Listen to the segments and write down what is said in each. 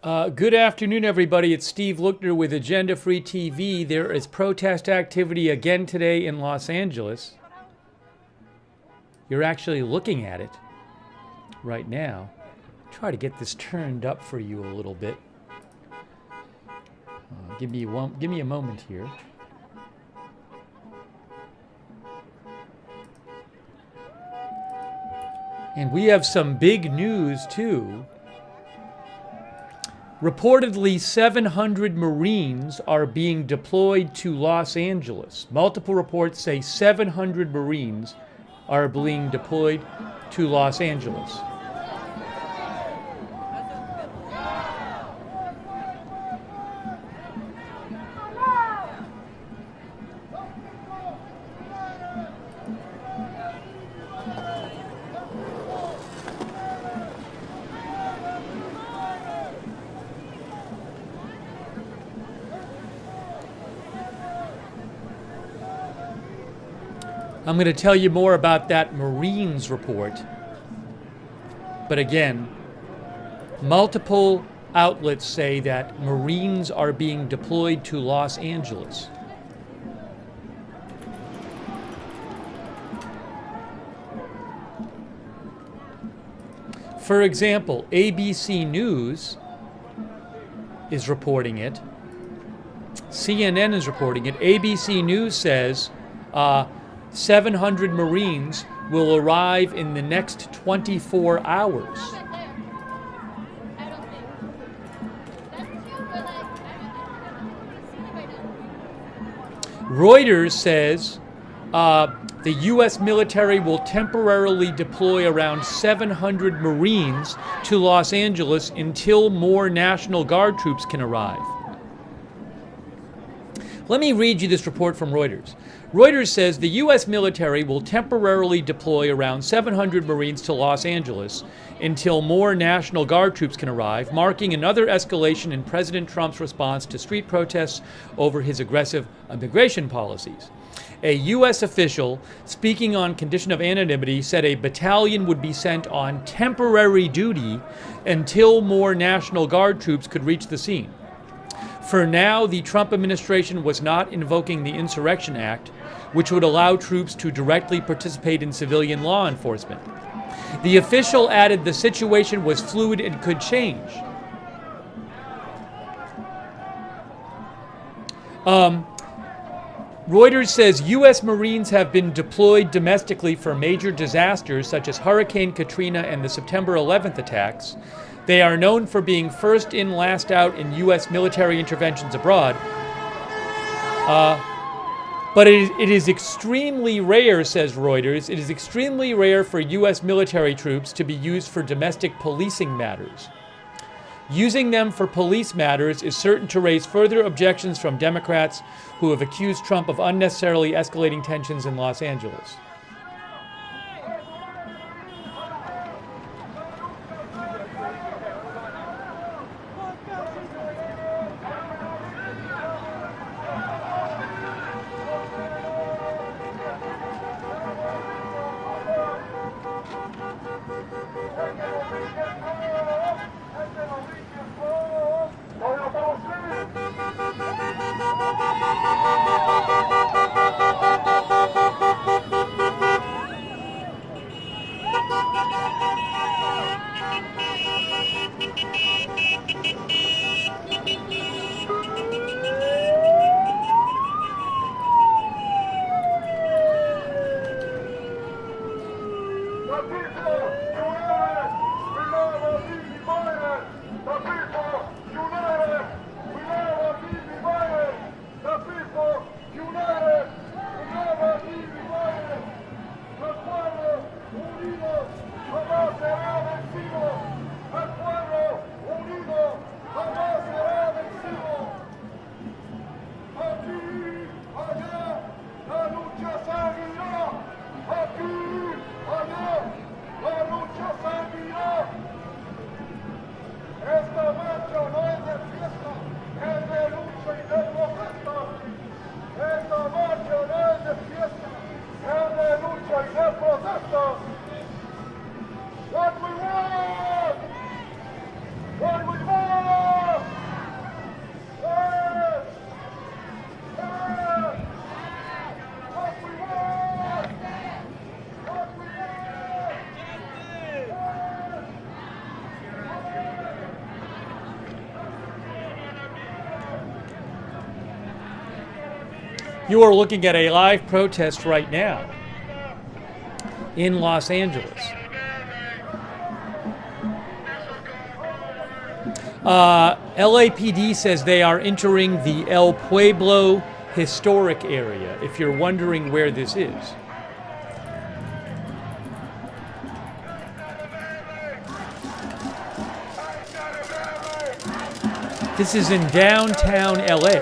Good afternoon, everybody. It's Steve Lookner with Agenda Free TV. There is protest activity again today in Los Angeles. You're actually looking at it right now. Try to get this turned up for you a little bit. Give me a moment here. And we have some big news too. Reportedly, 700 Marines are being deployed to Los Angeles. Multiple reports say 700 Marines are being deployed to Los Angeles. I'm going to tell you more about that Marines report. But again, multiple outlets say that Marines are being deployed to Los Angeles. For example, ABC News is reporting it. CNN is reporting it. ABC News says 700 Marines will arrive in the next 24 hours. Reuters says the U.S. military will temporarily deploy around 700 Marines to Los Angeles until more National Guard troops can arrive. Let me read you this report from Reuters. Reuters says the U.S. military will temporarily deploy around 700 Marines to Los Angeles until more National Guard troops can arrive, marking another escalation in President Trump's response to street protests over his aggressive immigration policies. A U.S. official, speaking on condition of anonymity, said a battalion would be sent on temporary duty until more National Guard troops could reach the scene. For now, the Trump administration was not invoking the Insurrection Act, which would allow troops to directly participate in civilian law enforcement. The official added the situation was fluid and could change. Reuters says U.S. Marines have been deployed domestically for major disasters such as Hurricane Katrina and the September 11th attacks. They are known for being first in, last out in U.S. military interventions abroad. But it is extremely rare, says Reuters, it is extremely rare for U.S. military troops to be used for domestic policing matters. Using them for police matters is certain to raise further objections from Democrats who have accused Trump of unnecessarily escalating tensions in Los Angeles. You are looking at a live protest right now in Los Angeles. LAPD says they are entering the El Pueblo historic area, if you're wondering where this is. This is in downtown LA.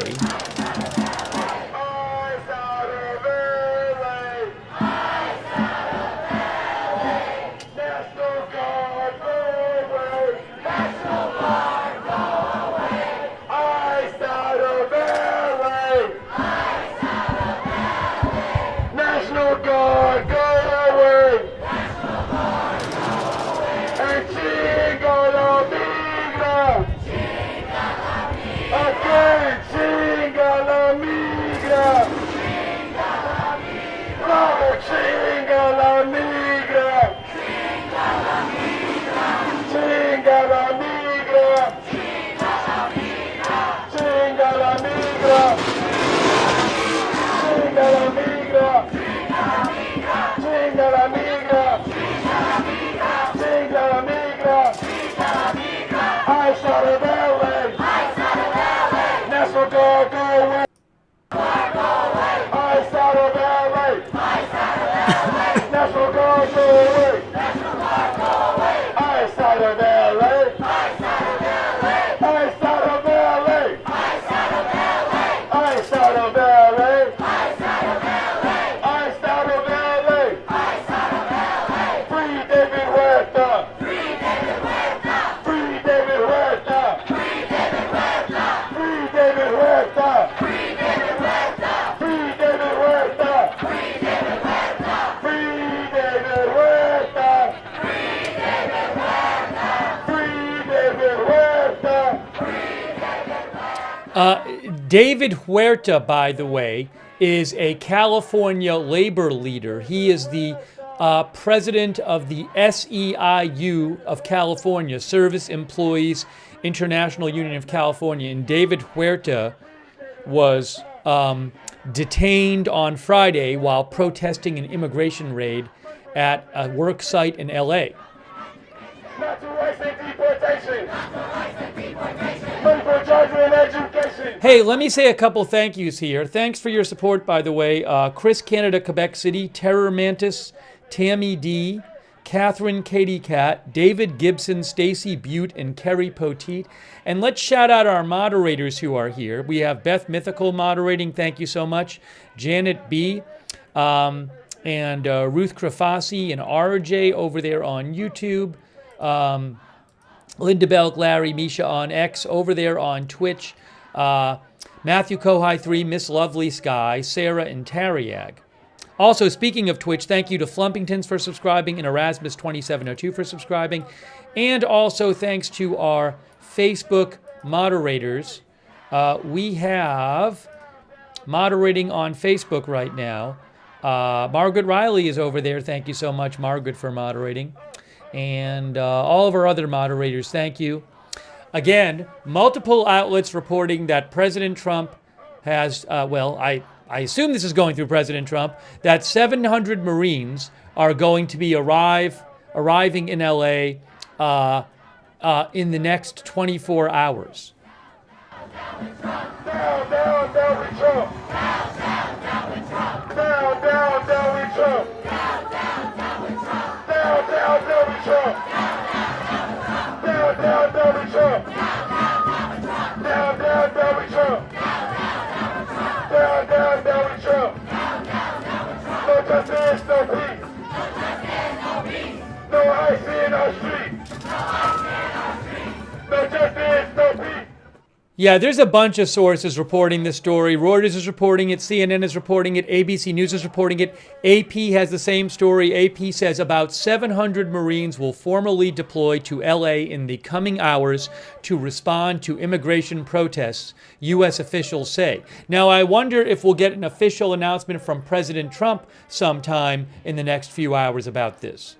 David Huerta, by the way, is a California labor leader. He is the president of the SEIU of California, Service Employees International Union of California. And David Huerta was detained on Friday while protesting an immigration raid at a work site in LA. Not to waste and deportation. For judgment and education. Hey, let me say a couple thank yous here. Thanks for your support, by the way. Chris Canada, Quebec City, Terror Mantis, Tammy D, Catherine Katie Cat, David Gibson, Stacy Butte, and Kerry Poteet. And let's shout out our moderators who are here. We have Beth Mythical moderating. Thank you so much. Janet B. And Ruth Krafasi and RJ over there on YouTube. Linda Belk, Larry, Misha on X, over there on Twitch. Matthew Kohai 3, Miss Lovely Sky, Sarah, and Tariag. Also, speaking of Twitch, thank you to Flumpingtons for subscribing and Erasmus2702 for subscribing. And also thanks to our Facebook moderators. We have moderating on Facebook right now. Margaret Riley is over there. Thank you so much, Margaret, for moderating. And all of our other moderators, thank you. Again, multiple outlets reporting that President Trump has, I assume this is going through President Trump, that 700 Marines are going to be arriving in LA in the next 24 hours. Down, down, down, down with Trump. Down, down, down with Trump. Down, down, down with Trump. Down, down, down with Trump. Down, down, down with Trump. Down, down, down with Trump. Down, down, down with Trump. Down, down, down with Trump. No justice, no peace. No ice in our streets. No justice, no peace. Yeah, there's a bunch of sources reporting this story. Reuters is reporting it, CNN is reporting it, ABC News is reporting it, AP has the same story. AP says about 700 Marines will formally deploy to LA in the coming hours to respond to immigration protests, U.S. officials say. Now, I wonder if we'll get an official announcement from President Trump sometime in the next few hours about this.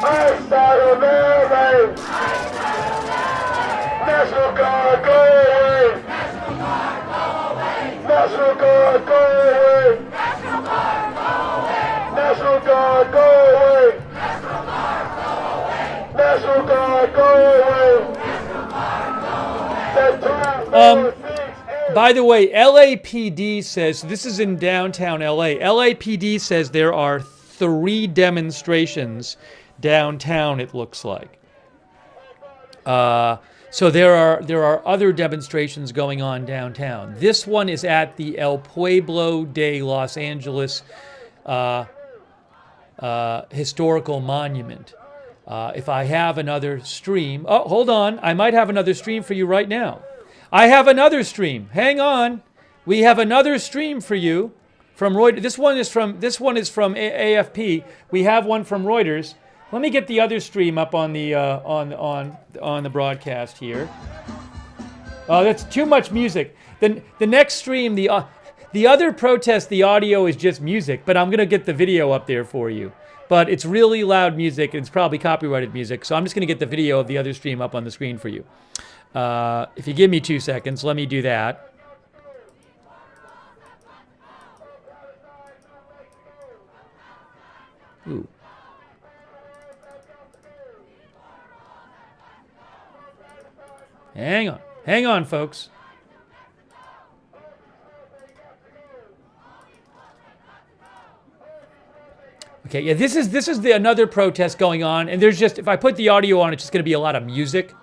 National Guard, go away! National Guard, go away! National Guard, go away! National Guard, go away! National Guard, go away! By the way, LAPD says, this is in downtown LA, LAPD says there are 3 demonstrations downtown, it looks like. So there are other demonstrations going on downtown. This one is at the El Pueblo de Los Angeles Historical Monument. If I have another stream, oh, hold on, I might have another stream for you right now. I have another stream. Hang on, we have another stream for you from Reuters. This one is from AFP. We have one from Reuters. Let me get the other stream up on the on the broadcast here. Oh, that's too much music. The next stream, the other protest, the audio is just music, but I'm gonna get the video up there for you. But it's really loud music, and it's probably copyrighted music, so I'm just gonna get the video of the other stream up on the screen for you. If you give me 2 seconds, let me do that. Ooh. Hang on, folks. Okay, yeah, this is another protest going on, and there's just, if I put the audio on, it's just going to be a lot of music.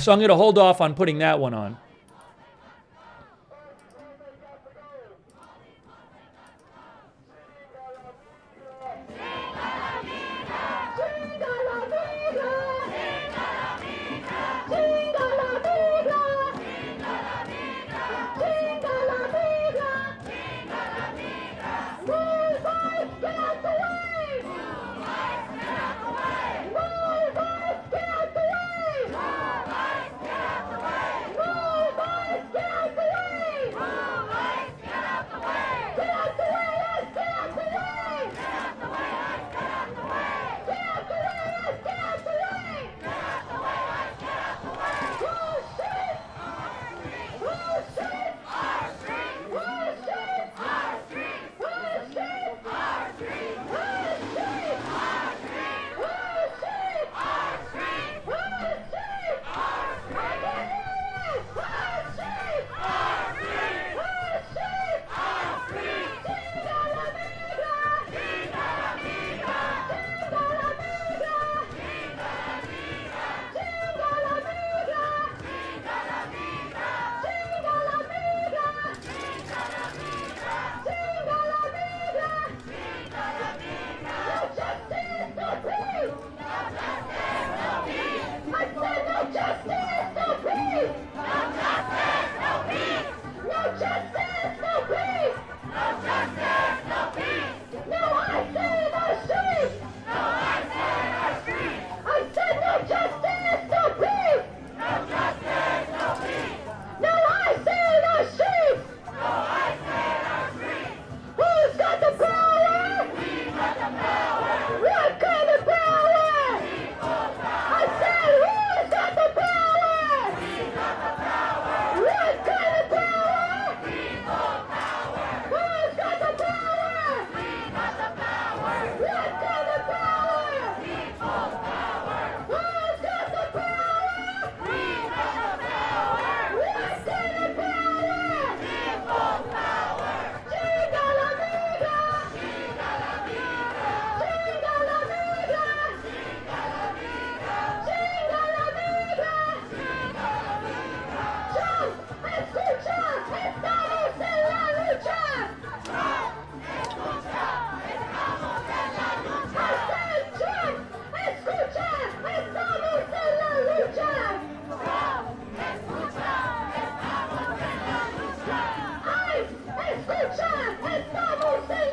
So I'm going to hold off on putting that one on.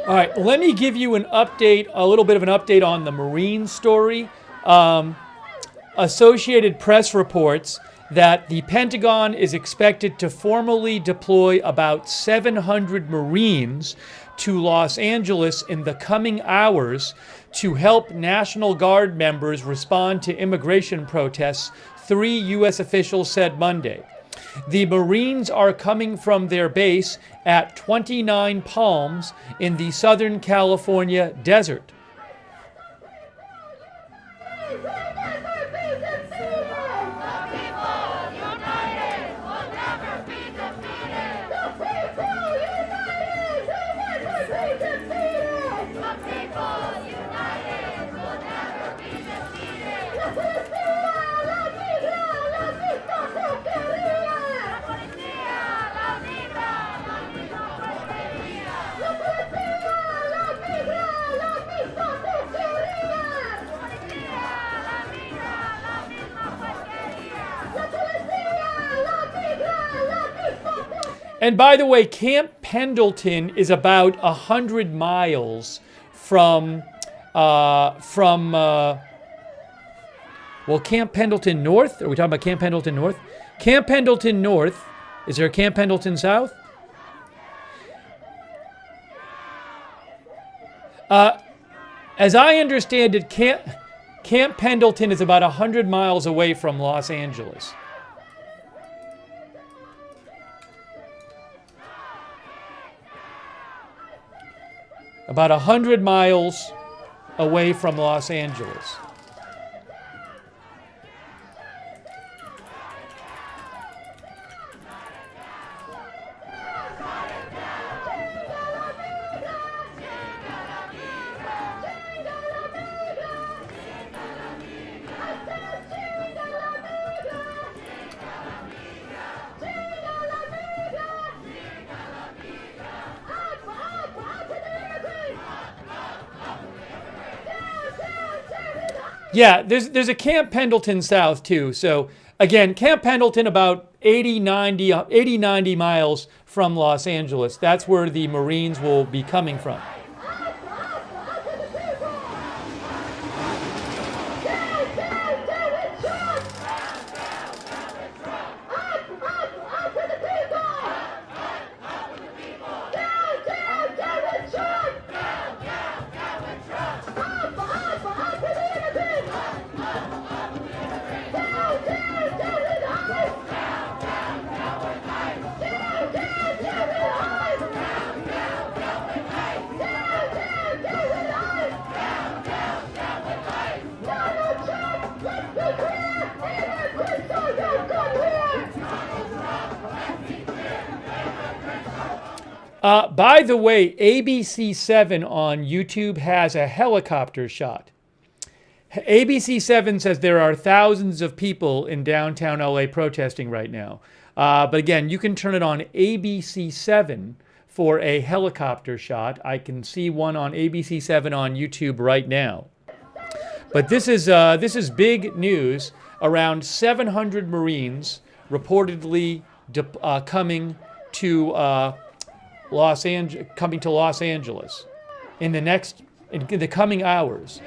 All right, let me give you an update, a little bit of an update on the Marine story. Associated Press reports that the Pentagon is expected to formally deploy about 700 Marines to Los Angeles in the coming hours to help National Guard members respond to immigration protests, 3 U.S. officials said Monday. The Marines are coming from their base at 29 Palms in the Southern California desert. And by the way, Camp Pendleton is about 100 miles from Camp Pendleton North. Are we talking about Camp Pendleton North? Camp Pendleton North. Is there a Camp Pendleton South? As I understand it, Camp Pendleton is about 100 miles away from Los Angeles. About 100 miles away from Los Angeles. Yeah, there's a Camp Pendleton South too. So again, Camp Pendleton about 80, 90 miles from Los Angeles. That's where the Marines will be coming from. By the way, ABC7 on YouTube has a helicopter shot. ABC7 says there are thousands of people in downtown LA protesting right now. But again, you can turn it on ABC7 for a helicopter shot. I can see one on ABC7 on YouTube right now. But this is big news. Around 700 Marines reportedly coming to Los Angeles in the coming hours.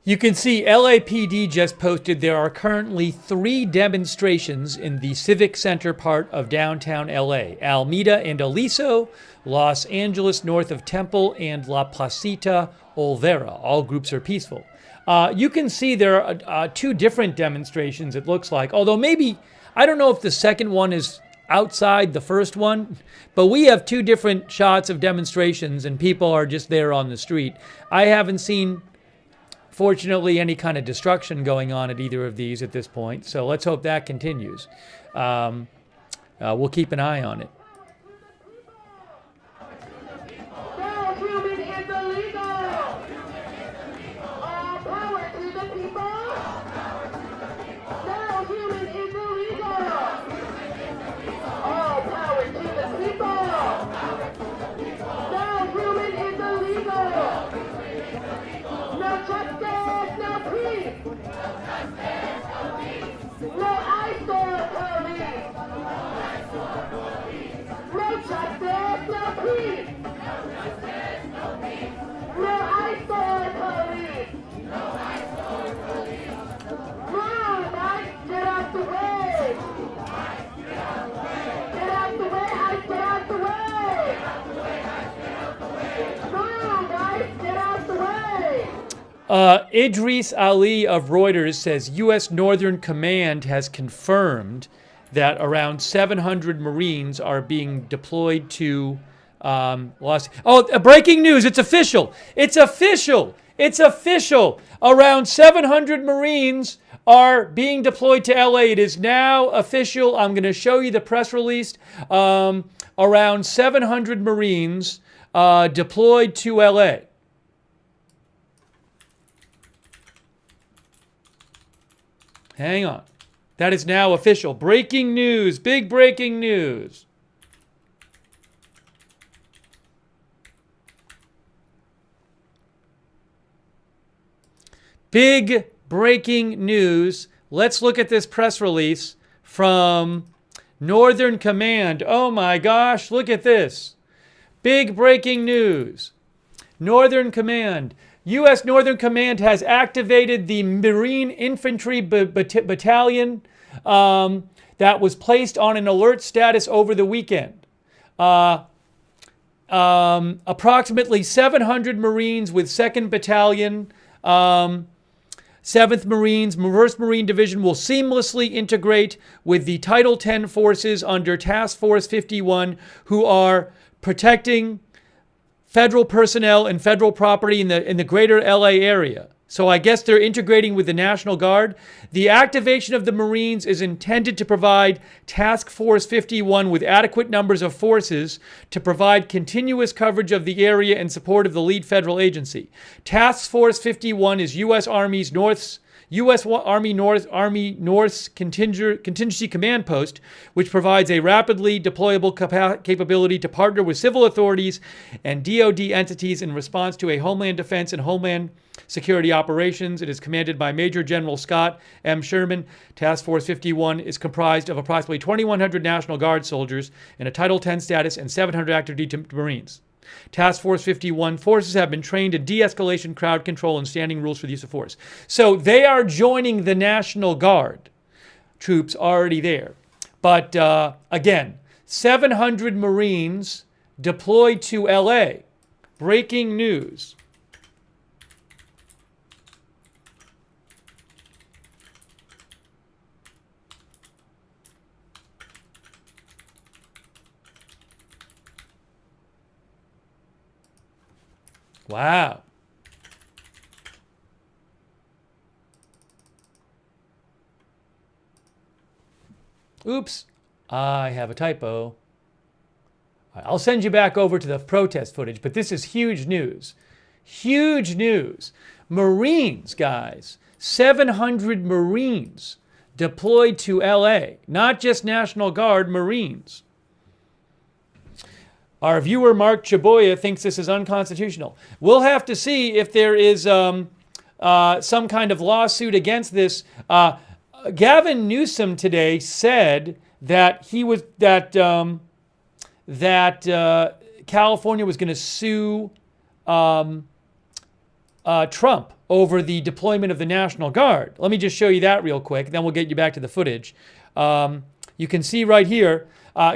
You can see LAPD just posted there are currently 3 demonstrations in the Civic Center part of downtown LA. Alameda and Aliso, Los Angeles north of Temple, and La Placita Olvera. All groups are peaceful. You can see there are 2 different demonstrations, it looks like. Although maybe, I don't know if the second one is outside the first one, but we have 2 different shots of demonstrations and people are just there on the street. I haven't seen, fortunately, any kind of destruction going on at either of these at this point, so let's hope that continues. We'll keep an eye on it. No human is illegal. All power to the people. No human is illegal. All power to the people. No human is illegal. No justice, no peace. No eyesore police. No justice, no peace. No eyesore police. Move, ICE, get out the way. Get out the way, ICE, get out the way. Move, ICE, get out the way. Idris Ali of Reuters says U.S. Northern Command has confirmed that around 700 Marines are being deployed to breaking news! It's official! It's official! It's official! Around 700 Marines are being deployed to LA. It is now official. I'm going to show you the press release. Around 700 Marines deployed to LA. Hang on. That is now official. Breaking news. Big breaking news. Big breaking news. Let's look at this press release from Northern Command. Oh my gosh, look at this. Big breaking news. Northern Command. U.S. Northern Command has activated the Marine Infantry Battalion that was placed on an alert status over the weekend. Approximately 700 Marines with 2nd Battalion, 7th Marines, 1st Marine Division will seamlessly integrate with the Title 10 forces under Task Force 51, who are protecting federal personnel and federal property in the greater LA area. So I guess they're integrating with the National Guard. The activation of the Marines is intended to provide Task Force 51 with adequate numbers of forces to provide continuous coverage of the area in support of the lead federal agency. Task Force 51 is U.S. Army North's Contingency Command Post, which provides a rapidly deployable capability to partner with civil authorities and DoD entities in response to a Homeland Defense and Homeland Security operations. It is commanded by Major General Scott M. Sherman. Task Force 51 is comprised of approximately 2,100 National Guard soldiers in a Title 10 status and 700 active duty Marines. Task Force 51 forces have been trained in de-escalation, crowd control, and standing rules for the use of force. So they are joining the National Guard troops already there. But again, 700 Marines deployed to LA. Breaking news. Wow. Oops, I have a typo. All right, I'll send you back over to the protest footage, but this is huge news. Huge news. Marines, guys. 700 Marines deployed to LA. Not just National Guard, Marines. Our viewer, Mark Chaboya, thinks this is unconstitutional. We'll have to see if there is some kind of lawsuit against this. Gavin Newsom today said that California was going to sue Trump over the deployment of the National Guard. Let me just show you that real quick, then we'll get you back to the footage. You can see right here,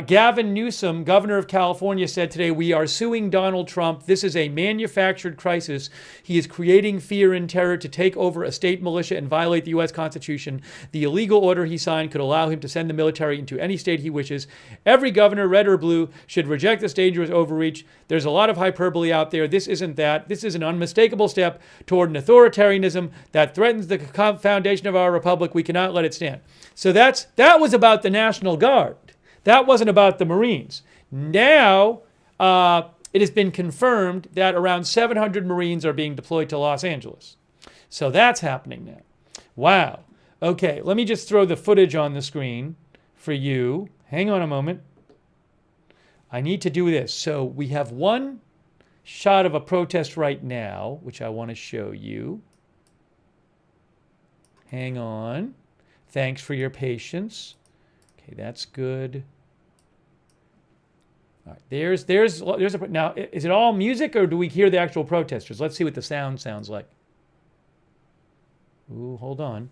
Gavin Newsom, governor of California, said today, "We are suing Donald Trump. This is a manufactured crisis. He is creating fear and terror to take over a state militia and violate the U.S. Constitution. The illegal order he signed could allow him to send the military into any state he wishes. Every governor, red or blue, should reject this dangerous overreach. There's a lot of hyperbole out there. This isn't that. This is an unmistakable step toward an authoritarianism that threatens the foundation of our republic. We cannot let it stand." So that was about the National Guard. That wasn't about the Marines. Now, it has been confirmed that around 700 Marines are being deployed to Los Angeles. So that's happening now. Wow. Okay, let me just throw the footage on the screen for you. Hang on a moment. I need to do this. So we have one shot of a protest right now, which I want to show you. Hang on. Thanks for your patience. Okay, that's good. All right, there's a, now, is it all music or do we hear the actual protesters? Let's see what the sound sounds like. Ooh, hold on.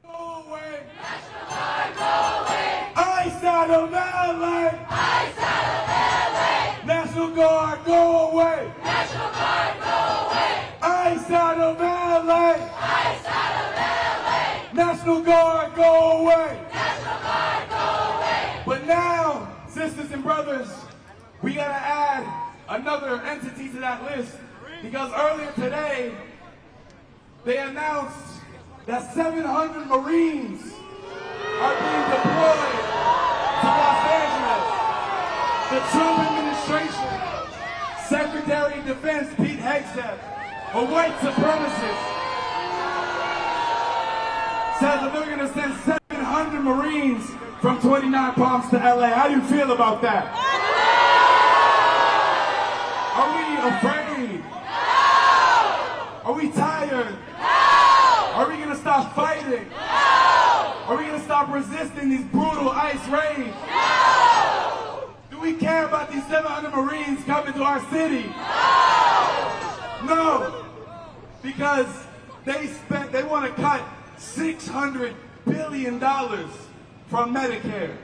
Go away. National Guard, go away. Ice out of LA. Ice out of LA. National Guard, go away. National Guard, go away. Ice out of LA. Ice out of LA. National Guard, go away. National Guard, go away. But now, sisters and brothers, we gotta add another entity to that list, because earlier today, they announced that 700 Marines are being deployed to Los Angeles. The Trump administration, Secretary of Defense Pete Hegseth, a white supremacist, said that they're gonna send 700 Marines from 29 Palms to LA. How do you feel about that? Are we afraid? No! Are we tired? No! Are we going to stop fighting? No! Are we going to stop resisting these brutal ICE raids? No! Do we care about these 700 Marines coming to our city? No! No! Because they want to cut $600 billion from Medicare.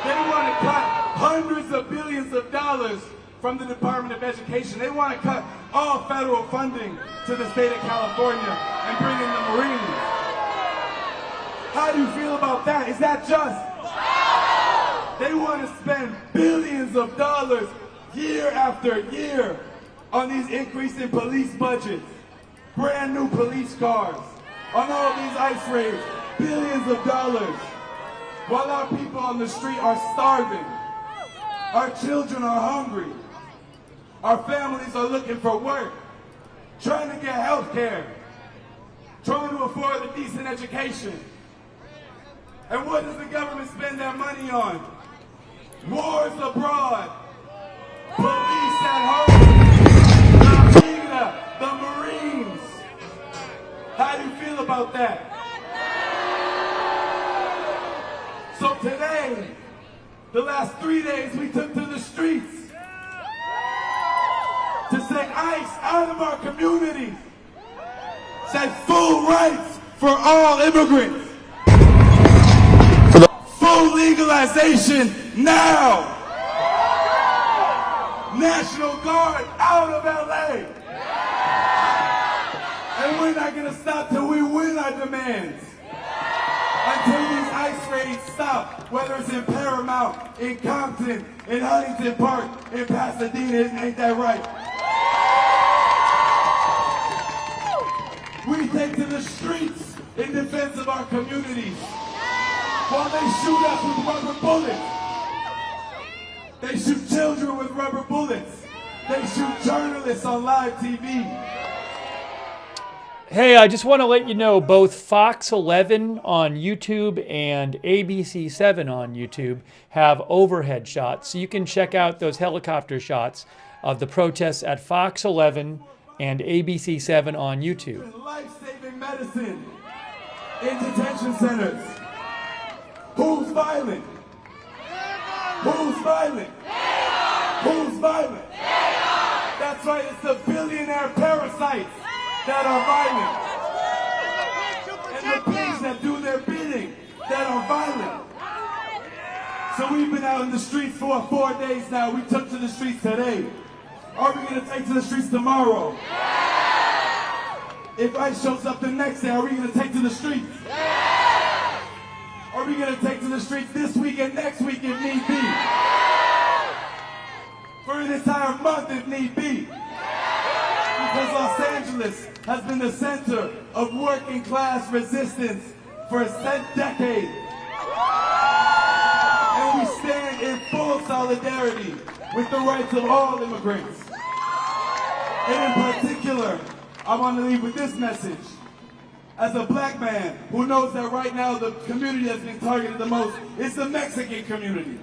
They want to cut hundreds of billions of dollars from the Department of Education. They want to cut all federal funding to the state of California and bring in the Marines. How do you feel about that? Is that just? They want to spend billions of dollars year after year on these increasing police budgets, brand new police cars, on all these ICE raids, billions of dollars. While our people on the street are starving, our children are hungry, our families are looking for work, trying to get health care, trying to afford a decent education. And what does the government spend their money on? Wars abroad, police at home, the Marines. How do you feel about that? So today, the last 3 days, we took to the streets to say ICE out of our communities. Say full rights for all immigrants. Full legalization now. National Guard out of LA. And we're not gonna stop till we win our demands. Until these ICE raids stop, whether it's in Paramount, in Compton, in Huntington Park, in Pasadena, ain't that right? We take to the streets in defense of our communities. While they shoot us with rubber bullets. They shoot children with rubber bullets. They shoot journalists on live TV. Hey, I just want to let you know both Fox 11 on YouTube and ABC 7 on YouTube have overhead shots. So you can check out those helicopter shots of the protests at Fox 11 and ABC 7 on YouTube. Life-saving medicine in detention centers. Who's violent? Who's violent? Who's violent? That's That's right, it's the billionaire parasites that are violent. And the pigs that do their bidding that are violent. So we've been out in the streets for 4 days now. We took to the streets today. Are we going to take to the streets tomorrow? If ICE shows up the next day, are we going to take to the streets? Are we going to take to the streets this week and next week if need be? For an entire month if need be. Because Los Angeles has been the center of working class resistance for decades. And we stand in full solidarity with the rights of all immigrants. And in particular, I want to leave with this message. As a black man who knows that right now the community that's being targeted the most is the Mexican community.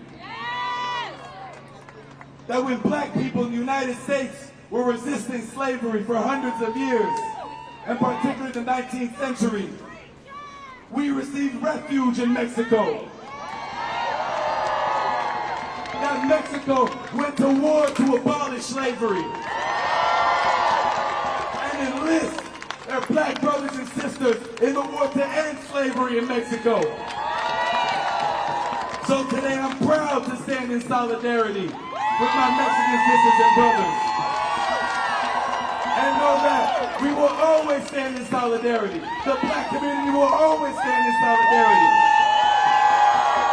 That when black people in the United States were resisting slavery for hundreds of years, and particularly the 19th century, we received refuge in Mexico. That Mexico went to war to abolish slavery and enlist their black brothers and sisters in the war to end slavery in Mexico. So today I'm proud to stand in solidarity with my Mexican sisters and brothers. And know that we will always stand in solidarity. The black community will always stand in solidarity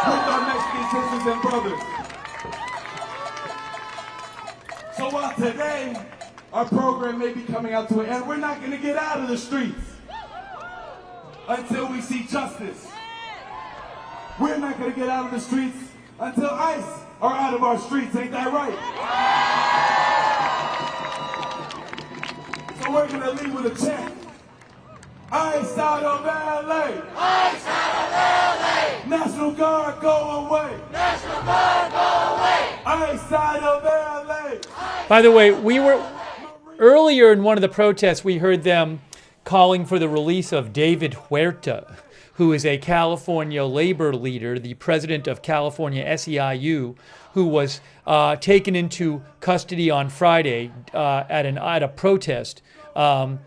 with our Mexican sisters and brothers. So while today our program may be coming out to an end, we're not going to get out of the streets until we see justice. We're not going to get out of the streets until ICE are out of our streets, ain't that right? So we're going to leave with a chant. ICE out of LA! ICE out of LA! National Guard go away! National Guard go away! ICE out of LA! By the way, we were earlier in one of the protests, we heard them calling for the release of David Huerta, who is a California labor leader, the president of California SEIU, who was taken into custody on Friday at a protest. AZ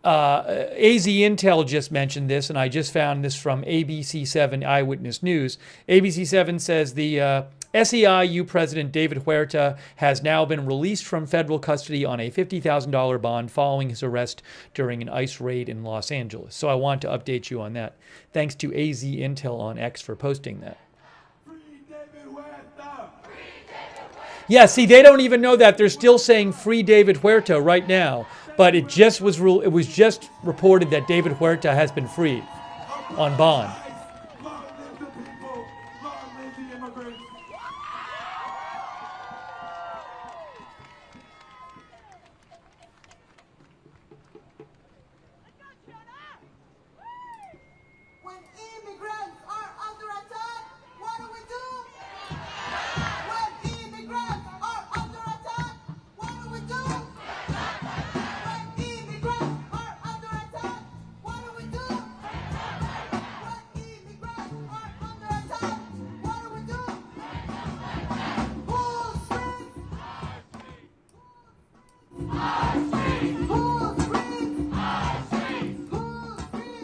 Intel just mentioned this, and I just found this from ABC7 Eyewitness News. ABC7 says the SEIU President David Huerta has now been released from federal custody on a $50,000 bond following his arrest during an ICE raid in Los Angeles. So I want to update you on that. Thanks to AZ Intel on X for posting that. Yeah, see, they don't even know that. They're still saying free David Huerta right now. But it was just reported that David Huerta has been freed on bond. When immigrants are under attack, what do we do? When immigrants are under attack, what do we do? When immigrants are under attack, what do we do? When immigrants are under attack, what do we do? Who's free? Our streets! Who's free? Our streets! Who's free?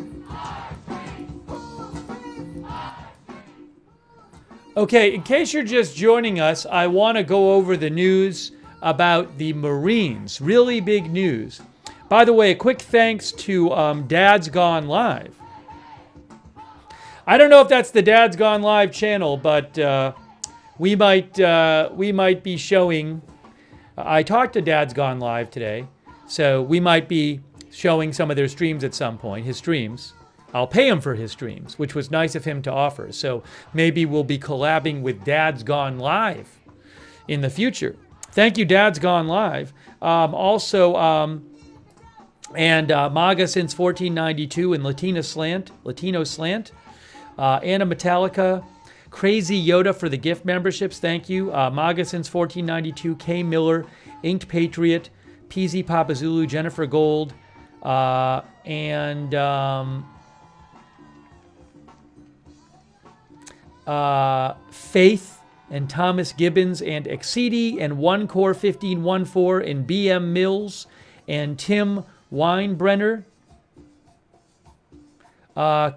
Okay, in case you're just joining us, I want to go over the news about the Marines. Really big news. By the way, a quick thanks to Dad's Gone Live. I don't know if that's the Dad's Gone Live channel, but we might be showing. I talked to Dad's Gone Live today, so we might be showing some of their streams at some point. His streams. I'll pay him for his streams, which was nice of him to offer. So maybe we'll be collabing with Dad's Gone Live in the future. Thank you, Dad's Gone Live. MAGA since 1492 and Latino Slant. Anna Metallica. Crazy Yoda for the gift memberships. Thank you. MAGA since 1492. K. Miller. Inked Patriot. PZ Papa Zulu. Jennifer Gold. Faith and Thomas Gibbons and Exceedy and One Core 1514 and BM Mills and Tim Weinbrenner,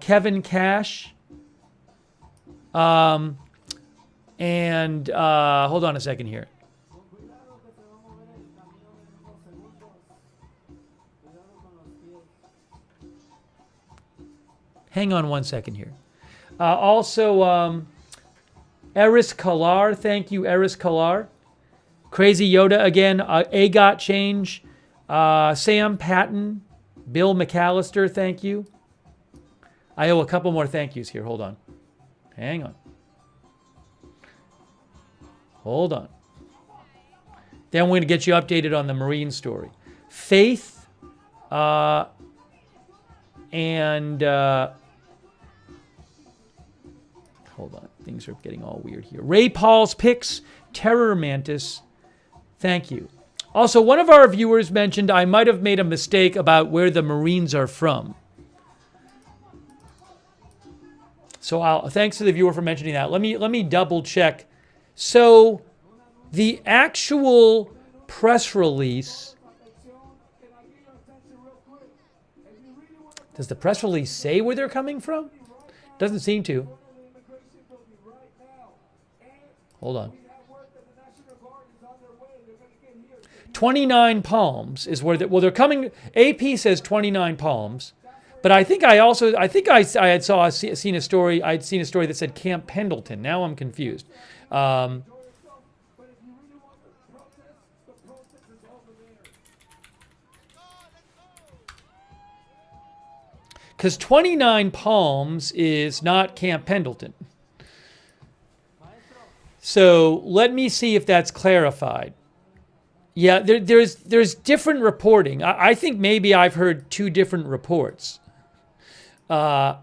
Kevin Cash, and hold on a second here. Hang on one second here. Also, Eris Kalar, thank you, Eris Kalar. Crazy Yoda again, AGOT Change, Sam Patton, Bill McAllister, thank you. I owe a couple more thank yous here, hold on. Hang on. Hold on. Then we're going to get you updated on the Marine story. Faith, and... hold on, things are getting all weird here. Ray Paul's Picks, Terror Mantis, thank you. Also, one of our viewers mentioned I might have made a mistake about where the Marines are from. So thanks to the viewer for mentioning that. Let me double check. So the actual press release, does the press release say where they're coming from? Doesn't seem to. Hold on. 29 Palms is where they're coming. AP says 29 Palms, but I think I had seen a story that said Camp Pendleton. Now I'm confused. Because 29 Palms is not Camp Pendleton. So let me see if that's clarified. Yeah, there's different reporting. I think maybe I've heard two different reports. But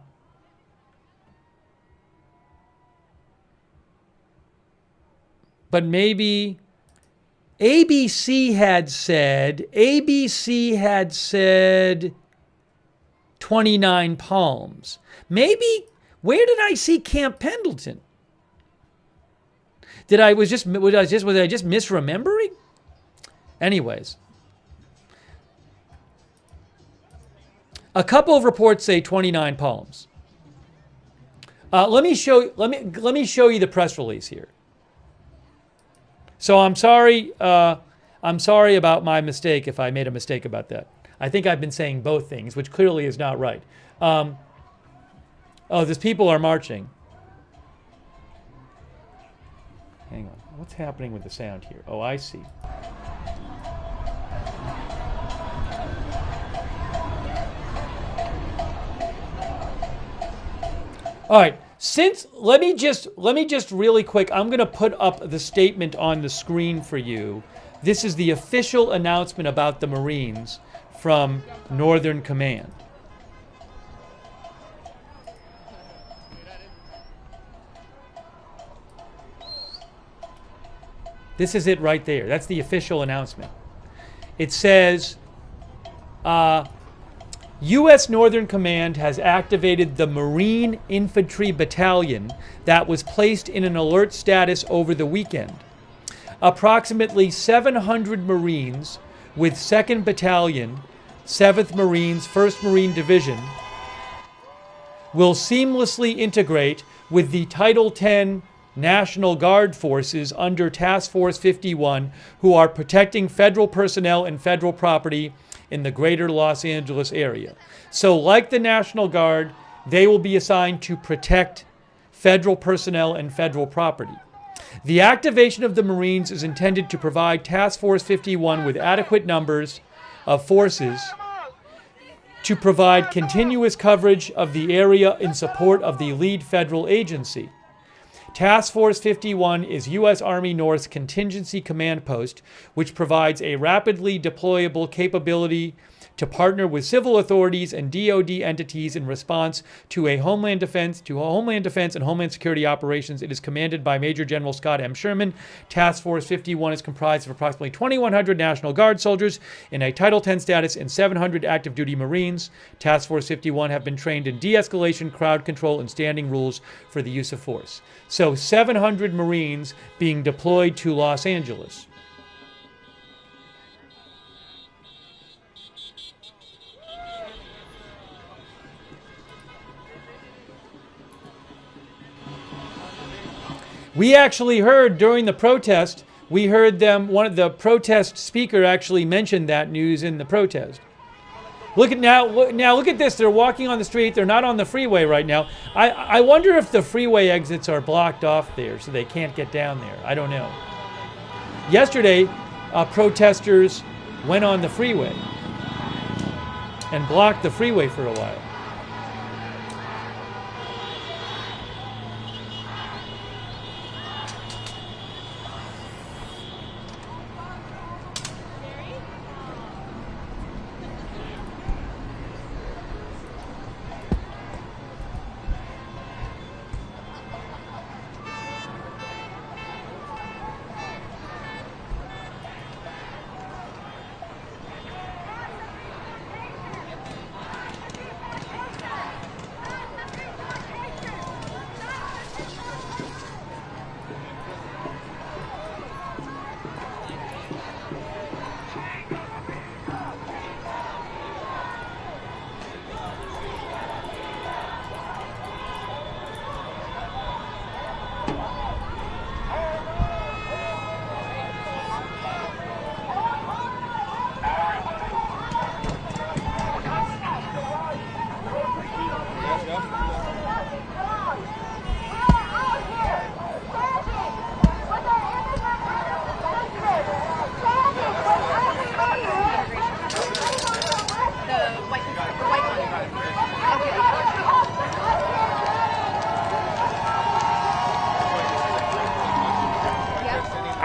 maybe ABC had said 29 Palms. Maybe, where did I see Camp Pendleton? Was I just misremembering? Anyways, a couple of reports say 29 Palms. Let me show you the press release here. So I'm sorry about my mistake if I made a mistake about that. I think I've been saying both things, which clearly is not right. Oh, these people are marching. Hang on. What's happening with the sound here? Oh, I see. All right. Let me just really quick, I'm going to put up the statement on the screen for you. This is the official announcement about the Marines from Northern Command. This is it right there. That's the official announcement. It says, U.S. Northern Command has activated the Marine Infantry Battalion that was placed in an alert status over the weekend. Approximately 700 Marines with 2nd Battalion, 7th Marines, 1st Marine Division will seamlessly integrate with the Title 10 National Guard forces under Task Force 51 who are protecting federal personnel and federal property in the greater Los Angeles area. So like the National Guard, they will be assigned to protect federal personnel and federal property. The activation of the Marines is intended to provide Task Force 51 with adequate numbers of forces to provide continuous coverage of the area in support of the lead federal agency. Task Force 51 is U.S. Army North's contingency command post, which provides a rapidly deployable capability to partner with civil authorities and DoD entities in response to Homeland Defense and Homeland Security operations. It is commanded by Major General Scott M. Sherman. Task Force 51 is comprised of approximately 2,100 National Guard soldiers in a Title X status and 700 active duty Marines. Task Force 51 have been trained in de-escalation, crowd control, and standing rules for the use of force. So 700 Marines being deployed to Los Angeles. We actually heard during the protest, we heard them, one of the protest speaker actually mentioned that news in the protest. Look at this. They're walking on the street. They're not on the freeway right now. I wonder if the freeway exits are blocked off there so they can't get down there. I don't know. Yesterday, protesters went on the freeway and blocked the freeway for a while.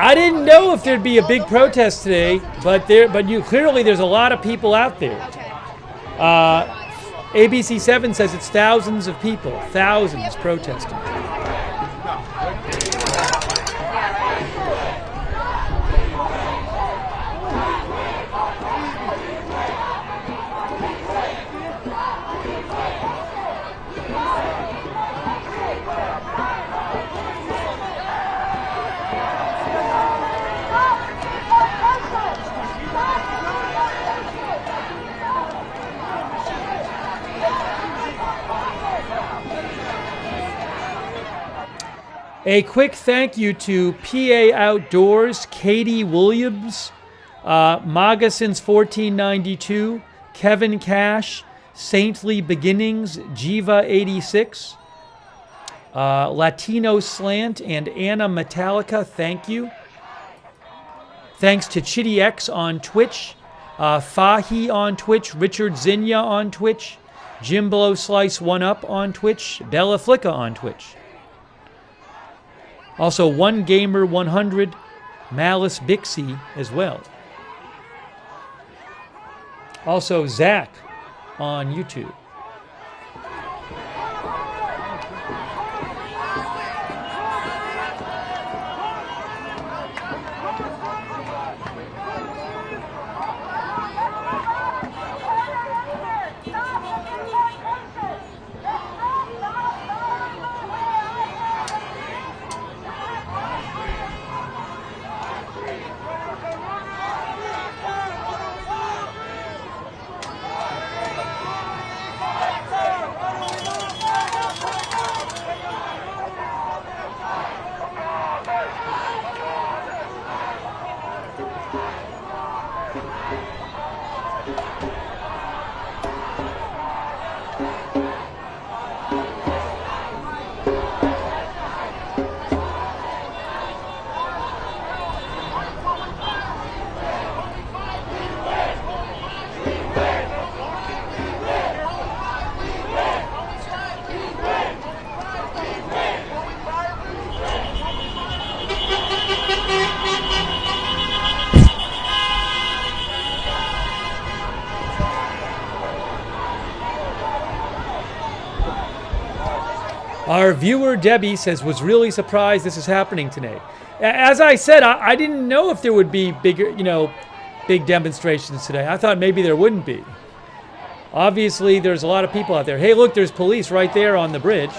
I didn't know if there'd be a big protest today, but clearly there's a lot of people out there. ABC 7 says it's thousands of people, thousands protesting. A quick thank you to PA Outdoors, Katie Williams, MAGA since 1492, Kevin Cash, Saintly Beginnings, Jiva86, Latino Slant, and Anna Metallica, thank you. Thanks to Chitty X on Twitch, Fahi on Twitch, Richard Zinnia on Twitch, Jimbo Slice 1UP on Twitch, Bella Flicka on Twitch. Also, One Gamer 100, Malice Bixie as well. Also, Zach on YouTube. Our viewer Debbie says, was really surprised this is happening today. As I said, I didn't know if there would be bigger, big demonstrations today. I thought maybe there wouldn't be. Obviously, there's a lot of people out there. Hey, look, there's police right there on the bridge.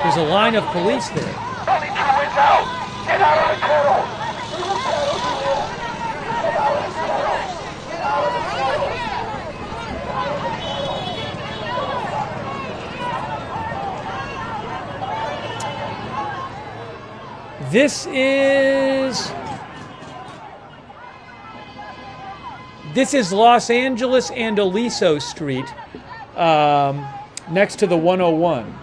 There's a line of police there. Get out of the tunnel! This is Los Angeles and Aliso Street, next to the 101.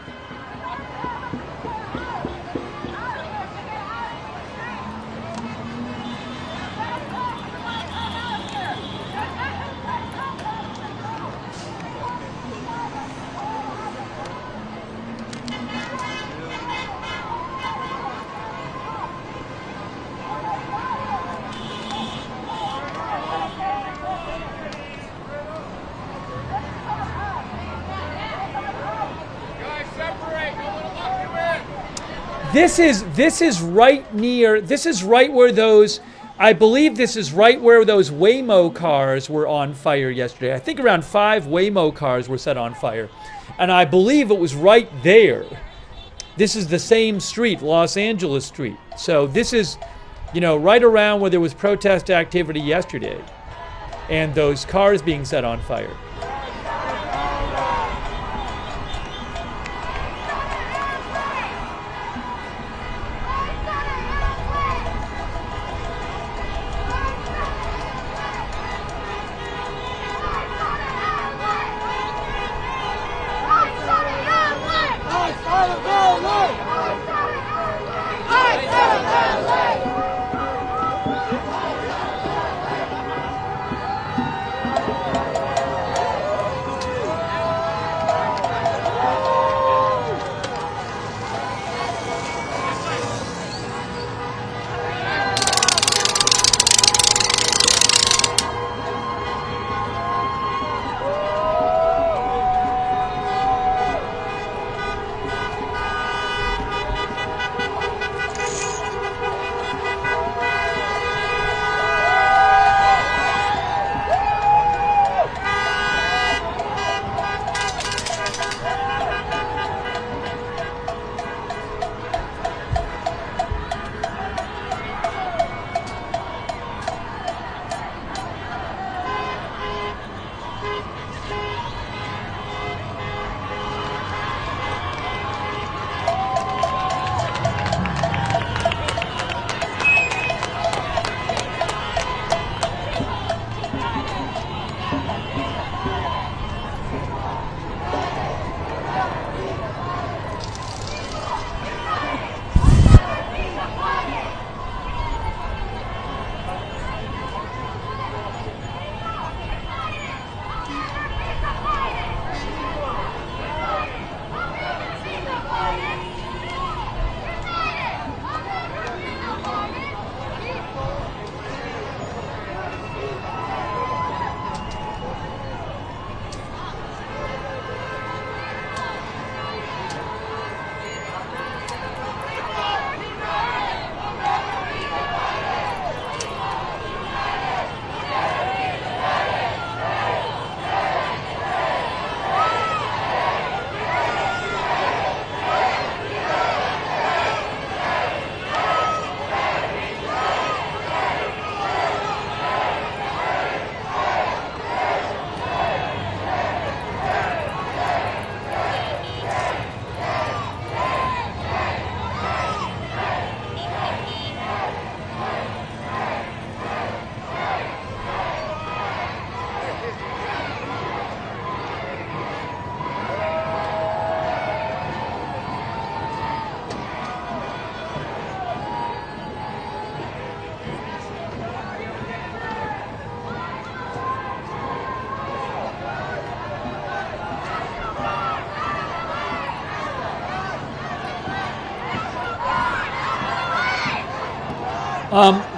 This is right near. This is right where those. I believe this is right where those Waymo cars were on fire yesterday. I think around 5 Waymo cars were set on fire, and I believe it was right there. This is the same street, Los Angeles Street. So this is, right around where there was protest activity yesterday, and those cars being set on fire.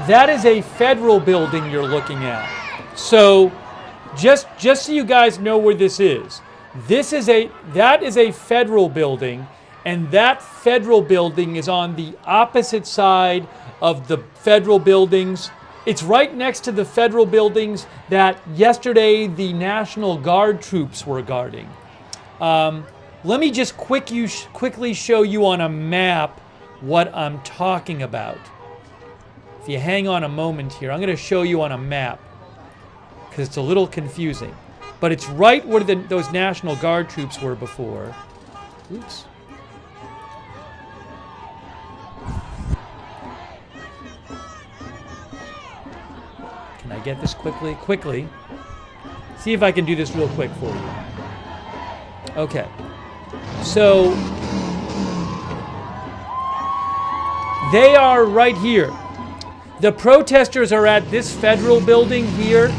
That is a federal building you're looking at. So Just so you guys know where this is. That is a federal building, and that federal building is on the opposite side of the federal buildings. It's right next to the federal buildings that yesterday the National Guard troops were guarding. Let me just quickly show you on a map what I'm talking about. If you hang on a moment here, I'm going to show you on a map because it's a little confusing. But it's right where those National Guard troops were before. Oops. Can I get this quickly? Quickly. See if I can do this real quick for you. Okay. So they are right here. The protesters are at this federal building here.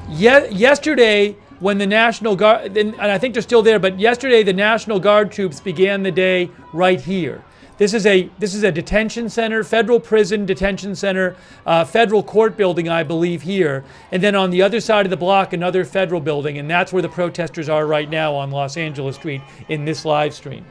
Yesterday, when the National Guard, and I think they're still there, but yesterday the National Guard troops began the day right here. This is a detention center, federal prison detention center, federal court building, I believe, here. And then on the other side of the block, another federal building, and that's where the protesters are right now on Los Angeles Street in this live stream.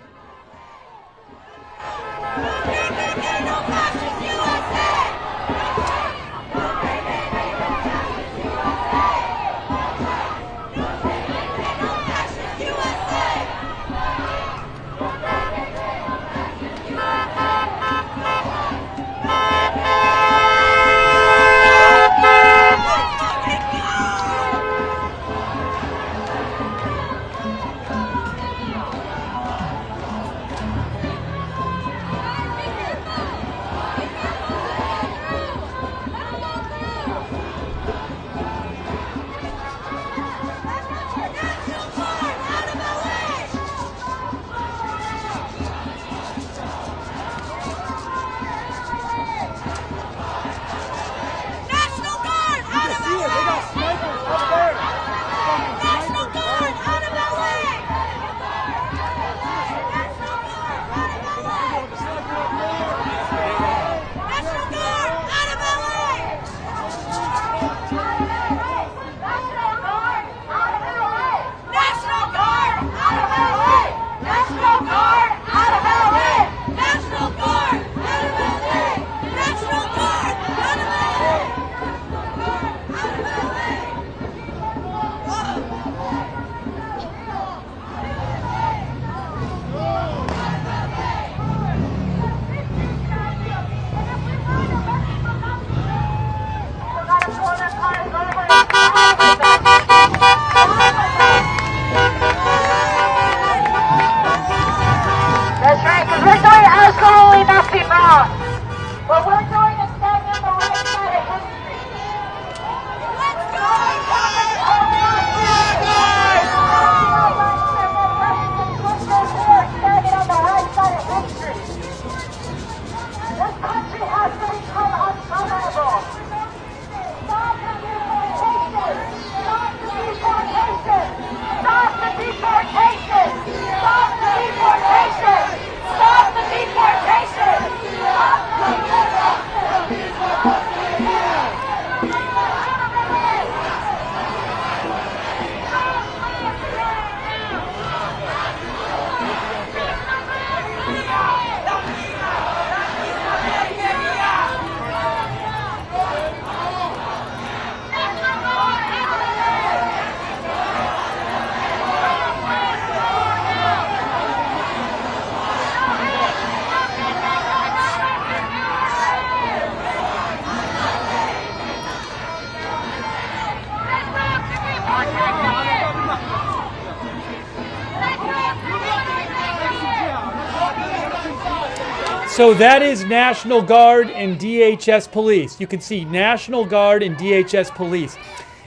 So that is National Guard and DHS Police. You can see National Guard and DHS Police.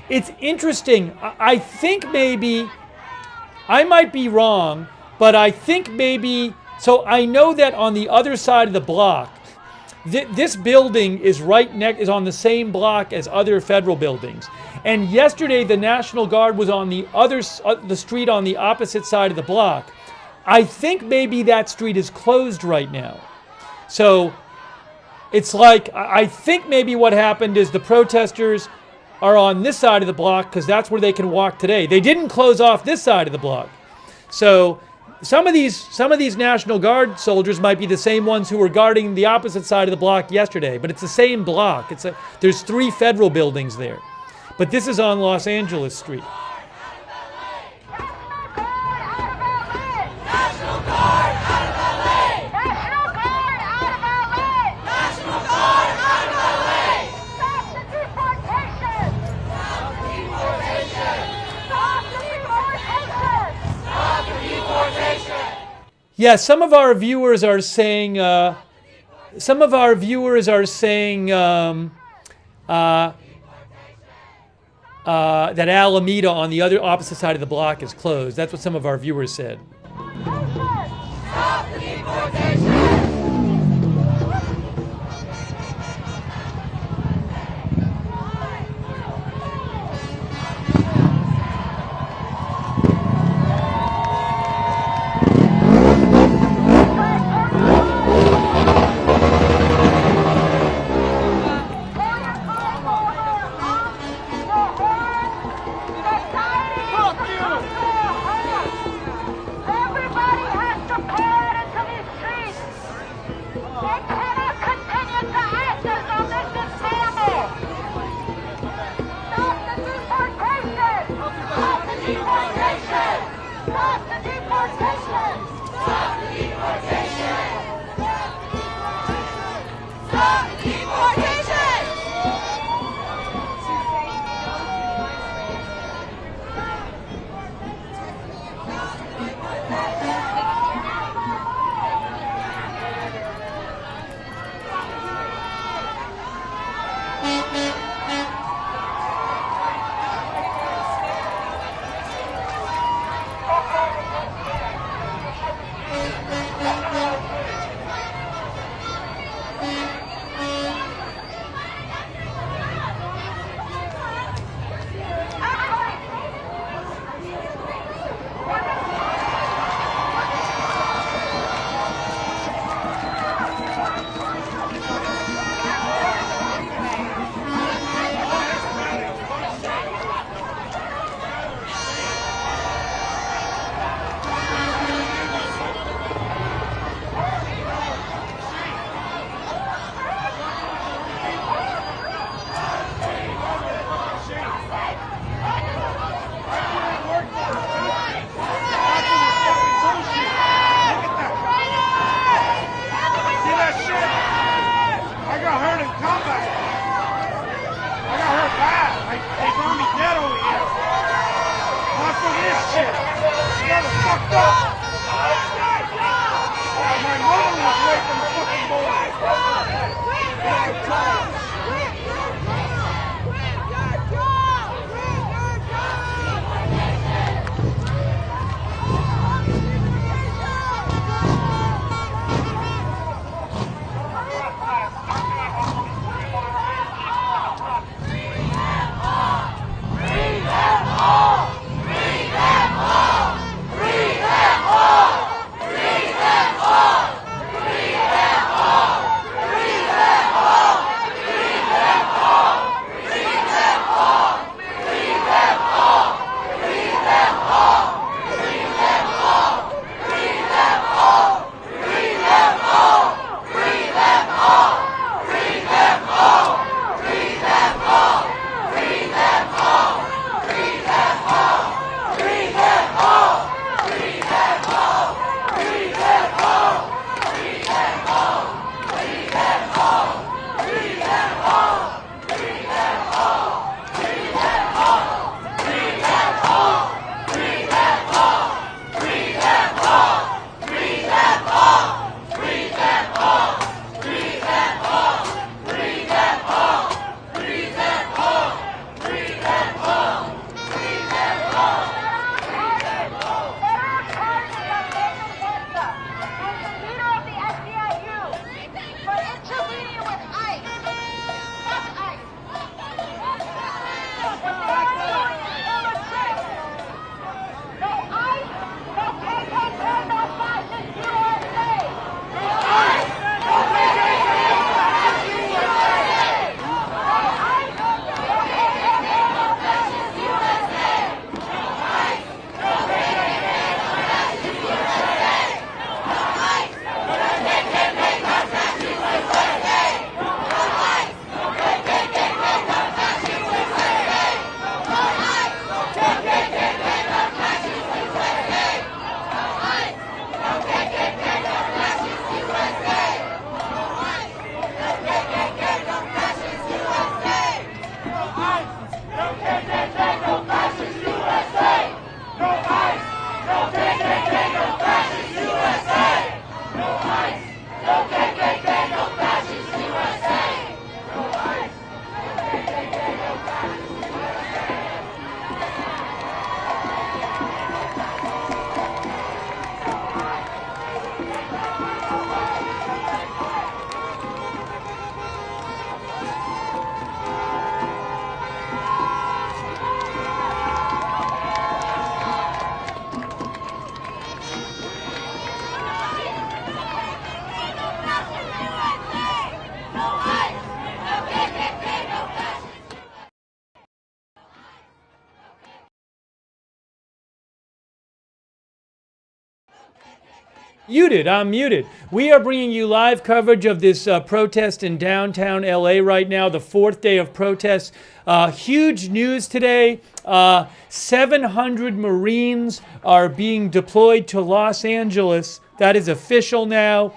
It's interesting. I think maybe, I might be wrong, but I think maybe, so I know that on the other side of the block, this building is is on the same block as other federal buildings. And yesterday the National Guard was on the street on the opposite side of the block. I think maybe that street is closed right now. So it's like, I think maybe what happened is the protesters are on this side of the block because that's where they can walk today. They didn't close off this side of the block. So some of these National Guard soldiers might be the same ones who were guarding the opposite side of the block yesterday, but it's the same block. There's 3 federal buildings there. But this is on Los Angeles Street. Yeah, some of our viewers are saying that Alameda on the other opposite side of the block is closed. That's what some of our viewers said. Stop the deportation! Free them all! Muted, I'm muted. We are bringing you live coverage of this protest in downtown LA right now, the fourth day of protests. Huge news today. 700 Marines are being deployed to Los Angeles. That is official now.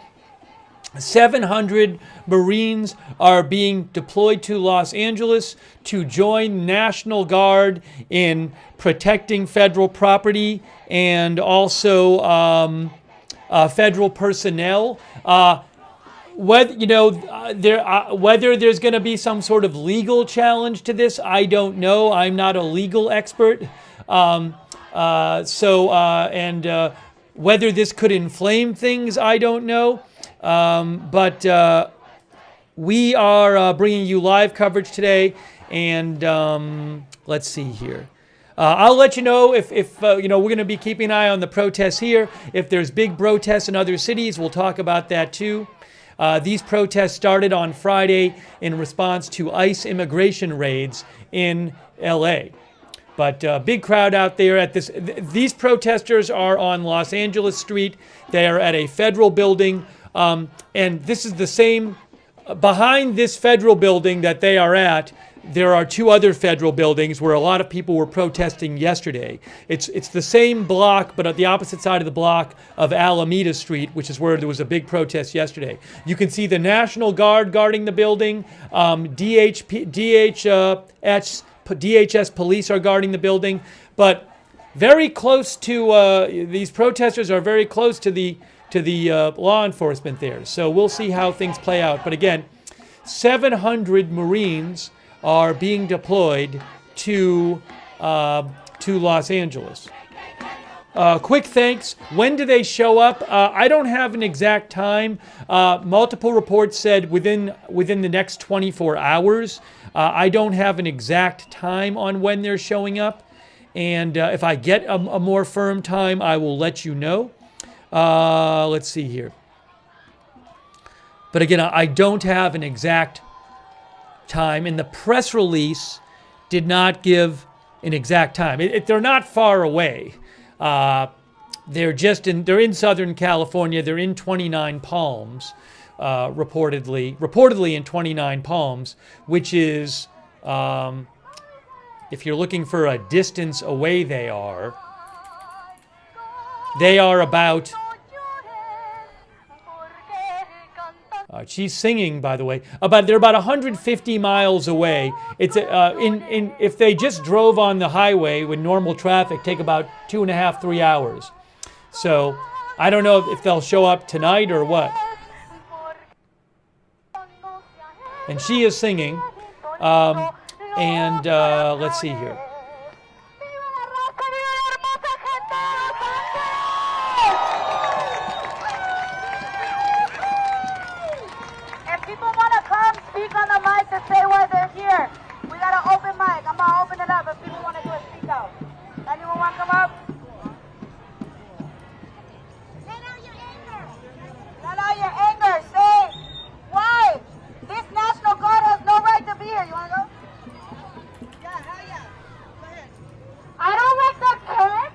700 Marines are being deployed to Los Angeles to join National Guard in protecting federal property and also federal personnel. Whether there's going to be some sort of legal challenge to this, I don't know. I'm not a legal expert. Whether this could inflame things, I don't know. But we are bringing you live coverage today, and let's see here. I'll let you know if we're going to be keeping an eye on the protests here. If there's big protests in other cities, we'll talk about that too. These protests started on Friday in response to ICE immigration raids in LA. But big crowd out there at this. These protesters are on Los Angeles Street. They are at a federal building. And this is the same, behind this federal building that they are at, there are two other federal buildings where a lot of people were protesting yesterday. It's the same block, but at the opposite side of the block of Alameda Street, which is where there was a big protest yesterday. You can see the National Guard guarding the building. DHS police are guarding the building. But very close to, these protesters are very close to the law enforcement there. So we'll see how things play out. But again, 700 Marines are being deployed to Los Angeles. Quick thanks. When do they show up? I don't have an exact time. Multiple reports said within the next 24 hours. I don't have an exact time on when they're showing up. And if I get a more firm time, I will let you know. Let's see here. But again, I don't have an exact time, and the press release did not give an exact time. They're not far away. They're in Southern California. They're in 29 Palms, reportedly in 29 Palms, which is, if you're looking for a distance away, they are about. She's singing, by the way. They're about 150 miles away. It's if they just drove on the highway with normal traffic, take about 2.5, 3 hours. So I don't know if they'll show up tonight or what. And she is singing. Let's see here. On the mic to say why they're here. We got an open mic. I'm gonna open it up if people want to do a speak out. Anyone want to come up? Let out your anger. Let out your anger. Say why this National Guard has no right to be here. You want to go? Yeah, hell yeah. Go ahead. I don't like that term.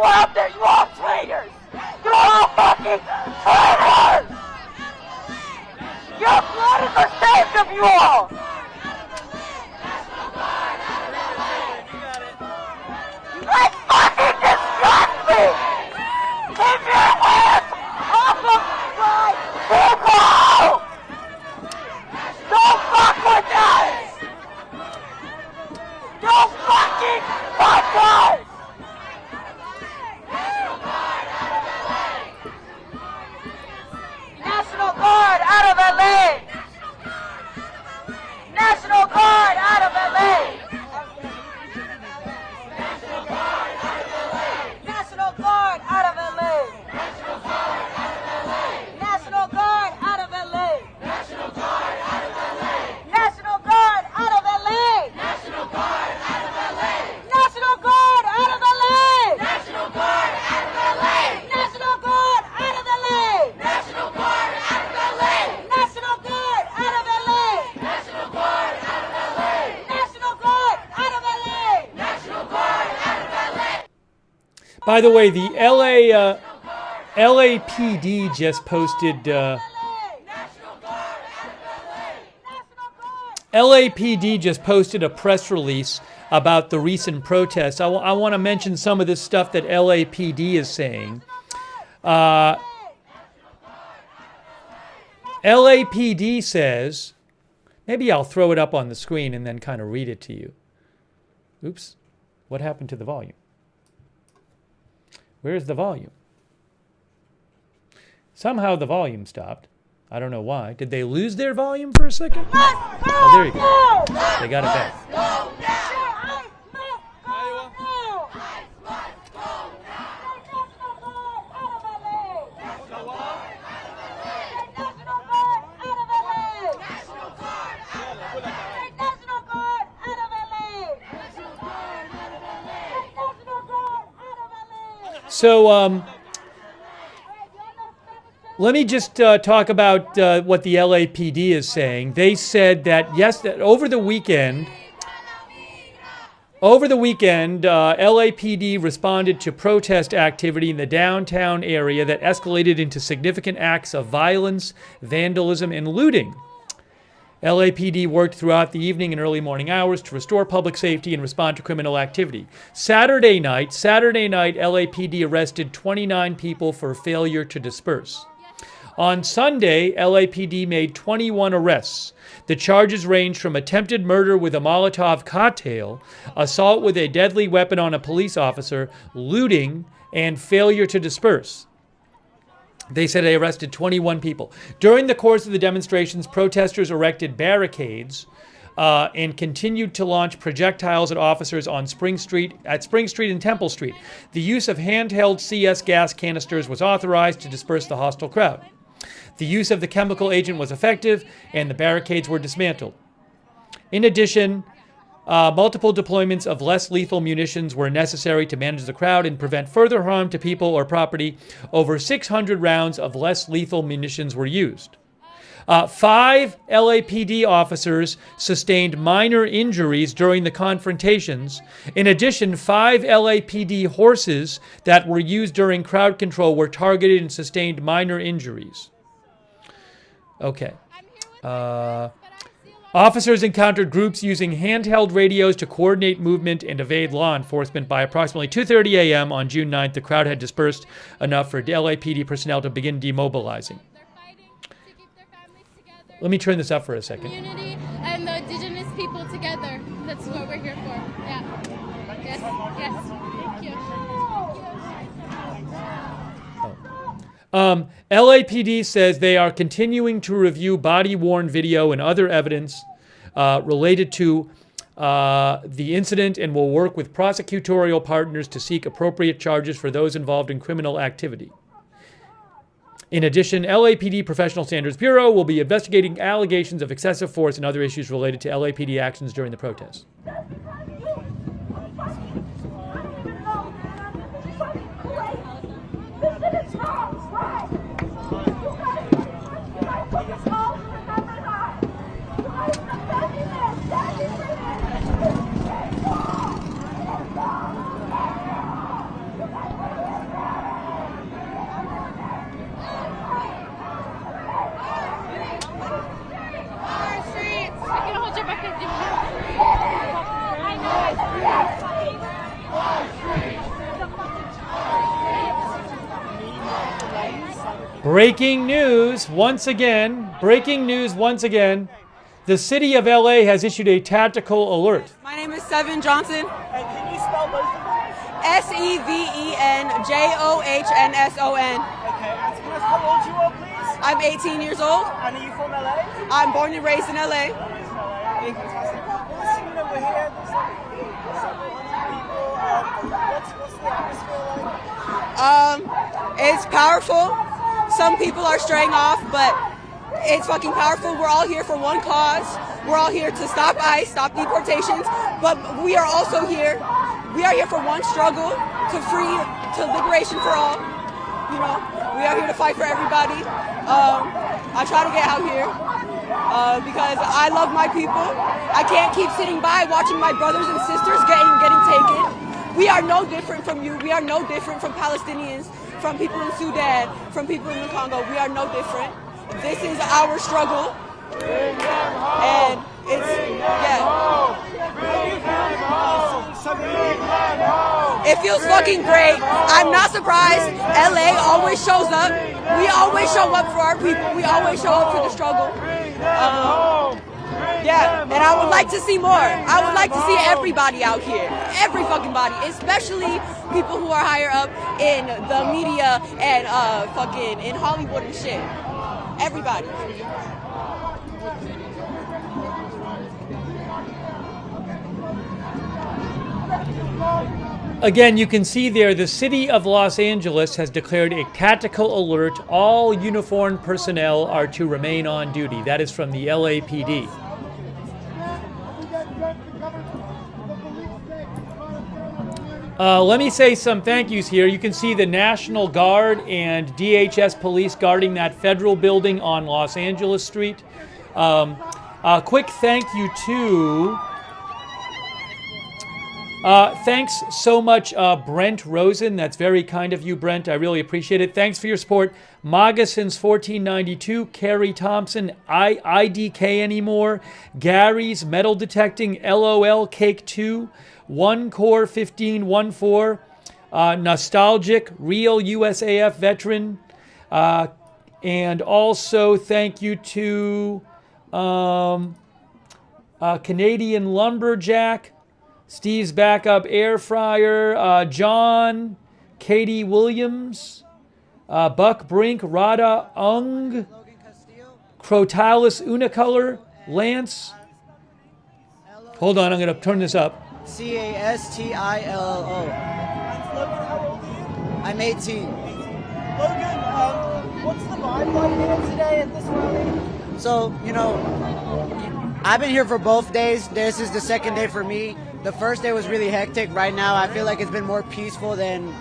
people out there, you all traitors! You're all fucking traitors! Your blood is ashamed of you all! You guys fucking disgust me! Keep your hands off of my people! Don't fuck with us! Don't fucking fuck us! National Guard out of LA! National Guard out of LA! National Guard out of LA! National Guard out of LA! National Guard out of LA! National Guard out of LA! National Guard out of LA! National Guard out of LA! National Guard out of LA! National Guard out of LA! National Guard out of LA! National Guard out of LA! National Guard out of LA! National Guard out of LA! National Guard out of LA! National Guard out of LA! By the way, the LAPD just posted. LAPD just posted a press release about the recent protests. I want to mention some of this stuff that LAPD is saying. LAPD says, maybe I'll throw it up on the screen and then kind of read it to you. Oops, what happened to the volume? Where's the volume? Somehow the volume stopped. I don't know why. Did they lose their volume for a second? Oh, there you go. They got it back. So, let me just talk about what the LAPD is saying. They said that, that over the weekend, LAPD responded to protest activity in the downtown area that escalated into significant acts of violence, vandalism, and looting. LAPD worked throughout the evening and early morning hours to restore public safety and respond to criminal activity. Saturday night, LAPD arrested 29 people for failure to disperse. On Sunday, LAPD made 21 arrests. The charges range from attempted murder with a Molotov cocktail, assault with a deadly weapon on a police officer, looting, and failure to disperse. They said they arrested 21 people. During the course of the demonstrations, protesters erected barricades and continued to launch projectiles at officers on Spring Street and Temple Street. The use of handheld CS gas canisters was authorized to disperse the hostile crowd. The use of the chemical agent was effective, and the barricades were dismantled. In addition, multiple deployments of less lethal munitions were necessary to manage the crowd and prevent further harm to people or property. Over 600 rounds of less lethal munitions were used. 5 LAPD officers sustained minor injuries during the confrontations. In addition, 5 LAPD horses that were used during crowd control were targeted and sustained minor injuries. Okay. Officers encountered groups using handheld radios to coordinate movement and evade law enforcement. By approximately 2:30 a.m. on June 9th, the crowd had dispersed enough for LAPD personnel to begin demobilizing. Let me turn this up for a second. Community and the indigenous people together. That's what we're here for. Yeah. Yes. Yes. Thank you. LAPD says they are continuing to review body-worn video and other evidence related to the incident and will work with prosecutorial partners to seek appropriate charges for those involved in criminal activity. In addition, LAPD Professional Standards Bureau will be investigating allegations of excessive force and other issues related to LAPD actions during the protests. Breaking news once again. Breaking news once again. The city of LA has issued a tactical alert. My name is Seven Johnson. And can you spell both of them? SevenJohnsson. Okay, and can I ask how old you are, please? I'm 18 years old. And are you from LA? I'm born and raised in LA. Okay, fantastic. Well, listen, we're here. There's several hundred people. What's the atmosphere like? It's powerful. Some people are straying off, but it's fucking powerful. We're all here for one cause. We're all here to stop ICE, stop deportations, but we are also here. We are here for one struggle, to liberation for all. You know, we are here to fight for everybody. I try to get out here because I love my people. I can't keep sitting by watching my brothers and sisters getting taken. We are no different from you. We are no different from Palestinians, from people in Sudan, from people in the Congo. We are no different. This is our struggle. And it's, it feels fucking great. I'm not surprised. LA always shows up. We always show up for our people. We always show up for the struggle. And I would like to see more. I would like to see everybody out here. Every fucking body. Especially people who are higher up in the media and fucking in Hollywood and shit. Everybody. Again, you can see there the city of Los Angeles has declared a tactical alert. All uniformed personnel are to remain on duty. That is from the LAPD. Let me say some thank yous here. You can see the National Guard and DHS police guarding that federal building on Los Angeles Street. A quick thank you to... thanks so much, Brent Rosen. That's very kind of you, Brent. I really appreciate it. Thanks for your support. Maga since 1492, Carrie Thompson, IDK anymore, Gary's Metal Detecting, LOL Cake 2, One Core 1514, Nostalgic, Real USAF Veteran, and also thank you to Canadian Lumberjack, Steve's Backup Air Fryer, John, Katie Williams, Buck Brink, Rada Ung, Crotalis Unicolor, Lance. Hold on, I'm going to turn this up. Castillo. Logan, how old are you? I'm 18. Logan, what's the vibe like here today at this rally? So, I've been here for both days. This is the second day for me. The first day was really hectic. Right now, I feel like it's been more peaceful than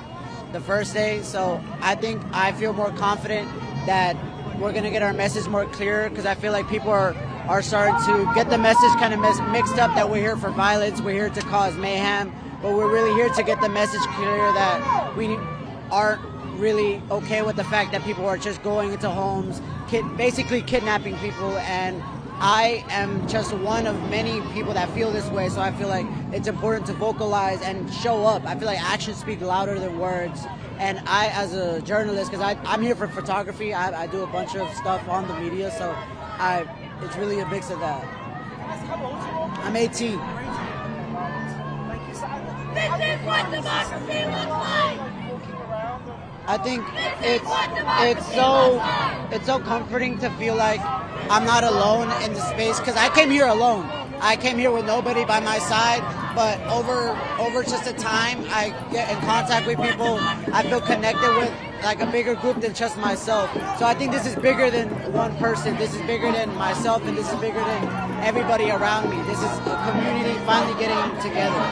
the first day. So I think I feel more confident that we're going to get our message more clear, because I feel like people are starting to get the message kind of mixed up, that we're here for violence, we're here to cause mayhem, but we're really here to get the message clear that we aren't really okay with the fact that people are just going into homes, basically kidnapping people, and I am just one of many people that feel this way, so I feel like it's important to vocalize and show up. I feel like actions speak louder than words, and I, as a journalist, because I'm here for photography, I do a bunch of stuff on the media, so it's really a mix of that. I'm 18. This is what democracy looks like! I think it's so comforting to feel like I'm not alone in the space, because I came here alone. I came here with nobody by my side, but over just a time, I get in contact with people I feel connected with, like a bigger group than just myself. So I think this is bigger than one person. This is bigger than myself, and this is bigger than everybody around me. This is a community finally getting together.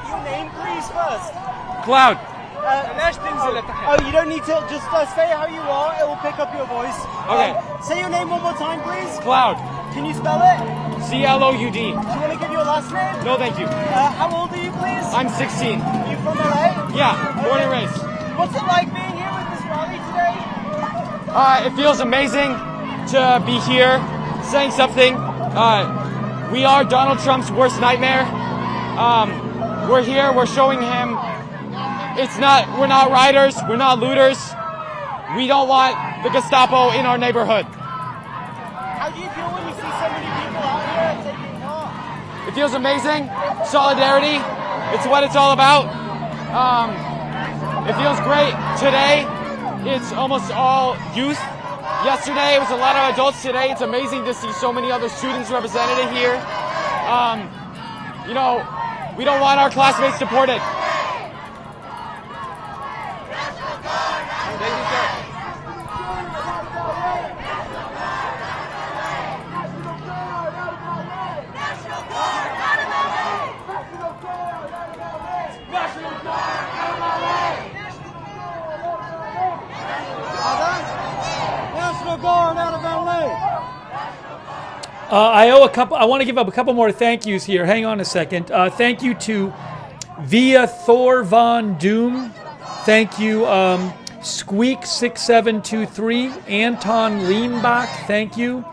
Your name, please, first. Cloud. Oh, you don't need to. Just stay how you are. It will pick up your voice. Okay. Say your name one more time, please. Cloud. Can you spell it? CLOUD. Do you want to give your last name? No, thank you. How old are you, please? I'm 16. You from LA? Yeah, born and raised. What's it like being here with this rally today? It feels amazing to be here, saying something. We are Donald Trump's worst nightmare. We're here. We're showing him. We're not rioters. We're not looters. We don't want the Gestapo in our neighborhood. How do you feel when you see so many people out here taking part? It feels amazing. Solidarity. It's what it's all about. It feels great. Today, it's almost all youth. Yesterday, it was a lot of adults. Today, it's amazing to see so many other students represented here. We don't want our classmates deported. Thank you, sir. National Guard out of LA. I want to give up a couple more thank yous here. Hang on a second. Thank you to Via Thor Von Doom. Thank you, Squeak6723. Anton Leanbach. Thank you.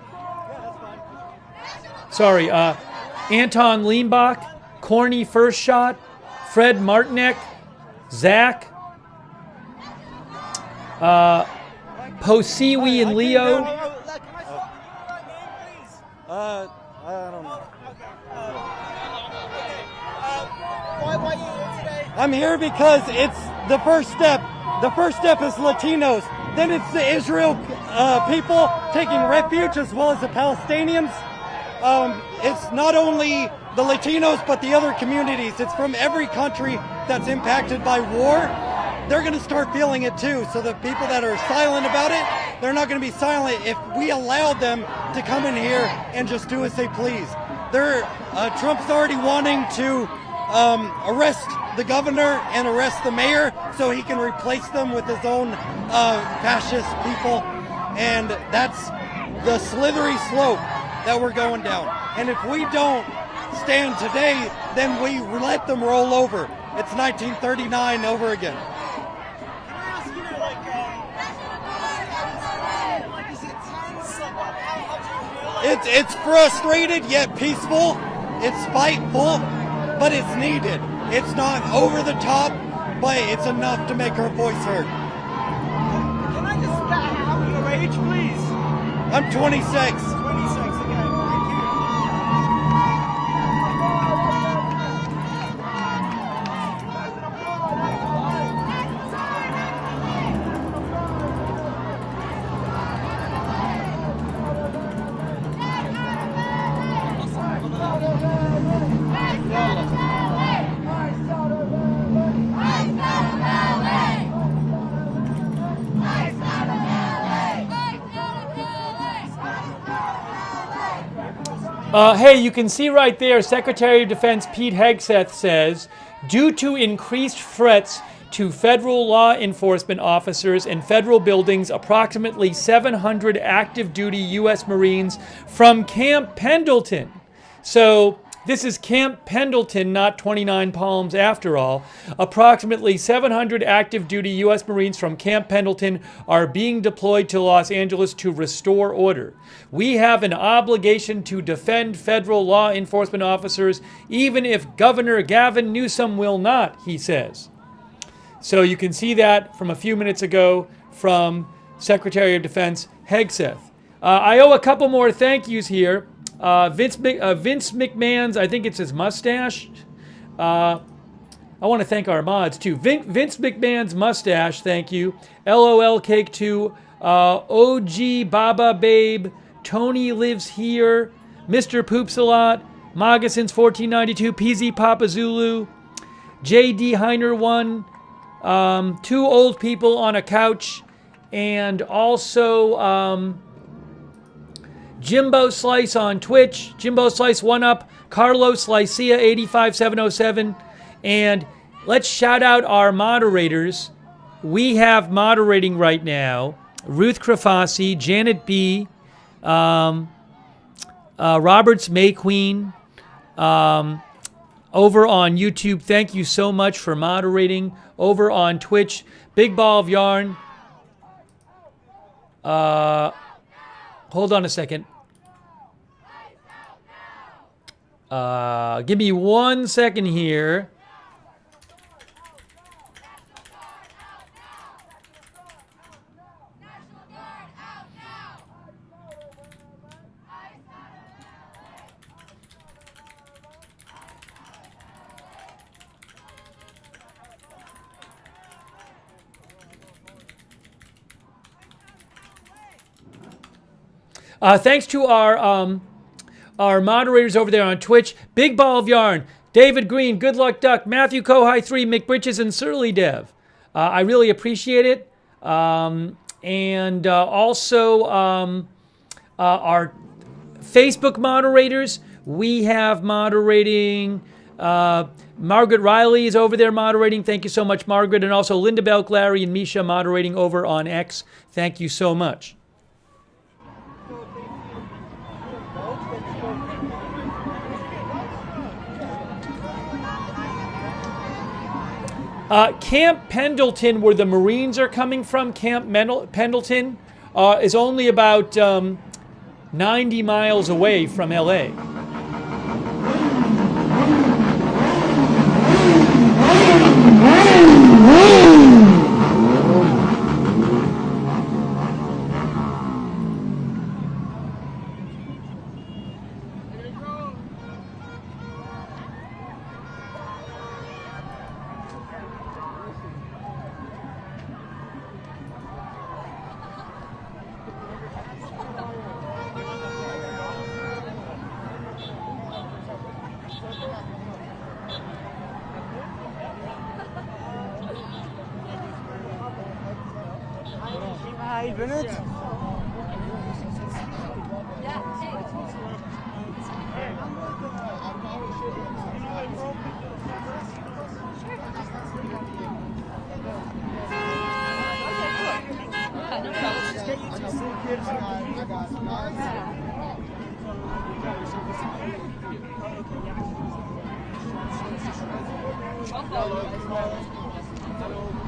Sorry, Anton Leanbach. Corny First Shot. Fred Martinek. Zach. Posiwi and Leo. I don't know. Why are you here today? I'm here because it's the first step. The first step is Latinos. Then it's the Israel people taking refuge as well as the Palestinians. It's not only the Latinos but the other communities. It's from every country that's impacted by war. They're going to start feeling it too. So the people that are silent about it, they're not going to be silent if we allow them to come in here and just do as they please. Trump's already wanting to arrest the governor and arrest the mayor so he can replace them with his own fascist people. And that's the slithery slope that we're going down. And if we don't stand today, then we let them roll over. It's 1939 over again. It's frustrated yet peaceful. It's spiteful, but it's needed. It's not over the top, but it's enough to make our voice heard. Can I just have your age, please? I'm 26. 26, okay. Hey, you can see right there, Secretary of Defense Pete Hegseth says, due to increased threats to federal law enforcement officers and federal buildings, approximately 700 active duty U.S. Marines from Camp Pendleton. So this is Camp Pendleton, not 29 Palms after all. Approximately 700 active duty U.S. Marines from Camp Pendleton are being deployed to Los Angeles to restore order. We have an obligation to defend federal law enforcement officers, even if Governor Gavin Newsom will not, he says. So you can see that from a few minutes ago from Secretary of Defense Hegseth. I owe a couple more thank yous here. Vince McMahon's, I think it's his mustache. I want to thank our mods too. Vince McMahon's mustache, thank you. LOL Cake 2, OG Baba Babe, Tony Lives Here, Mr. Poops a Lot, Moccasins 1492, PZ Papa Zulu, JD Heiner 1, Two Old People on a Couch, and also Jimbo Slice on Twitch, Jimbo Slice 1UP, Carlos Lycia 85707, and let's shout out our moderators. We have moderating right now Ruth Krafasi, Janet B., Roberts May Queen, over on YouTube. Thank you so much for moderating. Over on Twitch, Big Ball of Yarn. Hold on a second. Give me 1 second here. Thanks to our moderators over there on Twitch. Big Ball of Yarn, David Green, Good Luck Duck, Matthew Kohai 3, McBritches, and Surly Dev. I really appreciate it. And also our Facebook moderators. We have moderating... Margaret Riley is over there moderating. Thank you so much, Margaret. And also Linda Belk, Larry, and Misha moderating over on X. Thank you so much. Camp Pendleton, where the Marines are coming from, Camp Pendleton, is only about 90 miles away from LA.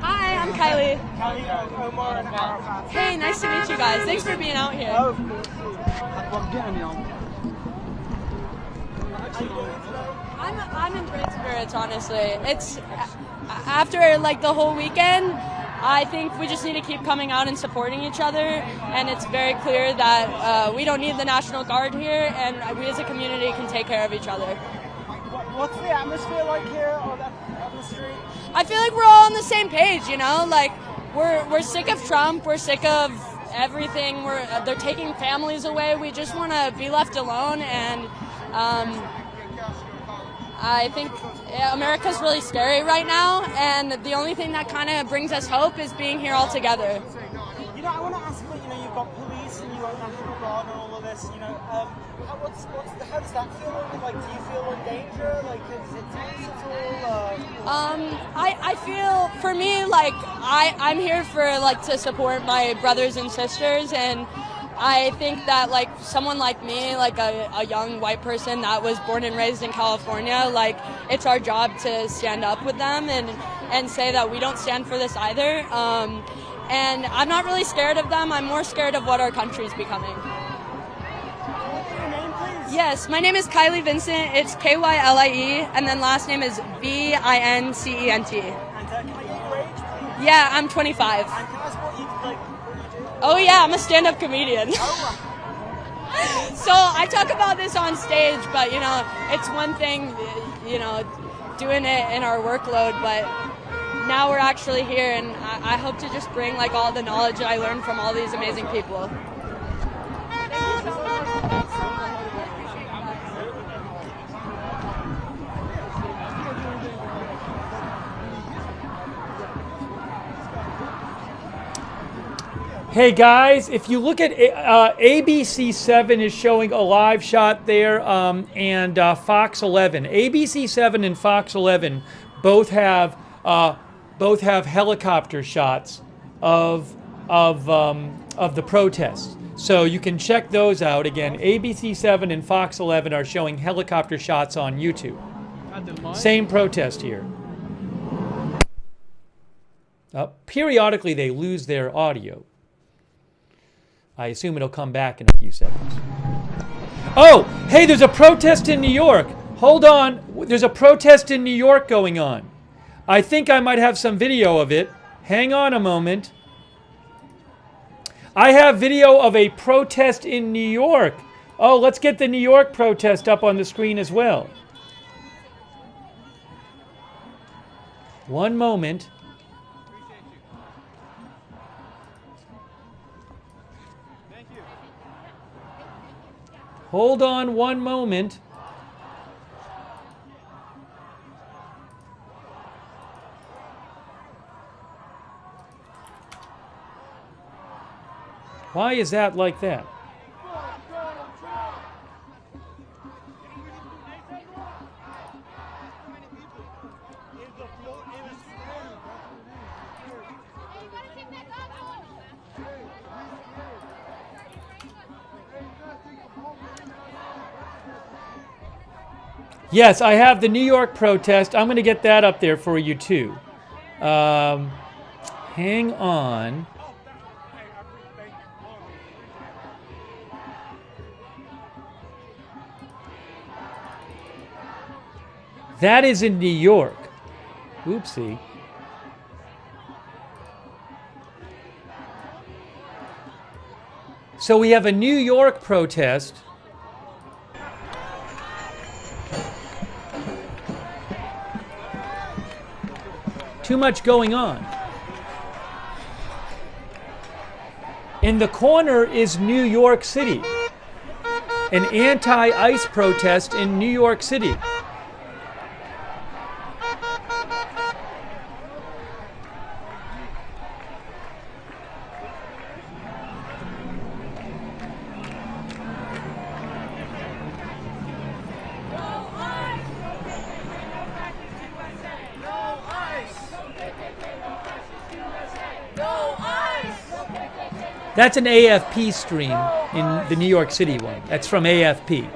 Hi, I'm Kylie. Hey, nice to meet you guys. Thanks for being out here. I'm in great spirits, honestly. It's after like the whole weekend. I think we just need to keep coming out and supporting each other, and it's very clear that we don't need the National Guard here, and we as a community can take care of each other. What's the atmosphere like here on the street? I feel like we're all on the same page, you know? Like, we're sick of Trump, we're sick of everything, they're taking families away, we just want to be left alone, and I think America's really scary right now, and the only thing that kind of brings us hope is being here all together. You know, I want to ask you, you've got police and you've got National Guard and all of this, how does that feel? Like, do you feel in danger? Like, is it tense at all? I feel, for me, like, I'm here for, like, to support my brothers and sisters, and I think that, like, someone like me, like a young white person that was born and raised in California, like, it's our job to stand up with them and say that we don't stand for this either. And I'm not really scared of them. I'm more scared of what our country's becoming. What's your name, please? Yes, my name is Kylie Vincent. It's Kylie, and then last name is Vincent. And can I get your age, please? Yeah, I'm 25. And can I ask what you do? Oh yeah, I'm a stand-up comedian. So I talk about this on stage, but, you know, it's one thing, you know, doing it in our workload, but now we're actually here, and I hope to just bring, like, all the knowledge that I learned from all these amazing people. Thank you so much. Hey guys, if you look at ABC7 is showing a live shot there, and Fox 11. ABC7 and Fox 11 both have both have helicopter shots of the protests. So you can check those out. Again, ABC7 and Fox 11 are showing helicopter shots on YouTube. Same protest here. Periodically, they lose their audio. I assume it'll come back in a few seconds. Oh, hey, there's a protest in New York. Hold on. There's a protest in New York going on. I think I might have some video of it. Hang on a moment. I have video of a protest in New York. Oh, let's get the New York protest up on the screen as well. One moment. Hold on one moment. Why is that like that? Yes, I have the New York protest. I'm going to get that up there for you too. Hang on. That is in New York. Oopsie. So we have a New York protest. Too much going on. In the corner is New York City. An anti-ICE protest in New York City. That's an AFP stream in the New York City one. That's from AFP.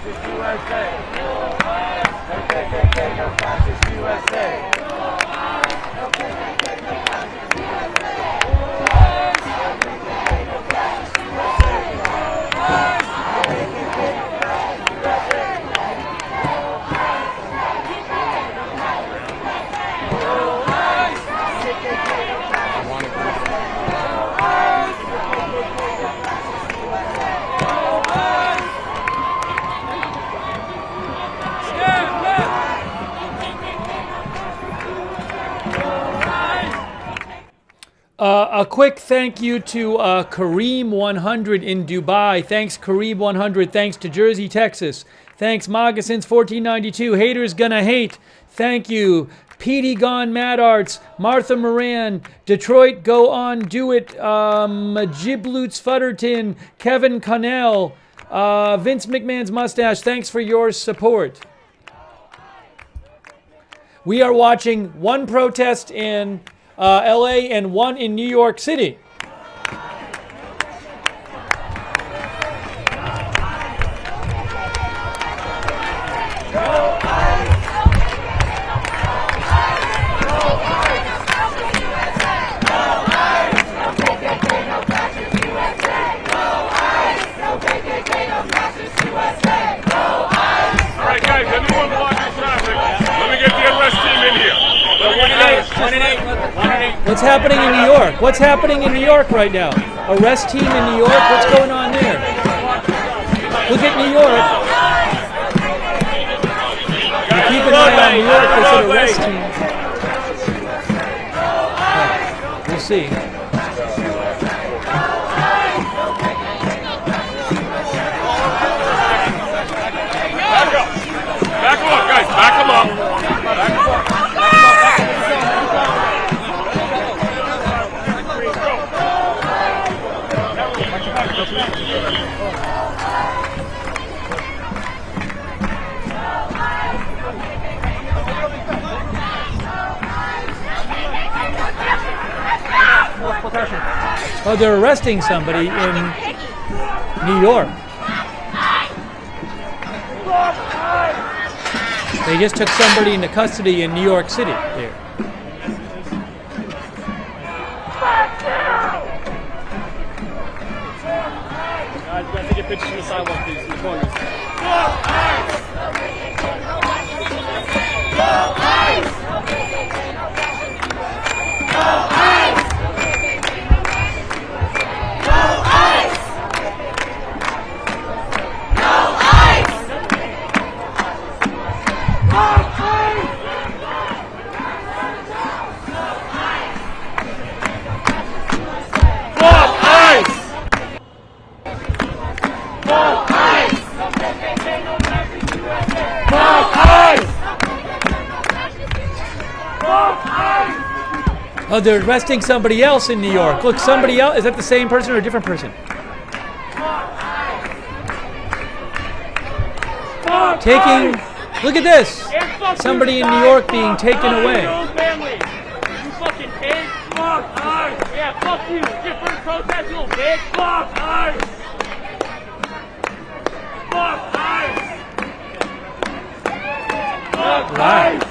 fascist USA. No KKK, no fascist USA. No KKK, no fascist USA. A quick thank you to Kareem100 in Dubai. Thanks, Kareem100. Thanks to Jersey, Texas. Thanks, Moccasins1492. Haters Gonna Hate. Thank you. Petey Gone Mad Arts. Martha Moran. Detroit Go On Do It. Gibloots Futterton. Kevin Connell. Vince McMahon's Mustache. Thanks for your support. We are watching one protest in LA and one in New York City. What's happening in New York? What's happening in New York right now? Arrest team in New York? What's going on there? Look at New York. Keep an eye on New York. They said arrest team. We'll see. Back them up, guys. Back them up. Back them up. Oh, they're arresting somebody in New York. They just took somebody into custody in New York City there. Guys, you gotta take a picture from the sidewalk, please. The corners. Oh, they're arresting somebody else in New York. Look, somebody else. Is that the same person or a different person? Taking. Look at this. Somebody in New York being taken away. You fucking pig. Fuck us. Yeah, fuck you. Different protest, you little bitch. Fuck us. Fuck us. Fuck us.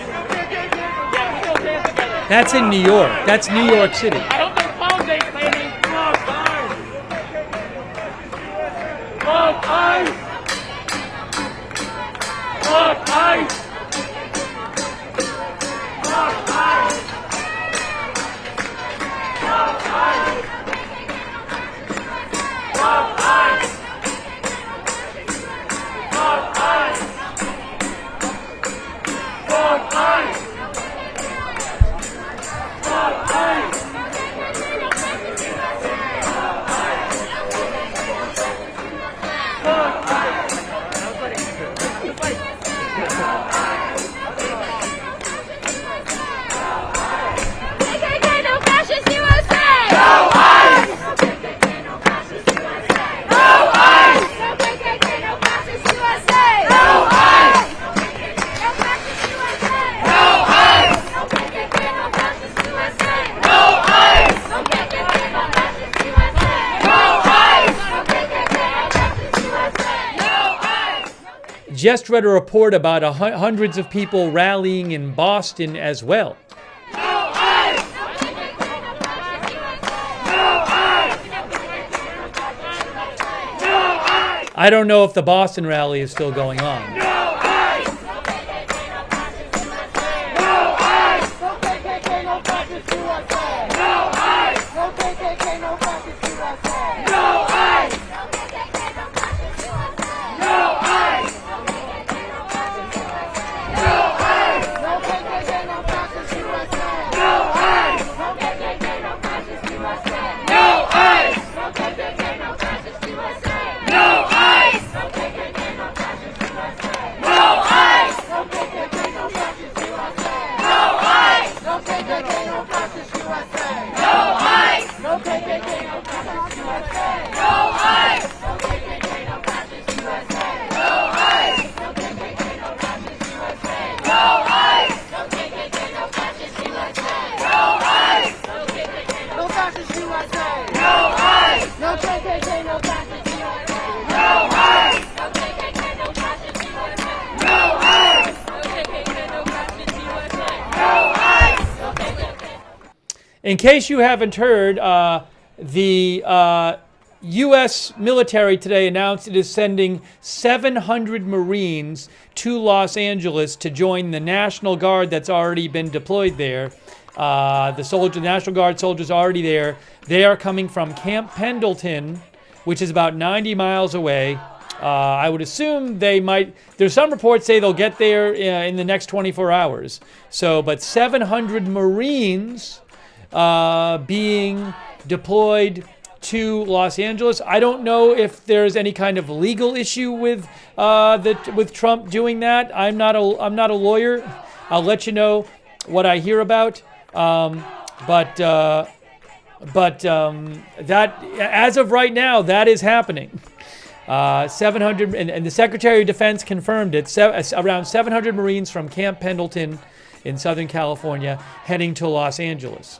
That's in New York. That's New York City. I hope their phone ain't playing. Fuck us. Fuck us. Fuck us. Fuck us. Fuck us. Fuck us. Fuck us. Fuck us. just read a report about hundreds of people rallying in Boston as well. I don't know if the Boston rally is still going on. In case you haven't heard, the U.S. military today announced it is sending 700 Marines to Los Angeles to join the National Guard that's already been deployed there. The National Guard soldiers are already there. They are coming from Camp Pendleton, which is about 90 miles away. I would assume they might. There's some reports say they'll get there in the next 24 hours. But 700 Marines being deployed to Los Angeles. I don't know if there's any kind of legal issue with Trump doing that. I'm not a lawyer. I'll let you know what I hear about. But that, as of right now, that is happening. 700, and the Secretary of Defense confirmed it. Around 700 Marines from Camp Pendleton in Southern California heading to Los Angeles.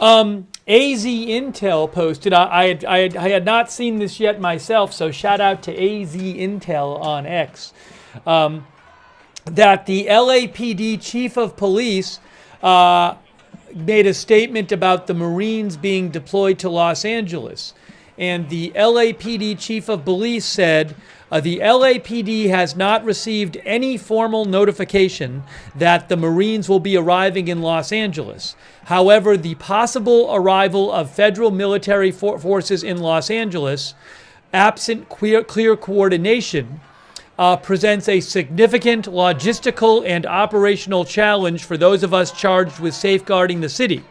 AZ Intel posted, I had not seen this yet myself, so shout out to AZ Intel on X, that the LAPD chief of police made a statement about the Marines being deployed to Los Angeles. And the LAPD chief of police said, the LAPD has not received any formal notification that the Marines will be arriving in Los Angeles. However, the possible arrival of federal military forces in Los Angeles, absent clear coordination, presents a significant logistical and operational challenge for those of us charged with safeguarding the city.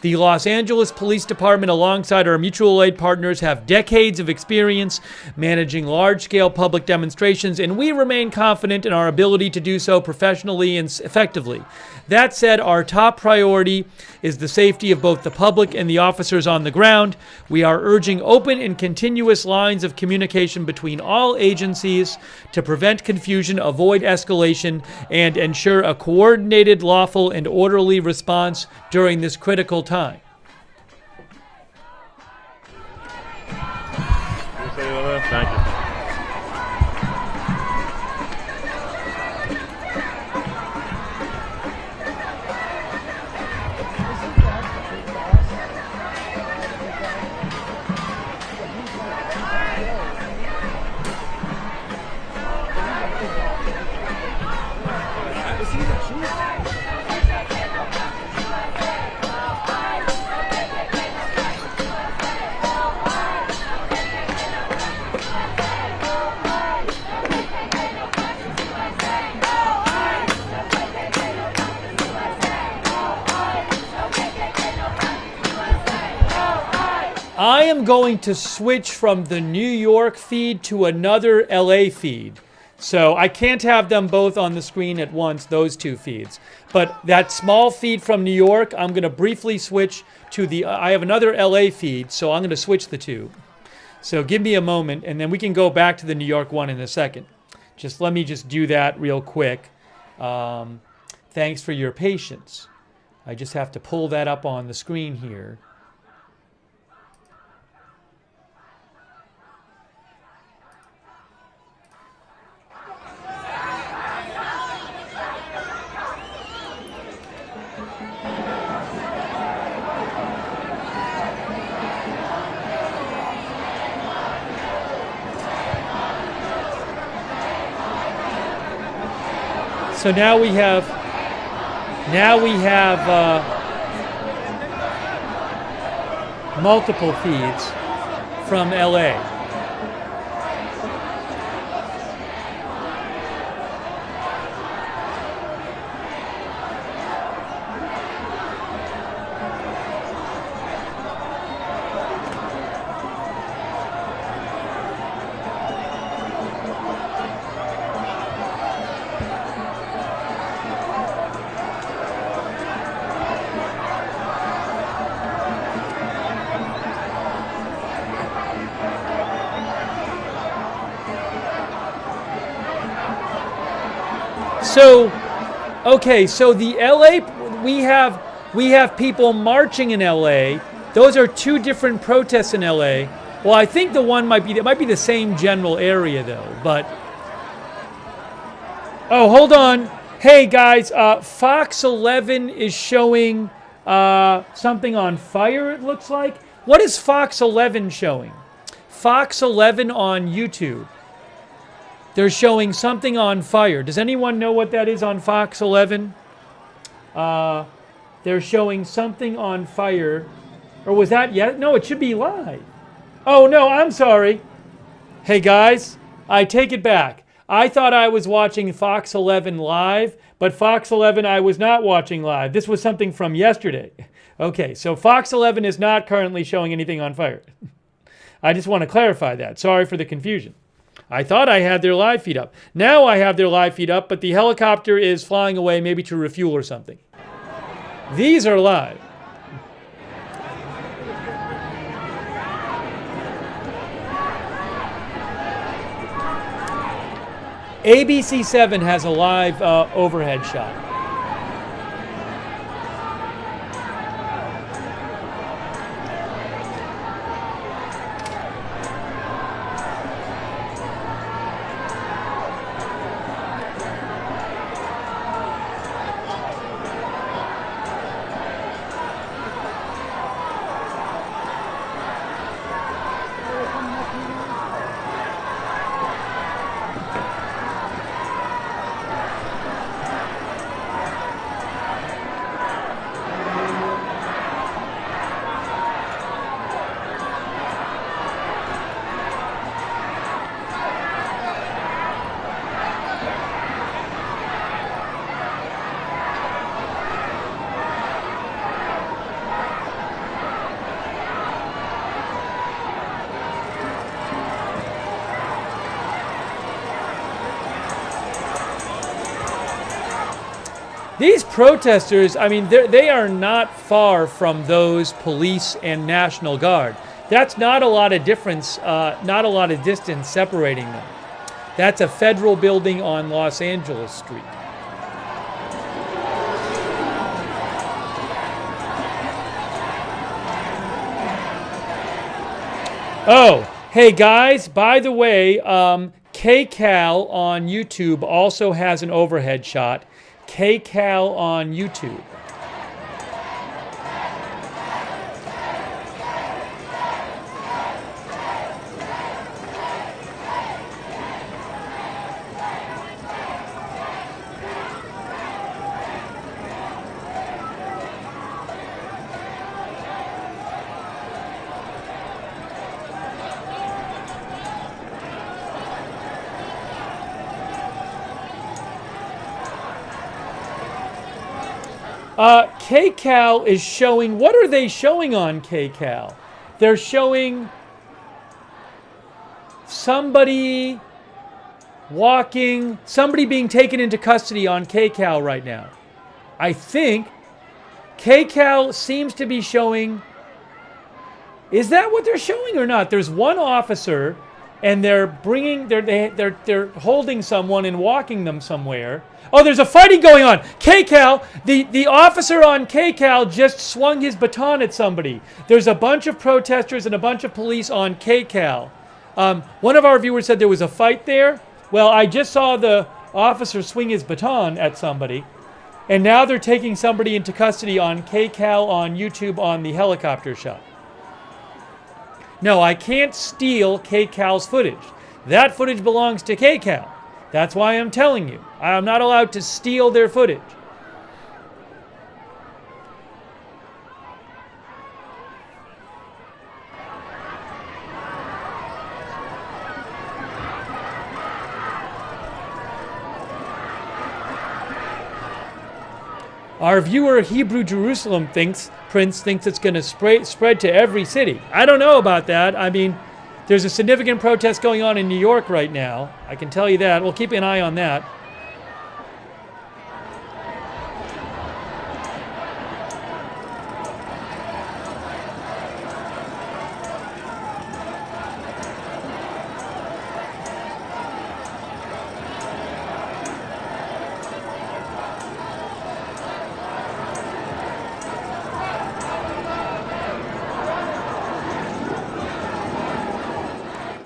The Los Angeles Police Department, alongside our mutual aid partners, have decades of experience managing large-scale public demonstrations, and we remain confident in our ability to do so professionally and effectively. That said, our top priority is the safety of both the public and the officers on the ground. We are urging open and continuous lines of communication between all agencies to prevent confusion, avoid escalation, and ensure a coordinated, lawful, and orderly response during this critical time. Thank you. I am going to switch from the New York feed to another LA feed. So I can't have them both on the screen at once, those two feeds. But that small feed from New York, I'm going to briefly switch to the, I have another LA feed, so I'm going to switch the two. So give me a moment, and then we can go back to the New York one in a second. Let me do that real quick. Thanks for your patience. I just have to pull that up on the screen here. So now we have multiple feeds from LA. So the LA, we have people marching in LA. Those are two different protests in LA. Well, I think the one might be the same general area though, but oh, hold on. Hey guys, Fox 11 is showing something on fire, it looks like. What is Fox 11 showing? Fox 11 on YouTube. They're showing something on fire. Does anyone know what that is on Fox 11? They're showing something on fire. Or was that yet? No, it should be live. Oh, no, I'm sorry. Hey, guys, I take it back. I thought I was watching Fox 11 live, but Fox 11 I was not watching live. This was something from yesterday. Okay, so Fox 11 is not currently showing anything on fire. I just want to clarify that. Sorry for the confusion. I thought I had their live feed up. Now I have their live feed up, but the helicopter is flying away, maybe to refuel or something. These are live. ABC 7 has a live overhead shot. These protesters, I mean, they are not far from those police and National Guard. That's not a lot of difference, not a lot of distance separating them. That's a federal building on Los Angeles Street. Oh, hey guys, by the way, KCal on YouTube also has an overhead shot. KCal on YouTube. KCal is showing, what are they showing on KCal? They're showing somebody walking, somebody being taken into custody on KCal right now. I think KCal seems to be showing, is that what they're showing or not? There's one officer and they're bringing, they're holding someone and walking them somewhere. Oh, there's a fighting going on. KCal, the officer on KCal just swung his baton at somebody. There's a bunch of protesters and a bunch of police on KCal. One of our viewers said there was a fight there. Well, I just saw the officer swing his baton at somebody. And now they're taking somebody into custody on KCal on YouTube on the helicopter shot. No, I can't steal KCal's footage. That footage belongs to KCal. That's why I'm telling you. I'm not allowed to steal their footage. Our viewer Hebrew Jerusalem Prince thinks it's going to spread to every city. I don't know about that. I mean, there's a significant protest going on in New York right now. I can tell you that. We'll keep an eye on that.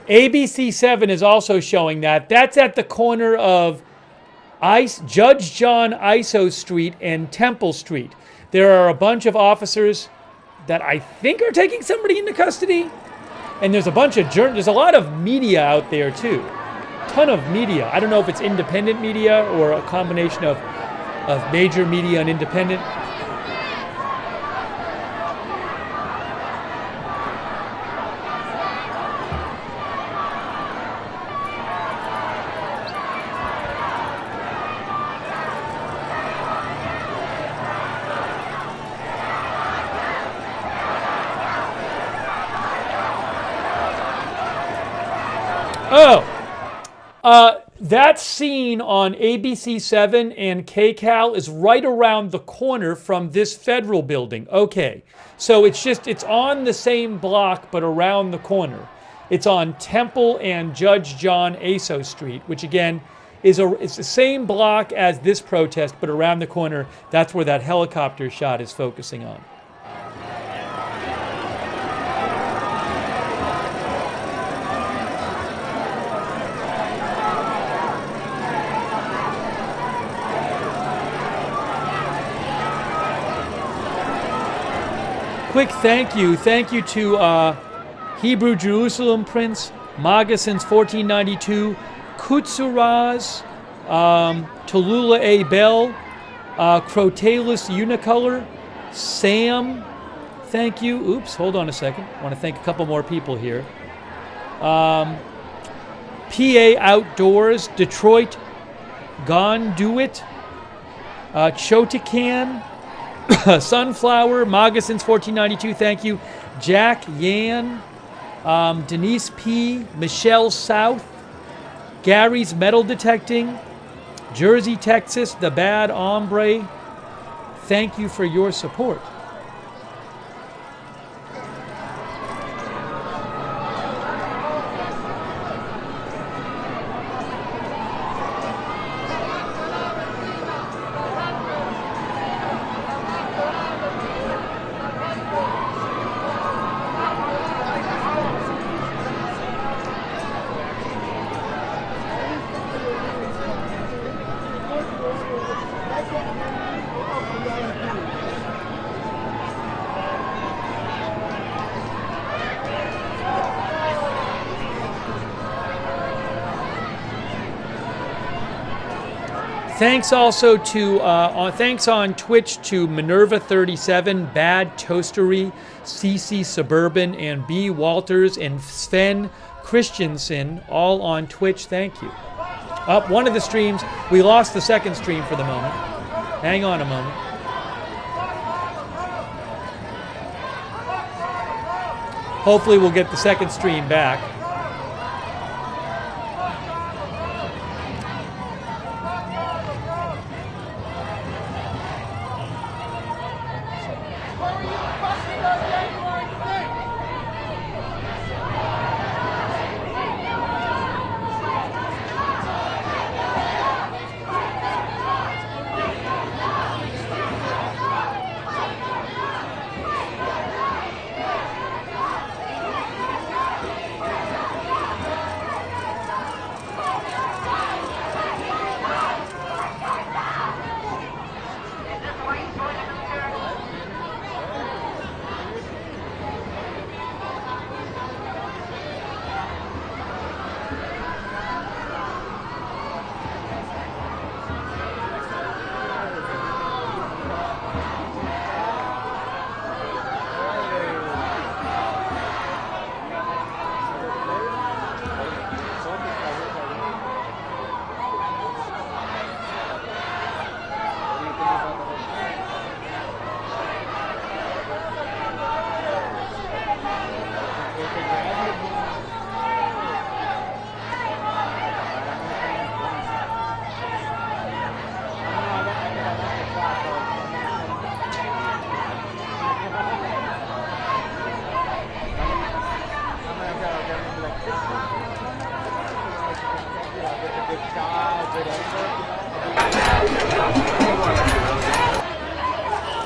ABC7 is also showing that. That's at the corner of Judge John Iso Street and Temple Street. There are a bunch of officers that I think are taking somebody into custody. And there's a bunch of there's a lot of media out there too. Ton of media. I don't know if it's independent media or a combination of major media and independent. That scene on ABC7 and KCal is right around the corner from this federal building. Okay, so it's on the same block but around the corner. It's on Temple and Judge John Iso Street, which again it's the same block as this protest but around the corner. That's where that helicopter shot is focusing on. Quick thank you to Hebrew Jerusalem Prince, Moccasins 1492, Kutsuraz, Tallulah A. Bell, Crotalus Unicolor, Sam, thank you. Oops, hold on a second. I want to thank a couple more people here. PA Outdoors, Detroit, Gonduit, Chotican, Sunflower, Moccasins 1492, thank you. Jack Yan, Denise P, Michelle South, Gary's Metal Detecting, Jersey, Texas, The Bad Hombre, Thank you for your support. Thanks also to, thanks on Twitch to Minerva37, Bad Toastery, CC Suburban, and B. Walters, and Sven Christensen, all on Twitch. Thank you. Up one of the streams, we lost the second stream for the moment. Hang on a moment. Hopefully we'll get the second stream back.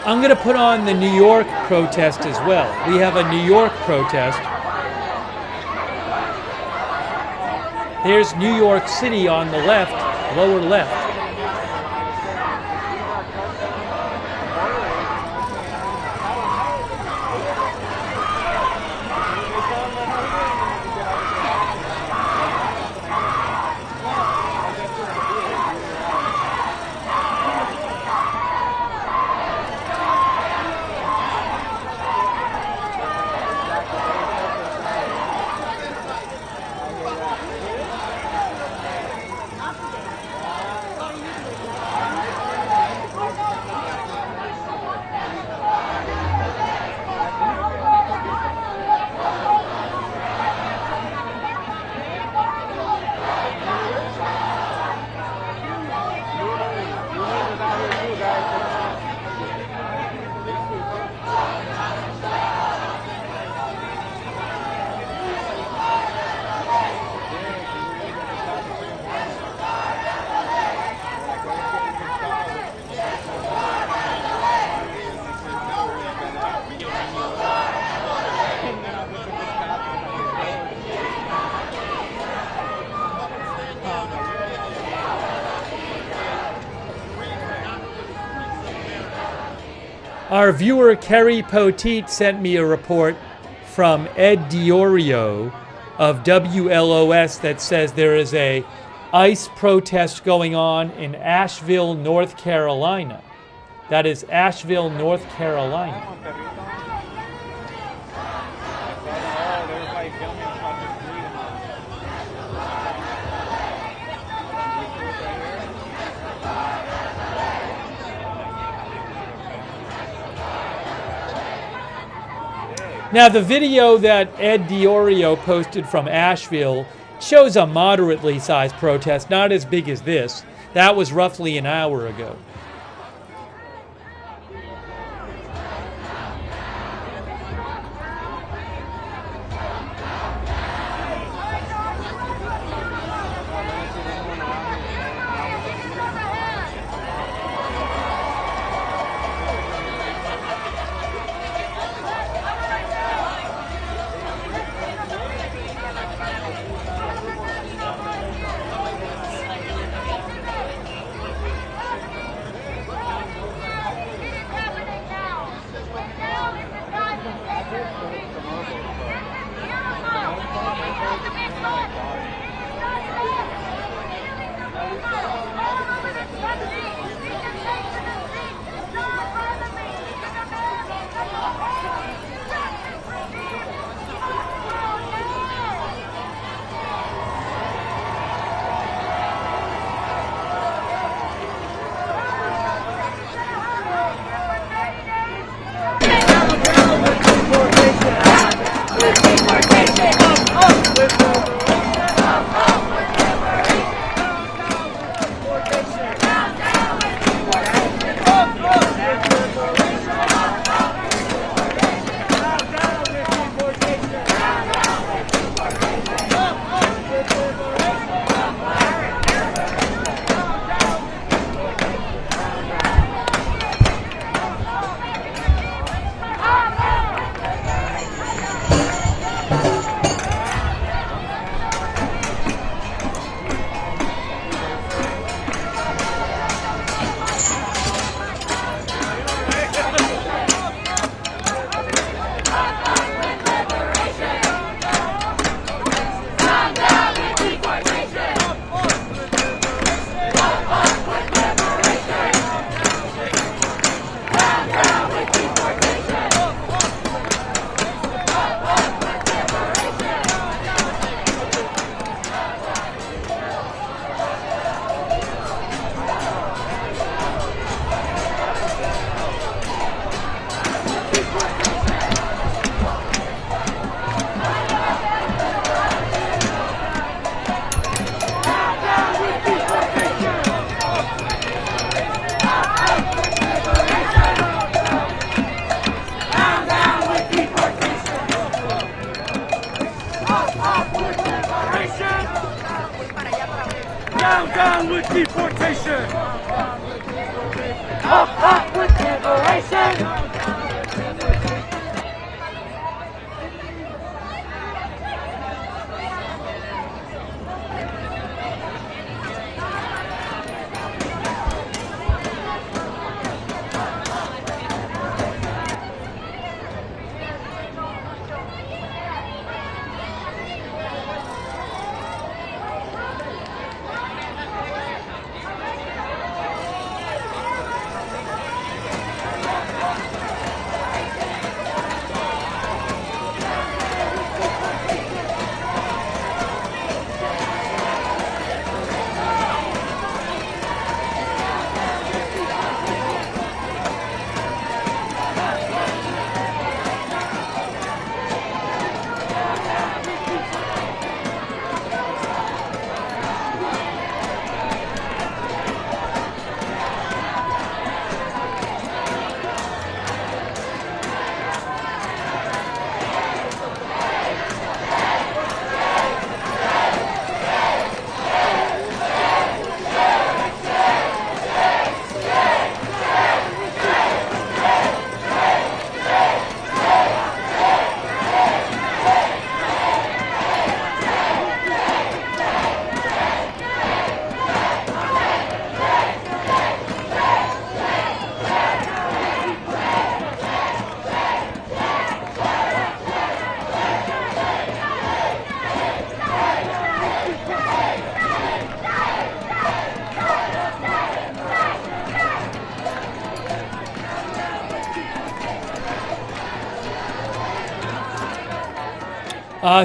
I'm going to put on the New York protest as well. We have a New York protest. There's New York City on the left, lower left. Our viewer Kerry Poteet sent me a report from Ed Diorio of WLOS that says there is a ICE protest going on in Asheville, North Carolina. That is Asheville, North Carolina. Now, the video that Ed Diorio posted from Asheville shows a moderately sized protest, not as big as this. That was roughly an hour ago. Down with deportation! Up with liberation!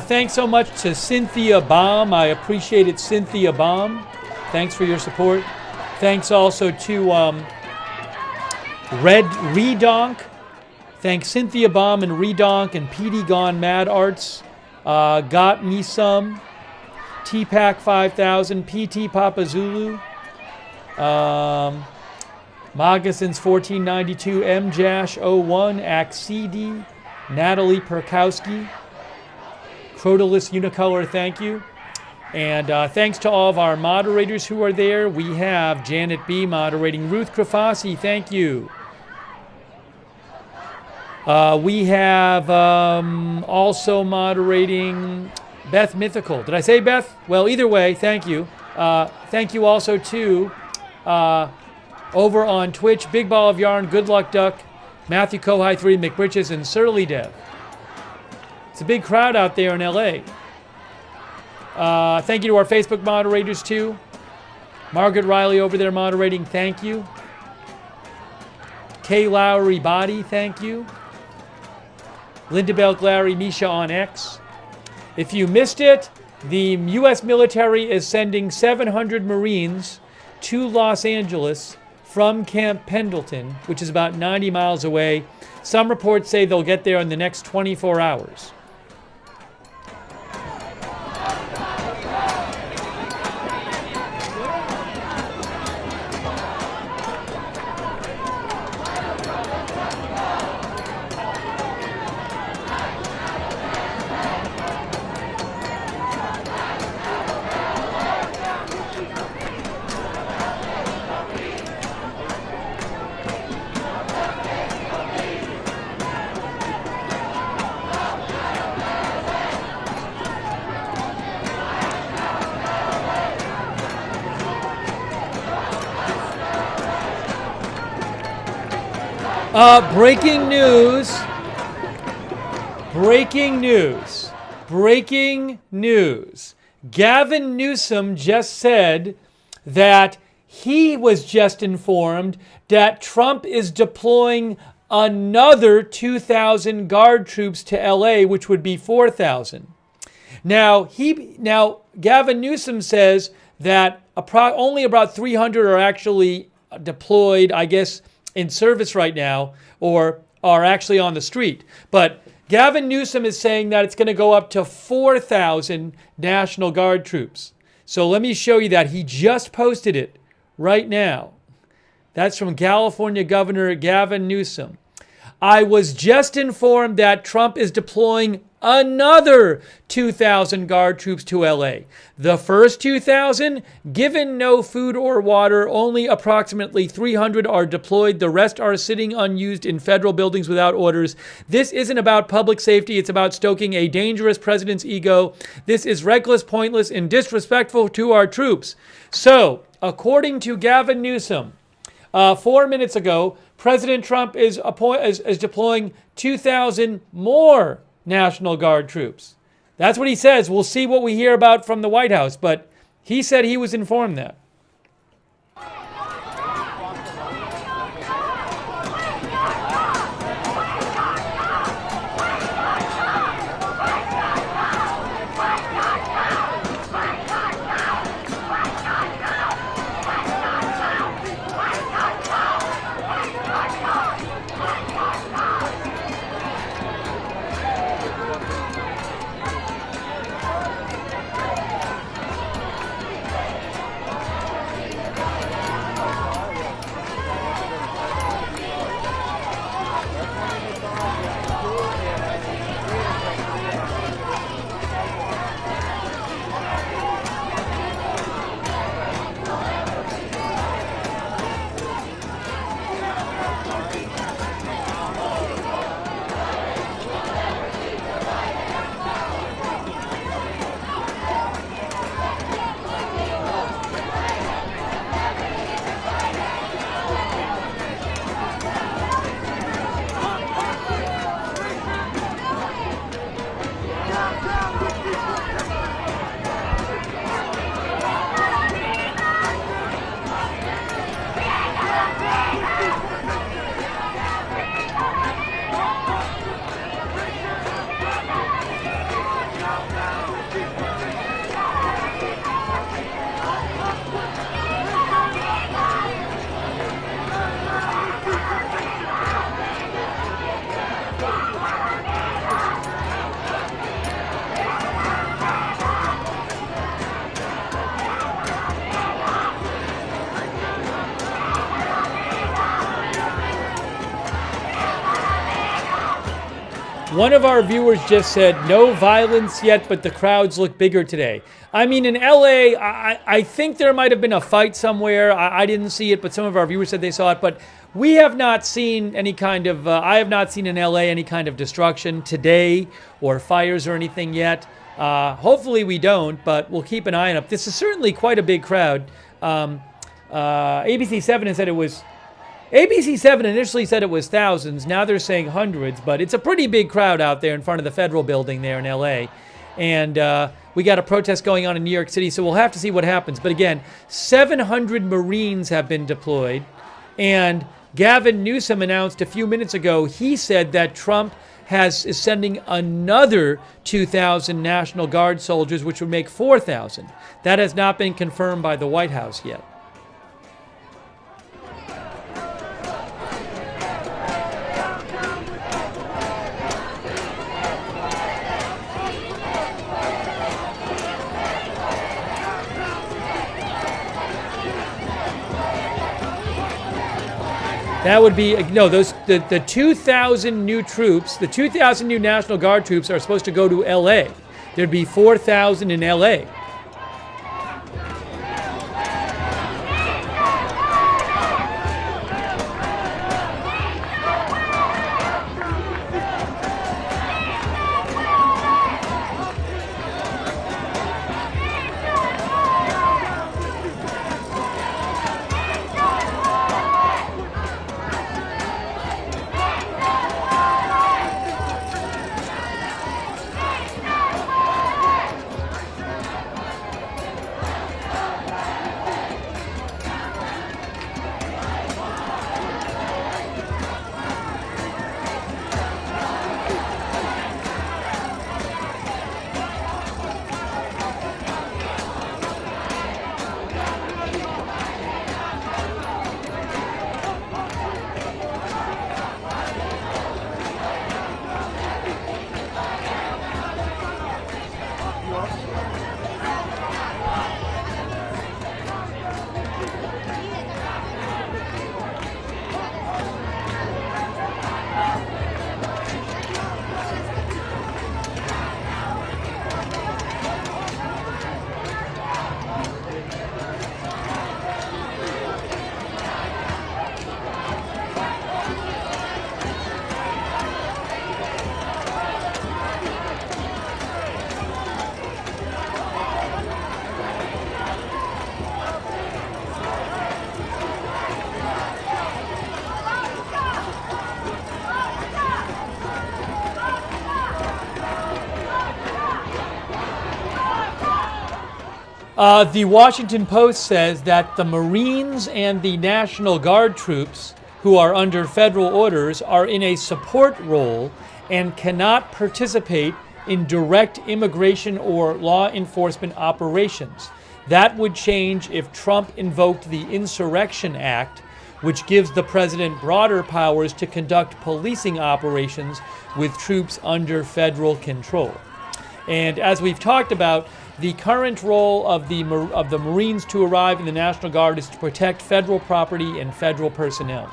Thanks so much to Cynthia Baum. I appreciate it, Cynthia Baum. Thanks for your support. Thanks also to Red Redonk. Thanks Cynthia Baum and Redonk and PD Gone Mad Arts. Got Me Some. TPAC 5000. PT Papa Zulu. Moccasins 1492. MJash 01. Axidi. Natalie Perkowski. Crotalus Unicolor, thank you. And thanks to all of our moderators who are there. We have Janet B. moderating. Ruth Krafasi, thank you. We have also moderating Beth Mythical. Did I say Beth? Well, either way, thank you. Thank you also to, over on Twitch, Big Ball of Yarn, Good Luck Duck, Matthew Kohai 3, McBritches, and Surly Dev. It's a big crowd out there in LA. Thank you to our Facebook moderators too. Margaret Riley over there moderating, thank you. Kay Lowry Body, thank you. Linda Bell Glary, Misha on X. If you missed it, the U.S. military is sending 700 Marines to Los Angeles from Camp Pendleton, which is about 90 miles away. Some reports say they'll get there in the next 24 hours. Breaking news. Breaking news. Breaking news. Gavin Newsom just said that he was just informed that Trump is deploying another 2,000 guard troops to LA, which would be 4,000. Now, Gavin Newsom says that only about 300 are actually deployed, I guess, in service right now, or are actually on the street. But Gavin Newsom is saying that it's going to go up to 4,000 National Guard troops. So let me show you that. He just posted it right now. That's from California Governor Gavin Newsom. I was just informed that Trump is deploying another 2,000 guard troops to LA. The first 2,000, given no food or water, only approximately 300 are deployed. The rest are sitting unused in federal buildings without orders. This isn't about public safety. It's about stoking a dangerous president's ego. This is reckless, pointless, and disrespectful to our troops. So, according to Gavin Newsom, 4 minutes ago, President Trump is deploying 2,000 more National Guard troops. That's what he says. We'll see what we hear about from the White House, but he said he was informed that. One of our viewers just said, no violence yet, but the crowds look bigger today. I mean, in LA, I think there might have been a fight somewhere. I didn't see it, but some of our viewers said they saw it. But we have not seen any kind of, I have not seen in LA any kind of destruction today or fires or anything yet. Hopefully we don't, but we'll keep an eye on it. This is certainly quite a big crowd. ABC7 has said it was... ABC7 initially said it was thousands. Now they're saying hundreds, but it's a pretty big crowd out there in front of the federal building there in LA. And we got a protest going on in New York City, so we'll have to see what happens. But again, 700 Marines have been deployed. And Gavin Newsom announced a few minutes ago, he said that Trump is sending another 2,000 National Guard soldiers, which would make 4,000. That has not been confirmed by the White House yet. That would be, no, the 2,000 new troops, the 2,000 new National Guard troops are supposed to go to LA. There'd be 4,000 in LA. The Washington Post says that the Marines and the National Guard troops, who are under federal orders, are in a support role and cannot participate in direct immigration or law enforcement operations. That would change if Trump invoked the Insurrection Act, which gives the president broader powers to conduct policing operations with troops under federal control. And as we've talked about, the current role of the Marines to arrive in the National Guard is to protect federal property and federal personnel.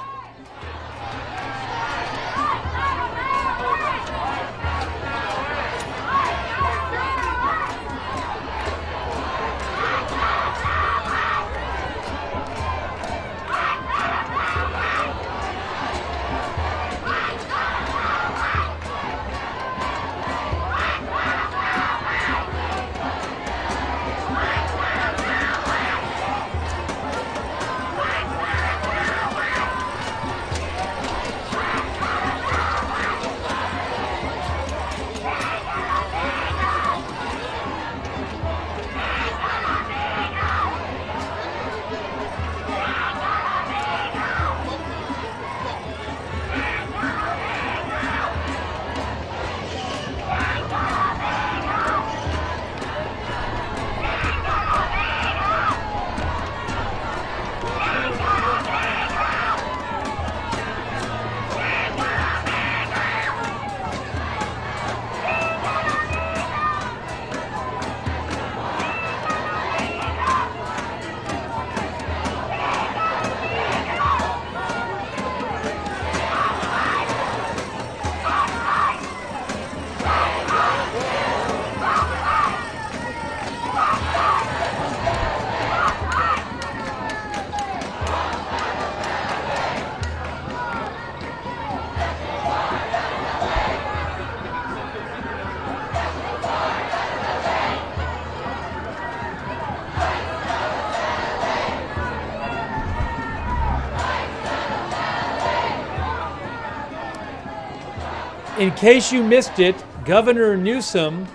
In case you missed it, Governor Newsom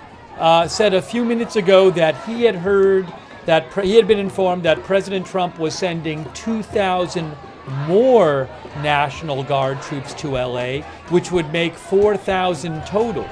said a few minutes ago that he had heard that he had been informed that President Trump was sending 2,000 more National Guard troops to LA, which would make 4,000 total.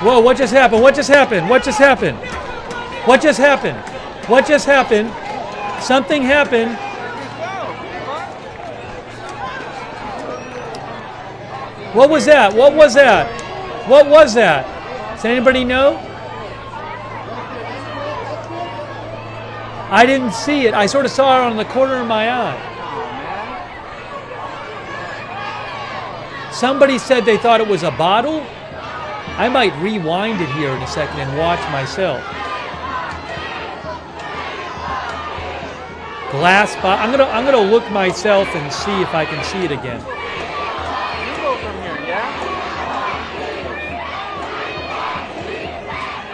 Whoa, what just happened? What just happened? What just happened? What just happened? What just happened? Something happened. What was that? What was that? What was that? Does anybody know? I didn't see it. I sort of saw it on the corner of my eye. Somebody said they thought it was a bottle. I might rewind it here in a second and watch myself. Glass bottle. I'm gonna look myself and see if I can see it again. You go from here, yeah?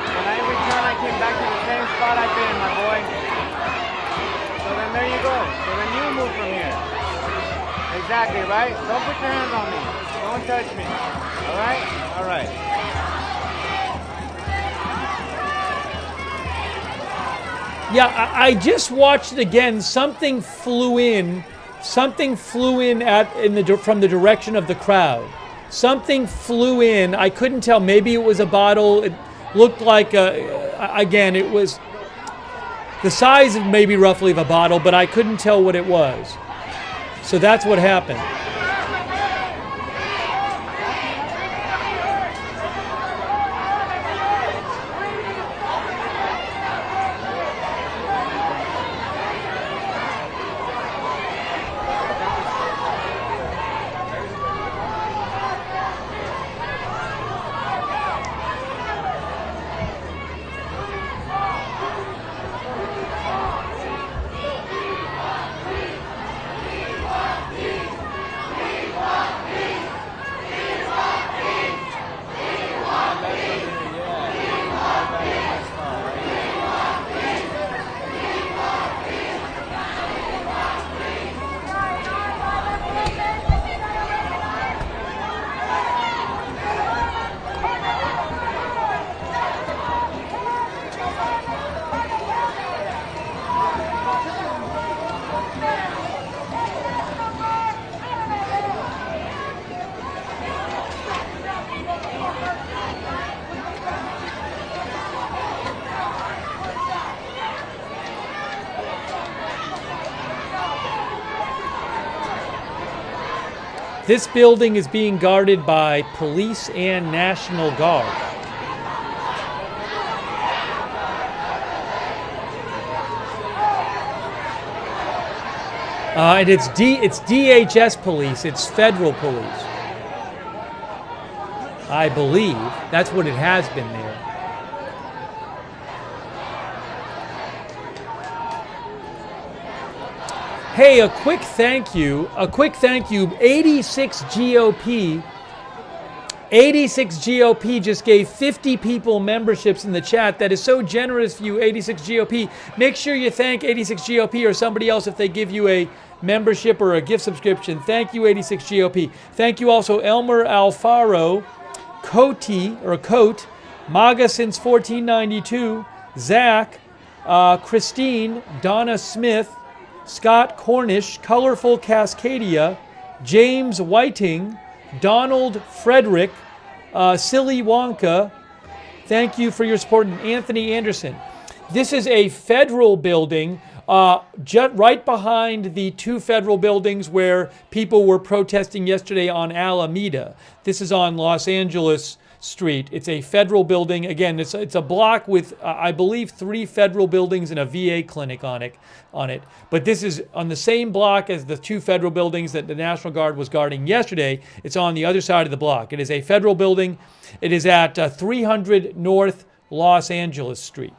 When I returned, I came back to the same spot I've been, my boy. So then there you go. So then you move from here. Exactly, right? Don't put your hands on me. Don't touch me. All right? All right. Yeah, I just watched it again. Something flew in. Something flew in from the direction of the crowd. Something flew in. I couldn't tell. Maybe it was a bottle. It looked like again, it was the size of maybe roughly of a bottle, but I couldn't tell what it was. So that's what happened. This building is being guarded by police and National Guard. And it's DHS police, it's federal police. I believe that's what it has been there. Hey, a quick thank you, 86 GOP. 86 GOP just gave 50 people memberships in the chat. That is so generous of you, 86 GOP. Make sure you thank 86 GOP or somebody else if they give you a membership or a gift subscription. Thank you, 86 GOP. Thank you also, Elmer Alfaro, Cote, MAGA since 1492, Zach, Christine, Donna Smith, Scott Cornish, Colorful Cascadia, James Whiting, Donald Frederick, Silly Wonka. Thank you for your support. And Anthony Anderson. This is a federal building right behind the two federal buildings where people were protesting yesterday on Alameda. This is on Los Angeles Street. It's a federal building. Again, it's a block with, I believe, 3 federal buildings and a VA clinic on it. But this is on the same block as the 2 federal buildings that the National Guard was guarding yesterday. It's on the other side of the block. It is a federal building. It is at 300 North Los Angeles Street.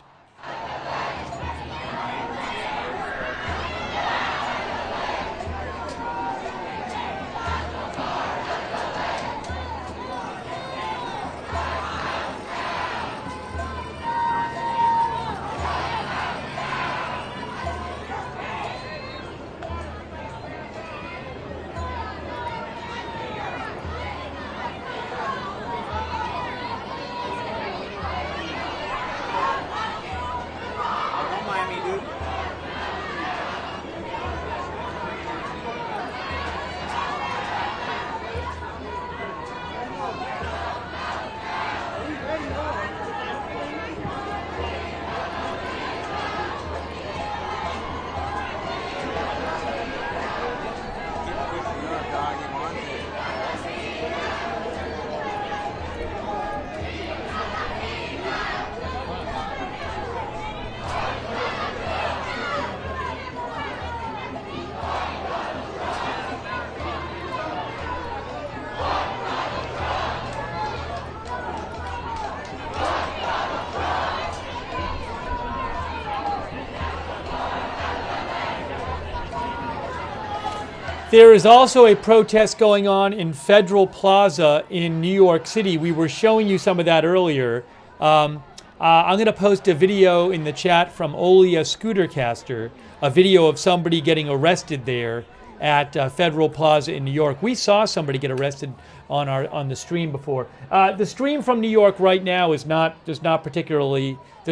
There is also a protest going on in Federal Plaza in New York City. We were showing you some of that earlier. I'm going to post a video in the chat from Olia Scootercaster, a video of somebody getting arrested there at Federal Plaza in New York. We saw somebody get arrested on the stream before. The stream from New York right now is there's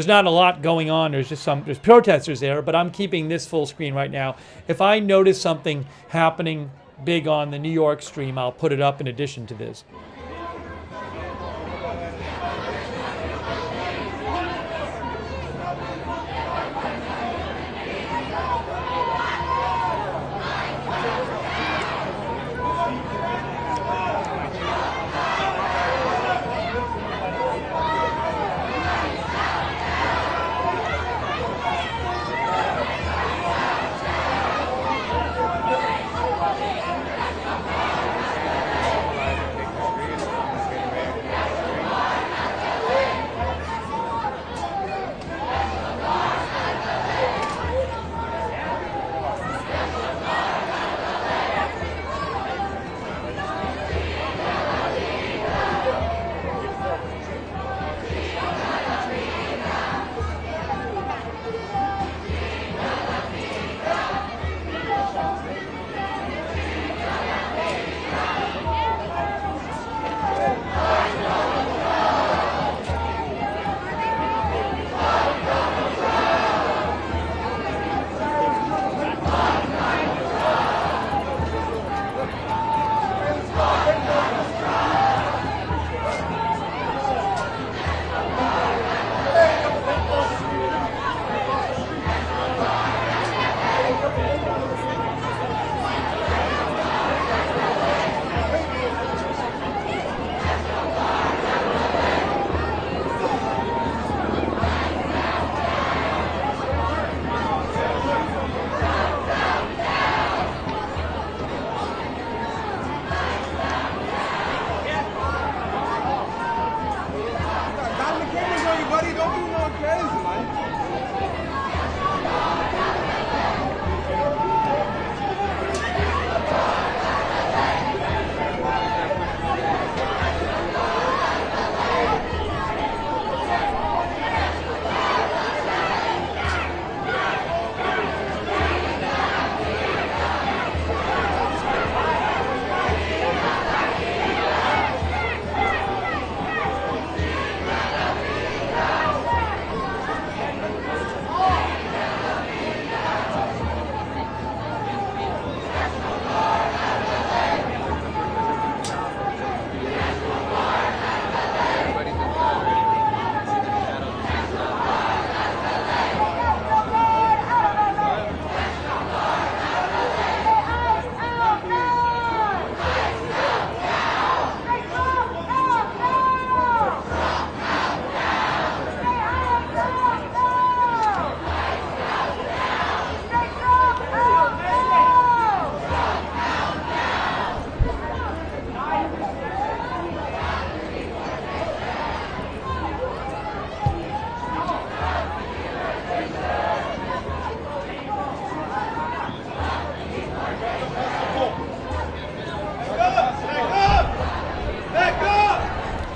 not a lot going on. There's protesters there, but I'm keeping this full screen right now. If I notice something happening big on the New York stream, I'll put it up in addition to this.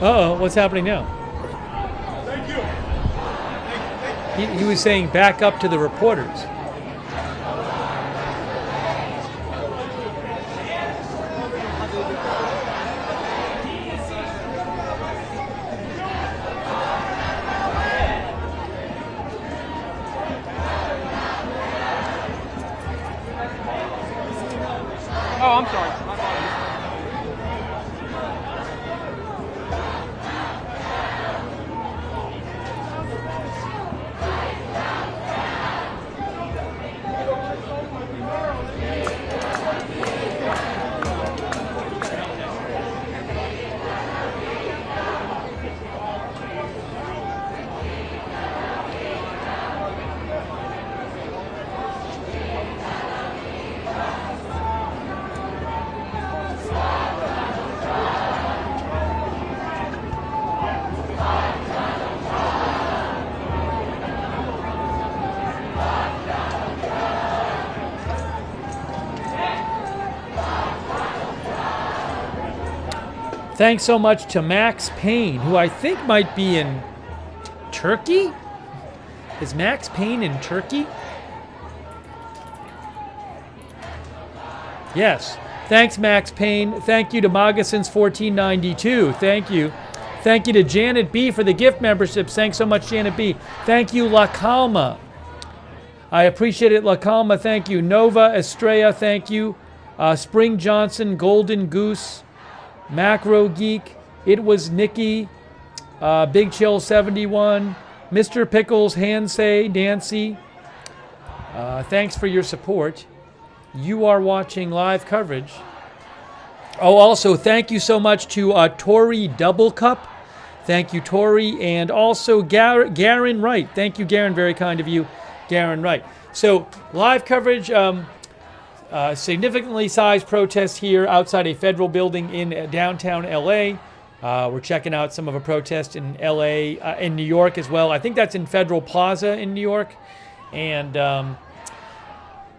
Uh-oh, what's happening now? He was saying back up to the reporters. Oh, I'm sorry. Thanks so much to Max Payne, who I think might be in Turkey? Is Max Payne in Turkey? Yes. Thanks, Max Payne. Thank you to Moccasins1492. Thank you. Thank you to Janet B for the gift memberships. Thanks so much, Janet B. Thank you, La Calma. I appreciate it, La Calma. Thank you. Nova Estrella, thank you. Spring Johnson, Golden Goose, Macro Geek, It Was Nikki, Big Chill 71, Mr. Pickles, Hansay, Nancy. Thanks for your support. You are watching live coverage. Oh, also, thank you so much to Tori Double Cup. Thank you, Tori. And also Garen Wright. Thank you, Garen. Very kind of you, Garen Wright. So, live coverage. Significantly sized protest here outside a federal building in downtown LA. We're checking out some of a protest in LA, in New York as well. I think that's in Federal Plaza in New York. And the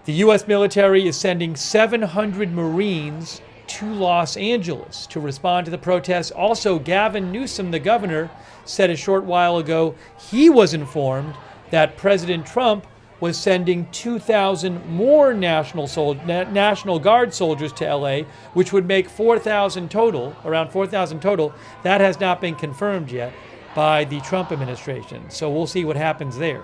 U.S. military is sending 700 Marines to Los Angeles to respond to the protests. Also, Gavin Newsom, the governor, said a short while ago he was informed that President Trump was sending 2,000 more National Guard soldiers to LA, which would make 4,000 total, around 4,000 total. That has not been confirmed yet by the Trump administration. So we'll see what happens there.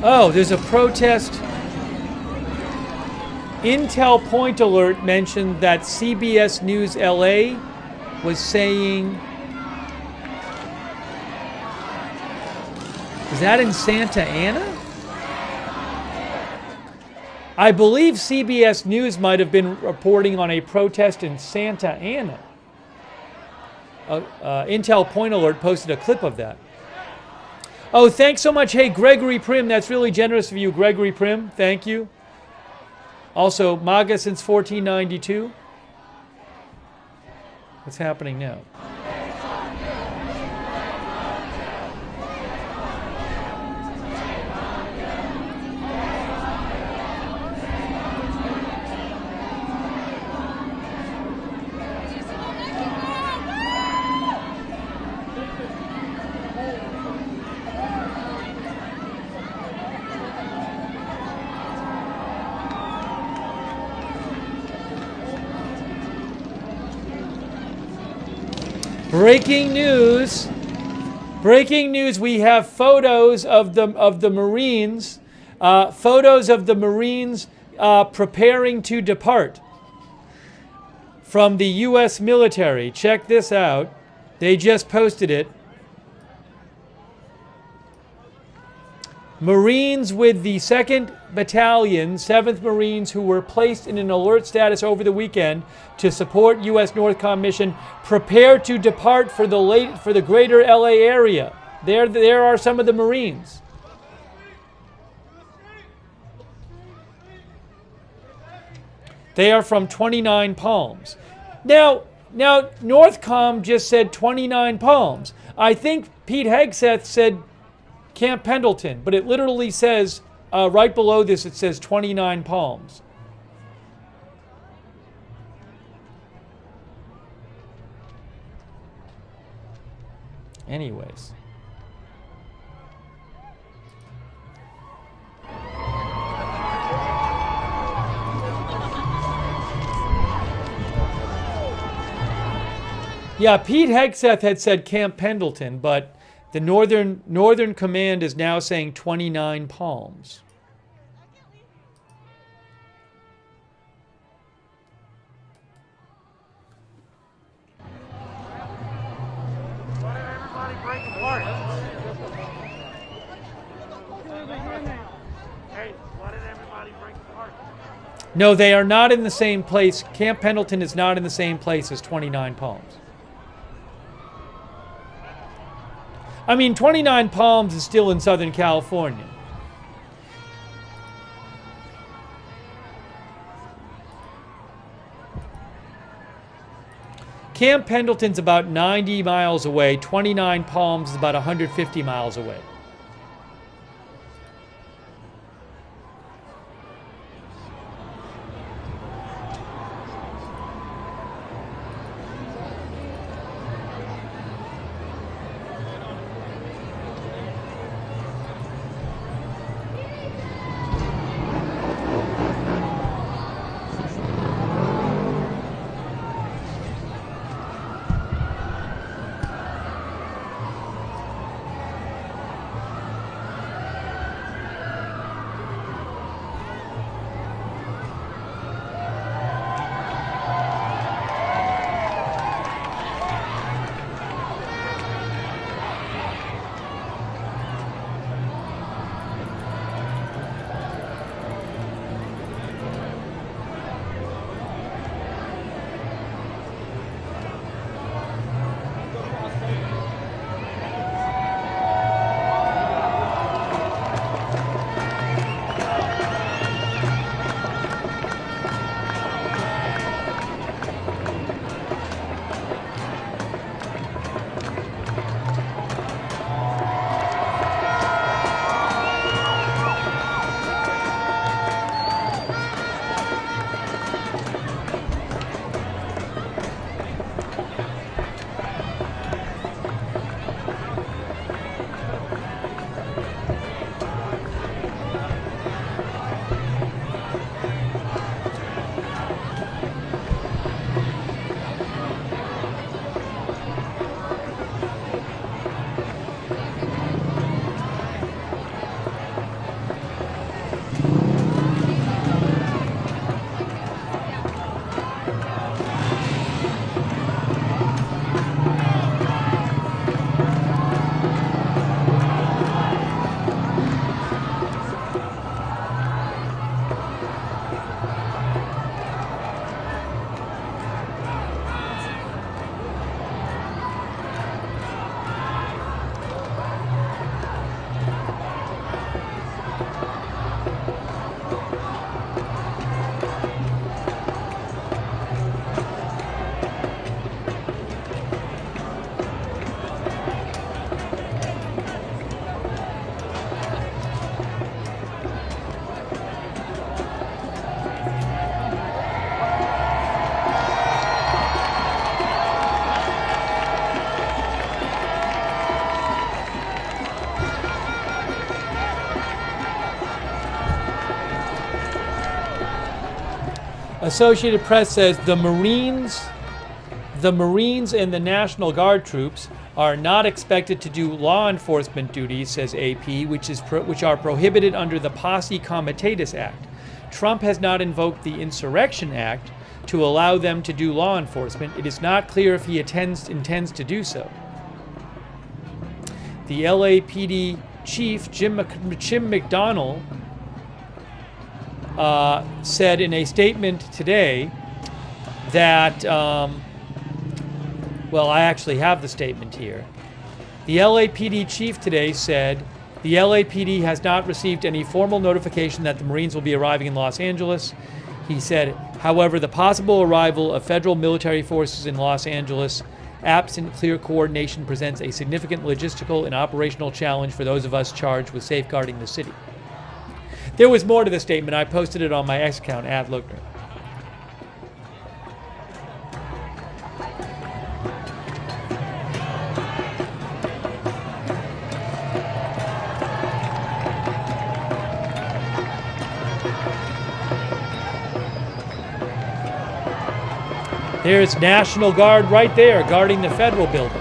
Oh, there's a protest. Intel Point Alert mentioned that CBS News LA was saying... Is that in Santa Ana? I believe CBS News might have been reporting on a protest in Santa Ana. Intel Point Alert posted a clip of that. Oh, thanks so much. Hey, Gregory Prim. That's really generous of you, Gregory Prim. Thank you. Also, MAGA since 1492. What's happening now? Breaking news. Breaking news. We have photos of the Marines. Photos of the Marines preparing to depart from the U.S. military. Check this out. They just posted it. Marines with the 2nd Battalion, 7th Marines, who were placed in an alert status over the weekend to support U.S. NORTHCOM mission, prepare to depart for the greater LA area. There are some of the Marines. They are from 29 Palms. Now NORTHCOM just said 29 Palms. I think Pete Hegseth said Camp Pendleton, but it literally says, right below this, it says 29 Palms. Anyways. Yeah, Pete Hegseth had said Camp Pendleton, but the Northern Command is now saying 29 Palms. No, they are not in the same place. Camp Pendleton is not in the same place as 29 Palms. I mean, 29 Palms is still in Southern California. Camp Pendleton's about 90 miles away. 29 Palms is about 150 miles away. Associated Press says the Marines The Marines and the National Guard troops are not expected to do law enforcement duties, says AP, which are prohibited under the Posse Comitatus Act. Trump has not invoked the Insurrection Act to allow them to do law enforcement. It is not clear if he intends to do so. The LAPD chief, Jim McDonnell, said in a statement today that, well, I actually have the statement here. The LAPD chief today said the LAPD has not received any formal notification that the Marines will be arriving in Los Angeles. He said, however, the possible arrival of federal military forces in Los Angeles, absent clear coordination, presents a significant logistical and operational challenge for those of us charged with safeguarding the city. There was more to the statement. I posted it on my X account, @Lookner. There's National Guard right there guarding the federal building.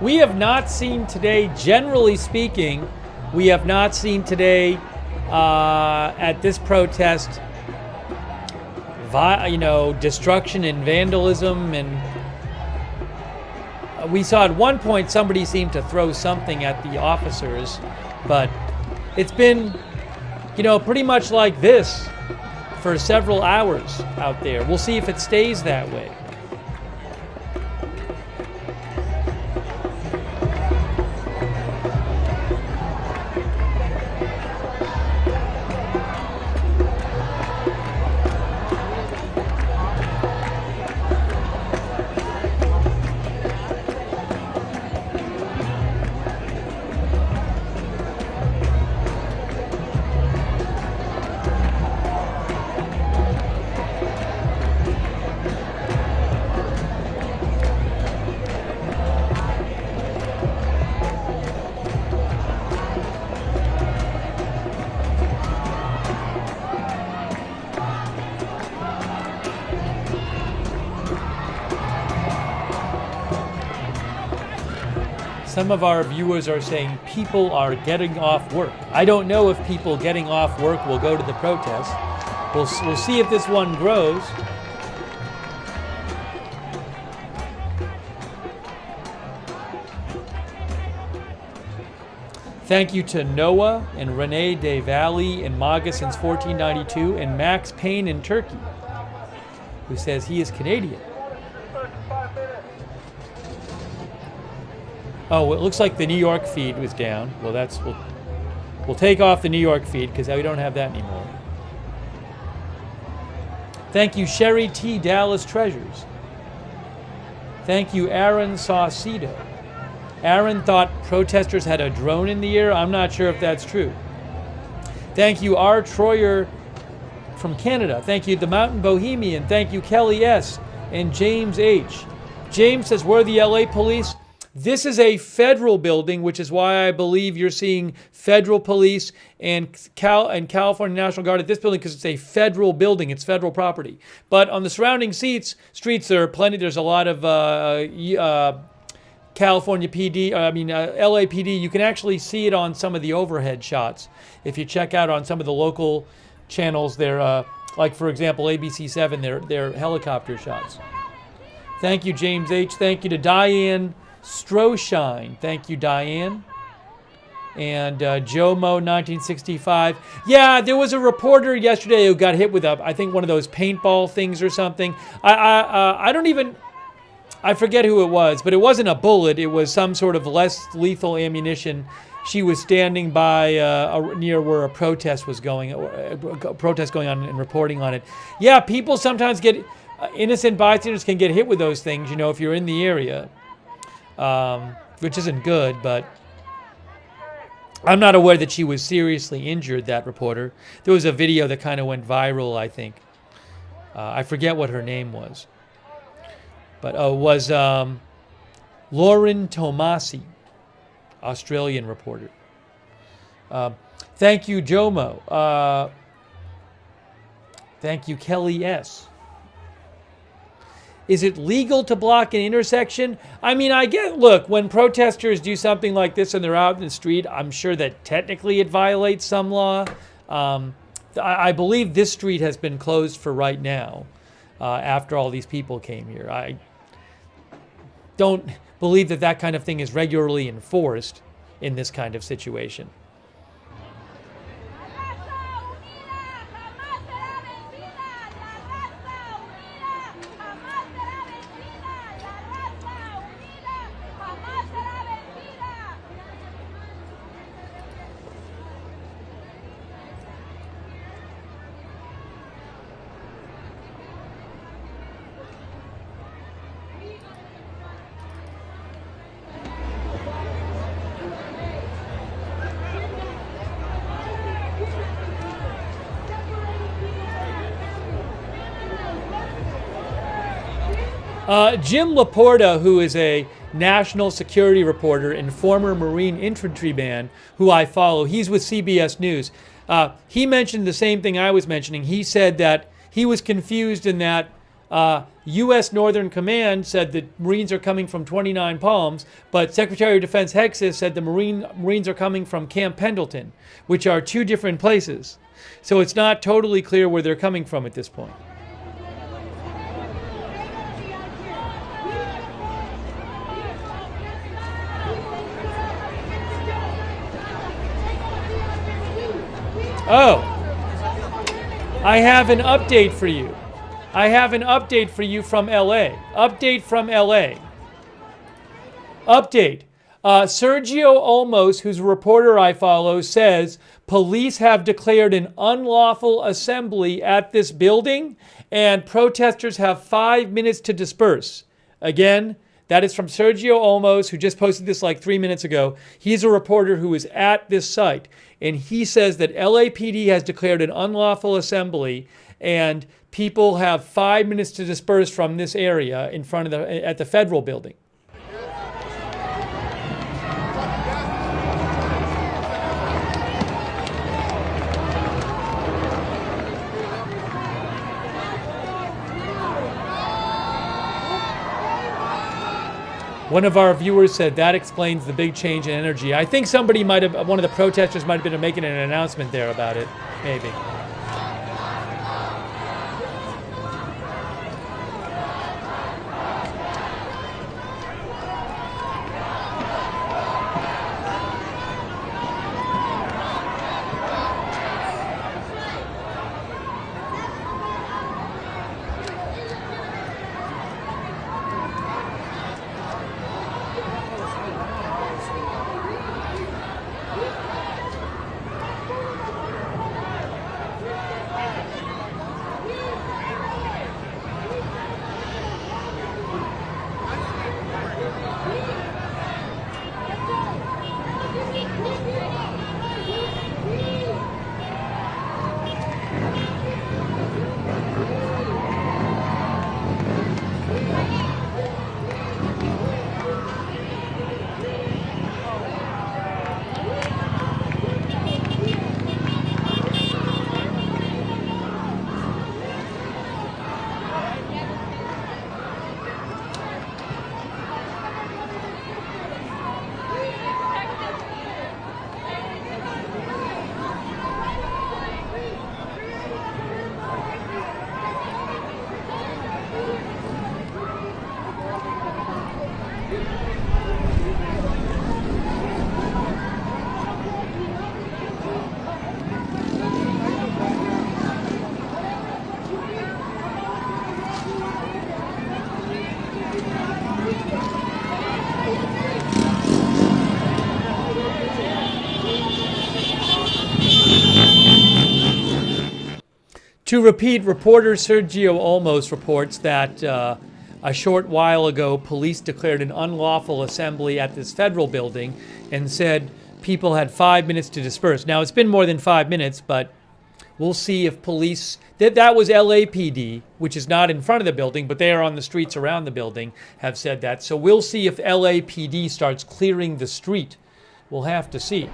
We have not seen today, generally speaking, we have not seen today at this protest, destruction and vandalism. And we saw at one point somebody seemed to throw something at the officers, but it's been, pretty much like this for several hours out there. We'll see if it stays that way. Some of our viewers are saying people are getting off work. I don't know if people getting off work will go to the protest. We'll see if this one grows. Thank you to Noah and Renee De Valle in MAGA since 1492 and Max Payne in Turkey, who says he is Canadian. Oh, it looks like the New York feed was down. Well, we'll take off the New York feed because we don't have that anymore. Thank you, Sherry T. Dallas Treasures. Thank you, Aaron Saucedo. Aaron thought protesters had a drone in the air. I'm not sure if that's true. Thank you, R. Troyer from Canada. Thank you, The Mountain Bohemian. Thank you, Kelly S. and James H. James says, we're the LA police. This is a federal building, which is why I believe you're seeing federal police and California National Guard at this building, because it's a federal building, it's federal property. But on the surrounding streets, there are plenty. There's a lot of California PD, LAPD. You can actually see it on some of the overhead shots. If you check out on some of the local channels, they're like, for example, ABC7, they're helicopter shots. Thank you, James H. Thank you to Diane Stroshine. Thank you, Diane. And Jomo 1965. Yeah, there was a reporter yesterday who got hit with I think one of those paintball things or something. I forget who it was, but it wasn't a bullet. It was some sort of less lethal ammunition. She was standing by near where a protest was going, on, and reporting on it. Yeah, people sometimes get innocent bystanders can get hit with those things. You know, if you're in the area. Which isn't good, but I'm not aware that she was seriously injured, that reporter. There was a video that kind of went viral, I think. I forget what her name was. But it was Lauren Tomasi, Australian reporter. Thank you, Jomo. Thank you, Kelly S. Is it legal to block an intersection? I mean, look, when protesters do something like this and they're out in the street, I'm sure that technically it violates some law. I believe this street has been closed for right now after all these people came here. I don't believe that kind of thing is regularly enforced in this kind of situation. Jim Laporta, who is a national security reporter and former Marine infantryman who I follow, he's with CBS News. He mentioned the same thing I was mentioning. He said that he was confused in that U.S. Northern Command said that Marines are coming from 29 Palms, but Secretary of Defense Hexis said the Marines are coming from Camp Pendleton, which are two different places. So it's not totally clear where they're coming from at this point. Oh. I have an update for you. I have an update for you from LA. Update from LA. Update. Sergio Olmos, who's a reporter I follow, says police have declared an unlawful assembly at this building and protesters have 5 minutes to disperse. Again, that is from Sergio Olmos, who just posted this like 3 minutes ago. He's a reporter who is at this site, and he says that LAPD has declared an unlawful assembly and people have 5 minutes to disperse from this area in front of at the federal building. One of our viewers said that explains the big change in energy. I think somebody might have, one of the protesters might have been making an announcement there about it, maybe. To repeat, reporter Sergio Olmos reports that a short while ago, police declared an unlawful assembly at this federal building and said people had 5 minutes to disperse. Now, it's been more than 5 minutes, but we'll see if police... That was LAPD, which is not in front of the building, but they are on the streets around the building, have said that. So we'll see if LAPD starts clearing the street. We'll have to see.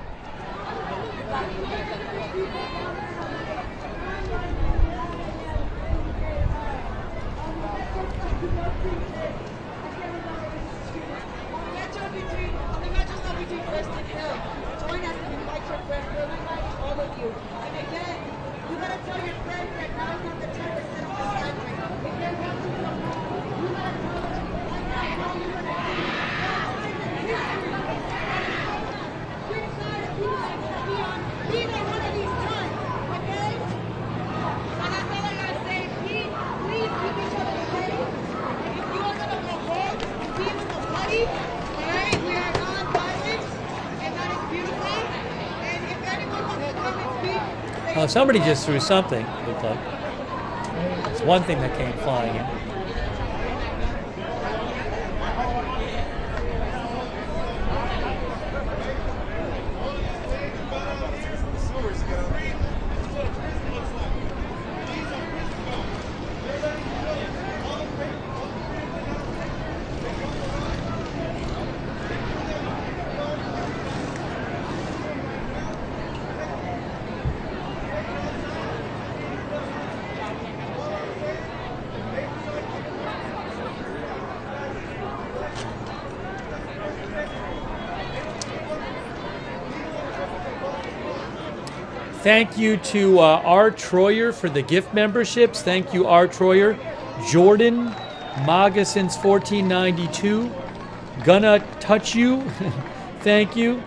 Somebody just threw something, it looked like. It's one thing that came flying in. Thank you to R. Troyer for the gift memberships. Thank you, R. Troyer. Jordan, MAGA since 1492. Gonna touch you. Thank you.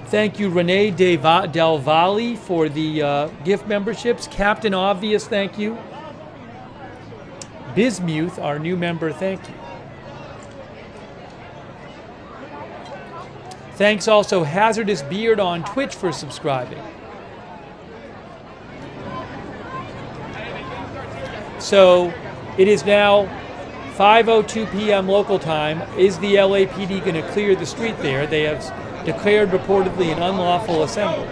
Thank you, Renee Del Valle, for the gift memberships. Captain Obvious, thank you. Bismuth, our new member, thank you. Thanks also Hazardous Beard on Twitch for subscribing. So it is now 5:02 p.m. local time. Is the LAPD going to clear the street there? They have declared reportedly an unlawful assembly.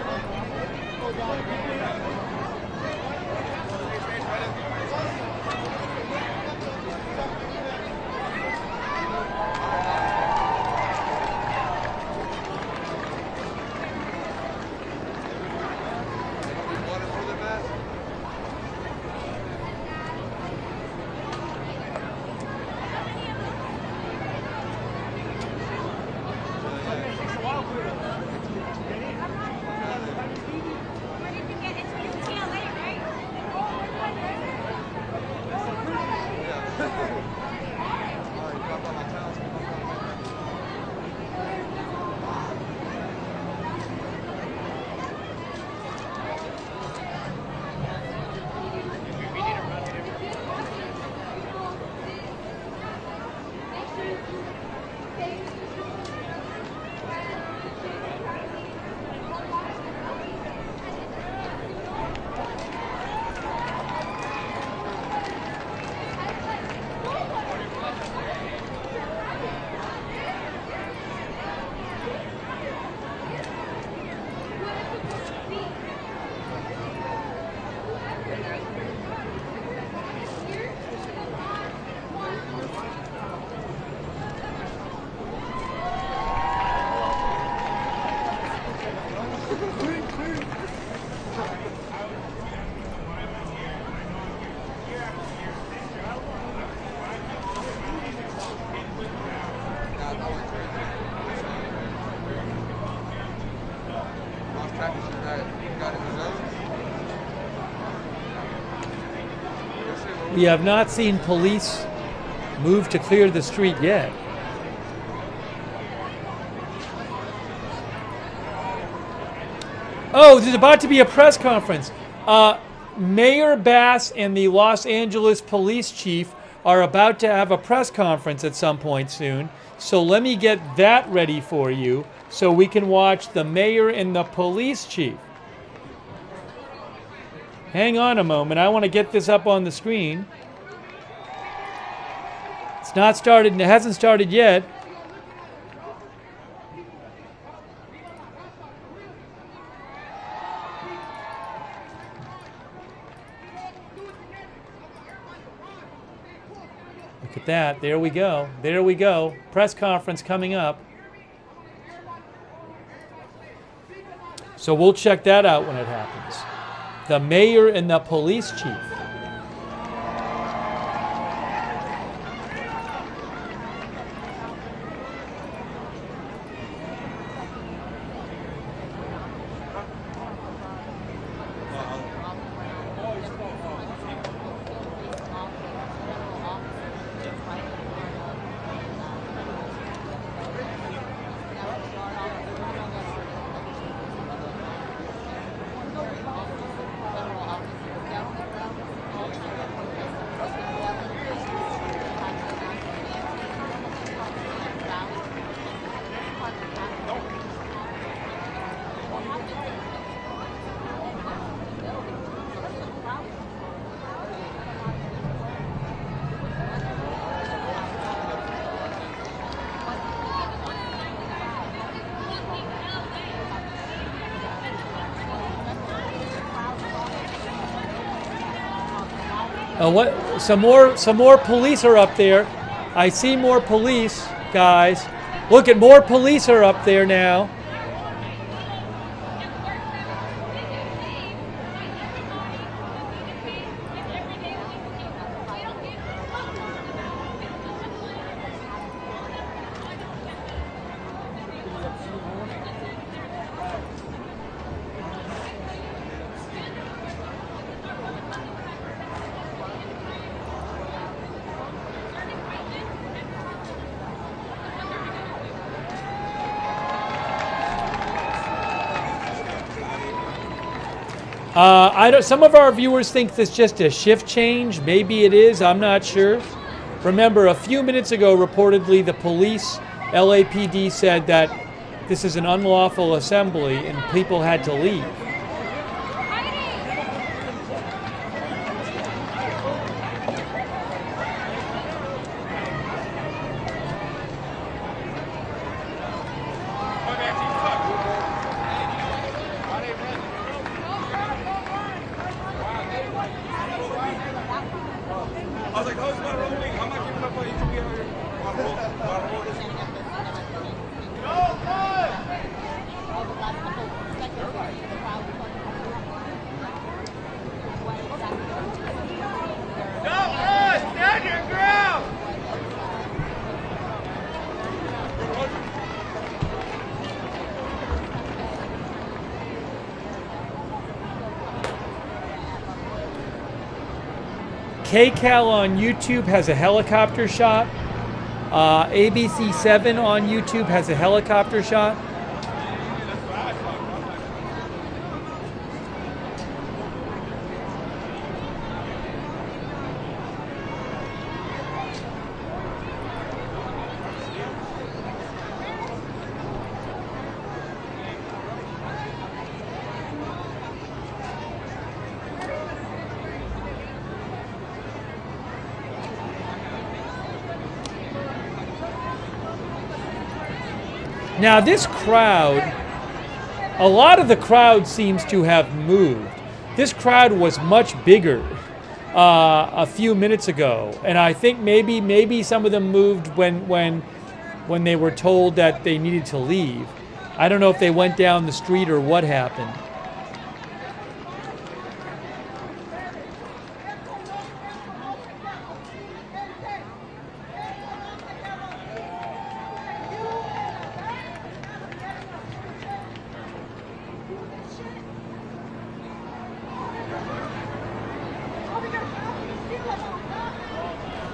We have not seen police move to clear the street yet. Oh, there's about to be a press conference. Mayor Bass and the Los Angeles police chief are about to have a press conference at some point soon. So let me get that ready for you so we can watch the mayor and the police chief. Hang on a moment. I want to get this up on the screen. It's not started. It hasn't started yet. Look at that. There we go. There we go. Press conference coming up. So we'll check that out when it happens. The mayor and the police chief. What? Some more police are up there. I see more police, guys. Look at more police are up there now. I don't. Some of our viewers think this just a shift change. Maybe it is. I'm not sure. Remember, a few minutes ago, reportedly, the police, LAPD, said that this is an unlawful assembly and people had to leave. KCAL on YouTube has a helicopter shot. ABC7 on YouTube has a helicopter shot. Now this crowd, a lot of the crowd seems to have moved. This crowd was much bigger a few minutes ago, and I think maybe some of them moved when they were told that they needed to leave. I don't know if they went down the street or what happened.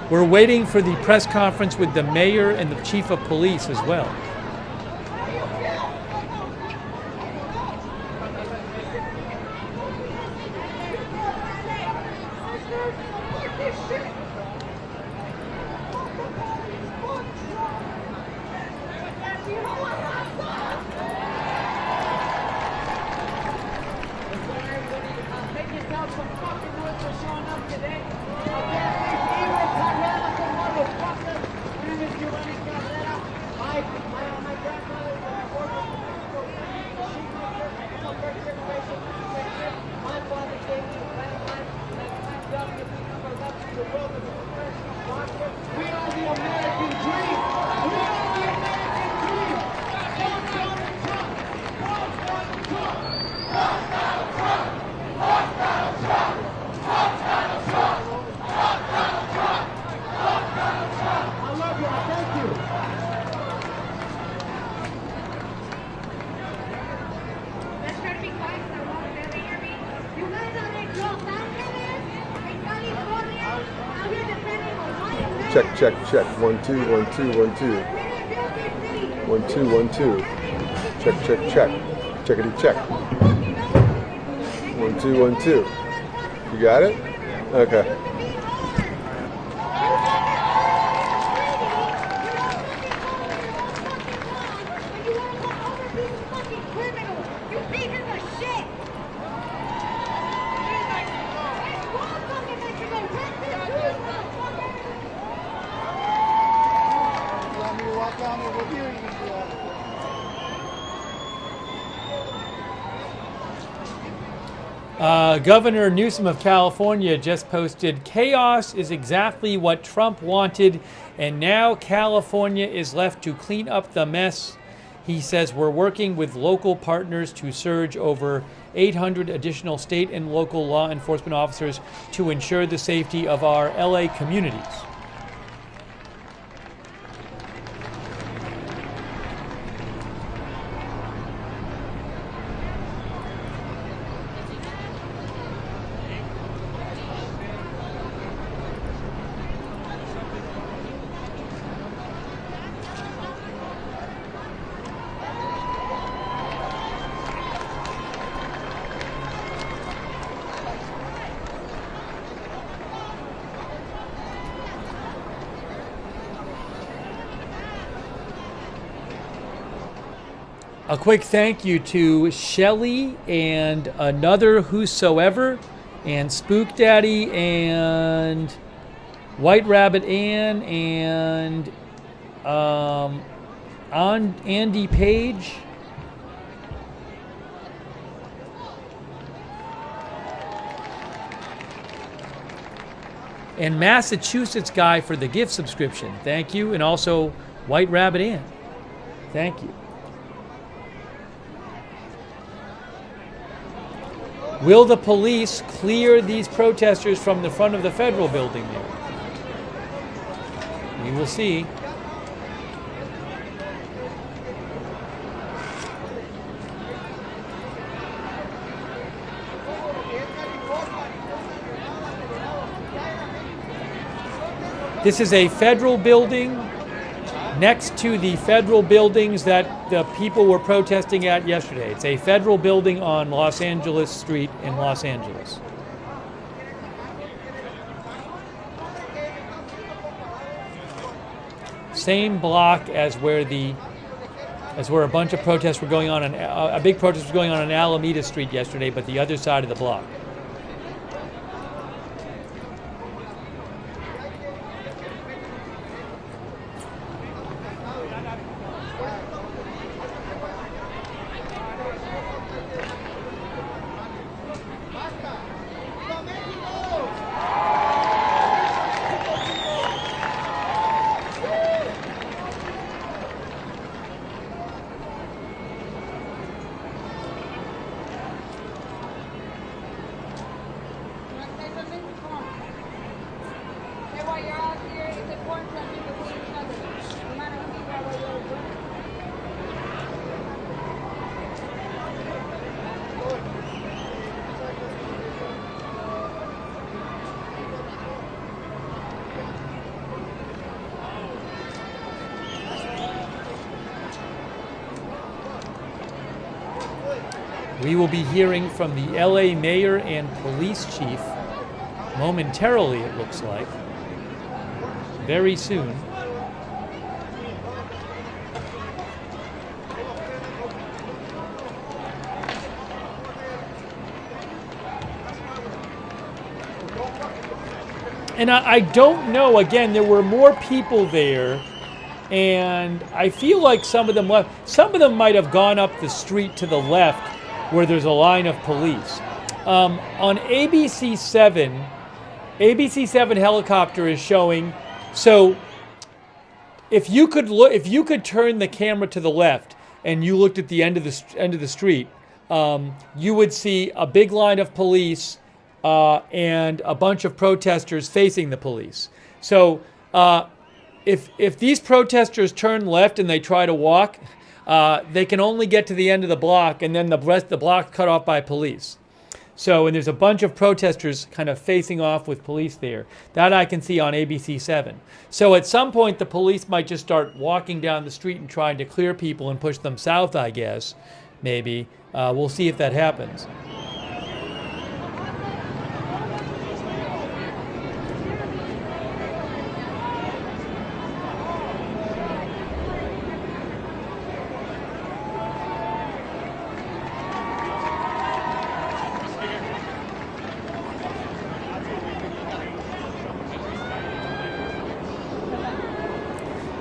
We're waiting for the press conference with the mayor and the chief of police as well. Check, check, check. 1 2 1 2 1 2. 1 2 1 2. Check, check, check. Checkity check. 1 2 1 2. You got it? Okay. Governor Newsom of California just posted, "Chaos is exactly what Trump wanted, and now California is left to clean up the mess." He says, "We're working with local partners to surge over 800 additional state and local law enforcement officers to ensure the safety of our LA communities." A quick thank you to Shelly and Another Whosoever and Spook Daddy and White Rabbit Ann and Andy Page. And Massachusetts Guy for the gift subscription. Thank you. And also White Rabbit Ann. Thank you. Will the police clear these protesters from the front of the federal building there? We will see. This is a federal building next to the federal buildings that the people were protesting at yesterday. It's a federal building on Los Angeles Street in Los Angeles. Same block as where a bunch of protests were going on, a big protest was going on Alameda Street yesterday, but the other side of the block. We will be hearing from the LA mayor and police chief momentarily, it looks like, very soon. And I don't know, again, there were more people there, and I feel like some of them left. Some of them might have gone up the street to the left where there's a line of police. On ABC 7 helicopter is showing. So if you could turn the camera to the left and you looked at the end of the street, you would see a big line of police and a bunch of protesters facing the police. So if these protesters turn left and they try to walk, they can only get to the end of the block, and then the rest of the block cut off by police. So, and there's a bunch of protesters kind of facing off with police there. That I can see on ABC 7. So at some point, the police might just start walking down the street and trying to clear people and push them south, I guess, maybe. We'll see if that happens.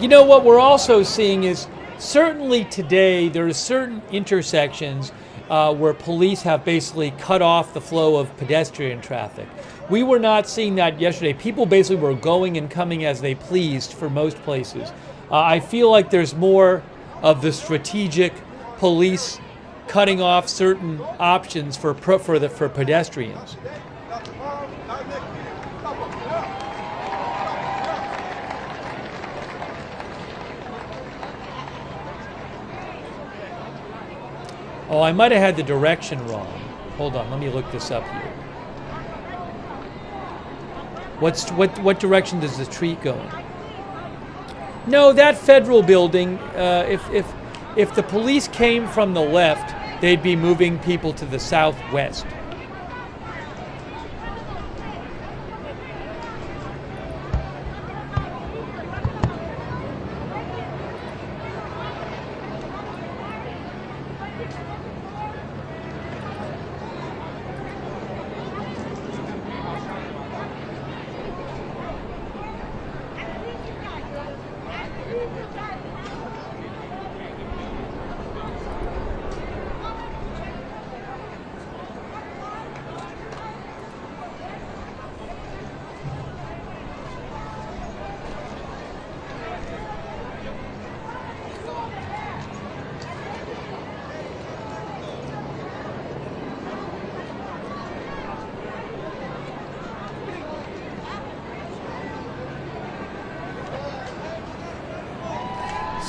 You know, what we're also seeing is certainly today there are certain intersections where police have basically cut off the flow of pedestrian traffic. We were not seeing that yesterday. People basically were going and coming as they pleased for most places. I feel like there's more of the strategic police cutting off certain options for pedestrians. Oh, I might have had the direction wrong. Hold on, let me look this up here. What direction does the tree go in? No, that federal building, if the police came from the left, they'd be moving people to the southwest.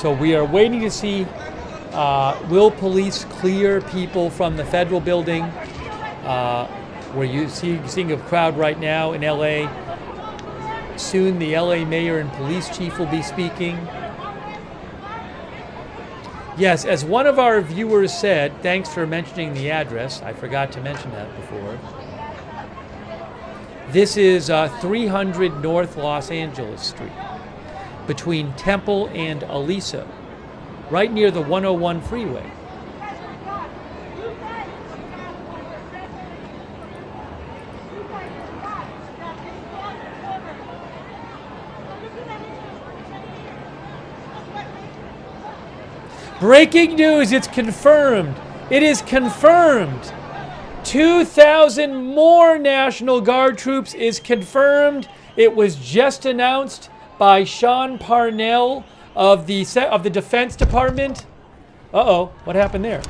So we are waiting to see, will police clear people from the federal building? Where you seeing a crowd right now in LA. Soon the LA mayor and police chief will be speaking. Yes, as one of our viewers said, thanks for mentioning the address. I forgot to mention that before. This is 300 North Los Angeles Street, between Temple and Aliso, right near the 101 freeway. Breaking news, it's confirmed. It is confirmed. 2,000 more National Guard troops is confirmed. It was just announced by Sean Parnell of the Defense Department. Uh-oh, what happened there?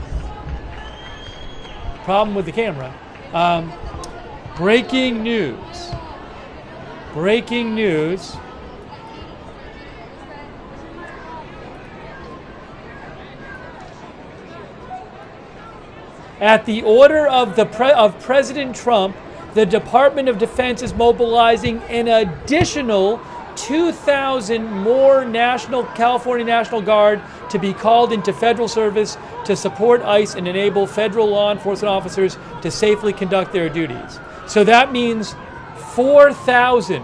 Problem with the camera. Breaking news. Breaking news. At the order of President Trump, the Department of Defense is mobilizing an additional 2,000 more California National Guard to be called into federal service to support ICE and enable federal law enforcement officers to safely conduct their duties. So that means 4,000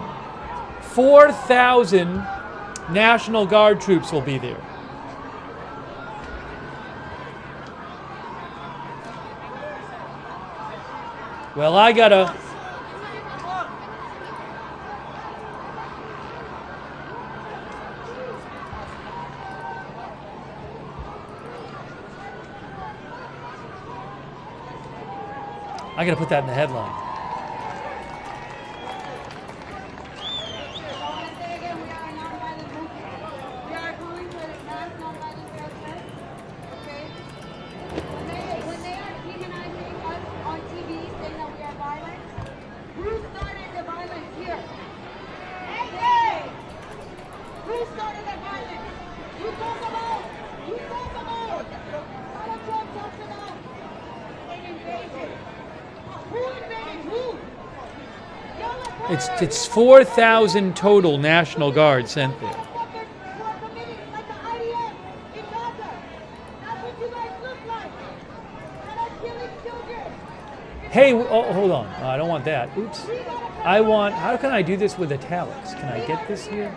National Guard troops will be there. Well, I gotta put that in the headline. It's 4,000 total National Guard sent there. Hey, oh, hold on. I don't want that. Oops. How can I do this with italics? Can I get this here?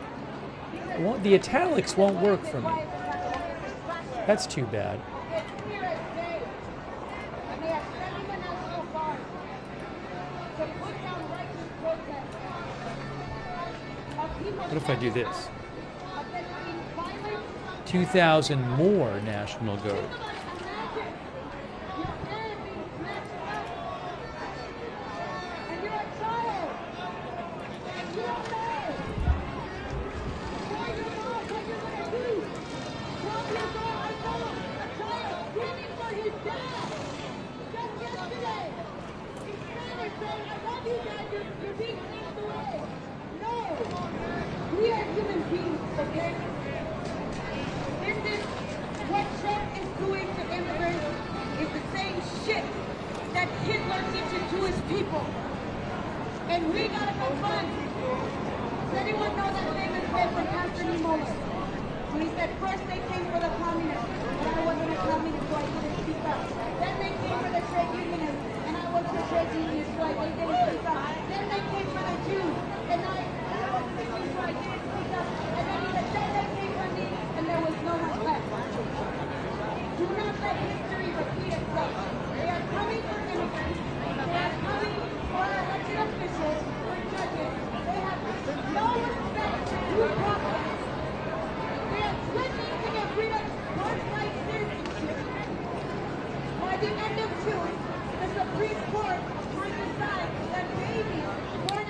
The italics won't work for me. That's too bad. What if I do this? 2,000 more National Guard.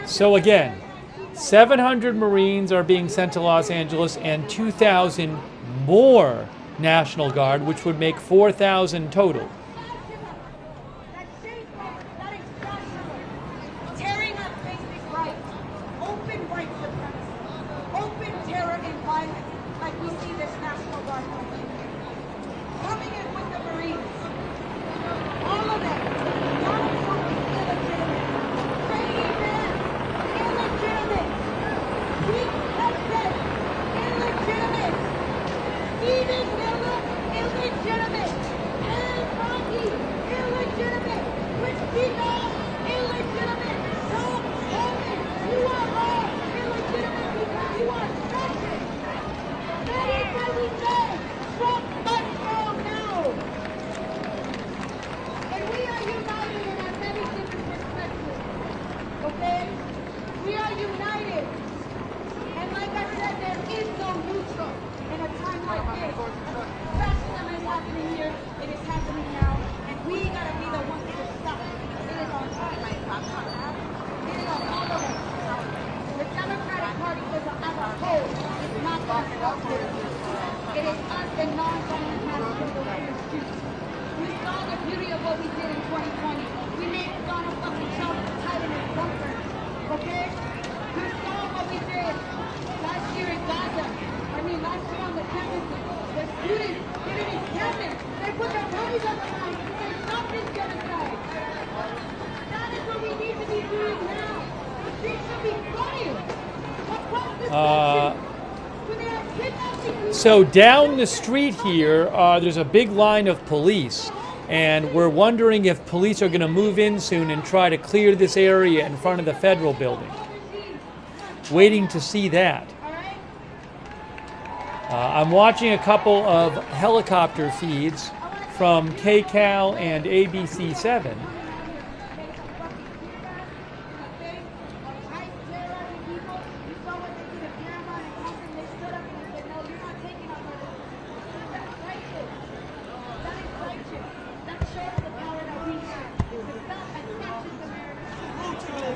So again, 700 Marines are being sent to Los Angeles and 2,000 more National Guard, which would make 4,000 total. Tearing up basic rights, open white supremacy, open terror and violence, like we see this National Guard So down the street here, there's a big line of police, and we're wondering if police are going to move in soon and try to clear this area in front of the federal building. Waiting to see that. I'm watching a couple of helicopter feeds from KCAL and ABC7.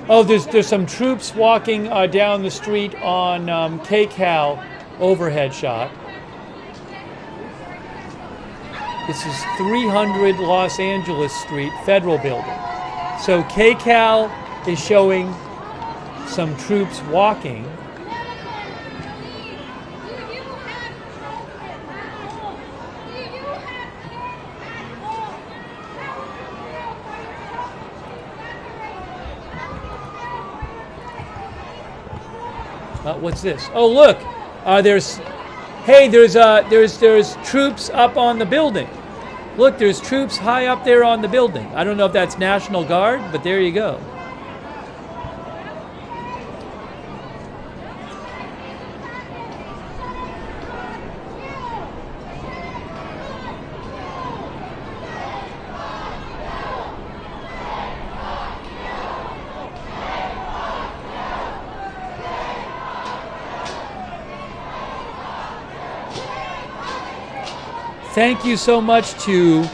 Oh, there's some troops walking down the street on KCAL overhead shot. This is 300 Los Angeles Street, Federal Building. So KCAL is showing some troops walking. What's this? Oh, look! There's troops up on the building. Look, there's troops high up there on the building. I don't know if that's National Guard, but there you go. Thank you so much to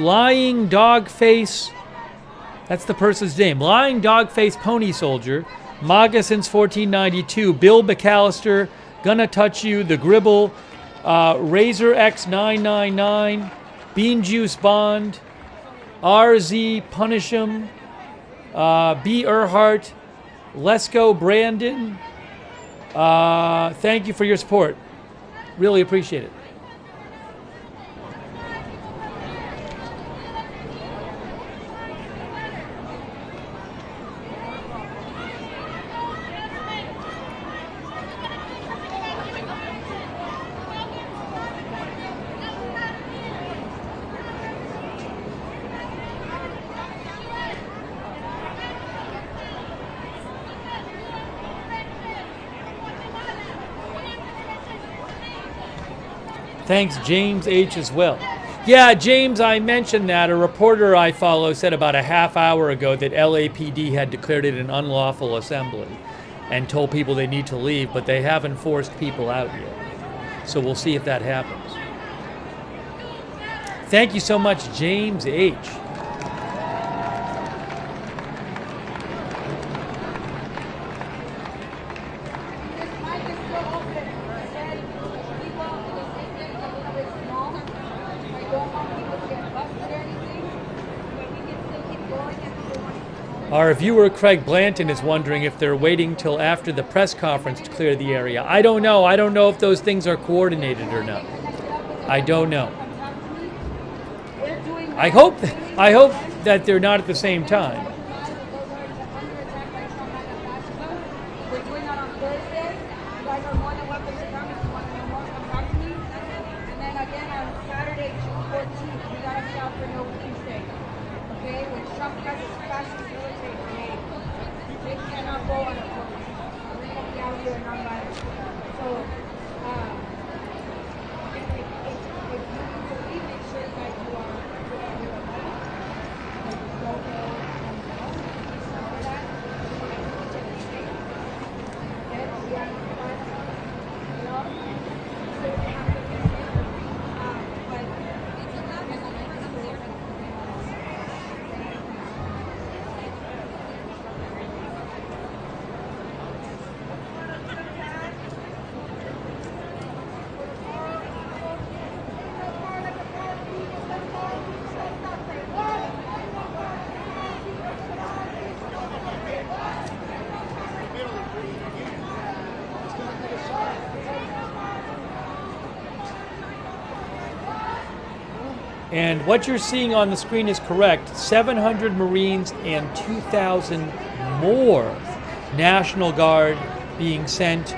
Lying Dogface. That's the person's name. Lying Dogface Pony Soldier. MAGA since 1492. Bill McAllister. Gonna Touch You. The Gribble. Razor X999. Bean Juice Bond. RZ Punish'em. B. Earhart. Lesko Brandon. Thank you for your support. Really appreciate it. Thanks, James H. as well. Yeah, James, I mentioned that. A reporter I follow said about a half hour ago that LAPD had declared it an unlawful assembly and told people they need to leave, but they haven't forced people out yet. So we'll see if that happens. Thank you so much, James H. Our viewer Craig Blanton is wondering if they're waiting till after the press conference to clear the area. I don't know. I don't know if those things are coordinated or not. I don't know. I hope that they're not at the same time. And what you're seeing on the screen is correct. 700 Marines and 2,000 more National Guard being sent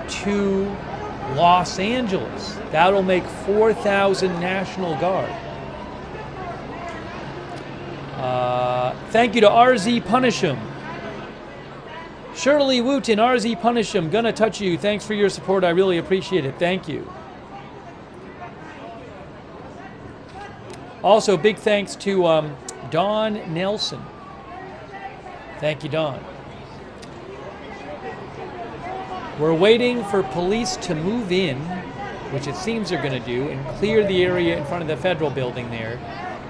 to Los Angeles. That'll make 4,000 National Guard. Thank you to RZ Punish'em. Shirley Wooten, RZ Punish'em, gonna touch you. Thanks for your support. I really appreciate it. Thank you. Also, big thanks to Dawn Nelson. Thank you, Dawn. We're waiting for police to move in, which it seems they're going to do, and clear the area in front of the federal building there.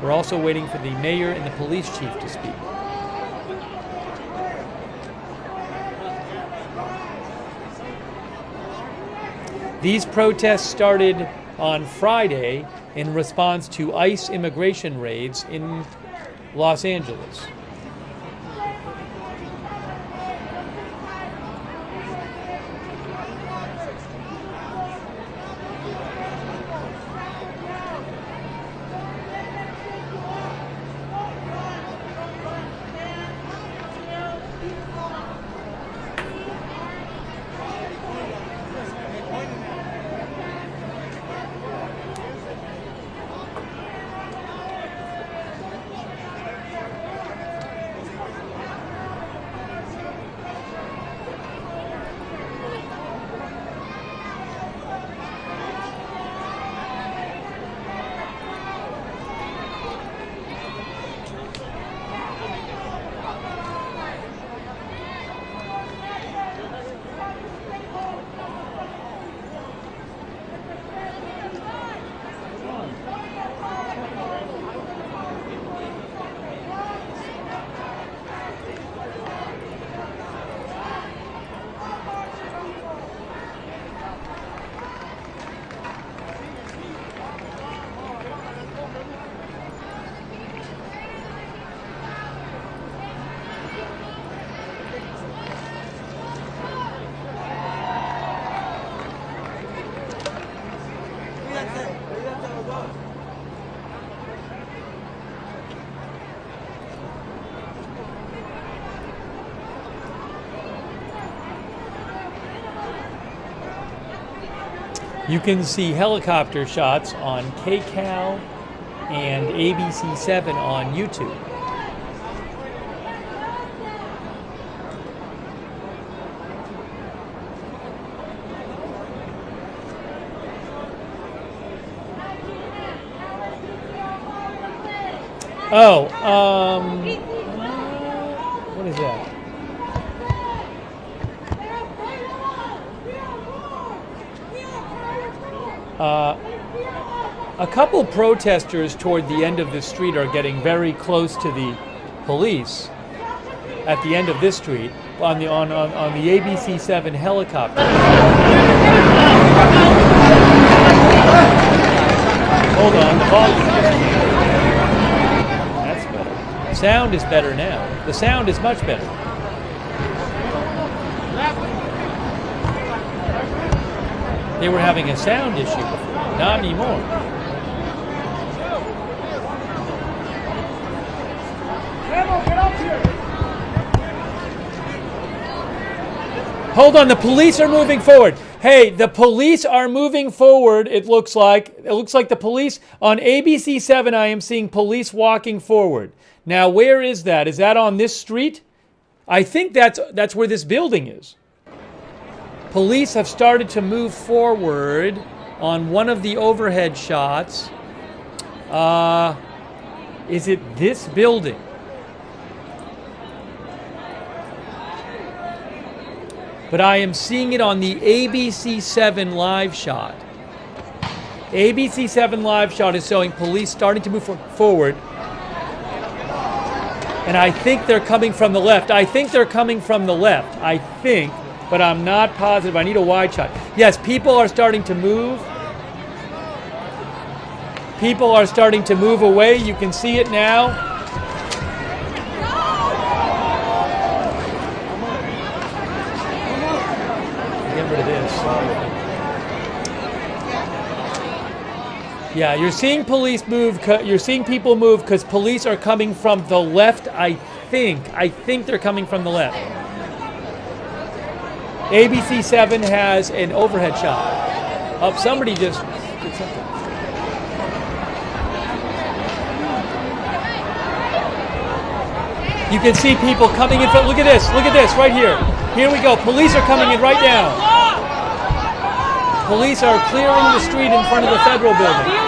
We're also waiting for the mayor and the police chief to speak. These protests started on Friday in response to ICE immigration raids in Los Angeles. You can see helicopter shots on KCAL and ABC7 on YouTube. Oh, what is that? A couple protesters toward the end of the street are getting very close to the police at the end of this street on the ABC7 helicopter. Hold on, the volume just changed. That's better. Sound is better now. The sound is much better. They were having a sound issue before, not anymore. Hold on, the police are moving forward. Hey, the police are moving forward, it looks like. It looks like the police, on ABC7 I am seeing police walking forward. Now, where is that? Is that on this street? I think that's where this building is. Police have started to move forward on one of the overhead shots. Is it this building? But I am seeing it on the ABC7 live shot. ABC7 live shot is showing police starting to move forward. And I think they're coming from the left. I think they're coming from the left. I think, but I'm not positive. I need a wide shot. Yes, people are starting to move. People are starting to move away. You can see it now. Yeah, you're seeing police move. You're seeing people move because police are coming from the left. I think they're coming from the left. ABC 7 has an overhead shot. Oh, somebody just did something. You can see people coming in front. Look at this right here. Here we go. Police are coming in right now. Police are clearing the street in front of the federal building.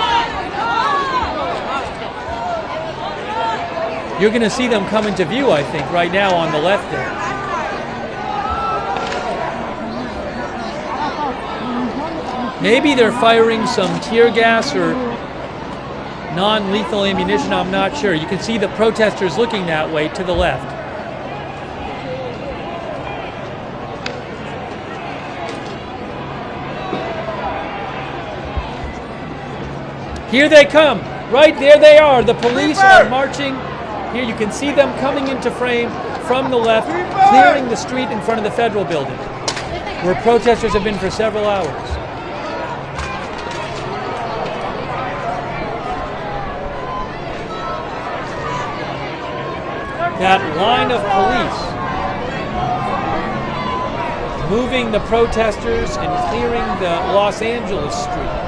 You're going to see them come into view, I think, right now on the left there. Maybe they're firing some tear gas or non-lethal ammunition, I'm not sure. You can see the protesters looking that way to the left. Here they come. Right there they are. The police are marching. Here you can see them coming into frame from the left, clearing the street in front of the federal building, where protesters have been for several hours. That line of police moving the protesters and clearing the Los Angeles street.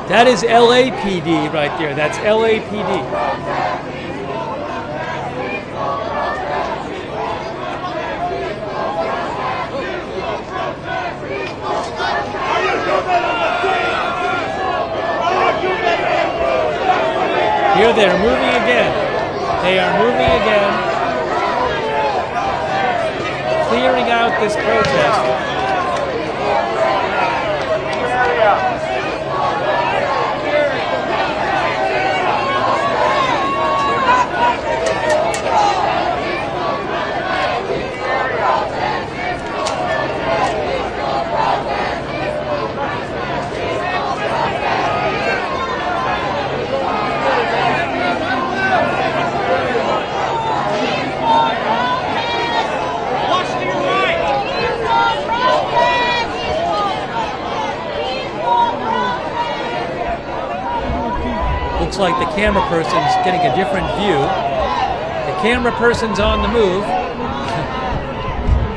That is LAPD right there. That's LAPD. Here they're moving again. They are moving again. Clearing out this protest. Looks like the camera person's getting a different view. The camera person's on the move.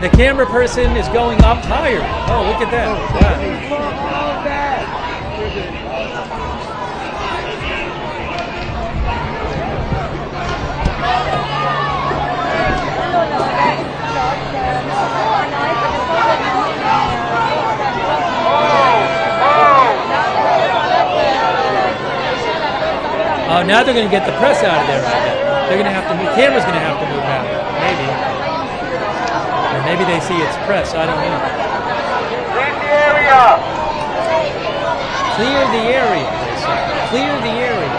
The camera person is going up higher. Oh, look at that. Wow. Oh, now they're going to get the press out of there. They're going to have to move. The camera's going to have to move now. Maybe. Or maybe they see it's press. I don't know. Leave the area. Clear the area, they say. Clear the area.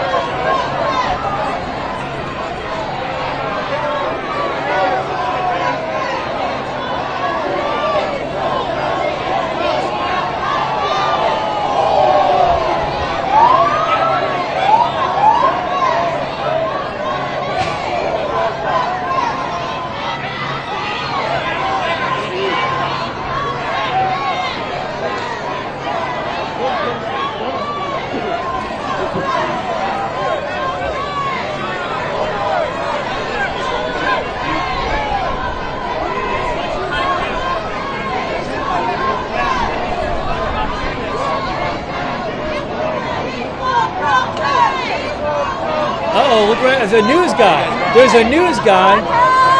Uh-oh, look right, there's a news guy. There's a news guy,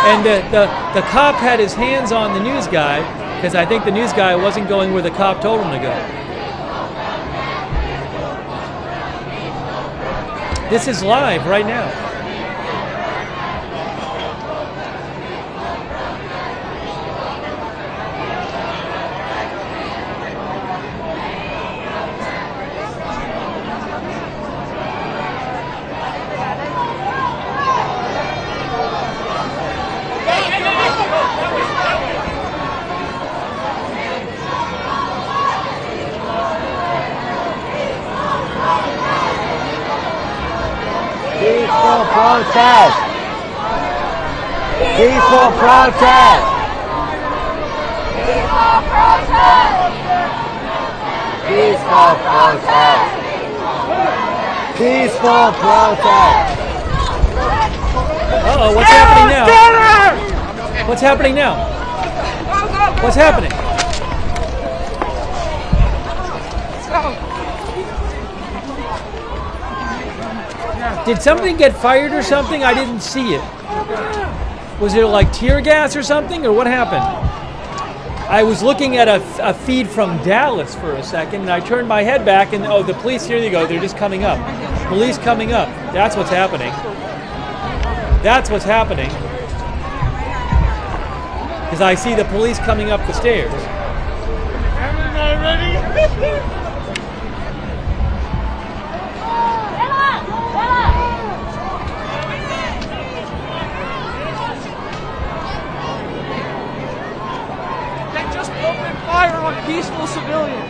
and the cop had his hands on the news guy, because I think the news guy wasn't going where the cop told him to go. This is live right now. Peaceful protest! Peaceful protest! Peaceful protest! Peaceful protest! Peaceful protest! Uh-oh, what's happening now? What's happening now? What's happening? Did something get fired or something? I didn't see it. Was it like tear gas or something, or what happened? I was looking at a feed from Dallas for a second, and I turned my head back, and oh, the police, here they go, they're just coming up. Police coming up. That's what's happening. That's what's happening. Because I see the police coming up the stairs. Everybody ready? Fire on peaceful civilians.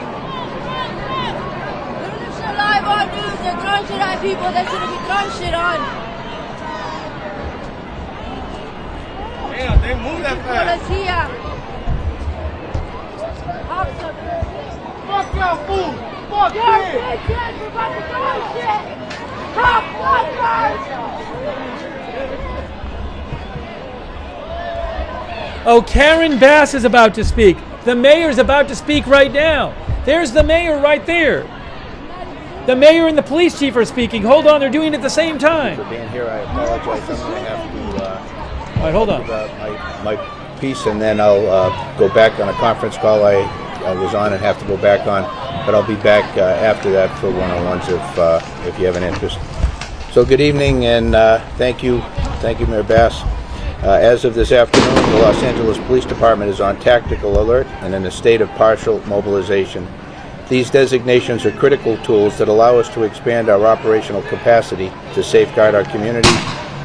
They're gonna show live on news. They're throwing shit at people that shouldn't be throwing shit on. Yeah, they move that fast. Policía. Fuck y'all, fool. Fuck You're you. bitches. We're about to throw shit. Stop fuckers. Oh, Karen Bass is about to speak. The mayor's about to speak right now. There's the mayor right there. The mayor and the police chief are speaking. Hold on, they're doing it at the same time. For being here, I apologize. I'm going to have to all right, hold on. my piece, and then I'll go back on a conference call I was on and have to go back on. But I'll be back after that for one-on-ones if you have an interest. So good evening, and thank you, Mayor Bass. As of this afternoon, the Los Angeles Police Department is on tactical alert and in a state of partial mobilization. These designations are critical tools that allow us to expand our operational capacity to safeguard our communities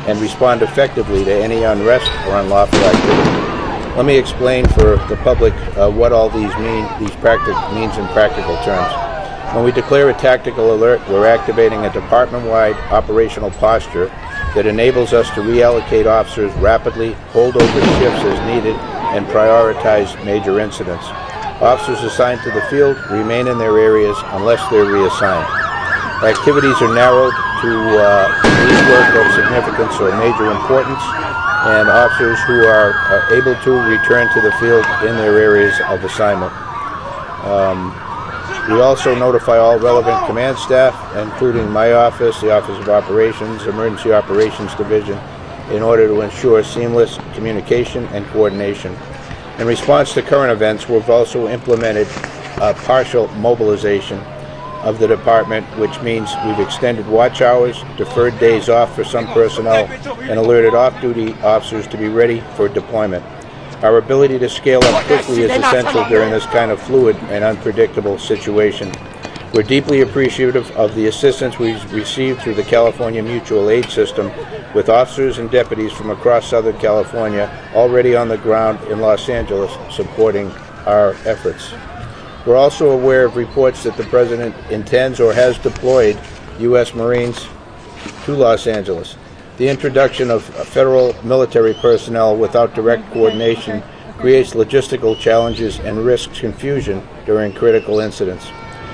and respond effectively to any unrest or unlawful activity. Let me explain for the public what all these means in practical terms. When we declare a tactical alert, we're activating a department-wide operational posture that enables us to reallocate officers rapidly, hold over shifts as needed, and prioritize major incidents. Officers assigned to the field remain in their areas unless they're reassigned. Activities are narrowed to police work of significance or major importance, and officers who are able to return to the field in their areas of assignment. We also notify all relevant command staff, including my office, the Office of Operations, Emergency Operations Division, in order to ensure seamless communication and coordination. In response to current events, we've also implemented partial mobilization of the department, which means we've extended watch hours, deferred days off for some personnel, and alerted off-duty officers to be ready for deployment. Our ability to scale up quickly is essential during this kind of fluid and unpredictable situation. We're deeply appreciative of the assistance we've received through the California Mutual Aid System, with officers and deputies from across Southern California already on the ground in Los Angeles supporting our efforts. We're also aware of reports that the President intends or has deployed U.S. Marines to Los Angeles. The introduction of federal military personnel without direct coordination creates logistical challenges and risks confusion during critical incidents.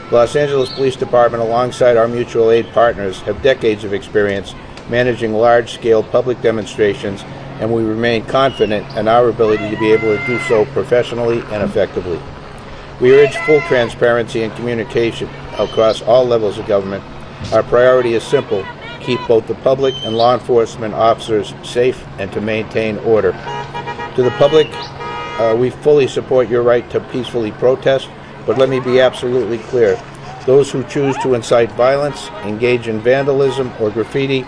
The Los Angeles Police Department, alongside our mutual aid partners, have decades of experience managing large-scale public demonstrations, and we remain confident in our ability to be able to do so professionally and effectively. We urge full transparency and communication across all levels of government. Our priority is simple: keep both the public and law enforcement officers safe and to maintain order. To the public, we fully support your right to peacefully protest, but let me be absolutely clear. Those who choose to incite violence, engage in vandalism or graffiti,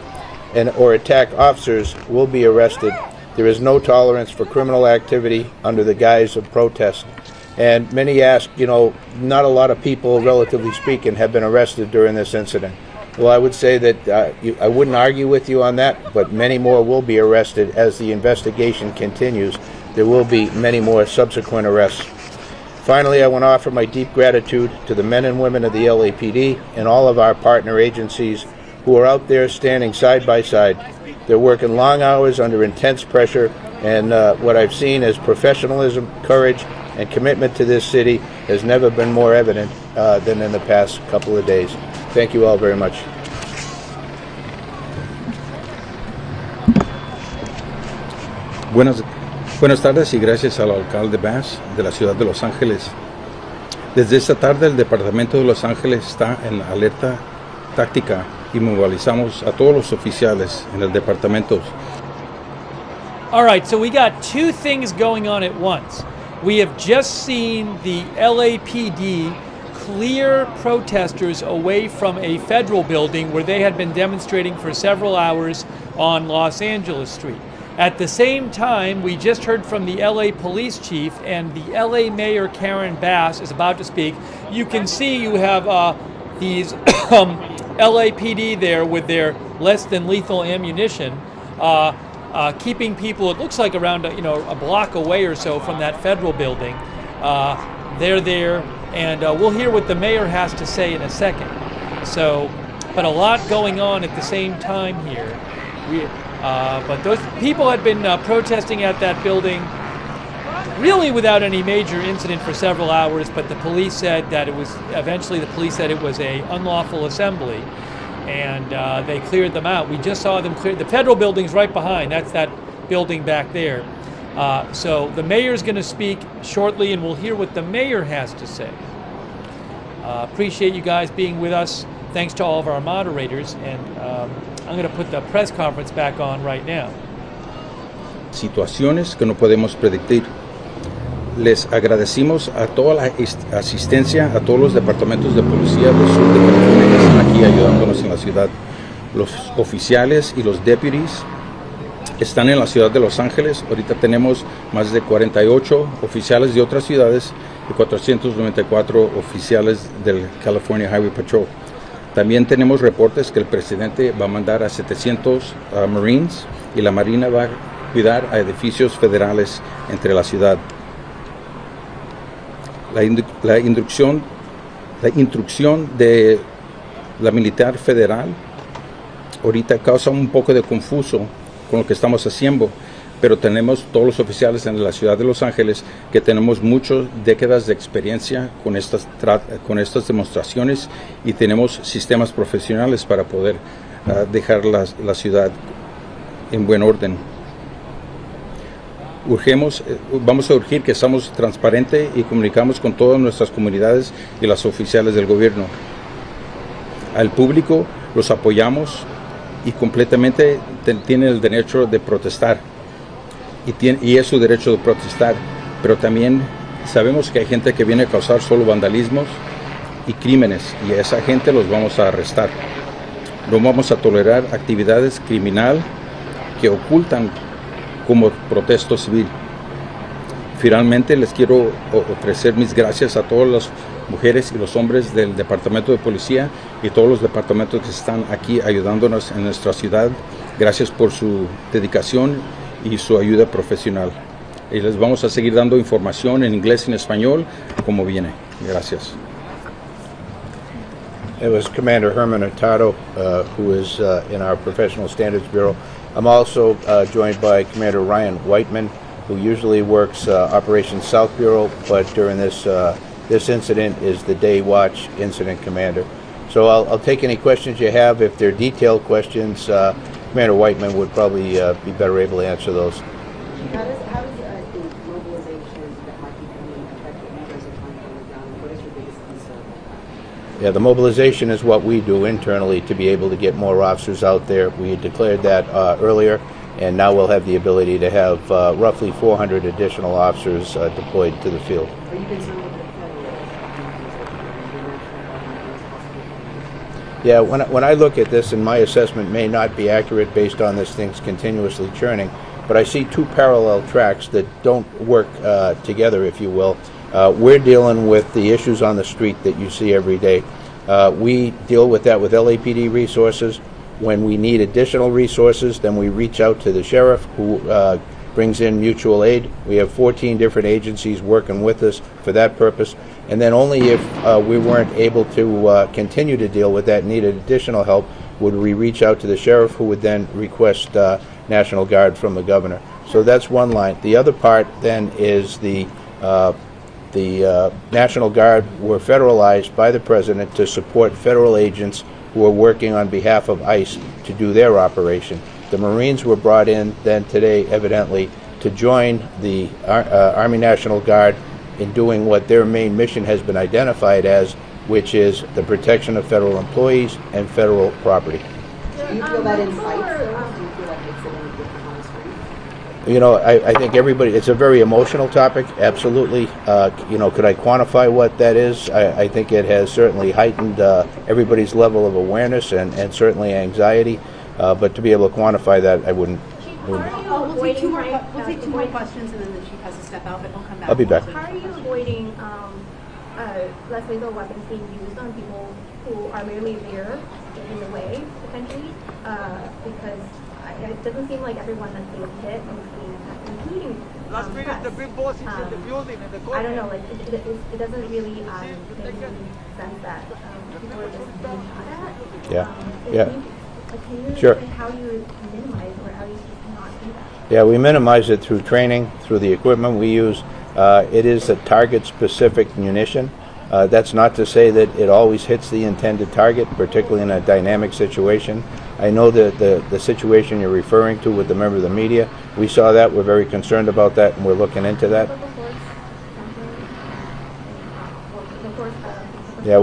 or attack officers will be arrested. There is no tolerance for criminal activity under the guise of protest. And many ask, not a lot of people, relatively speaking, have been arrested during this incident. Well, I would say that I wouldn't argue with you on that, but many more will be arrested as the investigation continues. There will be many more subsequent arrests. Finally, I want to offer my deep gratitude to the men and women of the LAPD and all of our partner agencies who are out there standing side by side. They're working long hours under intense pressure, and what I've seen is professionalism, courage, and commitment to this city has never been more evident than in the past couple of days. Thank you all very much. Buenas tardes y gracias al alcalde Bass de la ciudad de Los Ángeles. Desde esta tarde el departamento de Los Ángeles está en alerta táctica y movilizamos a todos los oficiales en el departamento. All right, so we got two things going on at once. We have just seen the LAPD clear protesters away from a federal building where they had been demonstrating for several hours on Los Angeles Street. At the same time, we just heard from the LA police chief, and the LA mayor Karen Bass is about to speak. You can see you have these LAPD there with their less than lethal ammunition, keeping people, it looks like around a block away or so from that federal building. They're there, and we'll hear what the mayor has to say in a second. So, but a lot going on at the same time here. But those people had been protesting at that building really without any major incident for several hours, but the police said that it was, eventually the police said it was a unlawful assembly, and they cleared them out. We just saw them clear, the federal building's right behind, that's that building back there. So the mayor's gonna speak shortly, and we'll hear what the mayor has to say. Appreciate you guys being with us. Thanks to all of our moderators, and I'm going to put the press conference back on right now. Situaciones que no podemos predecir. Les agradecimos a toda la asistencia, a todos los departamentos de policía del sur de California que están aquí ayudándonos en la ciudad. Los oficiales y los deputies están en la ciudad de Los Ángeles. Ahorita tenemos más de 48 oficiales de otras ciudades y 494 oficiales del California Highway Patrol. También tenemos reportes que el presidente va a mandar a 700 Marines y la Marina va a cuidar a edificios federales entre la ciudad. La instrucción de la militar federal ahorita causa un poco de confuso con lo que estamos haciendo, pero tenemos todos los oficiales en la ciudad de Los Ángeles que tenemos muchas décadas de experiencia con estas demostraciones y tenemos sistemas profesionales para poder dejar la ciudad en buen orden. Vamos a urgir que seamos transparentes y comunicamos con todas nuestras comunidades y las oficiales del gobierno. Al público los apoyamos y completamente tienen el derecho de protestar. Y es su derecho de protestar, pero también sabemos que hay gente que viene a causar solo vandalismos y crímenes, y a esa gente los vamos a arrestar. No vamos a tolerar actividades criminales que ocultan como protesto civil. Finalmente les quiero ofrecer mis gracias a todas las mujeres y los hombres del Departamento de Policía y todos los departamentos que están aquí ayudándonos en nuestra ciudad. Gracias por su dedicación y su ayuda profesional. Y les vamos a seguir dando información en inglés y en español como viene. Gracias. It was Commander Herman Hurtado, who is in our Professional Standards Bureau. I'm also joined by Commander Ryan Whiteman, who usually works Operation South Bureau, but during this incident is the Day Watch Incident Commander. So I'll take any questions you have. If they're detailed questions, Commander Whiteman would probably be better able to answer those. How does the mobilization that might be coming affect what you guys are trying to get done? What is your biggest concern? Yeah, the mobilization is what we do internally to be able to get more officers out there. We had declared that earlier, and now we'll have the ability to have roughly 400 additional officers deployed to the field. Are you concerned with Yeah, when I look at this, and my assessment may not be accurate based on this thing's continuously churning, but I see two parallel tracks that don't work together, if you will. We're dealing with the issues on the street that you see every day. We deal with that with LAPD resources. When we need additional resources, then we reach out to the sheriff, who brings in mutual aid. We have 14 different agencies working with us for that purpose. And then only if we weren't able to continue to deal with that, needed additional help, would we reach out to the sheriff, who would then request National Guard from the governor. So that's one line. The other part then is the National Guard were federalized by the president to support federal agents who are working on behalf of ICE to do their operation. The Marines were brought in then today, evidently, to join the Army National Guard in doing what their main mission has been identified as, which is the protection of federal employees and federal property. Do you feel that incites those? Do you feel like makes it any different on the street? You know, I think everybody, it's a very emotional topic, absolutely. You know, could I quantify what that is? I think it has certainly heightened everybody's level of awareness and certainly anxiety, but to be able to quantify that, I wouldn't. We'll take two more questions, and then the chief has to step out, but he'll come back. I'll be back. How are you avoiding less lethal weapons being used on people who are merely there in the way, potentially? Because it doesn't seem like everyone that's being hit is being attacked, including Last minute, the big boss is in the building and the I don't know, like it doesn't really make any sense that people are just being shot at. Yeah. Can you Sure. say how you minimize or how you not do that? Yeah, we minimize it through training, through the equipment we use. It is a target-specific munition. That's not to say that it always hits the intended target, particularly in a dynamic situation. I know that the situation you're referring to with the member of the media, we saw that, we're very concerned about that, and we're looking into that. Yeah,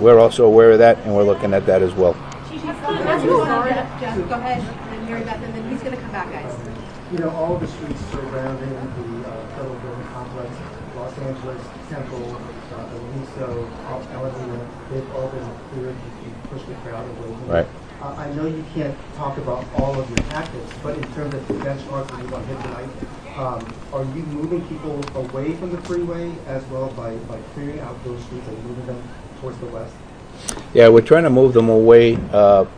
we're also aware of that, and we're looking at that as well. Jeff, go ahead, and Mary Beth, and then he's going to come back, guys. You know, all the streets surrounding the federal building complex, Los Angeles, Temple, Aliso, Alameda, they've all been cleared to push the crowd away. Right. I know you can't talk about all of your tactics, but in terms of the benchmarks that you want to hit tonight, are you moving people away from the freeway as well by clearing out those streets and moving them towards the west? Yeah, we're trying to move them away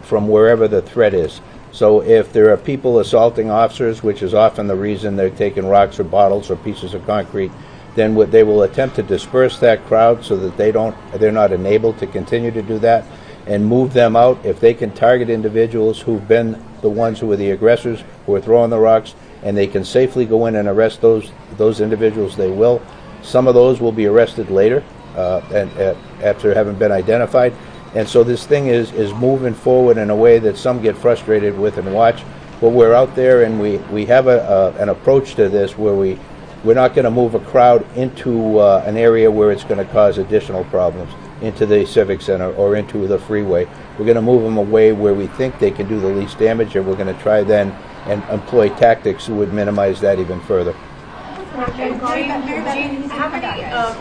from wherever the threat is. So if there are people assaulting officers, which is often the reason they're taking rocks or bottles or pieces of concrete, then they will attempt to disperse that crowd so that they're not enabled to continue to do that, and move them out. If they can target individuals who've been the ones who were the aggressors, who are throwing the rocks, and they can safely go in and arrest those individuals, they will. Some of those will be arrested later after having been identified. And so this thing is moving forward in a way that some get frustrated with and watch. But we're out there, and we have an approach to this where we're not going to move a crowd into an area where it's going to cause additional problems, into the Civic Center or into the freeway. We're going to move them away where we think they can do the least damage, and we're going to try then and employ tactics that would minimize that even further. How many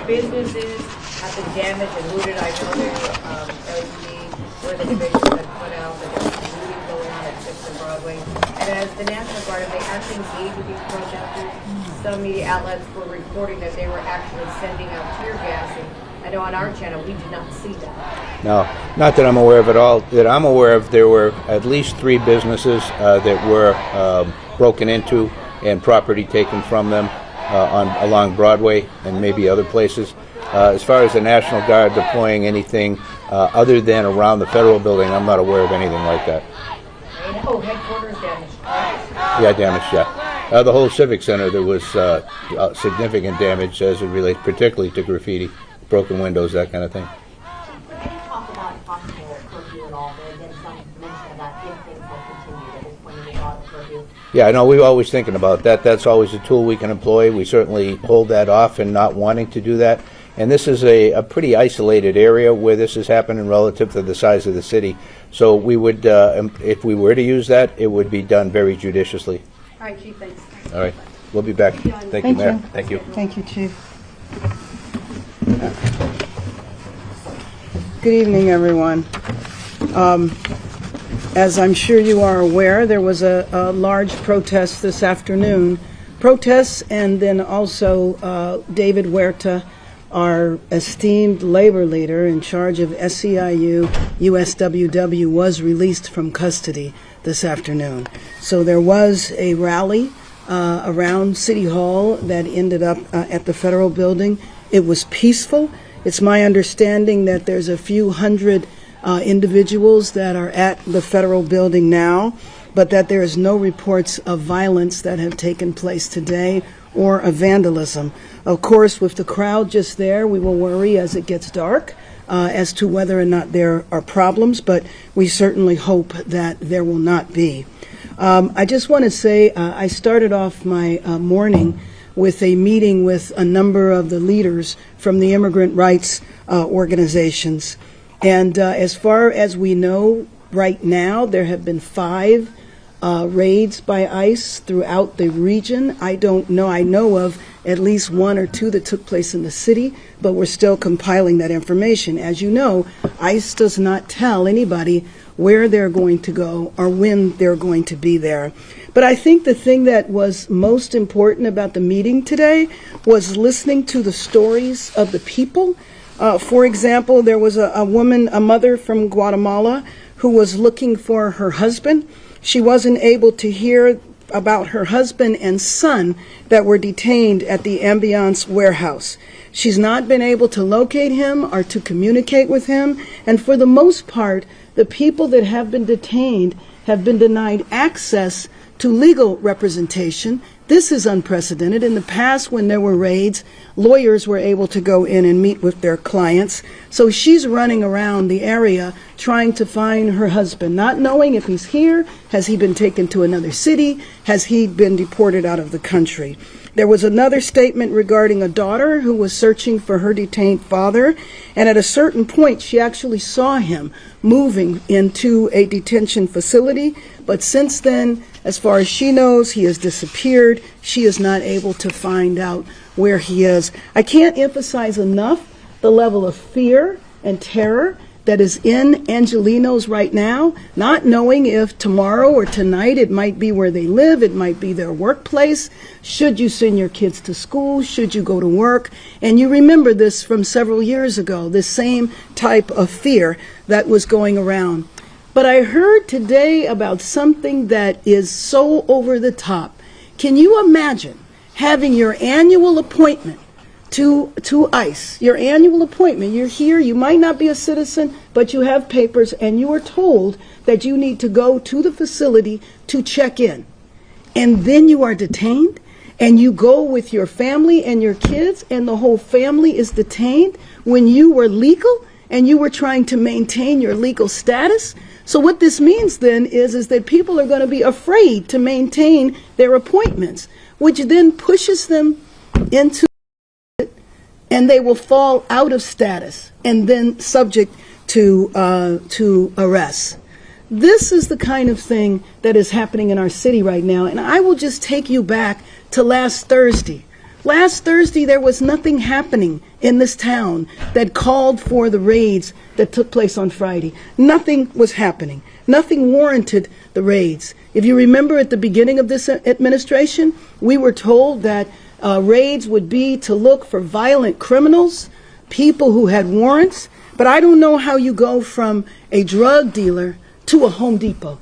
businesses have been damaged and looted? I know there's where the division that put out that there's looting going on at 6th and Broadway. And as the National Guard, have they actually engaged with these protesters? Some media outlets were reporting that they were actually sending out tear gas. And I know on our channel we did not see that. No, not that I'm aware of at all. That I'm aware of, there were at least 3 businesses that were broken into and property taken from them along Broadway and maybe other places. As far as the National Guard deploying anything other than around the federal building, I'm not aware of anything like that. Oh, headquarters damaged. Yeah, damaged, yeah. The whole Civic Center, there was significant damage as it relates particularly to graffiti, broken windows, that kind of thing. Can you talk about possible curfew at all? There's been some mention of that if things have continued at this point in the curfew. Yeah, I know, we're always thinking about that. That's always a tool we can employ. We certainly hold that off and not wanting to do that. And this is a pretty isolated area where this is happening relative to the size of the city. So we would, if we were to use that, it would be done very judiciously. All right, Chief, thanks. All right. We'll be back. Thank you, Mayor. Thank you. Thank you, Chief. Good evening, everyone. As I'm sure you are aware, there was a large protest this afternoon. Protests, and then also David Huerta, our esteemed labor leader in charge of SEIU, USWW, was released from custody this afternoon. So there was a rally around City Hall that ended up at the Federal Building. It was peaceful. It's my understanding that there's a few hundred individuals that are at the Federal Building now, but that there is no reports of violence that have taken place today or of vandalism. Of course, with the crowd just there, we will worry as it gets dark as to whether or not there are problems, but we certainly hope that there will not be. I just want to say I started off my morning with a meeting with a number of the leaders from the immigrant rights organizations. And as far as we know right now, there have been 5 raids by ICE throughout the region. I don't know. I know of at least 1 or 2 that took place in the city, but we're still compiling that information. As you know, ICE does not tell anybody where they're going to go or when they're going to be there. But I think the thing that was most important about the meeting today was listening to the stories of the people. For example, there was a woman, a mother from Guatemala, who was looking for her husband. She wasn't able to hear about her husband and son that were detained at the Ambiance warehouse. She's not been able to locate him or to communicate with him, and for the most part, the people that have been detained have been denied access to legal representation. This is unprecedented. In the past, when there were raids, lawyers were able to go in and meet with their clients. So she's running around the area trying to find her husband, not knowing if he's here, has he been taken to another city, has he been deported out of the country. There was another statement regarding a daughter who was searching for her detained father, and at a certain point she actually saw him moving into a detention facility, but since then, as far as she knows, he has disappeared. She is not able to find out where he is. I can't emphasize enough the level of fear and terror that is in Angelenos right now, not knowing if tomorrow or tonight it might be where they live, it might be their workplace. Should you send your kids to school? Should you go to work? And you remember this from several years ago, this same type of fear that was going around. But I heard today about something that is so over the top. Can you imagine having your annual appointment to ICE, your annual appointment? You're here, you might not be a citizen, but you have papers, and you are told that you need to go to the facility to check in. And then you are detained, and you go with your family and your kids, and the whole family is detained when you were legal and you were trying to maintain your legal status. So what this means then is that people are going to be afraid to maintain their appointments, which then pushes them into, and they will fall out of status and then subject to arrest. This is the kind of thing that is happening in our city right now. And I will just take you back to last Thursday. Last Thursday, there was nothing happening in this town that called for the raids that took place on Friday. Nothing was happening. Nothing warranted the raids. If you remember at the beginning of this administration, we were told that raids would be to look for violent criminals, people who had warrants. But I don't know how you go from a drug dealer to a Home Depot,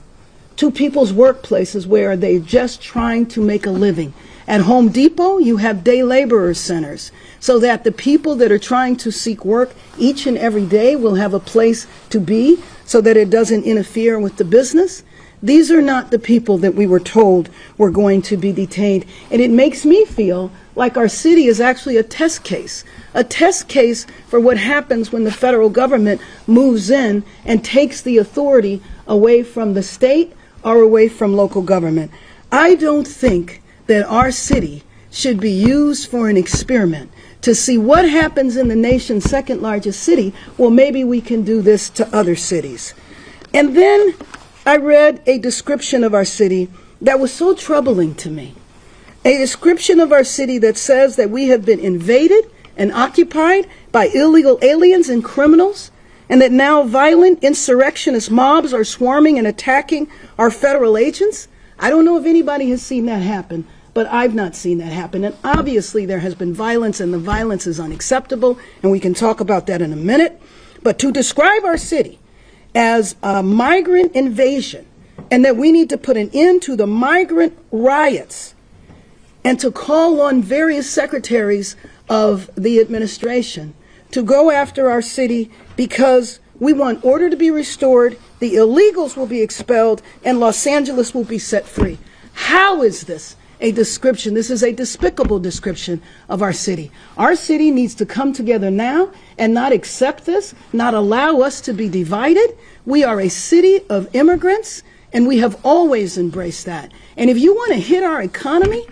to people's workplaces where they're just trying to make a living. At Home Depot, you have day laborer centers so that the people that are trying to seek work each and every day will have a place to be so that it doesn't interfere with the business. These are not the people that we were told were going to be detained. And it makes me feel like our city is actually a test case for what happens when the federal government moves in and takes the authority away from the state or away from local government. I don't think that our city should be used for an experiment to see what happens in the nation's second largest city. Well, maybe we can do this to other cities. And then I read a description of our city that was so troubling to me. A description of our city that says that we have been invaded and occupied by illegal aliens and criminals, and that now violent insurrectionist mobs are swarming and attacking our federal agents. I don't know if anybody has seen that happen, but I've not seen that happen. And obviously there has been violence, and the violence is unacceptable, and we can talk about that in a minute. But to describe our city as a migrant invasion, and that we need to put an end to the migrant riots, and to call on various secretaries of the administration to go after our city because we want order to be restored, the illegals will be expelled, and Los Angeles will be set free. How is this a description? This is a despicable description of our city. Our city needs to come together now and not accept this, not allow us to be divided. We are a city of immigrants, and we have always embraced that. And if you want to hit our economy,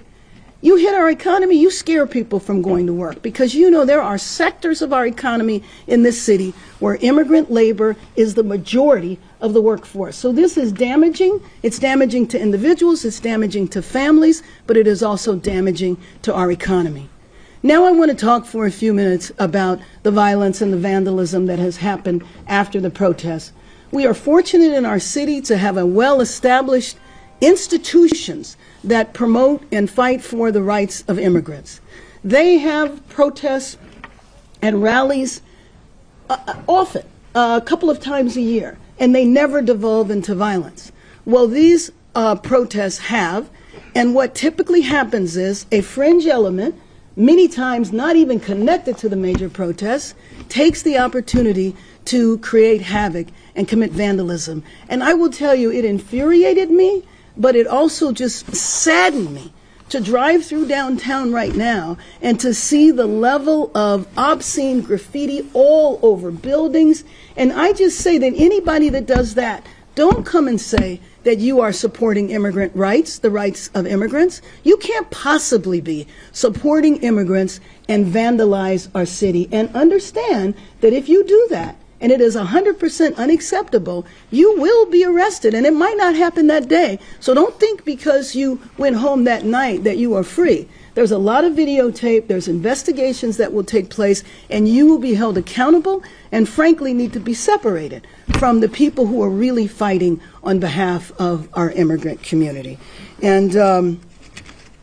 you scare people from going to work, because you know there are sectors of our economy in this city where immigrant labor is the majority of the workforce. So this is damaging. It's damaging to individuals, it's damaging to families, but it is also damaging to our economy. Now I want to talk for a few minutes about the violence and the vandalism that has happened after the protests. We are fortunate in our city to have a well-established institutions that promote and fight for the rights of immigrants. They have protests and rallies often, a couple of times a year, and they never devolve into violence. Well, these protests have, and what typically happens is a fringe element, many times not even connected to the major protests, takes the opportunity to create havoc and commit vandalism. And I will tell you, it infuriated me, but it also just saddened me to drive through downtown right now and to see the level of obscene graffiti all over buildings. And I just say that anybody that does that, don't come and say that you are supporting immigrant rights, the rights of immigrants. You can't possibly be supporting immigrants and vandalize our city. And understand that if you do that, and it is 100% unacceptable, you will be arrested, and it might not happen that day. So don't think because you went home that night that you are free. There's a lot of videotape, there's investigations that will take place, and you will be held accountable and frankly need to be separated from the people who are really fighting on behalf of our immigrant community. And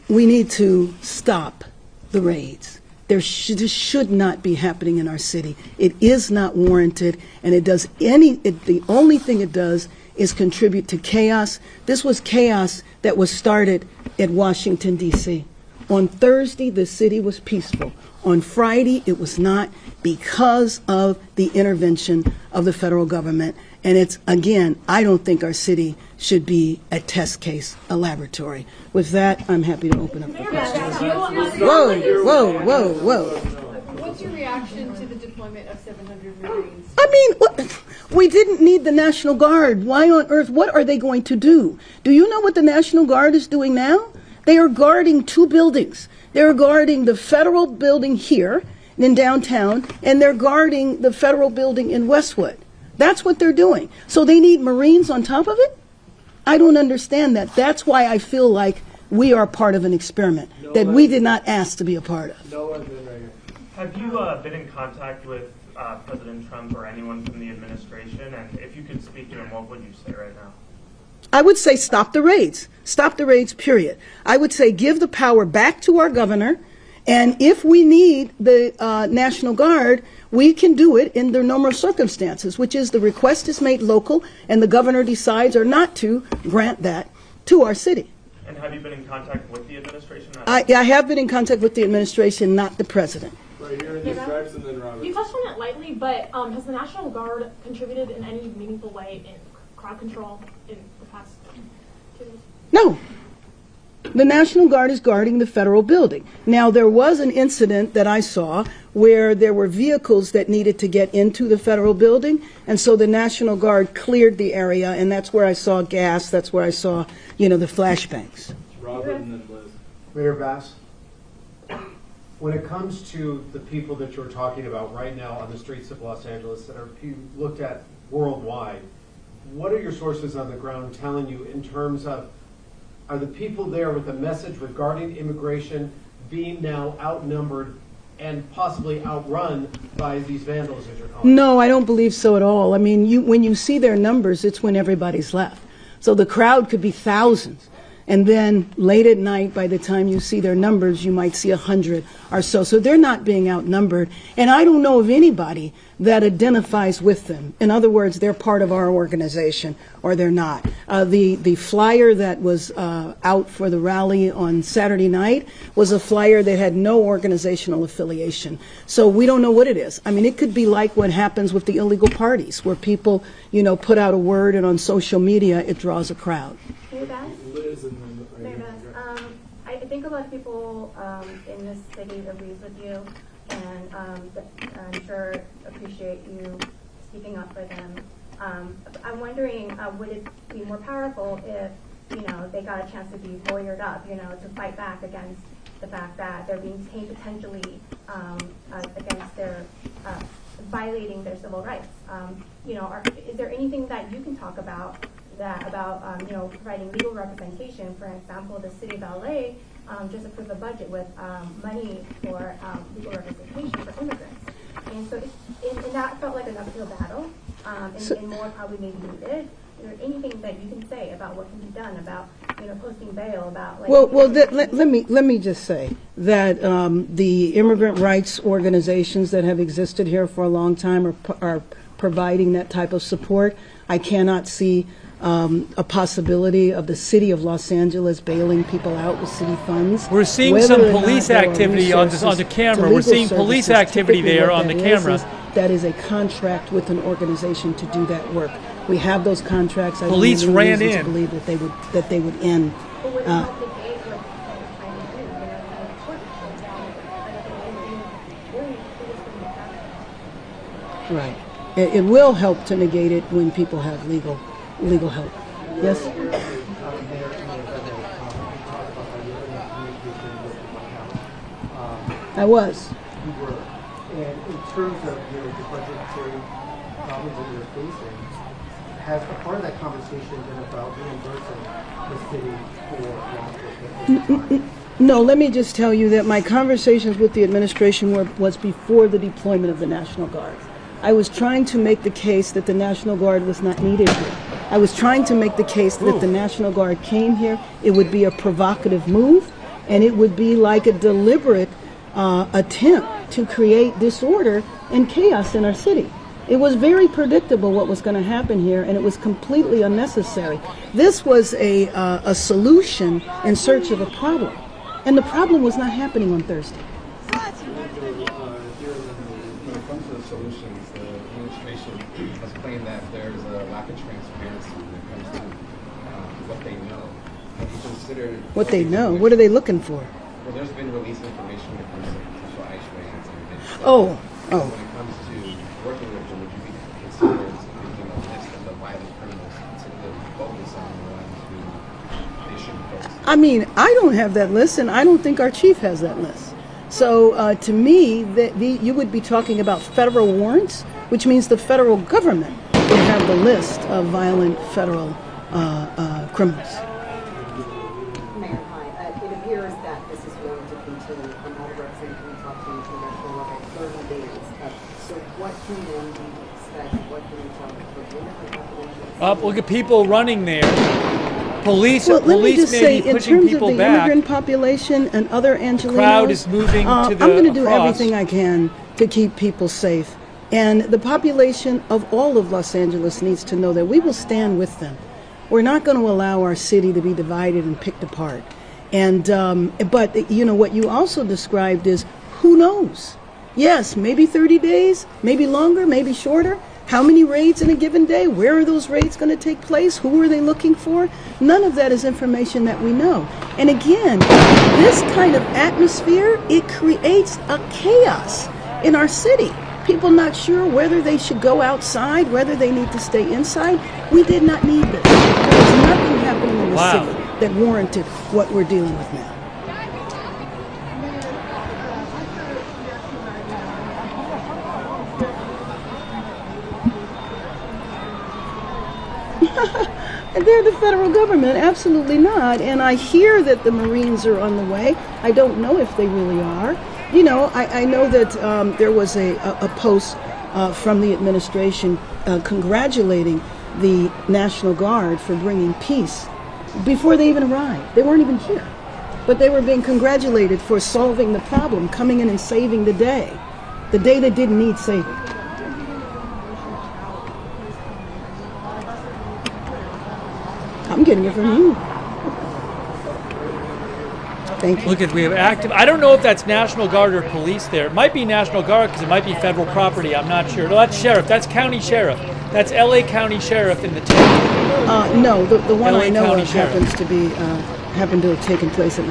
we need to stop the raids. This should not be happening in our city. It is not warranted, and the only thing it does is contribute to chaos. This was chaos that was started at Washington, D.C. On Thursday, the city was peaceful. On Friday, it was not, because of the intervention of the federal government. And it's, again, I don't think our city should be a test case, a laboratory. With that, I'm happy to open up for questions. Whoa. What's your reaction to the deployment of 700 Marines? I mean, we didn't need the National Guard. Why on earth? What are they going to do? Do you know what the National Guard is doing now? They are guarding two buildings. They're guarding the federal building here in downtown, and they're guarding the federal building in Westwood. That's what they're doing. So they need Marines on top of it? I don't understand that. That's why I feel like we are part of an experiment that we did not ask to be a part of. Have you been in contact with President Trump or anyone from the administration? And if you could speak to him, what would you say right now? I would say stop the raids. Stop the raids, period. I would say give the power back to our governor. And if we need the National Guard, we can do it in the normal circumstances, which is the request is made local and the governor decides or not to grant that to our city. And have you been in contact with the administration? I have been in contact with the administration, not the president. Right here in these stripes, and then Robert. You touched on it lightly, but has the National Guard contributed in any meaningful way in crowd control in the past 2 days? No. The National Guard is guarding the federal building. Now, there was an incident that I saw where there were vehicles that needed to get into the federal building, and so the National Guard cleared the area, and that's where I saw gas, that's where I saw, the flashbangs. Robert and then Liz. Mayor Bass. when it comes to the people that you're talking about right now on the streets of Los Angeles that are looked at worldwide, what are your sources on the ground telling you in terms of, are the people there with a message regarding immigration being now outnumbered and possibly outrun by these vandals, as you're calling them? No, I don't believe so at all. I mean, when you see their numbers, it's when everybody's left. So the crowd could be thousands. And then late at night, by the time you see their numbers, you might see 100 or so. So they're not being outnumbered. And I don't know of anybody that identifies with them. In other words, they're part of our organization or they're not. The flyer that was out for the rally on Saturday night was a flyer that had no organizational affiliation. So we don't know what it is. I mean, it could be like what happens with the illegal parties, where people, you know, put out a word and on social media it draws a crowd. I think a lot of people in this city agrees with you, and I'm sure appreciate you speaking up for them. I'm wondering, would it be more powerful if, you know, they got a chance to be lawyered up, you know, to fight back against the fact that they're being detained potentially against their violating their civil rights? You know, is there anything that you can talk about you know, providing legal representation? For example, the city of LA just approved a budget with money for legal representation for immigrants. And so and that felt like an uphill battle, and more probably maybe needed. Is there anything that you can say about what can be done about, you know, posting bail, about like... Let me just say that the immigrant rights organizations that have existed here for a long time are providing that type of support. I cannot see a possibility of the city of Los Angeles bailing people out with city funds. We're seeing some police activity on the camera. We're seeing police activity there on the camera. That is a contract with an organization to do that work. We have those contracts. Police ran in. To believe that they would end. Right. It will help to negate it when people have legal help. Yes? I was. You were. And in terms of the budgetary problems that you're facing, has a part of that conversation been about reimbursing the city for law enforcement? No, let me just tell you that my conversations with the administration was before the deployment of the National Guard. I was trying to make the case that the National Guard was not needed here. I was trying to make the case that if the National Guard came here, it would be a provocative move, and it would be like a deliberate attempt to create disorder and chaos in our city. It was very predictable what was going to happen here, and it was completely unnecessary. This was a solution in search of a problem, and the problem was not happening on Thursday. When it comes to the solutions, the administration has claimed that there's a lack of transparency when it comes to what they know. Have you considered what they know? What are they looking for? Well, there's been released information when it comes to potential ICE raids and Oh. When it comes to working with them, would you be considering making a list of the violent criminals to focus on the ones who they shouldn't focus on? I mean, I don't have that list, and I don't think our chief has that list. So to me, you would be talking about federal warrants, which means the federal government would have the list of violent federal criminals. Mayor, hi. It appears that this is going to continue. From all the representatives we talked to international level, 30 days. So what can then we expect? What can we talk about? Look at people running there. Police Let me just say, may be in pushing terms of people the back. immigrant population and other Angelenos, The crowd is moving to the I'm going to do across. everything I can to keep people safe. And the population of all of Los Angeles needs to know that we will stand with them. We're not going to allow our city to be divided and picked apart. And but you know what you also described is, who knows? Yes, maybe 30 days, maybe longer, maybe shorter. How many raids in a given day? Where are those raids going to take place? Who are they looking for? None of that is information that we know. And again, this kind of atmosphere, it creates a chaos in our city. People not sure whether they should go outside, whether they need to stay inside. We did not need this. There was nothing happening in the city that warranted what we're dealing with now. They're the federal government, absolutely not. And I hear that the Marines are on the way. I don't know if they really are. You know, I know that there was a post from the administration congratulating the National Guard for bringing peace before they even arrived. They weren't even here. But they were being congratulated for solving the problem, coming in and saving the day that didn't need saving. I'm getting it from you. Thank you. Look at, we have active, I don't know if that's National Guard or police there. It might be National Guard because it might be federal property. I'm not sure. No, that's sheriff. That's county sheriff. That's LA County Sheriff in the town. No, the one LA I know County of Sheriff. happens to be happened to have taken place at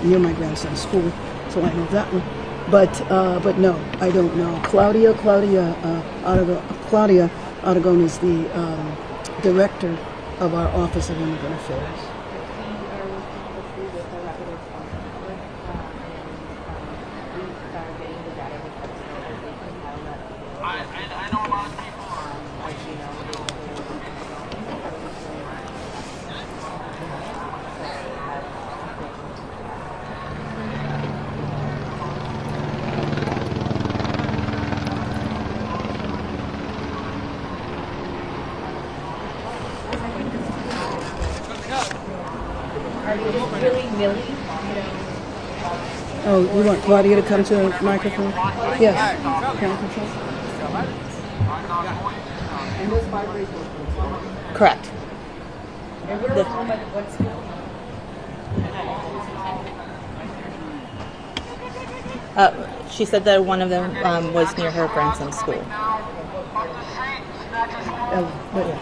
near my grandson's school, so I know that one. But no, I don't know. Claudia Aragon is the director of our Office of Immigrant Affairs. Oh, you want Claudia to come to the microphone? Yes. Correct. She said that one of them was near her grandson's school.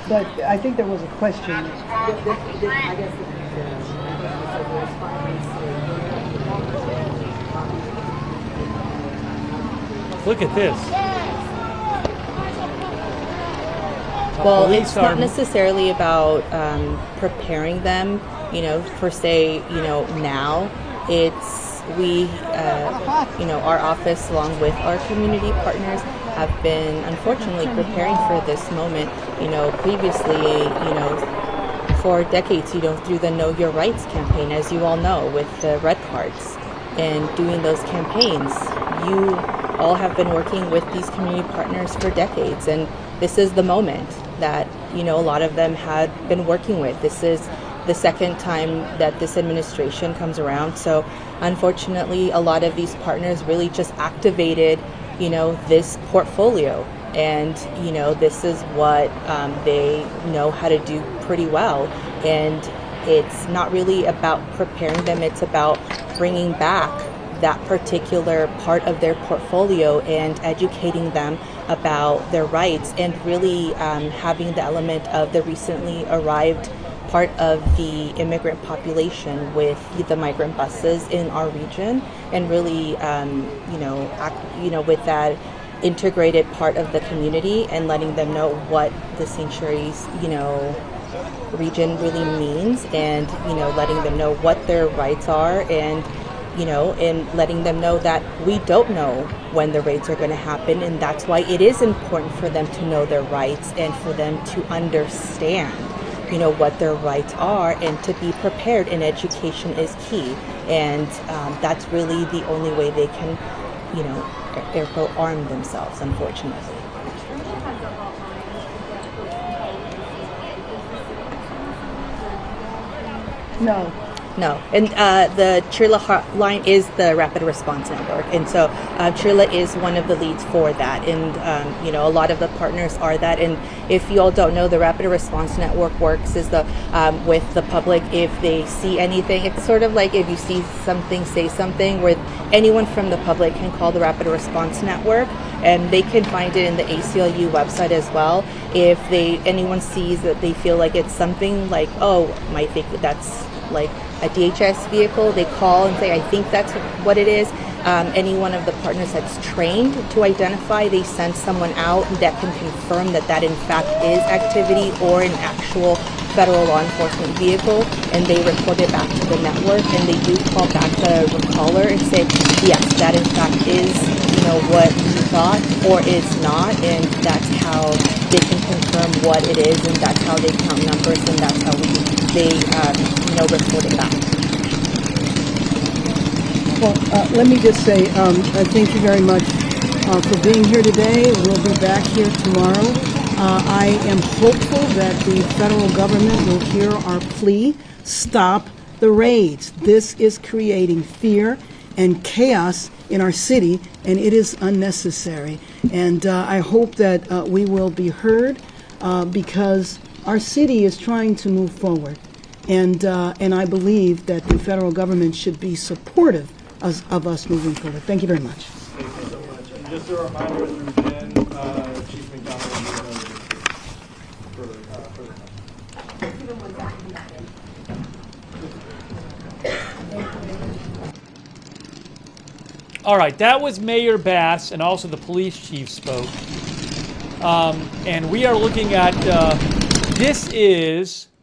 But I think there was a question. Look at this. Well, it's not necessarily about preparing them, you know, per se, you know, now. It's our office, along with our community partners, have been unfortunately preparing for this moment. You know, previously, you know, for decades, you know, through the Know Your Rights campaign, as you all know, with the red cards and doing those campaigns, you all have been working with these community partners for decades, and this is the moment that, you know, a lot of them had been working with. This is the second time that this administration comes around, so unfortunately a lot of these partners really just activated, you know, this portfolio, and you know, this is what they know how to do pretty well. And it's not really about preparing them, it's about bringing back that particular part of their portfolio and educating them about their rights, and really having the element of the recently arrived part of the immigrant population with the migrant buses in our region, and really with that integrated part of the community, and letting them know what the sanctuaries, you know, region really means, and you know, letting them know what their rights are, and you know, and letting them know that we don't know when the raids are going to happen, and that's why it is important for them to know their rights, and for them to understand, you know, what their rights are, and to be prepared. And education is key, and that's really the only way they can, you know, air quote, arm themselves, unfortunately. No. No, and the Chirla hotline is the Rapid Response Network, and so Chirla is one of the leads for that, and you know, a lot of the partners are that. And if you all don't know, the Rapid Response Network works is the with the public. If they see anything, it's sort of like if you see something, say something, where anyone from the public can call the Rapid Response Network, and they can find it in the ACLU website as well. If anyone sees that they feel like it's something like, oh, might think that's like a DHS vehicle, they call and say, I think that's what it is. Any one of the partners that's trained to identify, they send someone out that can confirm that that in fact is activity or an actual federal law enforcement vehicle, and they report it back to the network, and they do call back the caller and say, yes, that in fact is, you know, what you thought, or is not, and that's how they can confirm what it is, and that's how they count numbers, and that's how they report it back. Well, let me just say thank you very much for being here today. We'll be back here tomorrow. I am hopeful that the federal government will hear our plea. Stop the raids. This is creating fear and chaos in our city, and it is unnecessary. And I hope that we will be heard because our city is trying to move forward. And I believe that the federal government should be supportive of us moving forward. Thank you very much. Thank you so much. And just a reminder, through Jen, Chief McDonald for the All right, that was Mayor Bass, and also the police chief spoke. And we are looking at,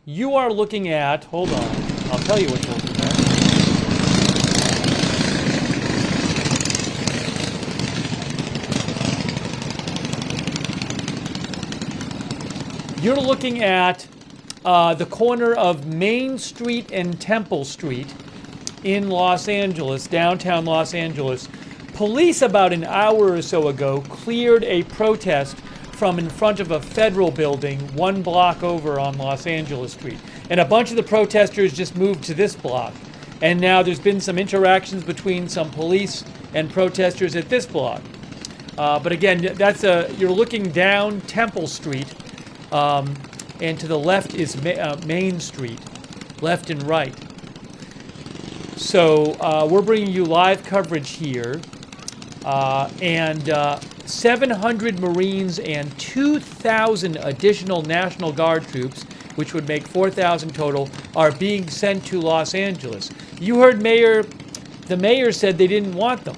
you are looking at, hold on, I'll tell you what you're looking at. You're looking at the corner of Main Street and Temple Street in Los Angeles, downtown Los Angeles. Police about an hour or so ago cleared a protest from in front of a federal building 1 block over on Los Angeles Street. And a bunch of the protesters just moved to this block. And now there's been some interactions between some police and protesters at this block. But again, that's you're looking down Temple Street, and to the left is Main Street, left and right. So we're bringing you live coverage here, and 700 Marines and 2,000 additional National Guard troops, which would make 4,000 total, are being sent to Los Angeles. You heard the mayor said they didn't want them,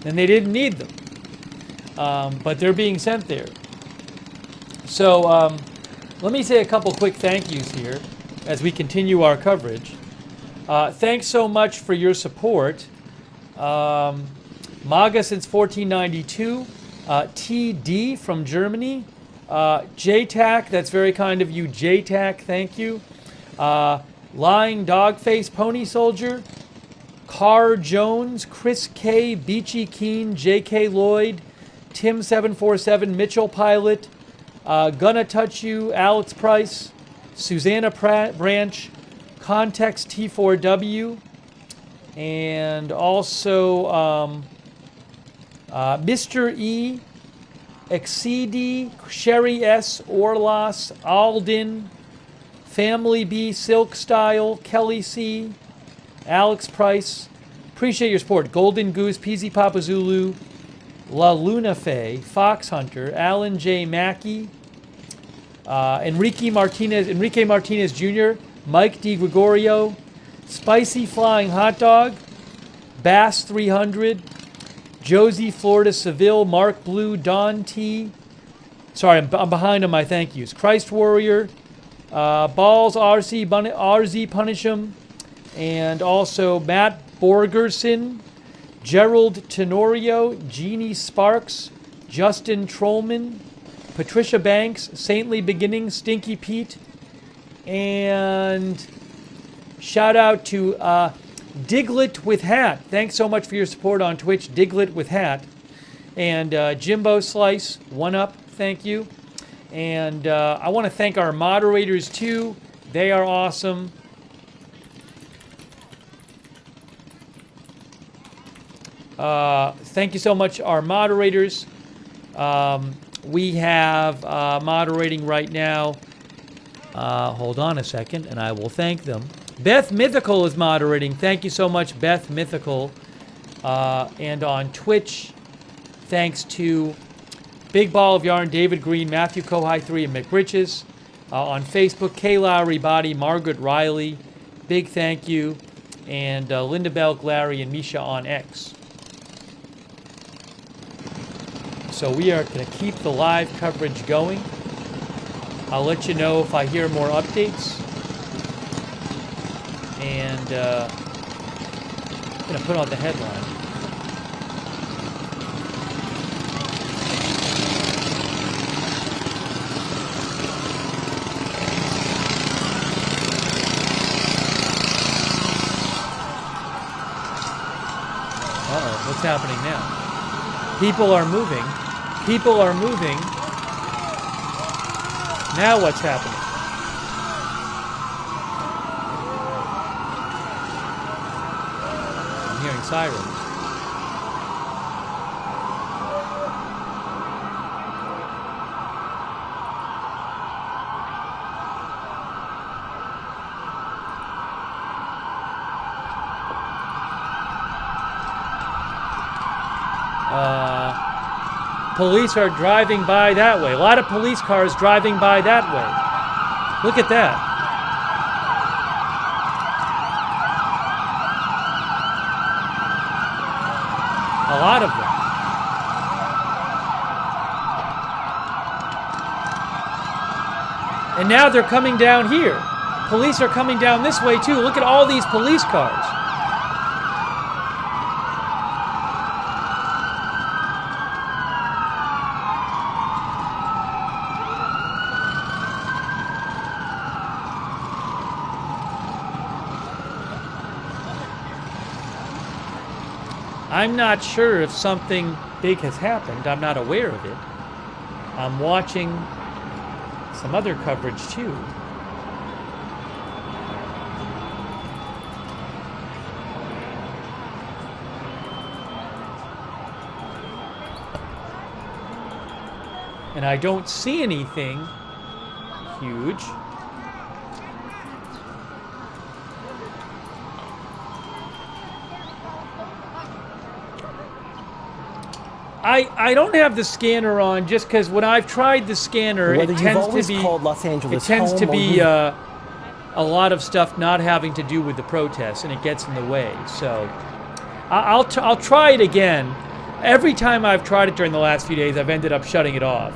and they didn't need them, but they're being sent there. So let me say a couple quick thank yous here as we continue our coverage. Thanks so much for your support. MAGA since 1492. TD from Germany. JTAC, that's very kind of you. JTAC, thank you. Lying Dogface Pony Soldier. Carr Jones, Chris K, Beachy Keen, JK Lloyd, Tim747, Mitchell Pilot, Gonna Touch You, Alex Price, Susanna Branch, Context T4W, and also Mr. E, Exceedy, Sherry S, Orlas, Alden, Family B, Silk Style, Kelly C, Alex Price. Appreciate your support. Golden Goose, PZ Papa Zulu, La Luna Fe, Fox Hunter, Alan J. Mackey, Enrique Martinez Jr., Mike D. Gregorio, Spicy Flying Hot Dog, Bass 300, Josie Florida Seville, Mark Blue, Don T. Sorry, I'm behind on my thank yous. Christ Warrior, Balls RZ Punish'em, and also Matt Borgerson, Gerald Tenorio, Jeannie Sparks, Justin Trollman, Patricia Banks, Saintly Beginnings, Stinky Pete, and shout out to Diglet with Hat. Thanks so much for your support on Twitch, Diglet with Hat. And Jimbo Slice, One Up, thank you. And I want to thank our moderators too. They are awesome. Thank you so much, our moderators. We have moderating right now. Hold on a second, and I will thank them. Beth Mythical is moderating. Thank you so much, Beth Mythical. And on Twitch, thanks to Big Ball of Yarn, David Green, Matthew Kohai 3, and Mick Britches. On Facebook, Kay Lowry Body, Margaret Riley. Big thank you. And Linda Belk, Larry, and Misha on X. So we are going to keep the live coverage going. I'll let you know if I hear more updates. And I'm going to put on the headline. What's happening now? People are moving. People are moving. Now what's happening? I'm hearing sirens. Police are driving by that way. A lot of police cars driving by that way. Look at that. A lot of them. And now they're coming down here. Police are coming down this way too. Look at all these police cars. I'm not sure if something big has happened. I'm not aware of it. I'm watching some other coverage too. And I don't see anything huge. I don't have the scanner on just because when I've tried the scanner, it tends to be Los Angeles it tends to home be a lot of stuff not having to do with the protests, and it gets in the way. So I'll try it again. Every time I've tried it during the last few days, I've ended up shutting it off.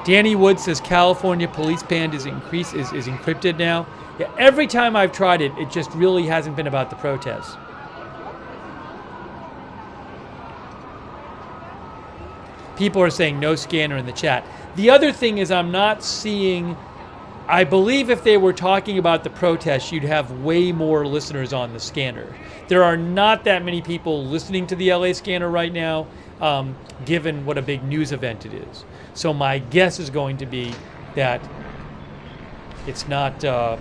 Danny Wood says California police band is encrypted now. Yeah, every time I've tried it, it just really hasn't been about the protests. People are saying no scanner in the chat. The other thing is I'm not seeing, I believe if they were talking about the protests, you'd have way more listeners on the scanner. There are not that many people listening to the LA scanner right now, given what a big news event it is. So my guess is going to be that it's not, that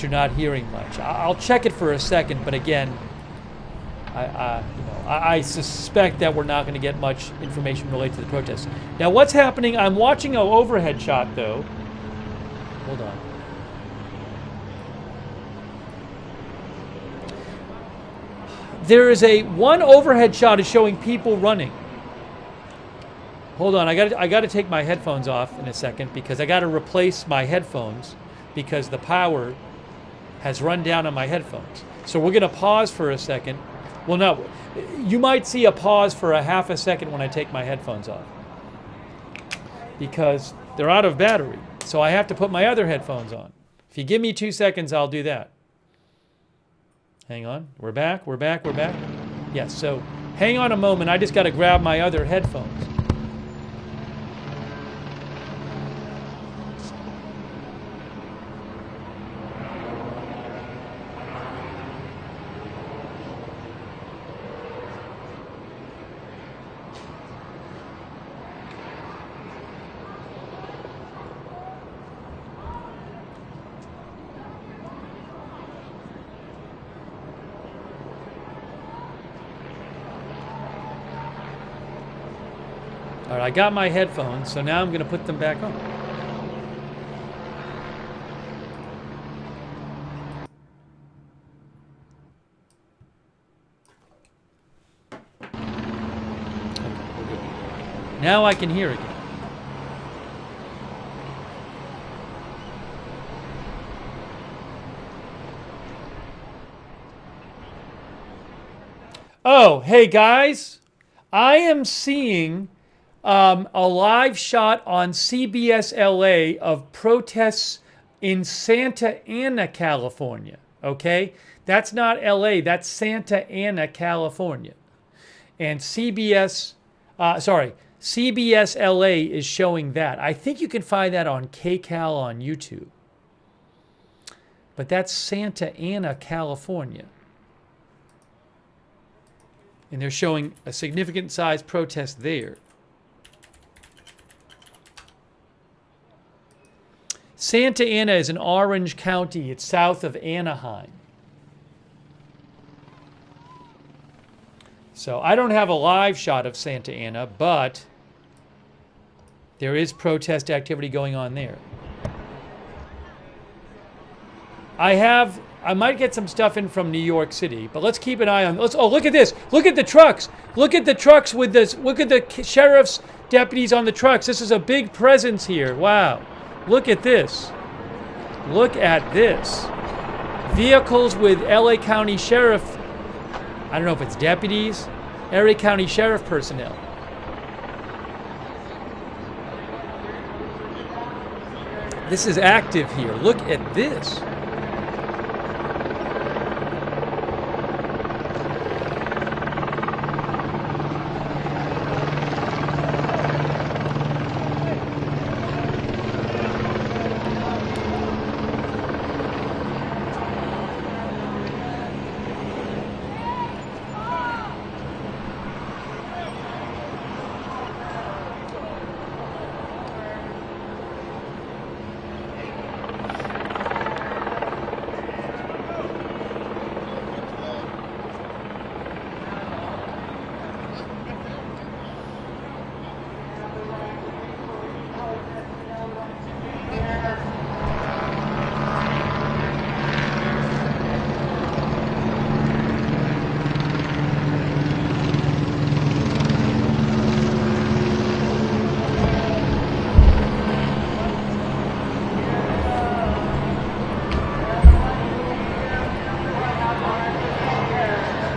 you're not hearing much. I'll check it for a second, but again, I suspect that we're not going to get much information related to the protests. Now what's happening, I'm watching an overhead shot though. Hold on. There is one overhead shot is showing people running. Hold on, I got to take my headphones off in a second because I got to replace my headphones because the power has run down on my headphones. So we're going to pause for a second. Well, no, you might see a pause for a half a second when I take my headphones off because they're out of battery. So I have to put my other headphones on. If you give me 2 seconds, I'll do that. Hang on, we're back. Yes, so hang on a moment. I just got to grab my other headphones. All right, I got my headphones, so now I'm going to put them back on. Okay, we're good. Now I can hear again. Oh, hey guys, I am seeing a live shot on CBS LA of protests in Santa Ana, California. Okay? That's not LA, that's Santa Ana, California. And CBS LA is showing that. I think you can find that on KCAL on YouTube. But that's Santa Ana, California. And they're showing a significant sized protest there. Santa Ana is in Orange County. It's south of Anaheim. So I don't have a live shot of Santa Ana, but there is protest activity going on there. I might get some stuff in from New York City, but let's keep an eye on. Oh, look at this! Look at the trucks! Look at the trucks with this. Look at the sheriff's deputies on the trucks. This is a big presence here. Wow! Look at this. Look at this. Vehicles with LA County Sheriff. I don't know if it's deputies, LA County Sheriff personnel. This is active here. Look at this.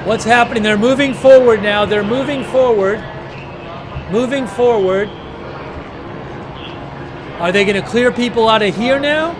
What's happening? They're moving forward now. They're moving forward. Moving forward. Are they going to clear people out of here now?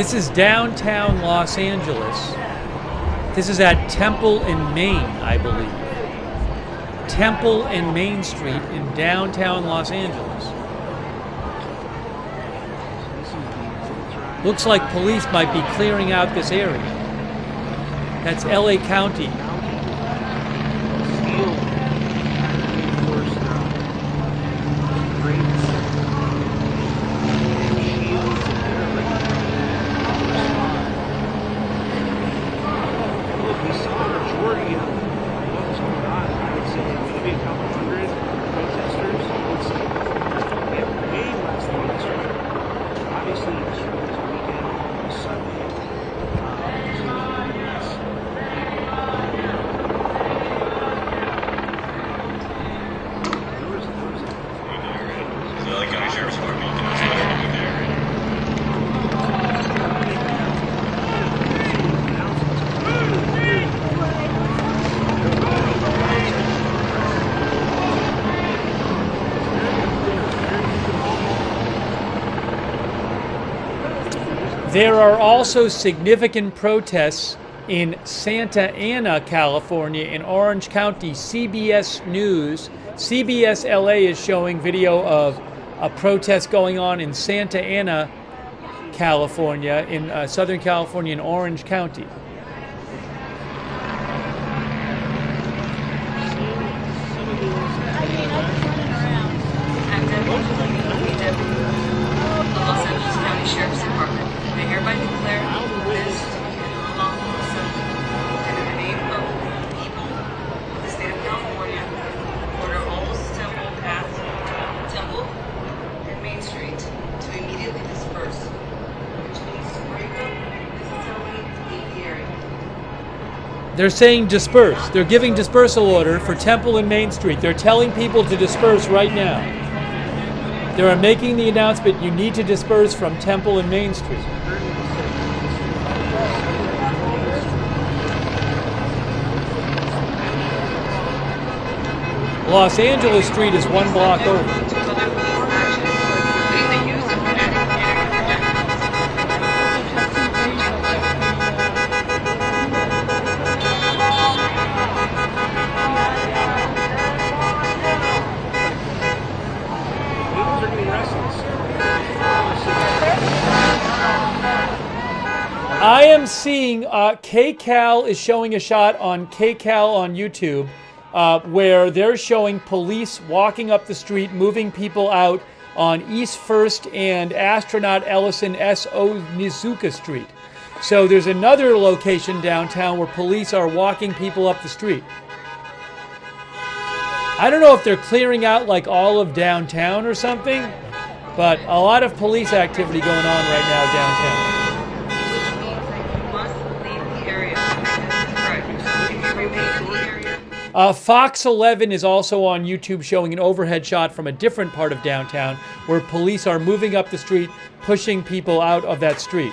This is downtown Los Angeles. This is at Temple and Main, I believe. Temple and Main Street in downtown Los Angeles. Looks like police might be clearing out this area. That's LA County. There are also significant protests in Santa Ana, California, in Orange County. CBS News, CBS LA is showing video of a protest going on in Santa Ana, California, in Southern California, in Orange County. Los Angeles County Sheriff's Department, I hereby declare They're saying disperse. They're giving dispersal order for Temple and Main Street. They're telling people to disperse right now. They are making the announcement, you need to disperse from Temple and Main Street. Los Angeles Street is 1 block over. I am seeing KCAL is showing a shot on KCAL on YouTube where they're showing police walking up the street, moving people out on East 1st and Astronaut Ellison S. Onizuka Street. So there's another location downtown where police are walking people up the street. I don't know if they're clearing out like all of downtown or something, but a lot of police activity going on right now downtown. Fox 11 is also on YouTube showing an overhead shot from a different part of downtown where police are moving up the street, pushing people out of that street.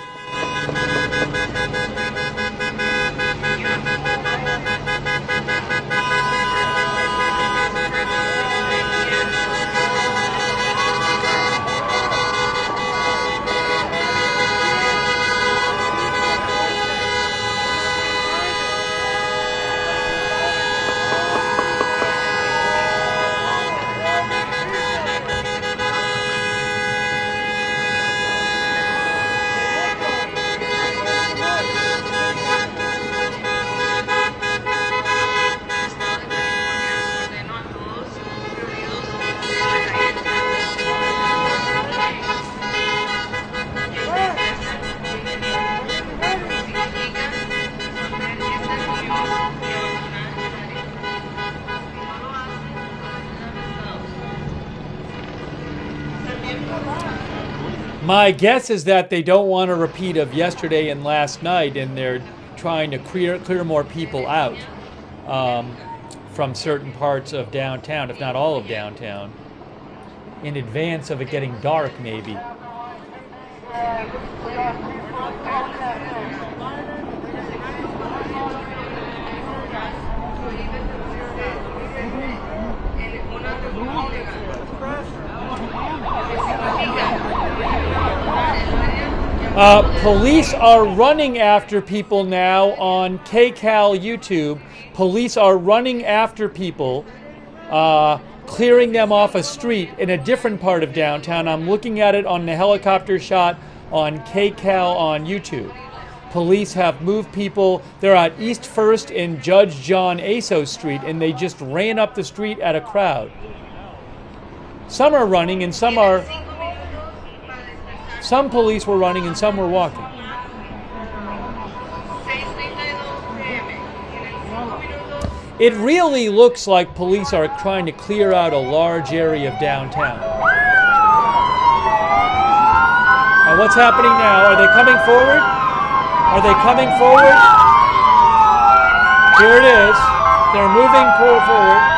My guess is that they don't want a repeat of yesterday and last night, and they're trying to clear more people out from certain parts of downtown, if not all of downtown, in advance of it getting dark, maybe. Police are running after people now on KCAL YouTube. Police are running after people, clearing them off a street in a different part of downtown. I'm looking at it on the helicopter shot on KCAL on YouTube. Police have moved people. They're at East 1st and Judge John Aso Street, and they just ran up the street at a crowd. Some are running and some are... Some police were running and some were walking. It really looks like police are trying to clear out a large area of downtown. Now what's happening now? Are they coming forward? Are they coming forward? Here it is. They're moving forward.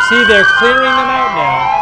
See, they're clearing them out now.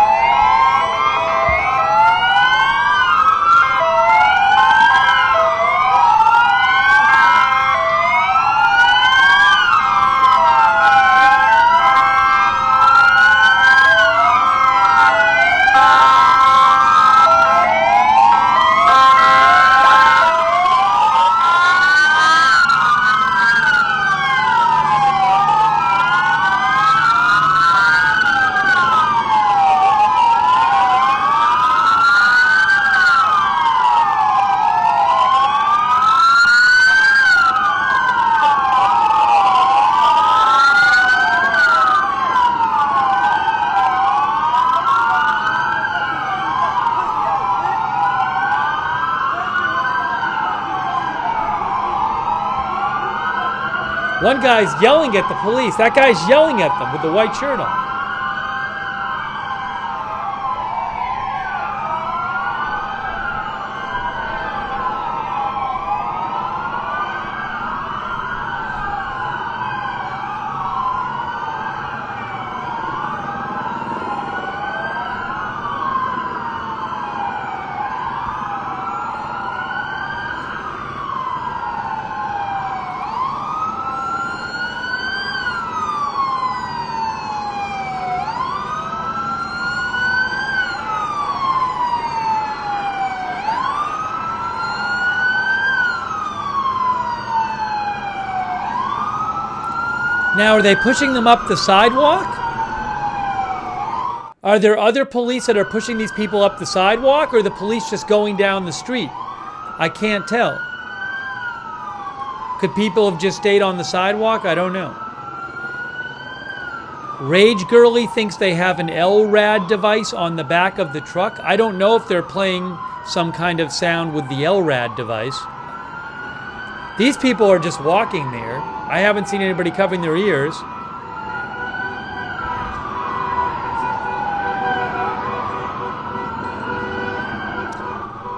One guy's yelling at the police. That guy's yelling at them with the white shirt on. Now, are they pushing them up the sidewalk? Are there other police that are pushing these people up the sidewalk, or are the police just going down the street? I can't tell. Could people have just stayed on the sidewalk? I don't know. Rage Girly thinks they have an LRAD device on the back of the truck. I don't know if they're playing some kind of sound with the LRAD device. These people are just walking there. I haven't seen anybody covering their ears.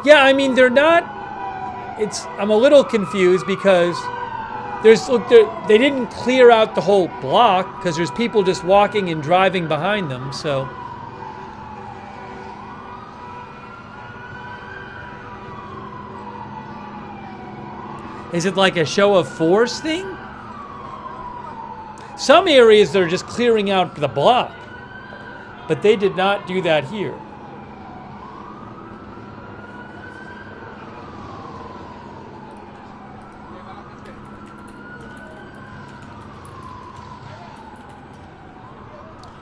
Yeah, I mean, they're not... I'm a little confused because they didn't clear out the whole block because there's people just walking and driving behind them, so... Is it like a show of force thing? Some areas they're just clearing out the block, but they did not do that here.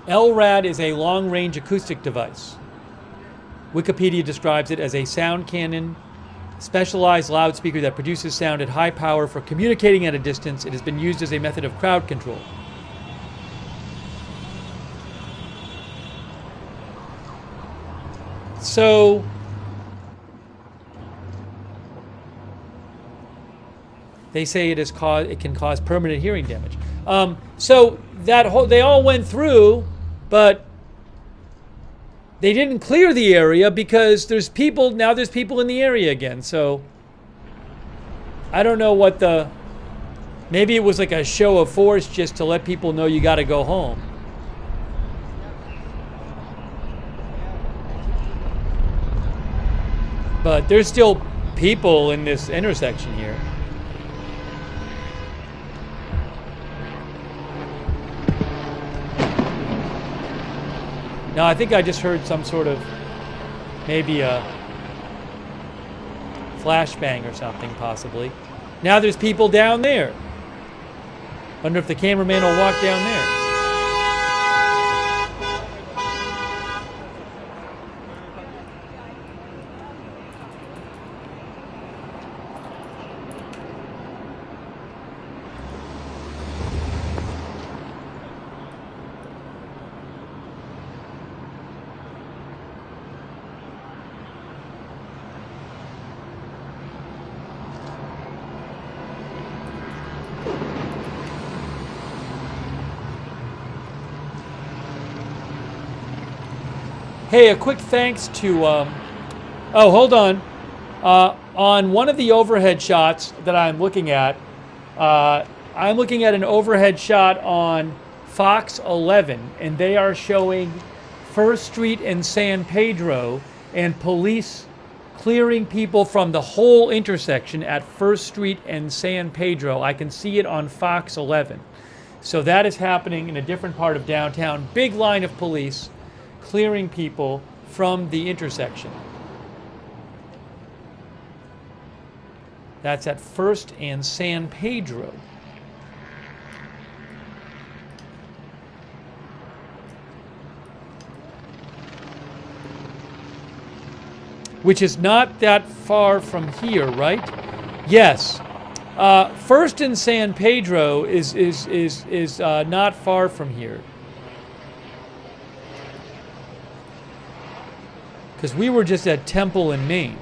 LRAD is a long-range acoustic device. Wikipedia describes it as a sound cannon, specialized loudspeaker that produces sound at high power for communicating at a distance. It has been used as a method of crowd control. So, they say it can cause permanent hearing damage. So they all went through, but they didn't clear the area because there's people in the area again. So I don't know what maybe it was like a show of force just to let people know you got to go home. But there's still people in this intersection here. Now, I think I just heard some sort of, maybe a flashbang or something, possibly. Now there's people down there. Wonder if the cameraman will walk down there. Hey, a quick thanks to, oh, hold on. On one of the overhead shots that I'm looking at an overhead shot on Fox 11, and they are showing First Street and San Pedro and police clearing people from the whole intersection at First Street and San Pedro. I can see it on Fox 11. So that is happening in a different part of downtown. Big line of police clearing people from the intersection. That's at First and San Pedro. Which is not that far from here, right? Yes. First and San Pedro is not far from here. Because we were just at Temple in Maine.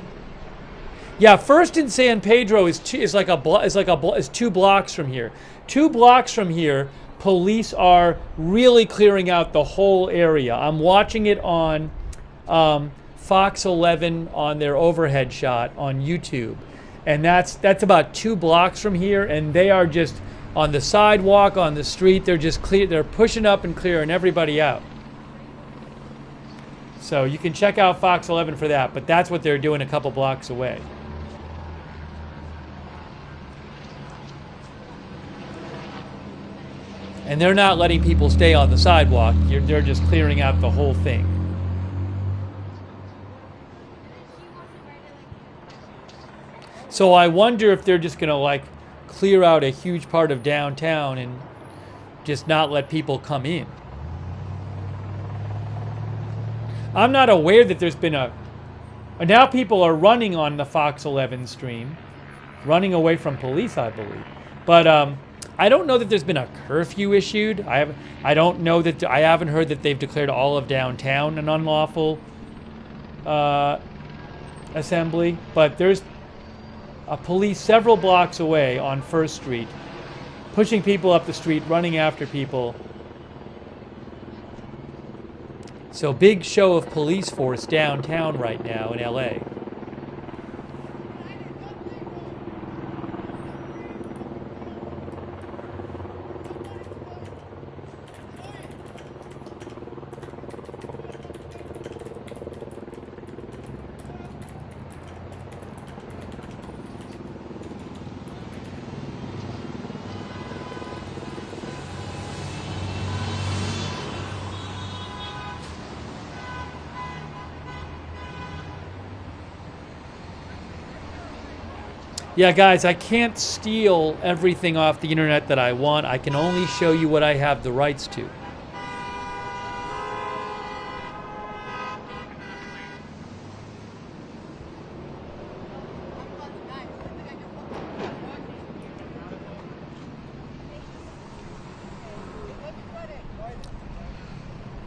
Yeah, First and San Pedro is 2 blocks from here. 2 blocks from here, police are really clearing out the whole area. I'm watching it on Fox 11 on their overhead shot on YouTube, and that's about 2 blocks from here, and they are just on the sidewalk, on the street. They're just they're pushing up and clearing everybody out. So you can check out Fox 11 for that, but that's what they're doing a couple blocks away. And they're not letting people stay on the sidewalk. They're just clearing out the whole thing. So I wonder if they're just going to like clear out a huge part of downtown and just not let people come in. I'm not aware that there's been a... Now people are running on the Fox 11 stream, running away from police, I believe. But I don't know that there's been a curfew issued. I don't know that... I haven't heard that they've declared all of downtown an unlawful assembly. But there's a police several blocks away on 1st Street, pushing people up the street, running after people. So big show of police force downtown right now in LA. Yeah, guys, I can't steal everything off the internet that I want. I can only show you what I have the rights to.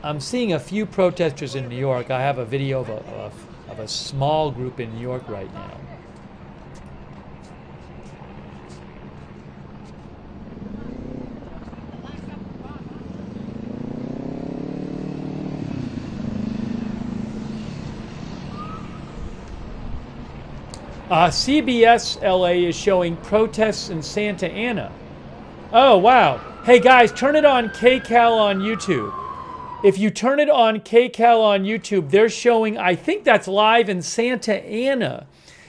I'm seeing a few protesters in New York. I have a video of a small group in New York right now. CBS LA is showing protests in Santa Ana. Oh, wow. Hey, guys, turn it on KCAL on YouTube. If you turn it on KCAL on YouTube, they're showing, I think that's live in Santa Ana.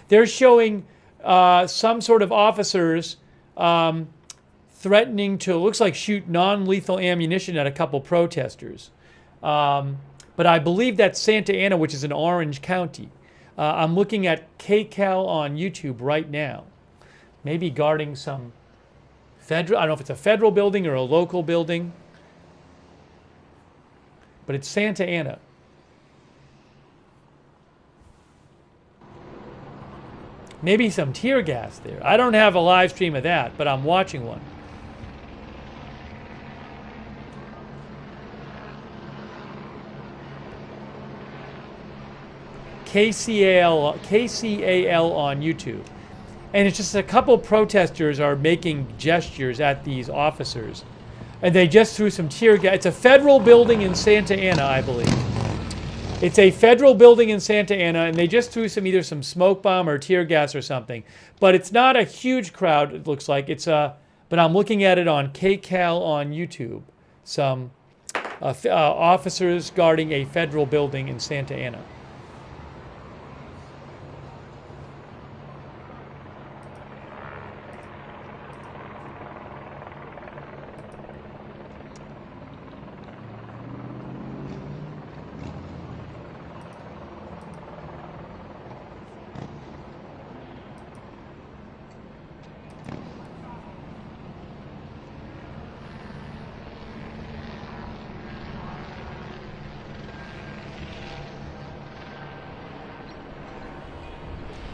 They're showing some sort of officers threatening to, looks like shoot non-lethal ammunition at a couple protesters. But I believe that's Santa Ana, which is in Orange County. I'm looking at KCAL on YouTube right now. Maybe guarding some federal, I don't know if it's a federal building or a local building. But it's Santa Ana. Maybe some tear gas there. I don't have a live stream of that, but I'm watching one. KCAL on YouTube. And it's just a couple protesters are making gestures at these officers. And they just threw some tear gas. It's a federal building in Santa Ana, I believe. It's a federal building in Santa Ana, and they just threw either some smoke bomb or tear gas or something. But it's not a huge crowd, it looks like. But I'm looking at it on KCAL on YouTube. Some officers guarding a federal building in Santa Ana.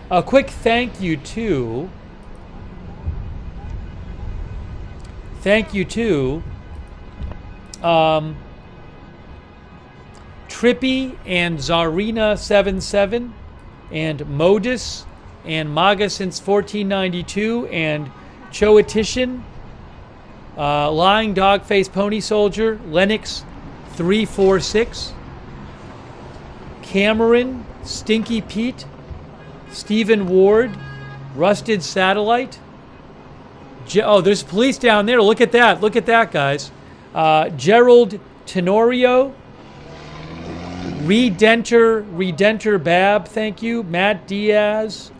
A quick thank you to Trippy and Zarina77 and Modus and Maga since 1492 and Choetition, Lying Dogface Pony Soldier, Lennox 346, Cameron, Stinky Pete, Stephen Ward, Rusted Satellite. Oh, there's police down there. Look at that. Look at that, guys. Gerald Tenorio. Redenter Bab, thank you. Matt Diaz.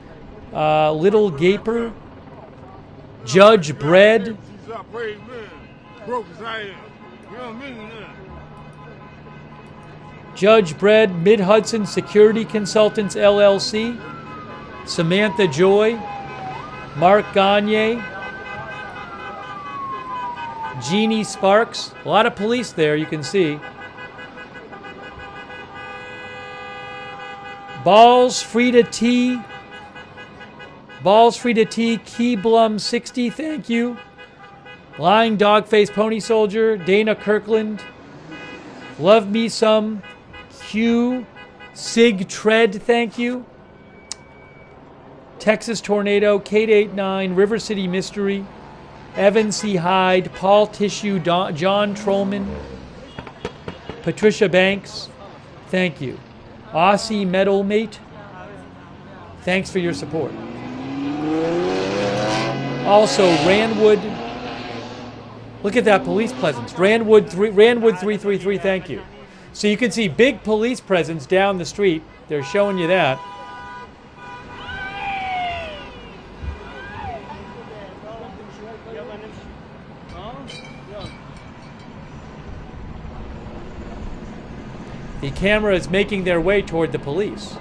Little Gaper. Judge Bread. Judge Bread, Mid-Hudson Security Consultants, LLC. Samantha Joy, Mark Gagne, Jeannie Sparks. A lot of police there, you can see. Balls Frida T. Balls Frida T. Keyblum 60, thank you. Lying Dogface Pony Soldier. Dana Kirkland. Love Me Some. Q. Sig Tread, thank you. Texas Tornado. Kate 89. River City Mystery. Evan C. Hyde. Paul Tissue. John Trollman. Patricia Banks, thank you. Aussie Metal Mate, thanks for your support. Also, Ranwood, look at that police presence. Ranwood 333, thank you. So you can see big police presence down the street. They're showing you that. The camera is making their way toward the police.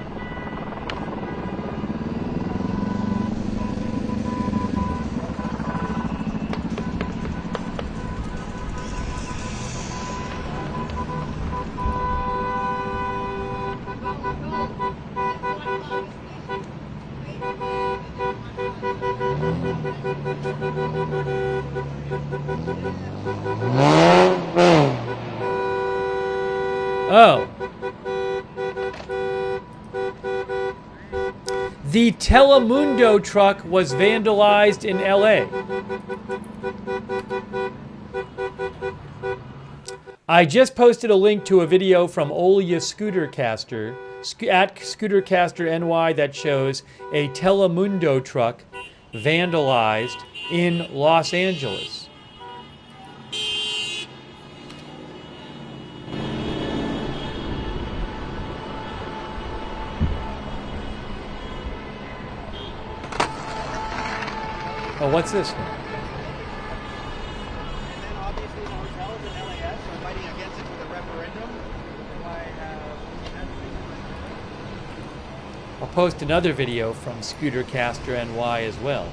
Oh. The Telemundo truck was vandalized in LA. I just posted a link to a video from Olia Scootercaster at Scootercaster NY that shows a Telemundo truck vandalized in Los Angeles. Oh, what's this now? And then obviously the hotels in LAS are fighting against it with a referendum. I'll post another video from Scootercaster NY as well.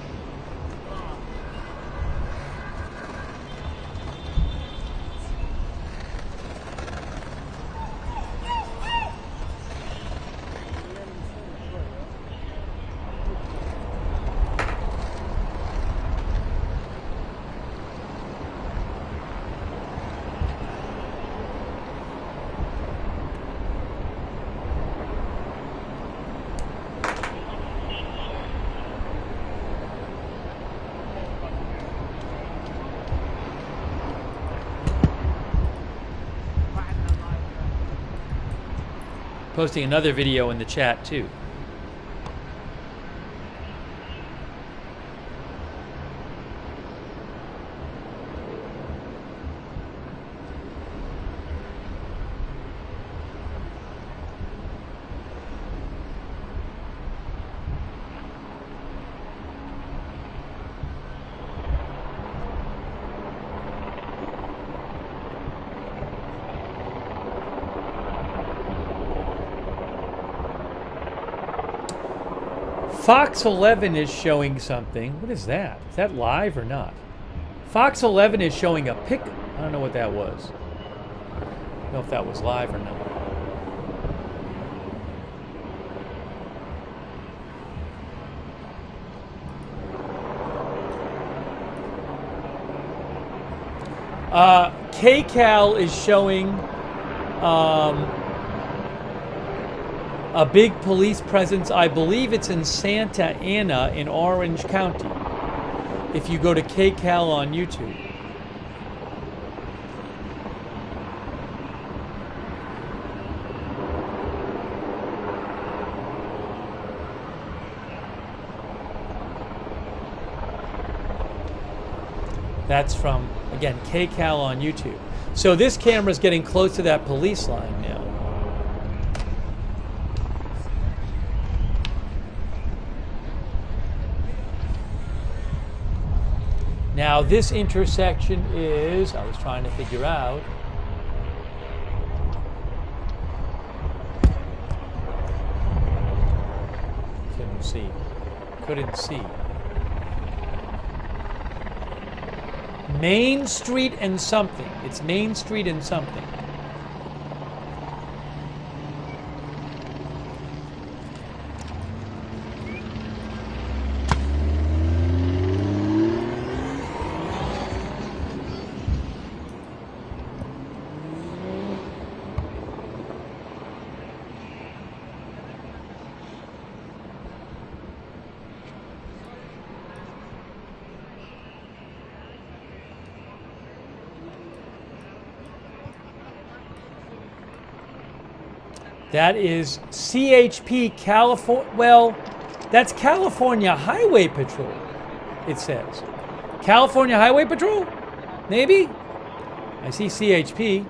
Posting another video in the chat too. Fox 11 is showing something. What is that? Is that live or not? Fox 11 is showing a pic. I don't know what that was. I don't know if that was live or not. KCAL is showing a big police presence. I believe it's in Santa Ana in Orange County. If you go to KCAL on YouTube. That's from, again, KCAL on YouTube. So this camera's getting close to that police line now. Now this intersection is, I was trying to figure out. Couldn't see. Main Street and something. It's Main Street and something. That is CHP California. Well, that's California Highway Patrol, it says. California Highway Patrol? Maybe? I see CHP.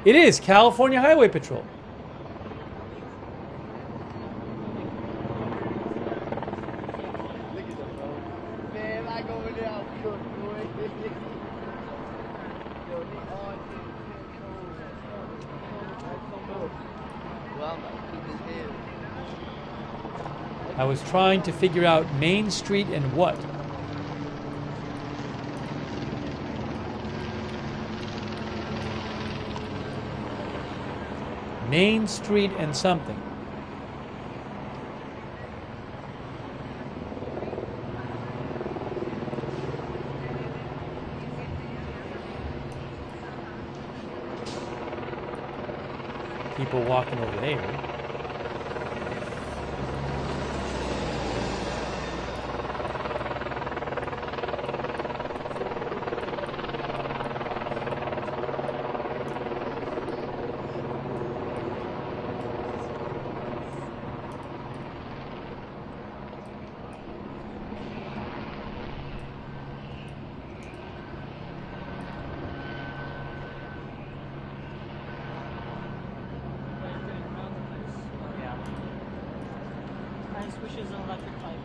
It is California Highway Patrol. Man, I go over there, I'll cook, boy. Yo, they all well, I'm about to keep his head. I was trying to figure out Main Street and what. Main Street and something. People walking over there. Which is an electric pipe.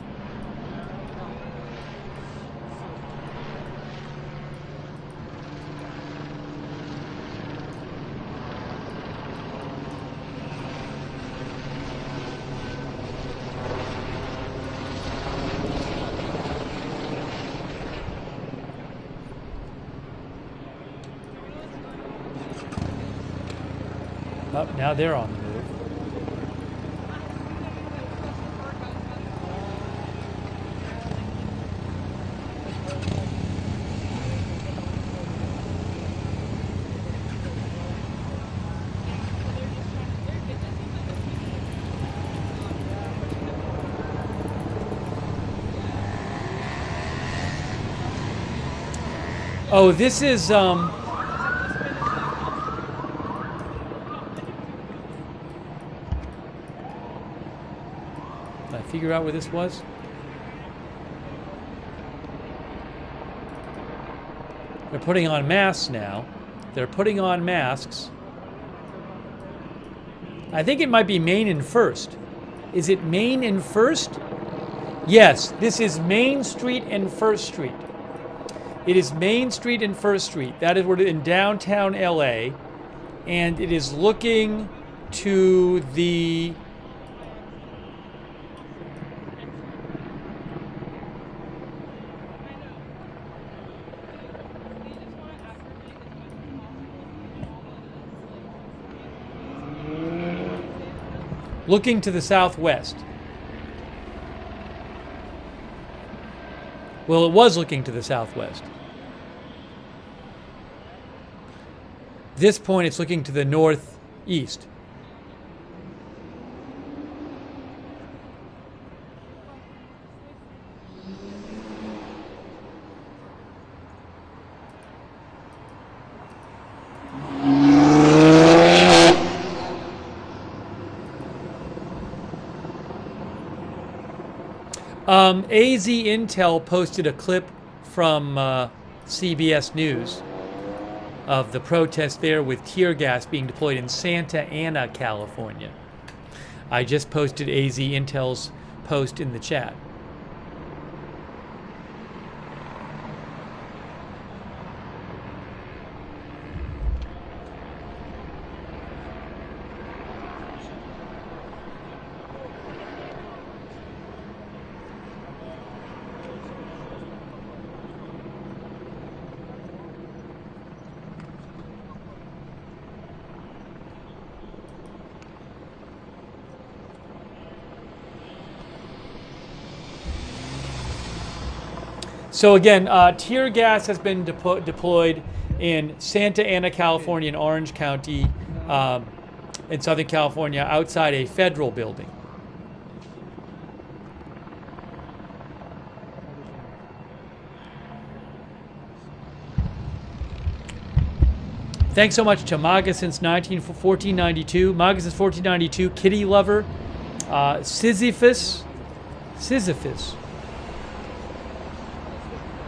Oh, now they're on the move. Oh, this is Did I figure out where this was? They're putting on masks now. They're putting on masks. I think it might be Main and First. Is it Main and First? Yes, this is Main Street and First Street. It is Main Street and First Street. That is, we're in downtown LA, and it is looking to the southwest. Well, it was looking to the southwest. This point, it's looking to the northeast. AZ Intel posted a clip from CBS News of the protest there with tear gas being deployed in Santa Ana, California. I just posted AZ Intel's post in the chat. So again, tear gas has been deployed in Santa Ana, California, and Orange County, in Southern California, outside a federal building. Thanks so much to MAGA since 1492. MAGA since 1492. Kitty Lover. Sisyphus.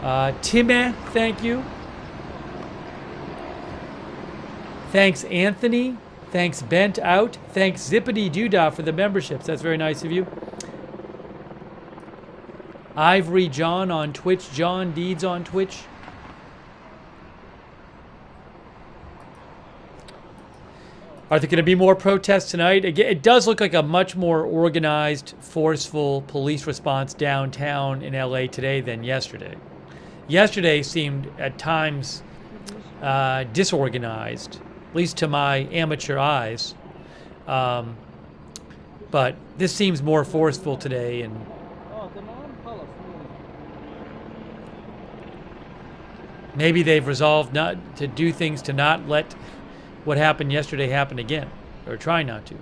Time, thank you. Thanks, Anthony. Thanks, Bent Out. Thanks, Zippity Doodah for the memberships. That's very nice of you. Ivory John on Twitch. John Deeds on Twitch. Are there going to be more protests tonight? Again, it does look like a much more organized, forceful police response downtown in LA today than yesterday. Yesterday seemed at times disorganized, at least to my amateur eyes. But this seems more forceful today, and maybe they've resolved not to do things to not let what happened yesterday happen again, or try not to.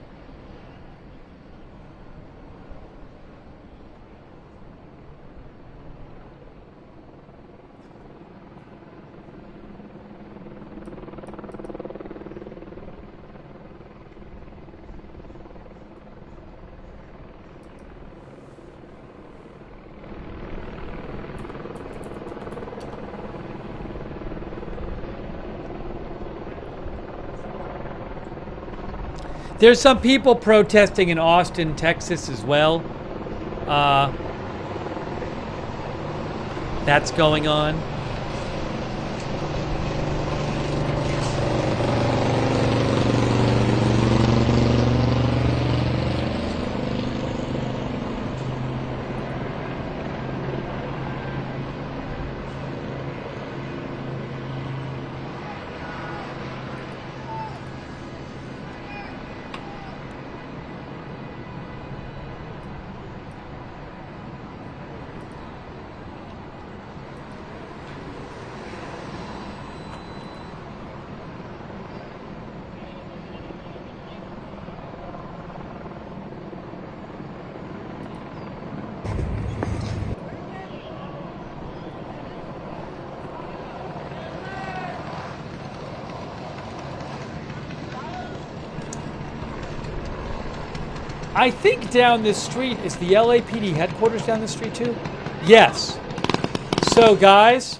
There's some people protesting in Austin, Texas as well. That's going on. I think down this street is the LAPD headquarters down the street too? Yes. So guys,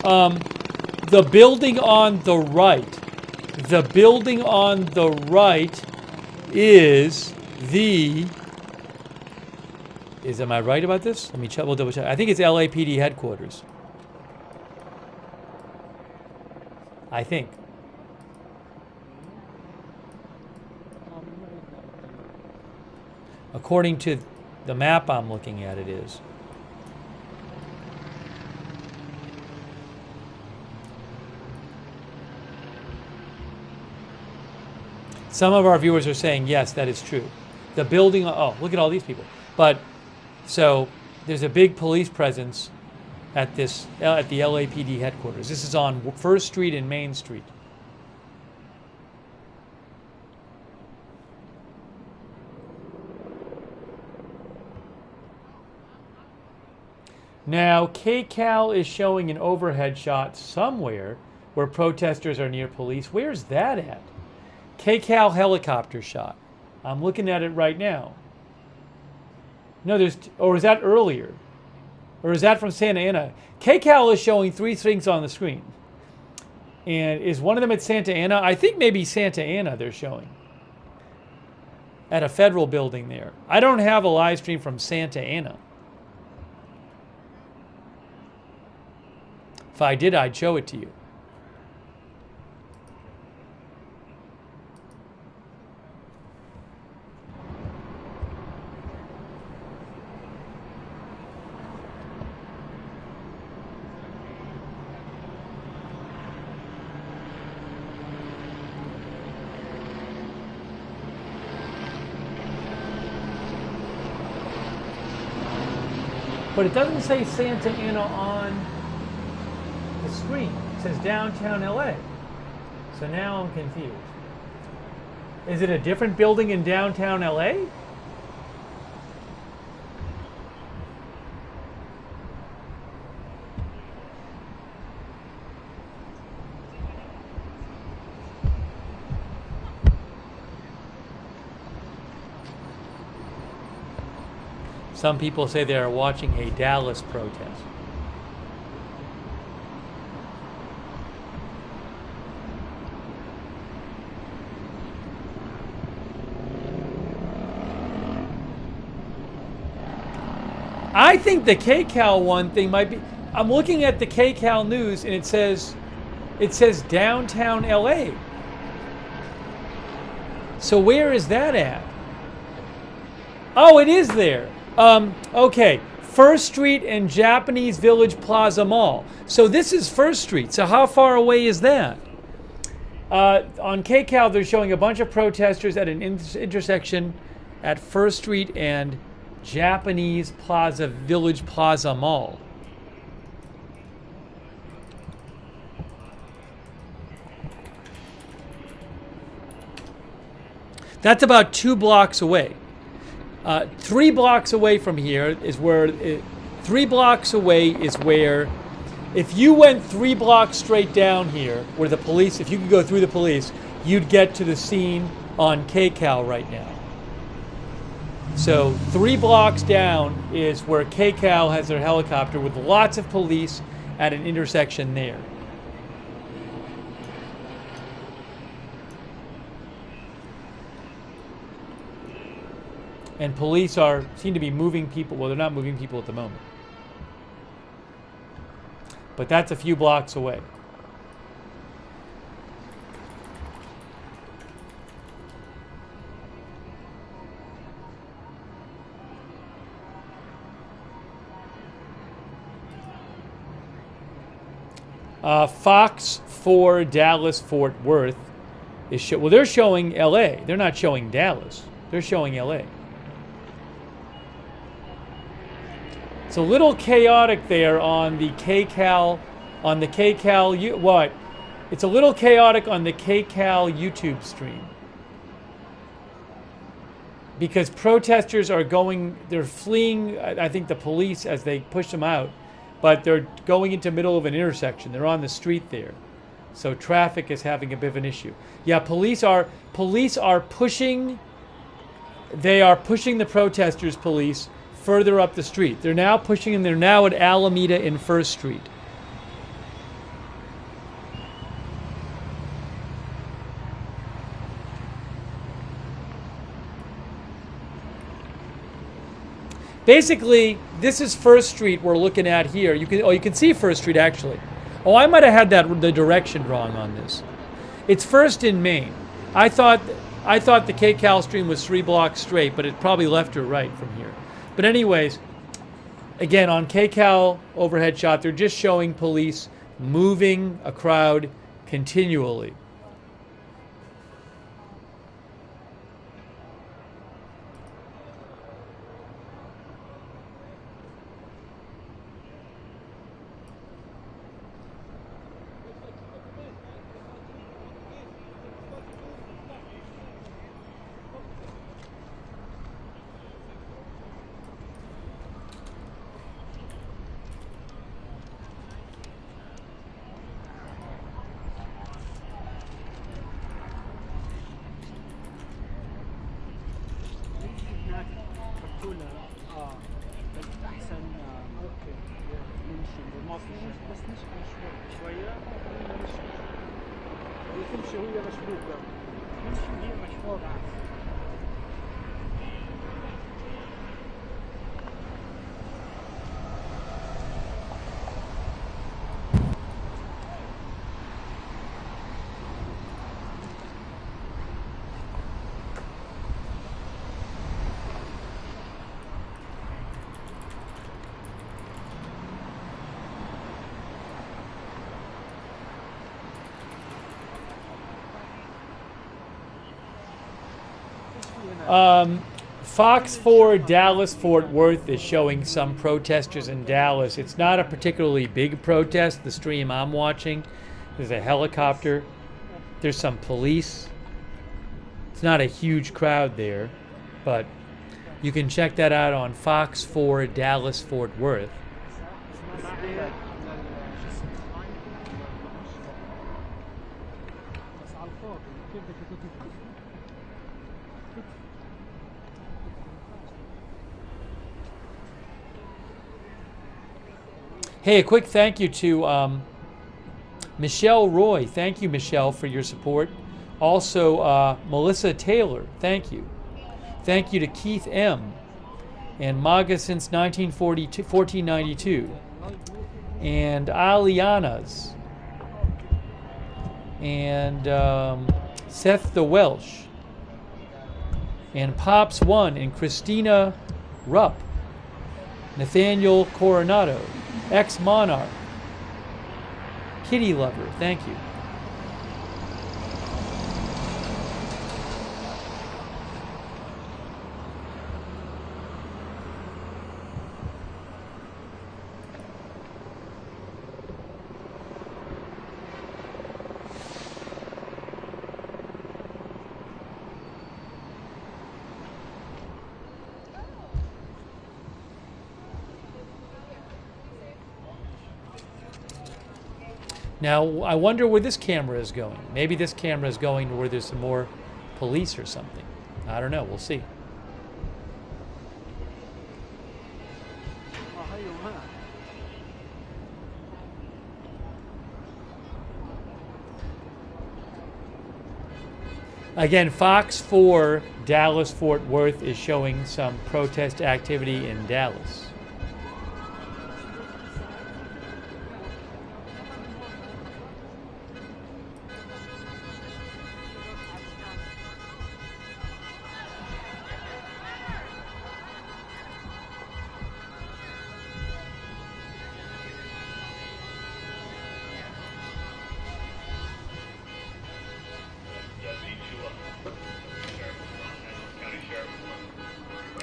the building on the right is am I right about this? Let me check, we'll double check. I think it's LAPD headquarters. I think. According to the map I'm looking at, it is. Some of our viewers are saying, yes, that is true. The building, oh, look at all these people. But, so, there's a big police presence at the LAPD headquarters. This is on 1st Street and Main Street. Now, KCAL is showing an overhead shot somewhere where protesters are near police. Where's that at? KCAL helicopter shot. I'm looking at it right now. No, or is that earlier? Or is that from Santa Ana? KCAL is showing 3 things on the screen. And is one of them at Santa Ana? I think maybe Santa Ana they're showing. At a federal building there. I don't have a live stream from Santa Ana. If I did, I'd show it to you. But it doesn't say Santa Ana on the screen. It says downtown LA. So now I'm confused. Is it a different building in downtown LA? Some people say they are watching a Dallas protest. I think the KCAL one thing might be. I'm looking at the KCAL news and it says downtown LA. So where is that at? Oh, it is there. Okay, First Street and Japanese Village Plaza Mall. So this is First Street. So how far away is that? On KCAL, they're showing a bunch of protesters at an intersection at First Street and Japanese Plaza Village Plaza Mall. That's about 2 blocks away. 3 blocks away from here is where, 3 blocks away is where, if you went 3 blocks straight down here, where the police, if you could go through the police, you'd get to the scene on KCAL right now. So 3 blocks down is where KCAL has their helicopter with lots of police at an intersection there. And police seem to be moving people. Well, they're not moving people at the moment. But that's a few blocks away. Fox 4 Dallas Fort Worth is well, they're showing LA. They're not showing Dallas. They're showing LA. It's a little chaotic there on the KCAL, what? It's a little chaotic on the KCAL YouTube stream. Because protesters are they're fleeing, I think, the police as they push them out, but they're going into the middle of an intersection. They're on the street there. So traffic is having a bit of an issue. Yeah, police are pushing, they are pushing the protesters, police, further up the street. They're now pushing and they're now at Alameda and First Street. Basically, this is First Street we're looking at here. You can see First Street actually. Oh, I might have had the direction wrong on this. It's First in Main. I thought the KCAL stream was 3 blocks straight, but it probably left or right from here. But anyways, again, on KCAL overhead shot, they're just showing police moving a crowd continually. Fox 4 Dallas Fort Worth is showing some protesters in Dallas. It's not a particularly big protest, the stream I'm watching. There's a helicopter. There's some police. It's not a huge crowd there, but you can check that out on Fox 4 Dallas Fort Worth. Hey, a quick thank you to Michelle Roy. Thank you, Michelle, for your support. Also, Melissa Taylor. Thank you. Thank you to Keith M. and MAGA since 1492. And Alianas. And Seth the Welsh. And Pops One and Christina Rupp. Nathaniel Coronado. Ex-Monarch. Kitty Lover, thank you. Now, I wonder where this camera is going. Maybe this camera is going to where there's some more police or something. I don't know. We'll see. Again, Fox 4 Dallas Fort Worth is showing some protest activity in Dallas.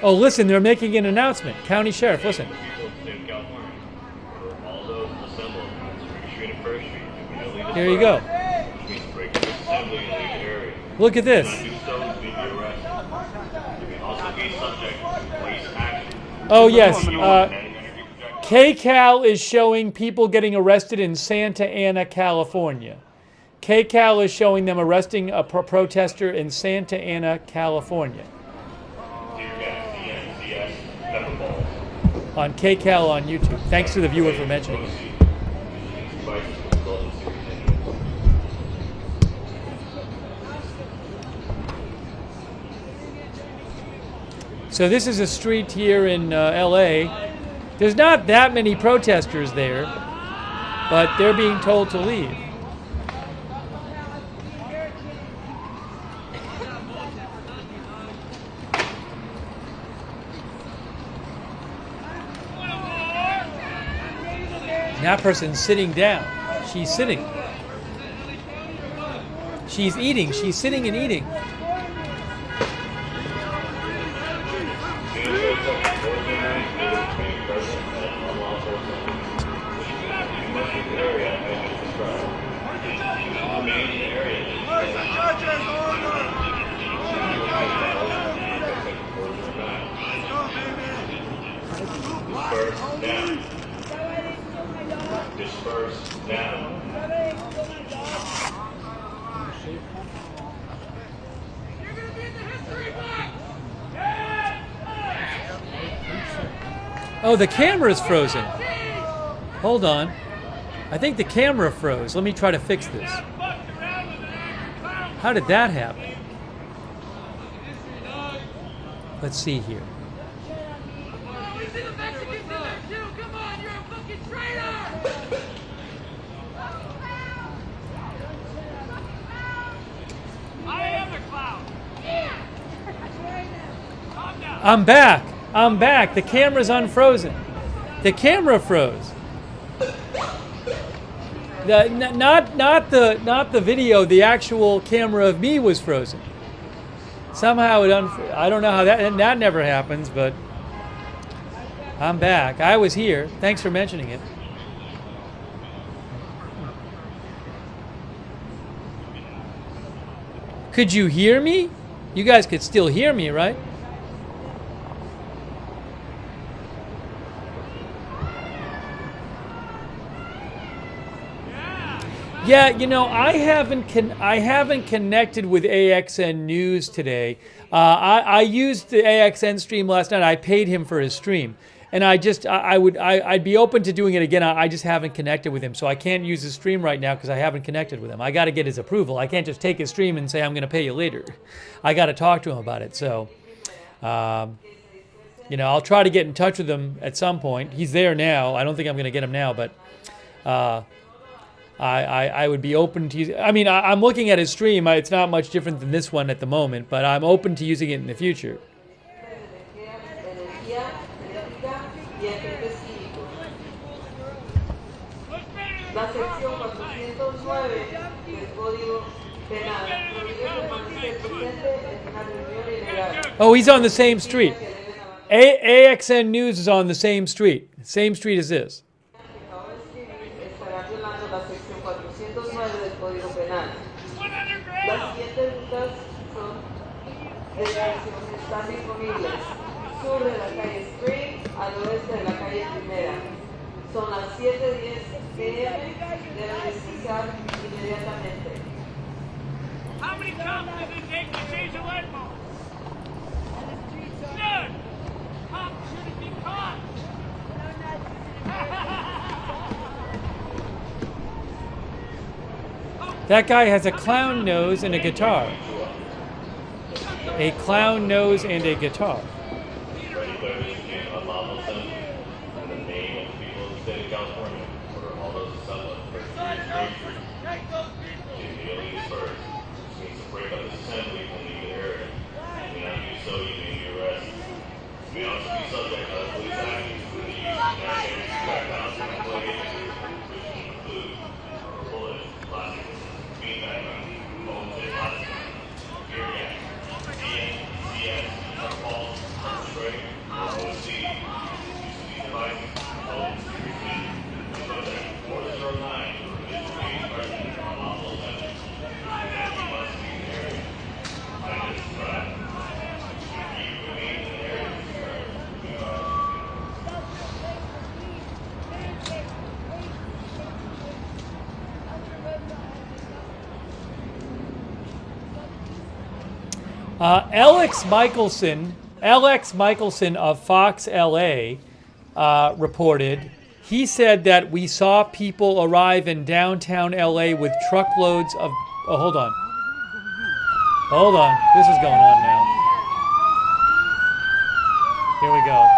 Oh, listen, they're making an announcement. County Sheriff, listen. Here you go. Look at this. Oh, yes. KCAL is showing people getting arrested in Santa Ana, California. KCAL is showing them arresting a protester in Santa Ana, California. On KCAL on YouTube. Thanks to the viewer for mentioning it. So this is a street here in LA. There's not that many protesters there, but they're being told to leave. That person's sitting down. She's sitting. She's eating. She's sitting and eating. Disperse now. Oh, the camera's frozen. Hold on. I think the camera froze. Let me try to fix this. How did that happen? Let's see here. I'm back. I'm back. The camera's unfrozen. The camera froze. Not the video. The actual camera of me was frozen. Somehow I don't know how that never happens, but I'm back. I was here. Thanks for mentioning it. Could you hear me? You guys could still hear me, right? Yeah, you know, I haven't connected with AXN News today. I used the AXN stream last night. I paid him for his stream, and I'd be open to doing it again. I just haven't connected with him, so I can't use his stream right now because I haven't connected with him. I got to get his approval. I can't just take his stream and say I'm going to pay you later. I got to talk to him about it. So, you know, I'll try to get in touch with him at some point. He's there now. I don't think I'm going to get him now, but. I would be open to use. I mean, I'm looking at his stream. It's not much different than this one at the moment, but I'm open to using it in the future. Oh, he's on the same street. AXN News is on the same street. Same street as this. Las siguientes rutas son están disponibles. Sur de la calle Spring al oeste de la calle Primera. Son las 7:10 p.m. Deben descansar inmediatamente. How many cops does it take to change a light bulb? None! Cops shouldn't be caught! That guy has a clown nose and a guitar. A clown nose and a guitar. Alex Michelson of Fox LA reported. He said that we saw people arrive in downtown LA with truckloads of. Oh, hold on. Hold on. This is going on now. Here we go.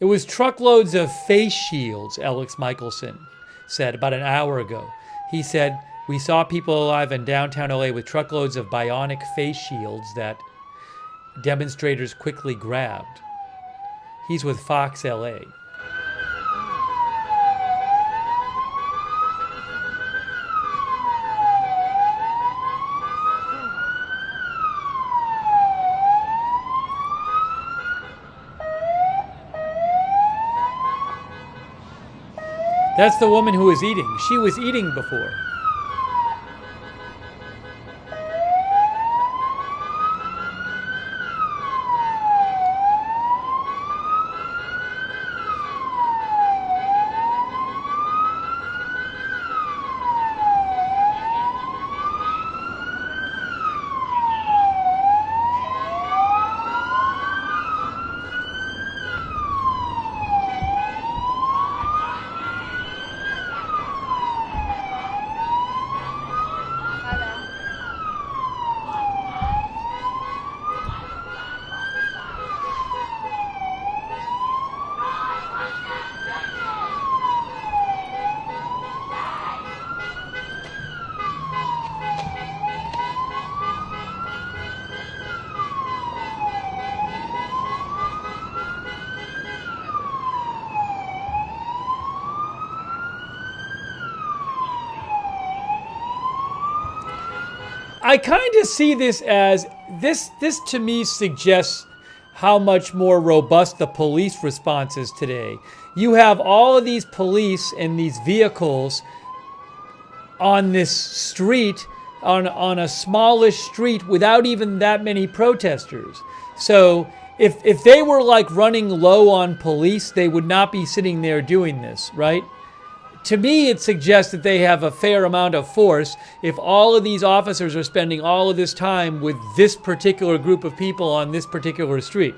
It was truckloads of face shields, Alex Michelson said about an hour ago. He said, we saw people alive in downtown LA with truckloads of bionic face shields that demonstrators quickly grabbed. He's with Fox LA. That's the woman who was eating. She was eating before. I kind of see this as this to me suggests how much more robust the police response is today. You have all of these police and these vehicles on this street, on a smallish street without even that many protesters. So if they were like running low on police, they would not be sitting there doing this, right? To me, it suggests that they have a fair amount of force if all of these officers are spending all of this time with this particular group of people on this particular street.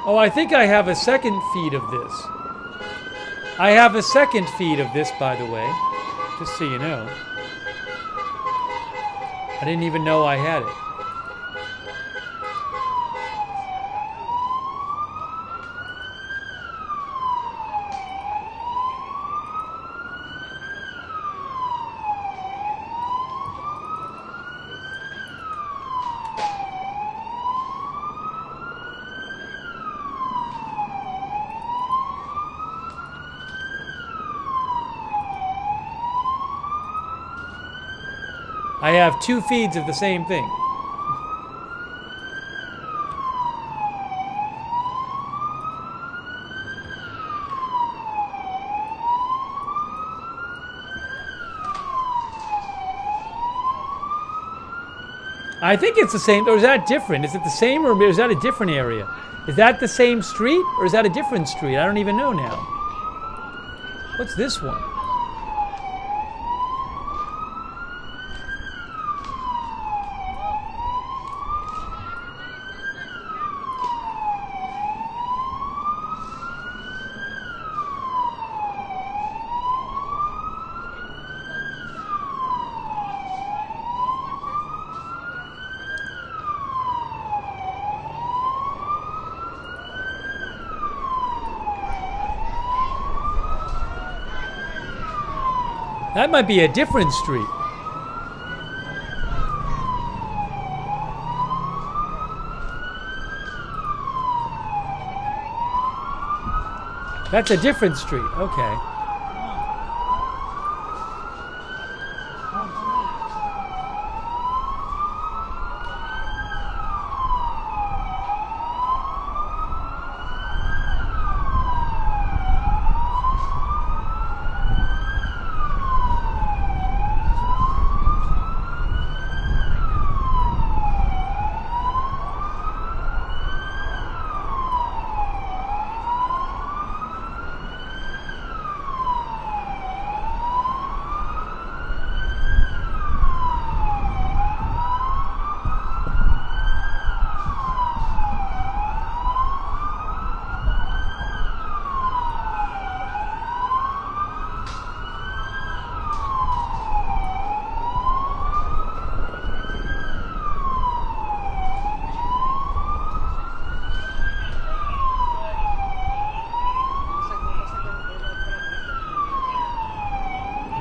Oh, I think I have a second feed of this. I have a second feed of this, by the way, just so you know. I didn't even know I had it. I have two feeds of the same thing. I think it's the same, or is that different? Is it the same, or is that a different area? Is that the same street, or is that a different street? I don't even know now. What's this one? That might be a different street. That's a different street. Okay.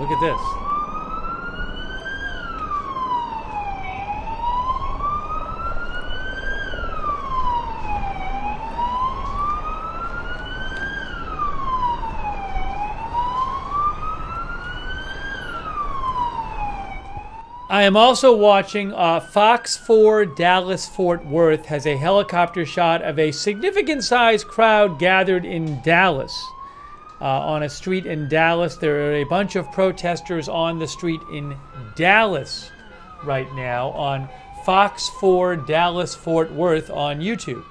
Look at this. I am also watching Fox 4 Dallas Fort Worth has a helicopter shot of a significant sized crowd gathered in Dallas. On a street in Dallas. There are a bunch of protesters on the street in Dallas right now on Fox 4 Dallas Fort Worth on YouTube.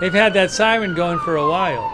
They've had that siren going for a while.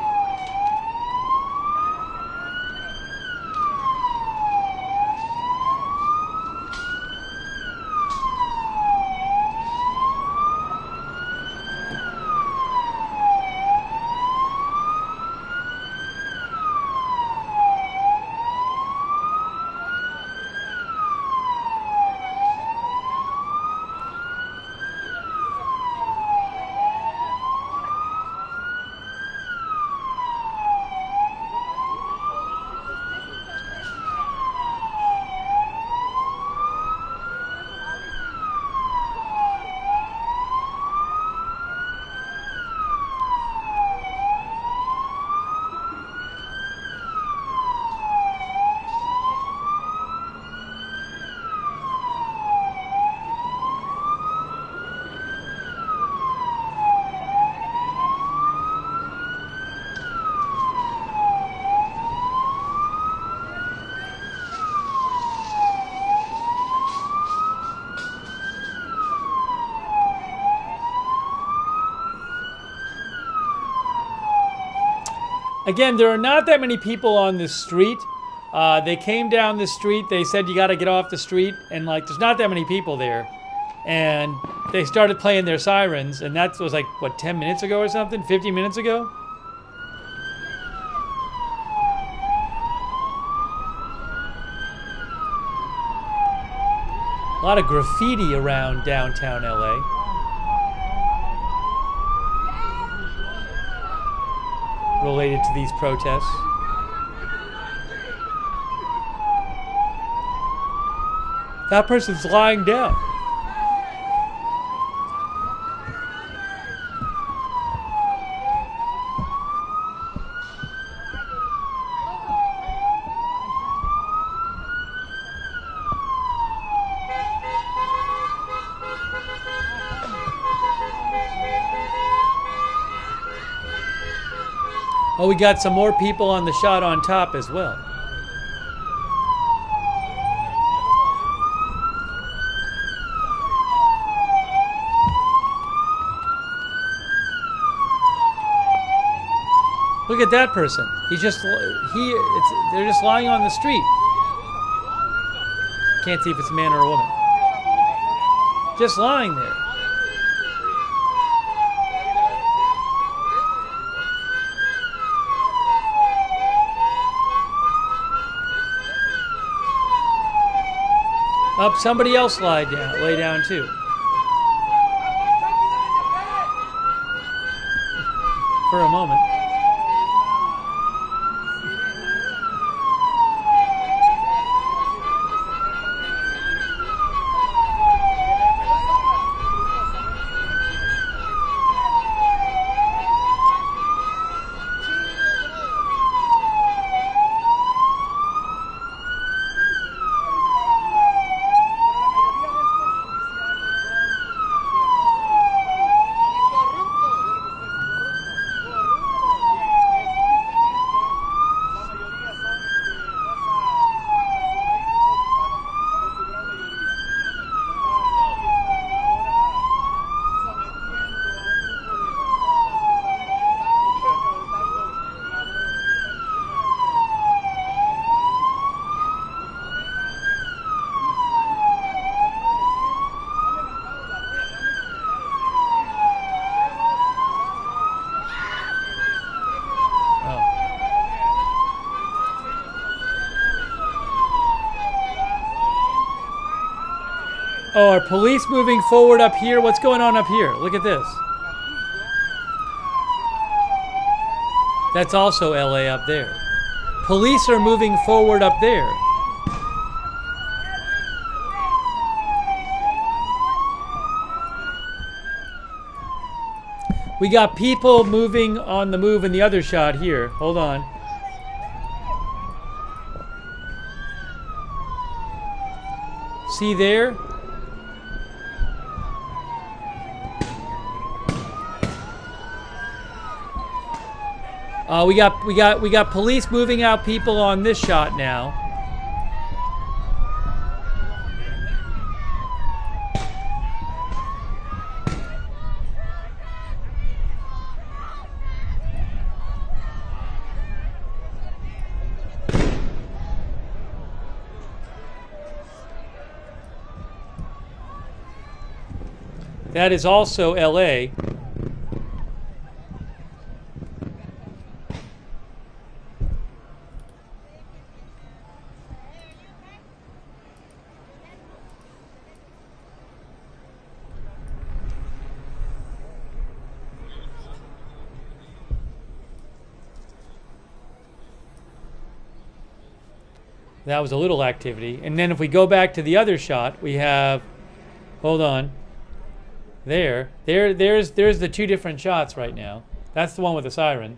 Again, there are not that many people on this street. They came down the street. They said, you got to get off the street. And, like, there's not that many people there. And they started playing their sirens. And that was, like, what, 10 minutes ago or something? 15 minutes ago? A lot of graffiti around downtown LA. Related to these protests. That person's lying down. Oh, we got some more people on the shot on top as well. Look at that person. He's just they're just lying on the street. Can't see if it's a man or a woman. Just lying there. Up, somebody else lay down too. For a moment. Oh, are police moving forward up here? What's going on up here? Look at this. That's also LA up there. Police are moving forward up there. We got people moving on the move in the other shot here. Hold on. See there? We got police moving out people on this shot now. That is also LA. That was a little activity. And then if we go back to the other shot, we have, hold on. There's the two different shots right now. That's the one with the siren.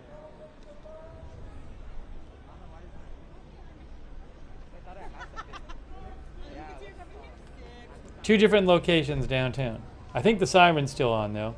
Two different locations downtown. I think the siren's still on though.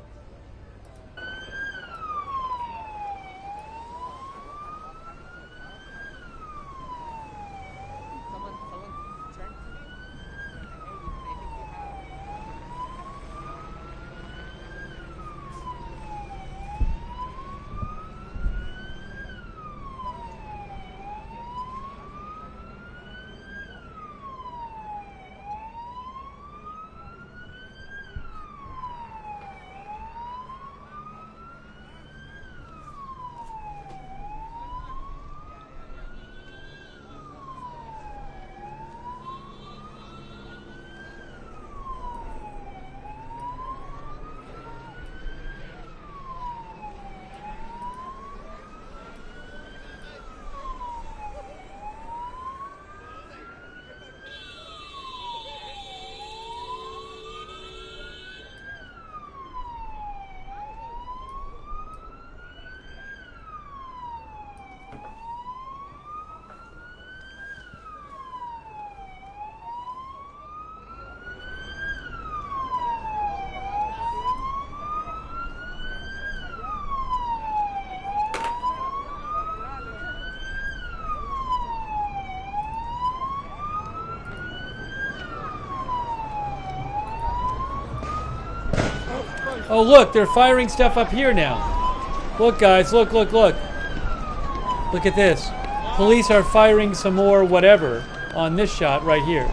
Oh look, they're firing stuff up here now. Look guys, look. Look at this. Police are firing some more whatever on this shot right here.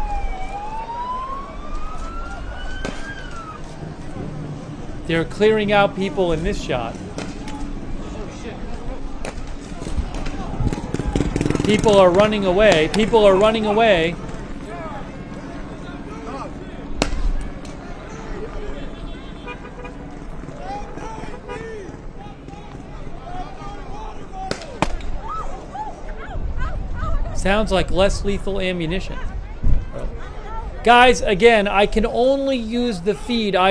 They're clearing out people in this shot. People are running away. People are running away. Sounds like less lethal ammunition. Oh. Guys, again, I can only use the feed. I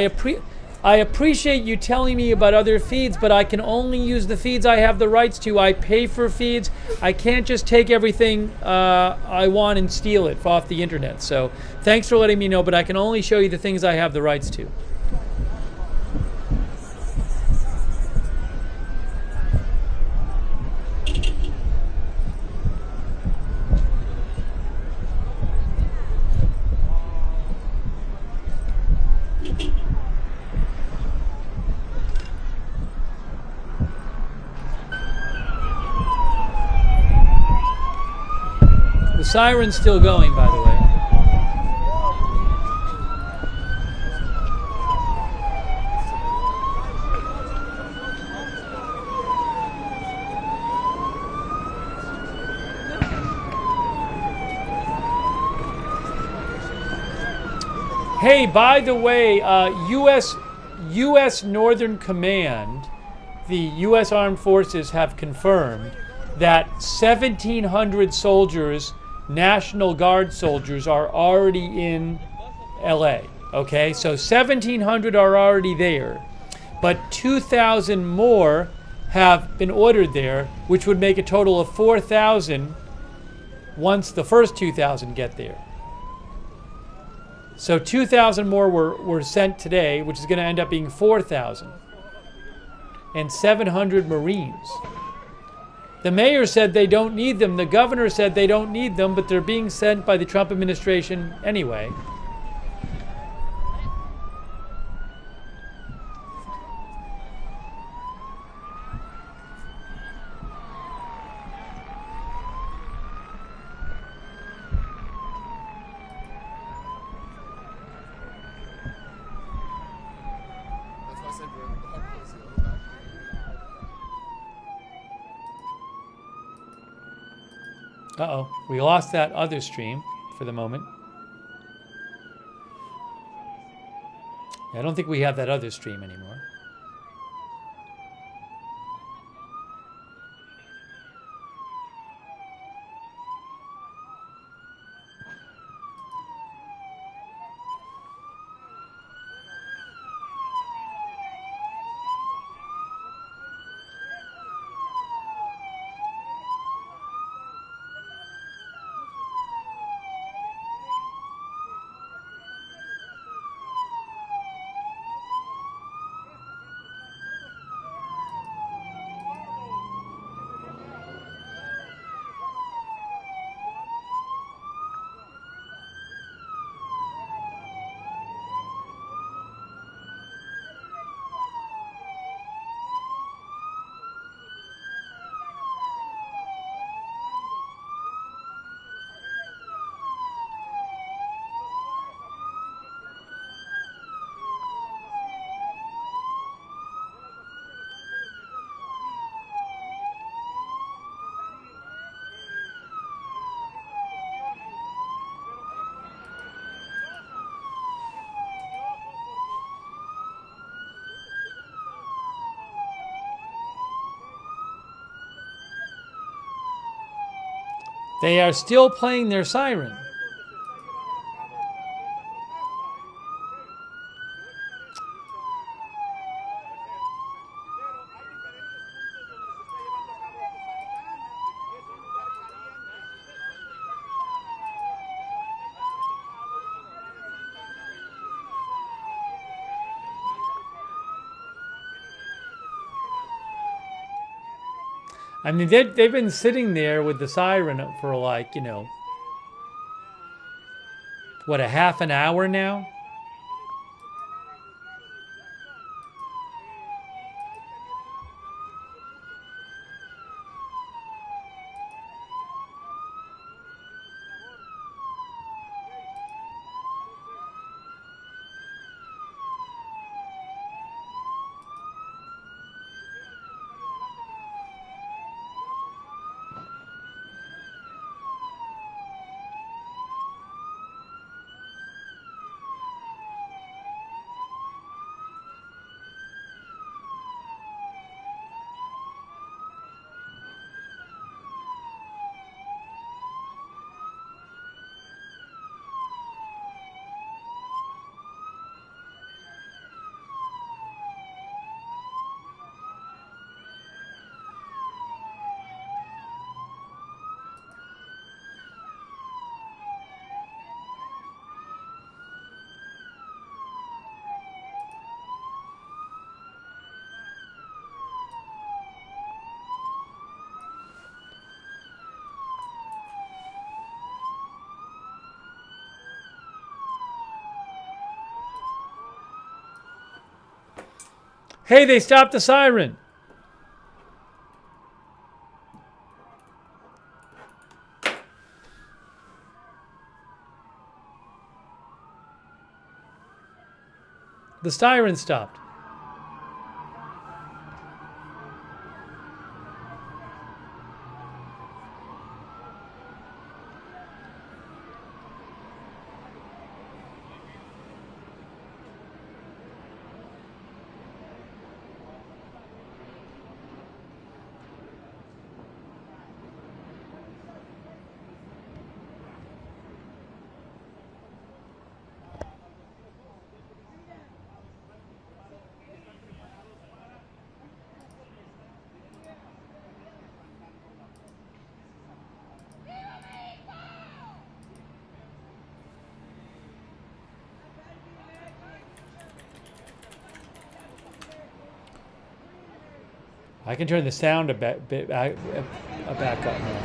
appreciate you telling me about other feeds, but I can only use the feeds I have the rights to. I pay for feeds. I can't just take everything I want and steal it off the internet. So thanks for letting me know, but I can only show you the things I have the rights to. Siren's still going, by the way. Hey, by the way, U.S. Northern Command, the U.S. Armed Forces have confirmed that 1,700 soldiers, National Guard soldiers, are already in L.A. Okay, so 1,700 are already there, but 2,000 more have been ordered there, which would make a total of 4,000 once the first 2,000 get there. So 2,000 more were sent today, which is going to end up being 4,000. And 700 Marines. The mayor said they don't need them. The governor said they don't need them, but they're being sent by the Trump administration anyway. Uh-oh, we lost that other stream for the moment. I don't think we have that other stream anymore. They are still playing their siren. I mean, they've been sitting there with the siren for like, what, a half an hour now? Hey, they stopped the siren. The siren stopped. I can turn the sound back up now.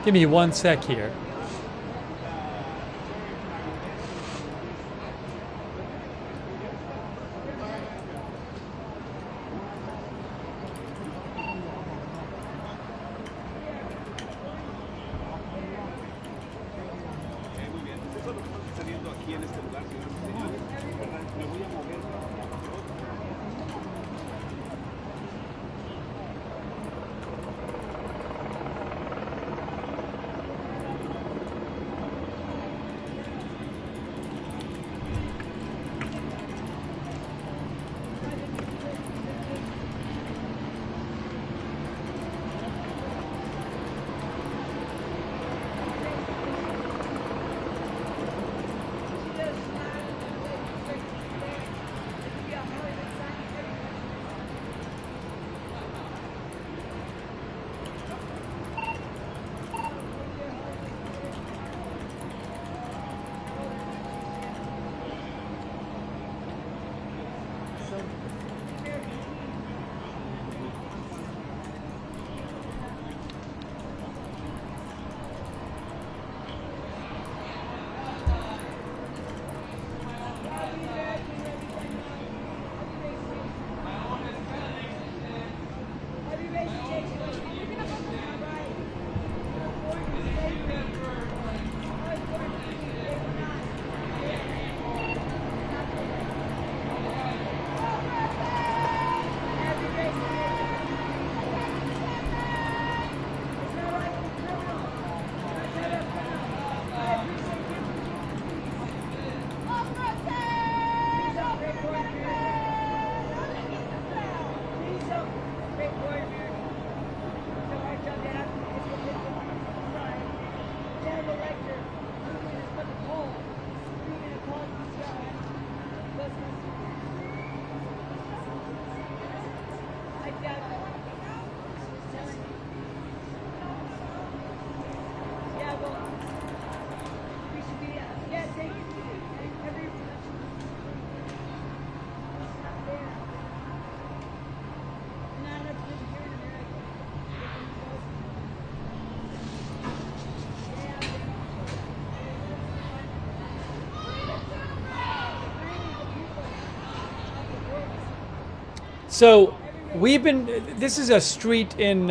Give me 1 sec here. So we've been. This is a street in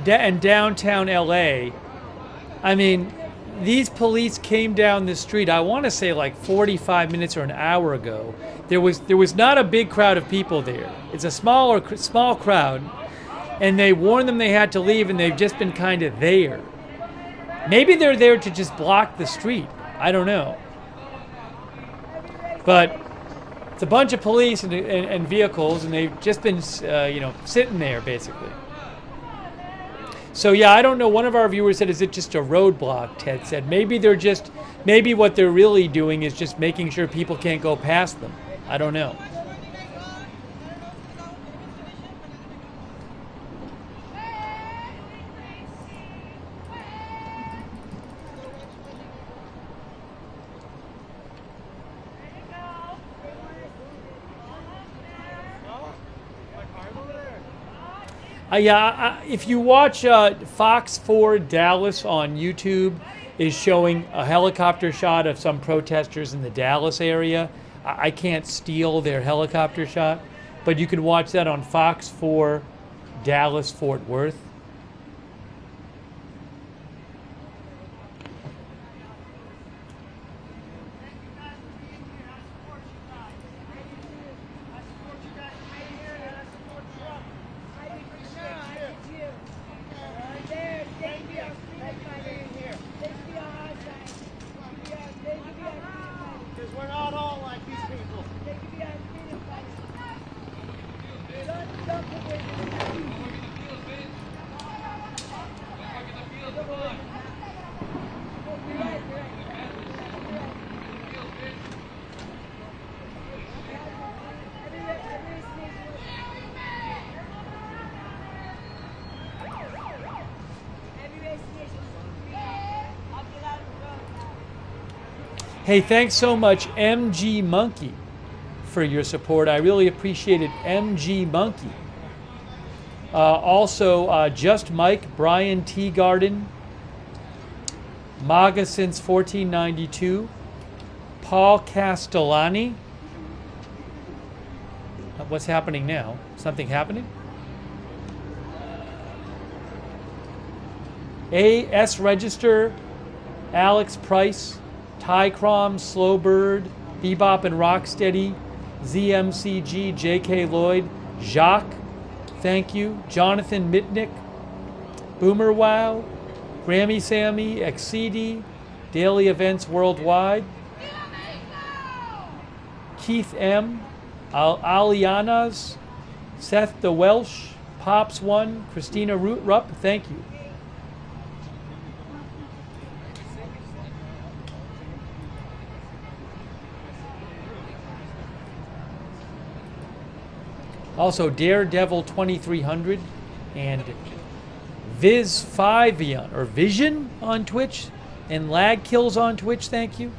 downtown LA. I mean, these police came down this street. I want to say like 45 minutes or an hour ago. There was not a big crowd of people there. It's a small crowd, and they warned them they had to leave, and they've just been kind of there. Maybe they're there to just block the street. I don't know. But it's a bunch of police and vehicles, and they've just been, sitting there basically. So yeah, I don't know. One of our viewers said, "Is it just a roadblock?" Ted said, maybe what they're really doing is just making sure people can't go past them. I don't know. If you watch Fox 4 Dallas on YouTube, is showing a helicopter shot of some protesters in the Dallas area. I can't steal their helicopter shot, but you can watch that on Fox 4 Dallas Fort Worth. Because we're not all like these people. Hey, thanks so much, MG Monkey, for your support. I really appreciate it, MG Monkey. Also, Just Mike, Brian T. Garden, MAGA since 1492, Paul Castellani. What's happening now? Something happening? AS Register, Alex Price, Ty Crom, Slowbird, Bebop and Rocksteady, ZMCG, JK Lloyd, Jacques, thank you, Jonathan Mitnick, Boomer Wow, Grammy Sammy, Exceedy, Daily Events Worldwide, Keith M, Alianas, Seth the Welsh, Pops One, Christina Rupp, thank you. Also, Daredevil 2300 and Viz5 or Vision on Twitch and Lag Kills on Twitch, thank you.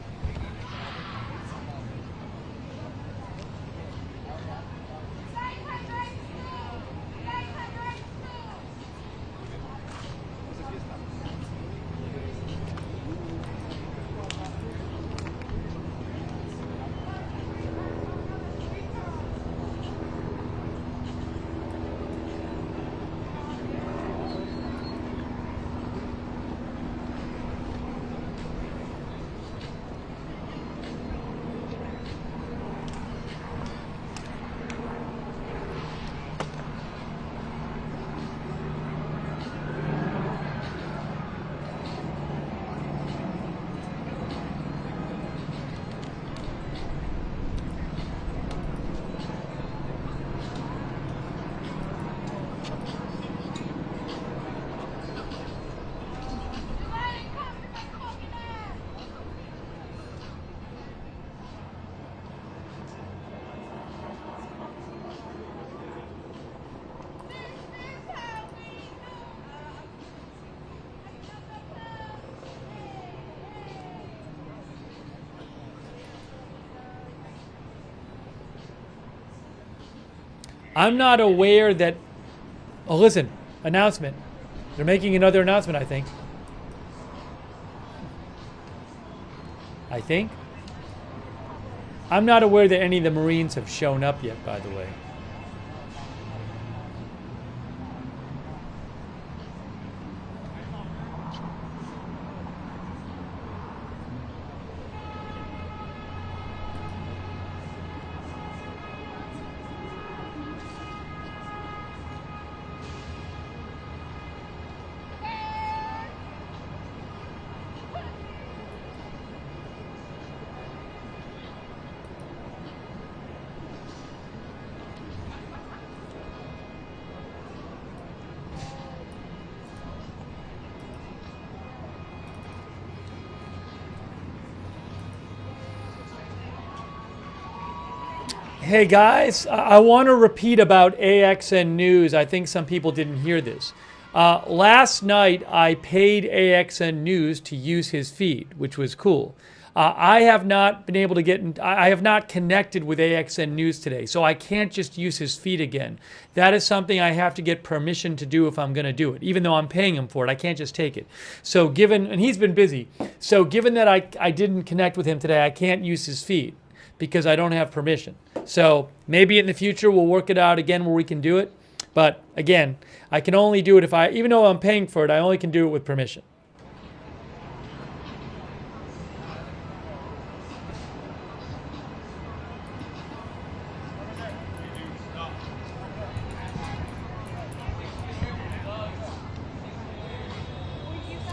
I'm not aware that, oh listen, announcement. They're making another announcement, I think. I'm not aware that any of the Marines have shown up yet, by the way. Hey guys, I want to repeat about AXN News. I think some people didn't hear this. Last night I paid AXN News to use his feed, which was cool. I have not been able to I have not connected with AXN News today, so I can't just use his feed again. That is something I have to get permission to do if I'm going to do it. Even though I'm paying him for it, I can't just take it. So and he's been busy, so given that I didn't connect with him today, I can't use his feed because I don't have permission. So maybe in the future we'll work it out again where we can do it. But again, I can only do it even though I'm paying for it, I only can do it with permission.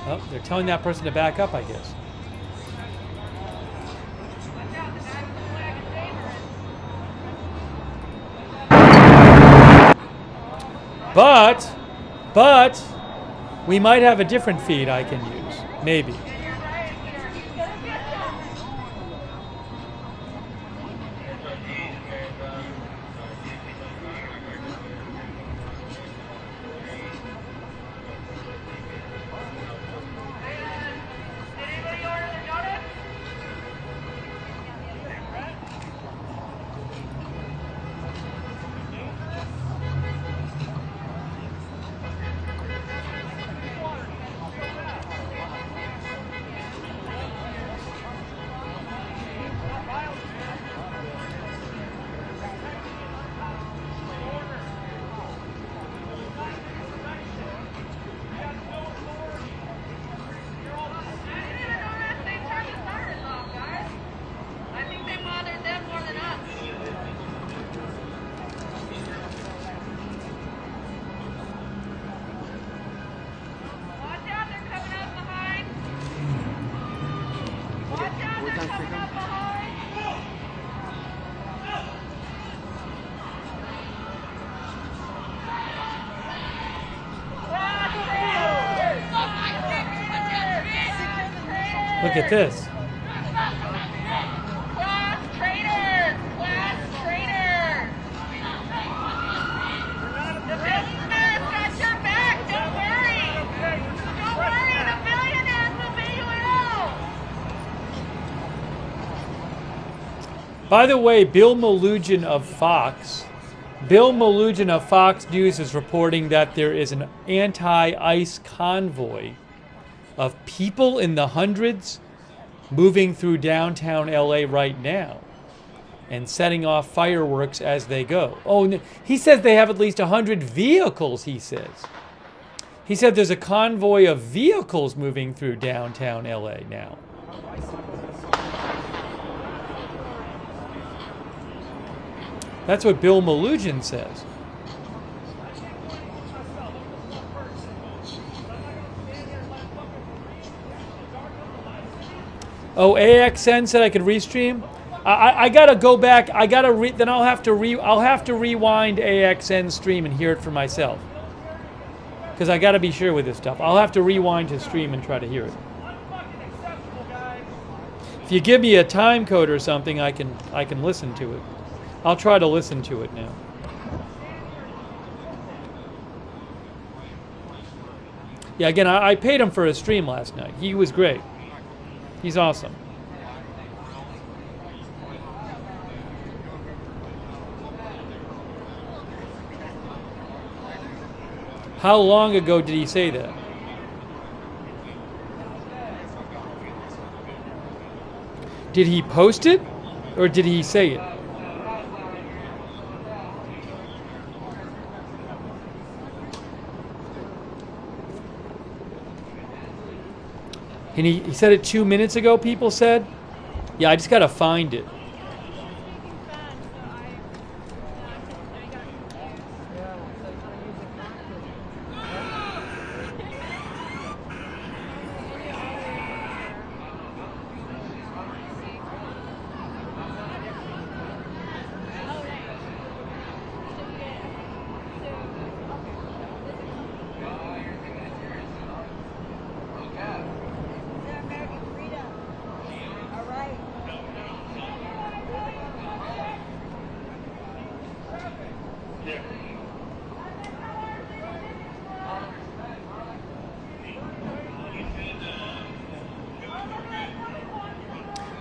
Oh, they're telling that person to back up, I guess. But we might have a different feed I can use, maybe. Look at this. Class traitors! Class traitors! The billionaires got your back, don't worry! Don't worry, the billionaires will pay you out! By the way, Bill Malugin of Fox News is reporting that there is an anti-ICE convoy of people in the hundreds moving through downtown LA right now and setting off fireworks as they go. Oh, he says they have at least 100 vehicles, he says. He said there's a convoy of vehicles moving through downtown LA now. That's what Bill Malugin says. Oh, AXN said I could restream. I gotta go back. Then I'll have to rewind AXN stream and hear it for myself. Because I gotta be sure with this stuff. I'll have to rewind his stream and try to hear it. If you give me a time code or something, I can listen to it. I'll try to listen to it now. Yeah, again, I paid him for a stream last night. He was great. He's awesome. How long ago did he say that? Did he post it or did he say it? And he said it 2 minutes ago, people said? Yeah, I just gotta find it.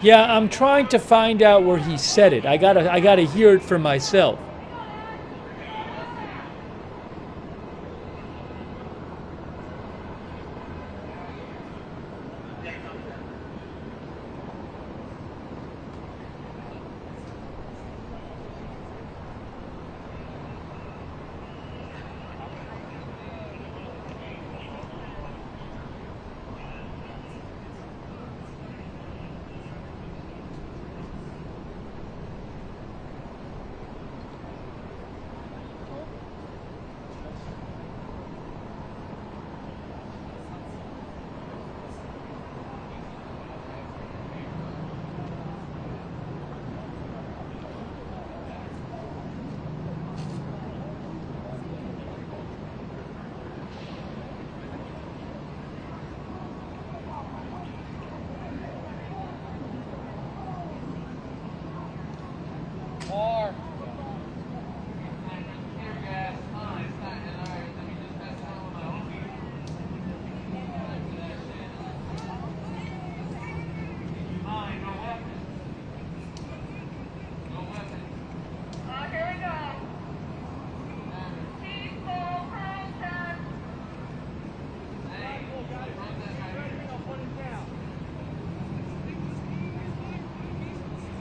Yeah, I'm trying to find out where he said it. I gotta hear it for myself.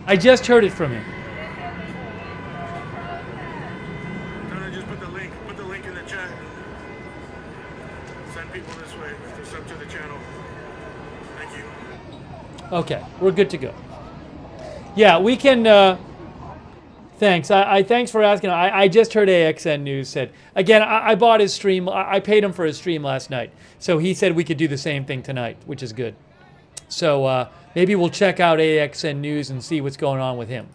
I just heard it from him. Just put the link in the chat. Send people this way to sub to the channel. Thank you. Okay, we're good to go. Yeah, we can. Thanks. Thanks for asking. I just heard AXN News said again. I bought his stream. I paid him for his stream last night, so he said we could do the same thing tonight, which is good. So maybe we'll check out AXN News and see what's going on with him.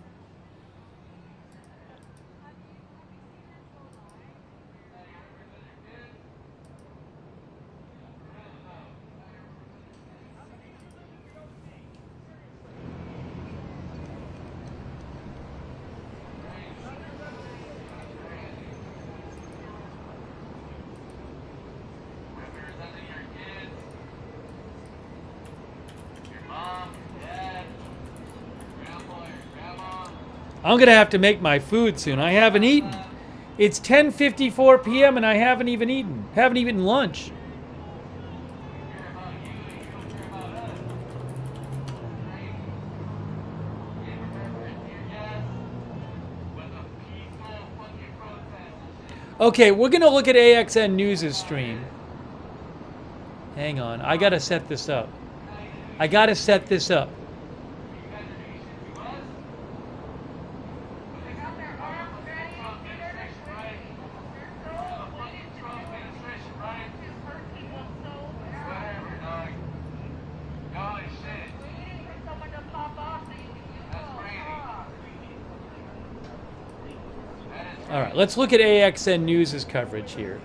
I'm going to have to make my food soon. I haven't eaten. It's 10:54 p.m. and I haven't even eaten. Haven't eaten lunch. Okay, we're going to look at AXN News' stream. Hang on. I got to set this up. I got to set this up. All right, let's look at AXN News' coverage here.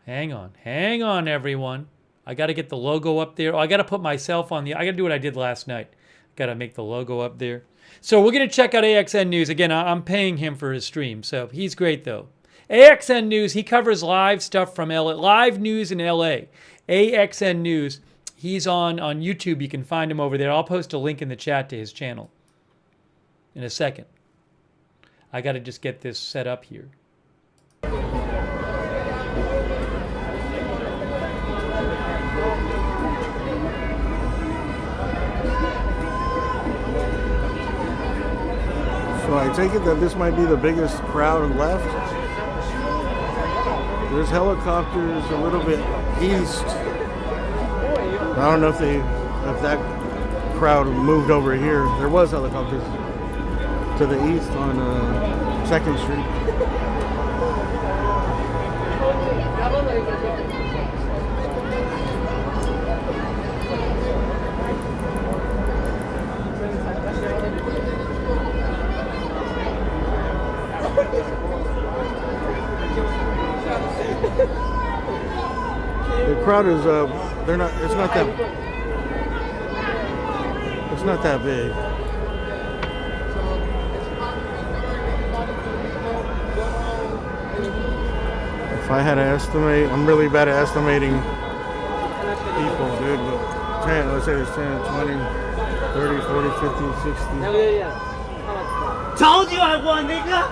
Hang on, everyone. I got to get the logo up there. Oh, I got to put myself on the. I got to do what I did last night. Got to make the logo up there. So we're gonna check out AXN News again. I'm paying him for his stream, so he's great though. AXN News. He covers live stuff from LA, live news in LA. AXN News. He's on YouTube. You can find him over there. I'll post a link in the chat to his channel in a second. I got to just get this set up here. So I take it that this might be the biggest crowd left. There's helicopters a little bit east. I don't know if that crowd moved over here. There was helicopters to the east on 2nd Street. The crowd is it's not that big. If I had to estimate, I'm really bad at estimating people, dude, but 10, let's say it's 10, 20, 30, 40, 50, 60. Told you I won, nigga!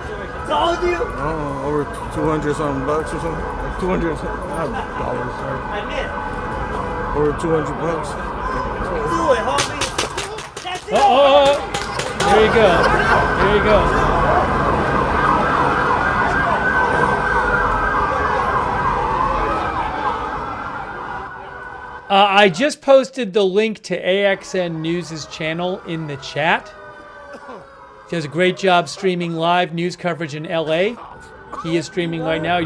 Told you! Oh, over 200 something bucks or something. Like 200 dollars, sorry. I missed. Over 200 bucks. Do it, homie! That's it! There you go. There you go. I just posted the link to AXN News' channel in the chat. He does a great job streaming live news coverage in LA. He is streaming right now.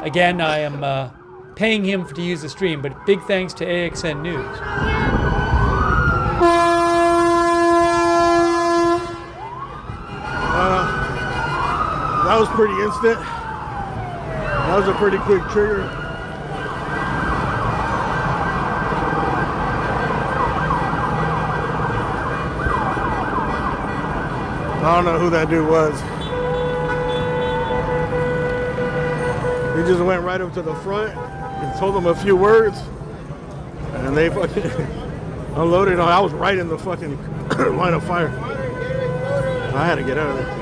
Again, I am paying him to use the stream, but big thanks to AXN News. That was pretty instant. That was a pretty quick trigger. I don't know who that dude was. He just went right up to the front and told them a few words, and they fucking unloaded. I was right in the fucking line of fire. I had to get out of there.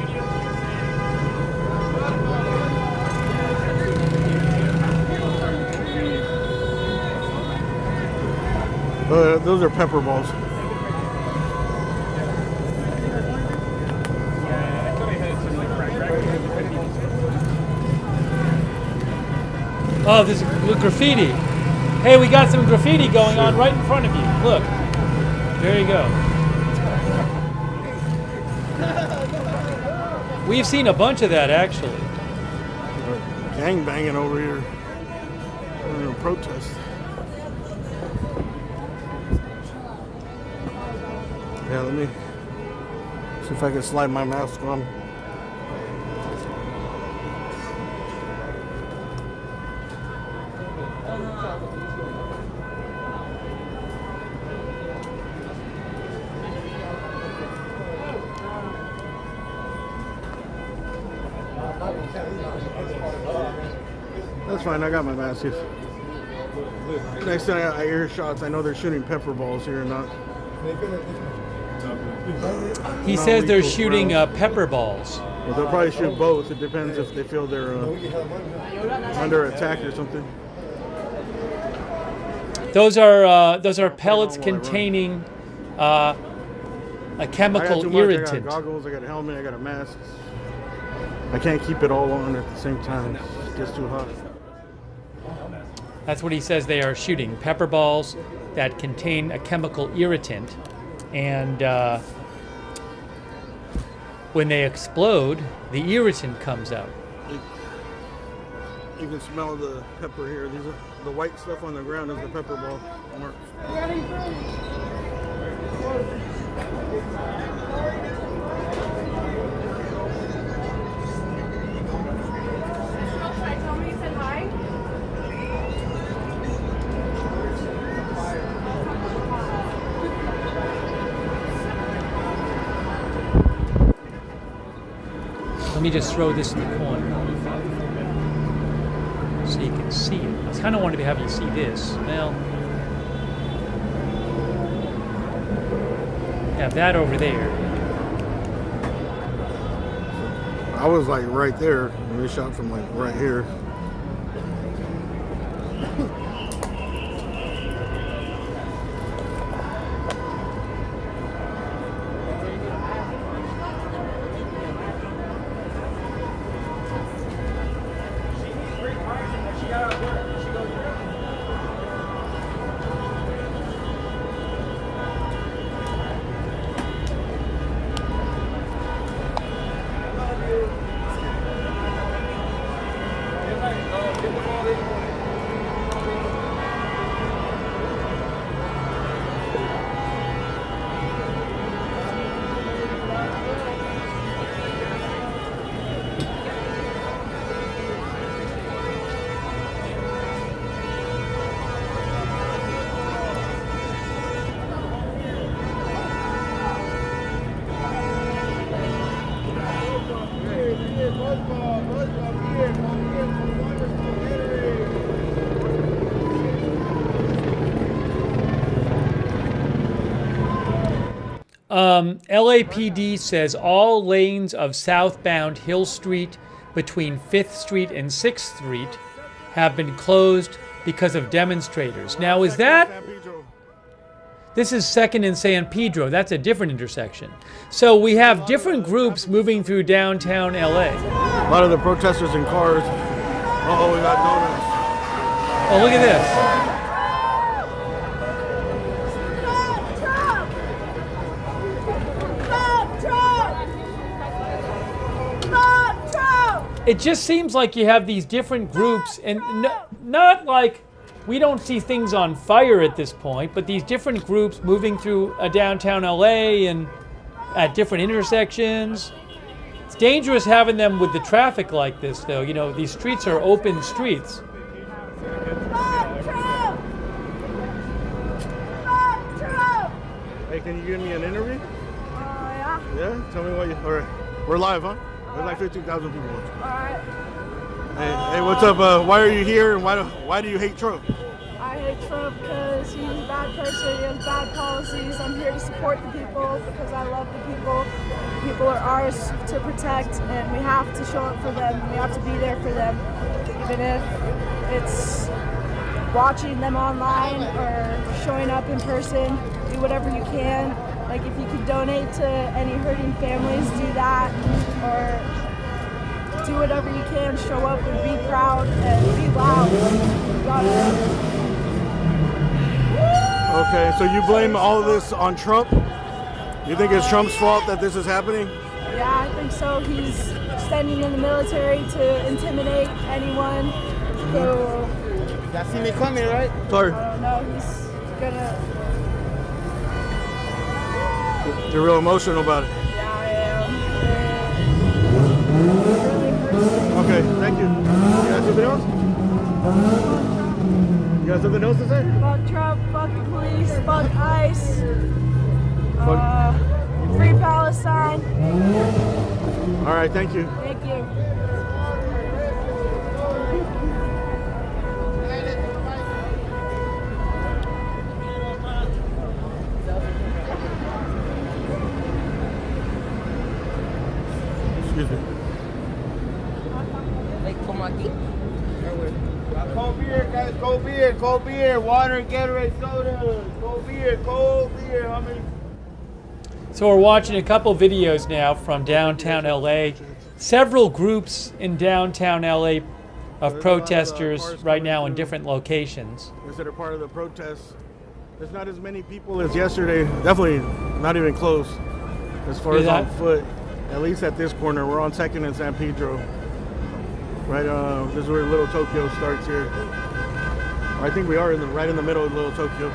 Those are pepper balls. Oh, there's graffiti. Hey, we got some graffiti going on right in front of you. Look. There you go. We've seen a bunch of that, actually. Gang banging over here. We're in a protest. Yeah, let me see if I can slide my mask on. That's fine, I got my mask. Next time I hear shots, I know they're shooting pepper balls here, not. He says they're shooting pepper balls. Well, they'll probably shoot both. It depends if they feel they're under attack or something. Those are pellets containing a chemical irritant. I got goggles, I got a helmet, I got a mask. I can't keep it all on at the same time. It gets too hot. That's what he says they are shooting. Pepper balls that contain a chemical irritant. And when they explode, the irritant comes out. You can smell the pepper here. These are the white stuff on the ground is the pepper ball marks. Let me just throw this in the corner so you can see it. I kind of wanted to have you see this. Well, have that over there. I was like right there, and they shot from like right here. LAPD says all lanes of southbound Hill Street between 5th Street and 6th Street have been closed because of demonstrators. Now, is that... This is 2nd and San Pedro. That's a different intersection. So we have different groups moving through downtown LA. A lot of the protesters in cars. Oh, we got donuts. Oh, look at this. It just seems like you have these different groups, and not like we don't see things on fire at this point, but these different groups moving through downtown LA and at different intersections. It's dangerous having them with the traffic like this, though. You know, these streets are open streets. Hey, can you give me an interview? Yeah. Yeah? Tell me what you... All right. We're live, huh? There's like 15,000 people watching. Alright. Hey, what's up? Why are you here, and why do you hate Trump? I hate Trump because he's a bad person, he has bad policies. I'm here to support the people because I love the people. The people are ours to protect, and we have to show up for them. We have to be there for them, even if it's watching them online or showing up in person. Do whatever you can. Like if you could donate to any hurting families, do that, or do whatever you can, show up and be proud and be loud. Okay, so you blame all of this on Trump? You think it's Trump's fault that this is happening? Yeah, I think so. He's sending in the military to intimidate anyone who... Y'all see me coming, right? Sorry. I don't know, he's gonna... You're real emotional about it. Yeah, I am. Okay, thank you. You got something else? You got something else to say? Fuck Trump, fuck the police, fuck ICE, free Palestine. All right, thank you. Thank you. Excuse me. Cold beer, guys, cold beer, water, Gatorade, soda, cold beer, how many? So we're watching a couple videos now from downtown LA. Several groups in downtown LA of protesters right now in different locations. That are part of the protests. There's not as many people as yesterday. Definitely not even close as far as on foot. At least at this corner. We're on 2nd and San Pedro. Right, this is where Little Tokyo starts here. I think we are right in the middle of Little Tokyo.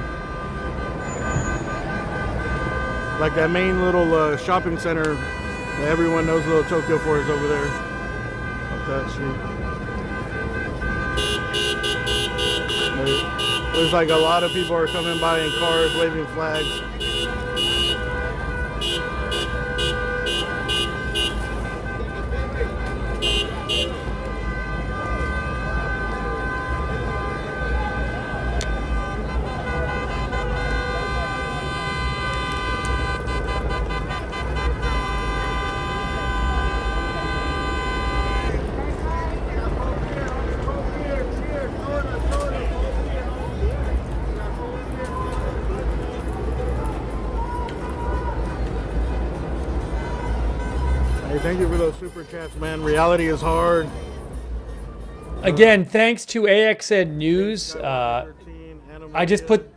Like that main little shopping center that everyone knows Little Tokyo for is over there. Up that street. There's like a lot of people are coming by in cars, waving flags. Thank you for those super chats, man. Reality is hard. Again, thanks to AXN News. I just put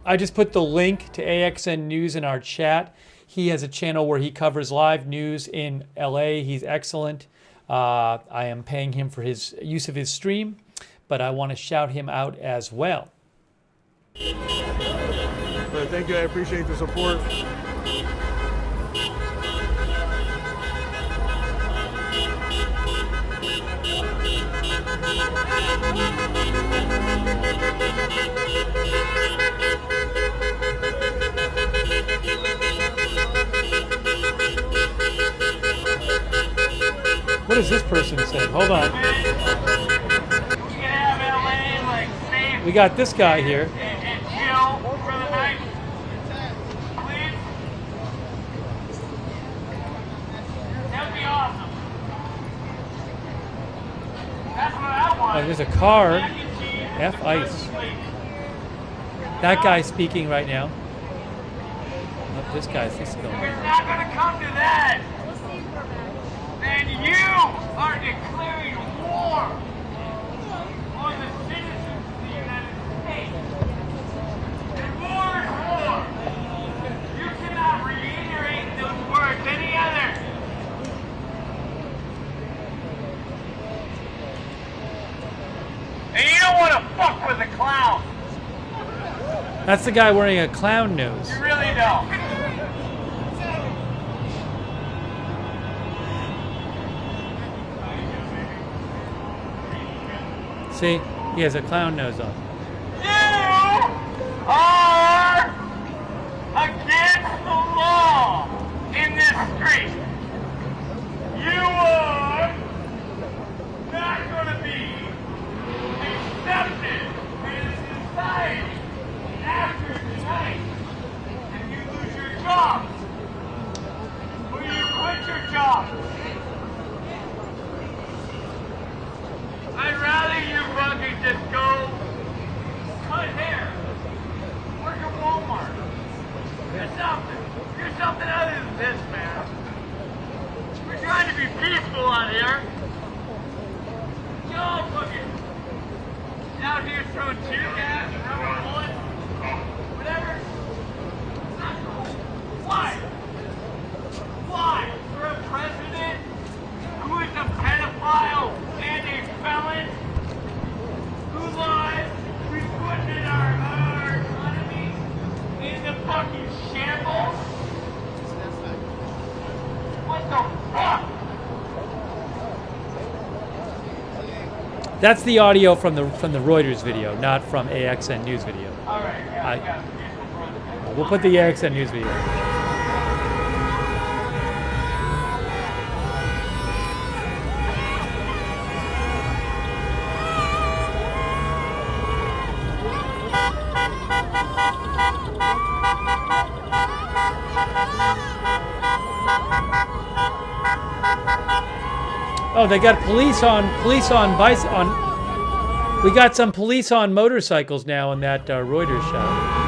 the link to AXN News in our chat. He has a channel where he covers live news in LA. He's excellent. I am paying him for his use of his stream, but I want to shout him out as well. But thank you. I appreciate the support. What does this person say? Hold on. We got this guy here. Oh, there's a car. F ice. That guy's speaking right now. Oh, this guy's going. It's not going to come to that. And you are declaring war on the citizens of the United States. And war is war. You cannot reiterate those words any other. And you don't want to fuck with a clown. That's the guy wearing a clown nose. You really don't. See, he has a clown nose on. You are against the law in this street. You are not going to be accepted in society after tonight. If you lose your job, or you quit your job, I'd rather you fucking just go cut hair, work at Walmart. You're something other than this, man. We're trying to be peaceful out here. Y'all fucking out here throwing tear gas, rubber bullets, whatever. It's not cool. Why? Why? For a president who is a pedophile and a felon, whose lives we put in our economy in the fucking shambles? What the fuck? That's the audio from the Reuters video, not from AXN News video. All right, yeah, We'll put the AXN News video. Oh, they got police on we got some police on motorcycles now in that Reuters shot.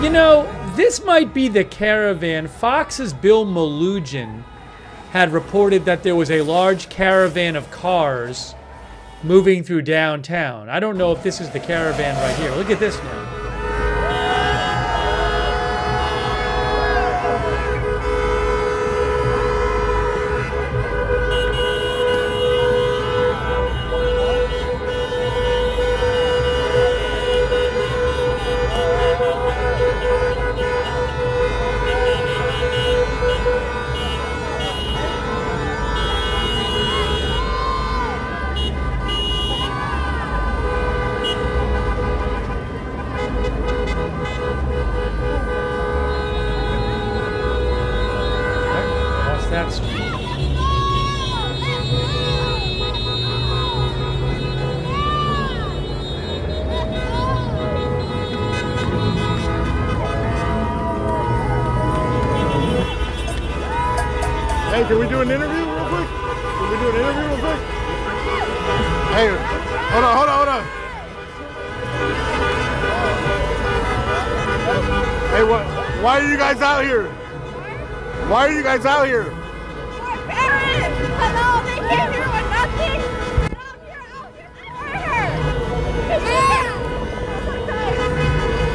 You know, this might be the caravan. Fox's Bill Malugin had reported that there was a large caravan of cars moving through downtown. I don't know if this is the caravan right here. Look at this now. Hey, can we do an interview real quick? Can we do an interview real quick? Hey, hold on. Hey, why are you guys out here? Why are you guys out here? My parents! Hello, they came here with nothing!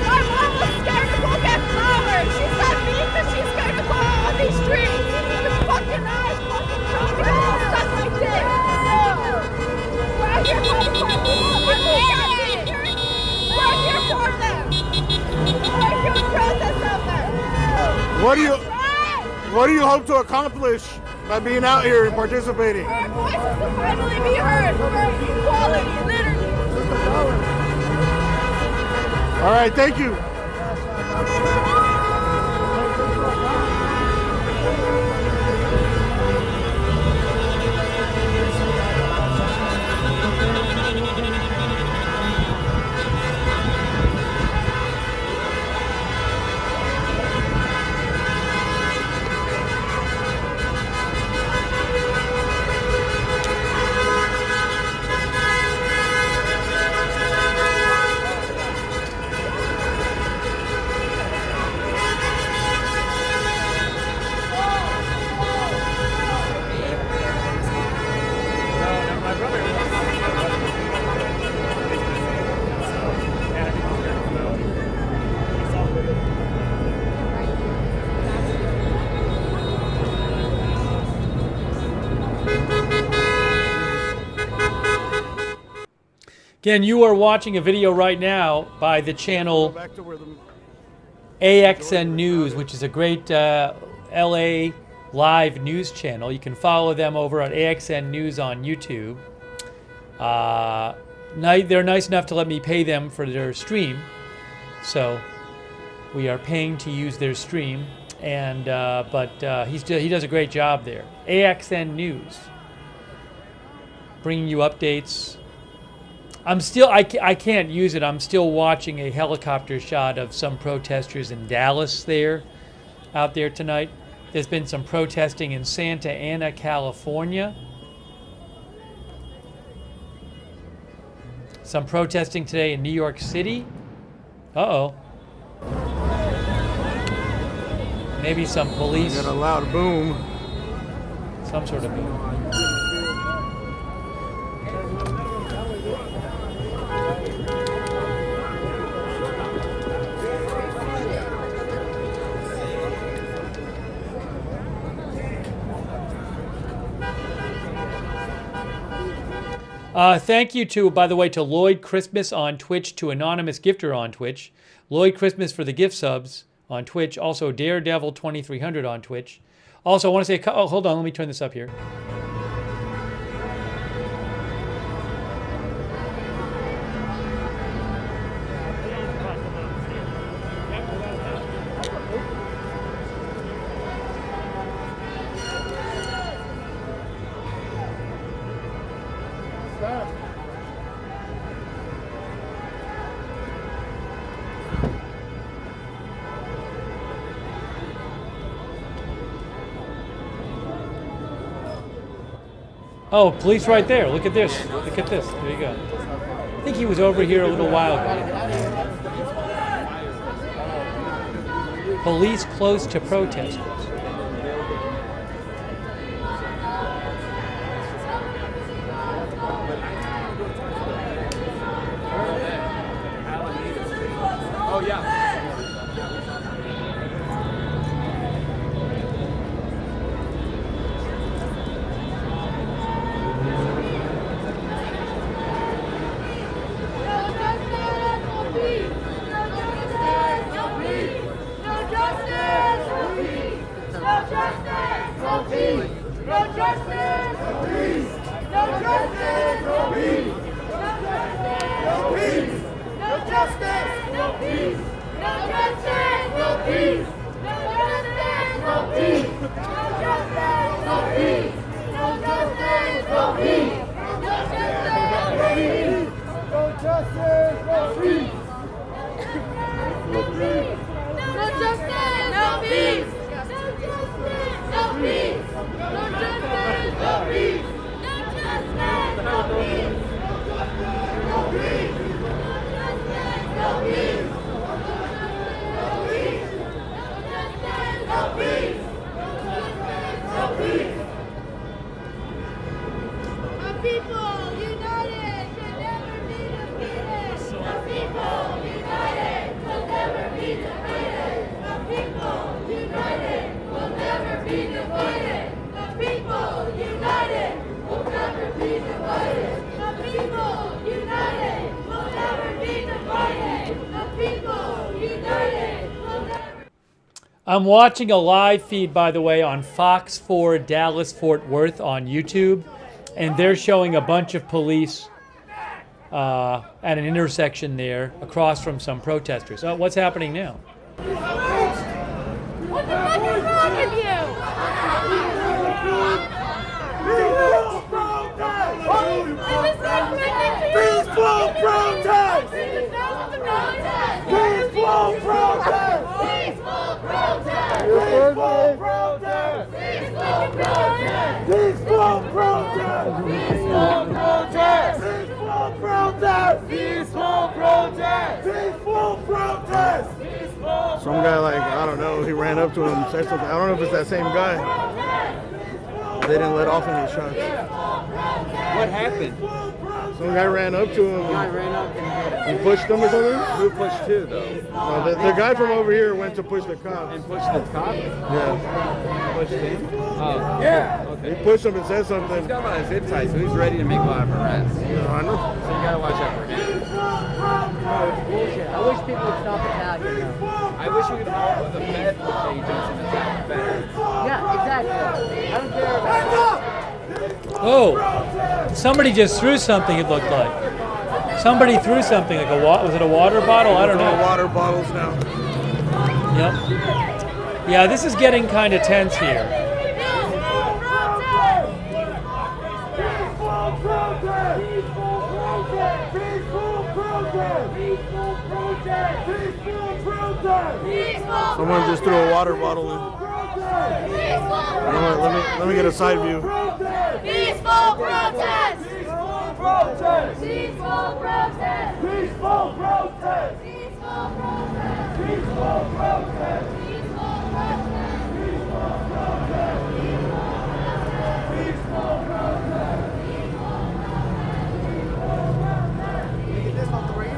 My mom was scared to go get flowers! She sent me because she's scared to go out on these streets! With fucking eyes, fucking children, stuff like this! We're here for the people! We're here for them! We're here to protest out there! What do you hope to accomplish by being out here and participating? Our voices will finally be heard for equality, literally. All right, thank you. Again, you are watching a video right now by the channel AXN News, which is a great LA live news channel. You can follow them over on AXN News on YouTube. They're nice enough to let me pay them for their stream, so we are paying to use their stream. And he does a great job there. AXN News, bringing you updates. I can't use it. I'm still watching a helicopter shot of some protesters in Dallas out there tonight. There's been some protesting in Santa Ana, California. Some protesting today in New York City. Uh-oh. Maybe some police. Got a loud boom. Some sort of boom. Thank you by the way, to Lloyd Christmas on Twitch, to Anonymous Gifter on Twitch. Lloyd Christmas for the gift subs on Twitch. Also Daredevil 2300 on Twitch. Also, I want to say, oh, hold on, let me turn this up here. Oh, police right there. Look at this. Look at this. There you go. I think he was over here a little while ago. Police close to protesters. Oh, yeah. I'm watching a live feed, by the way, on Fox 4 Dallas Fort Worth on YouTube, and they're showing a bunch of police at an intersection there across from some protesters. Oh, what's happening now? What the fuck is wrong with you? Peaceful protest! Peaceful protest! Peaceful protest! Peaceful protest! Peaceful protest! Peaceful protest! Peaceful protest! Peaceful protest! Peaceful protest! Peaceful protest! Some guy, like, I don't know, he ran up to him and said something. I don't know if it's that same guy. They didn't let off any shots. What happened? Some guy ran up to him. And pushed him or something? Who pushed who, though? The guy from over here went to push the cop. And pushed the cop? Yeah. Pushed him? Oh. Yeah. Okay. He pushed him and said something. He's got a lot of zip ties, so he's ready to make a lot of arrests. Yeah, I know. So you gotta watch out for him. know, it's bullshit. I wish people would stop attacking them. I wish we could all the Fed would say agents and attack the Fed. Yeah, exactly. I don't care about Oh, somebody just threw something, it looked like. Somebody threw something, like was it a water bottle? I don't know. Water bottles now. Yep. Yeah, this is getting kind of tense here. Someone just threw a water bottle in. Let me get a side view. Peaceful protest! Peaceful protest! Peaceful protest! Peaceful protest! Peaceful protest! Peaceful protest! Peaceful protest! Peaceful protest! Peaceful protest! Get this off the right here.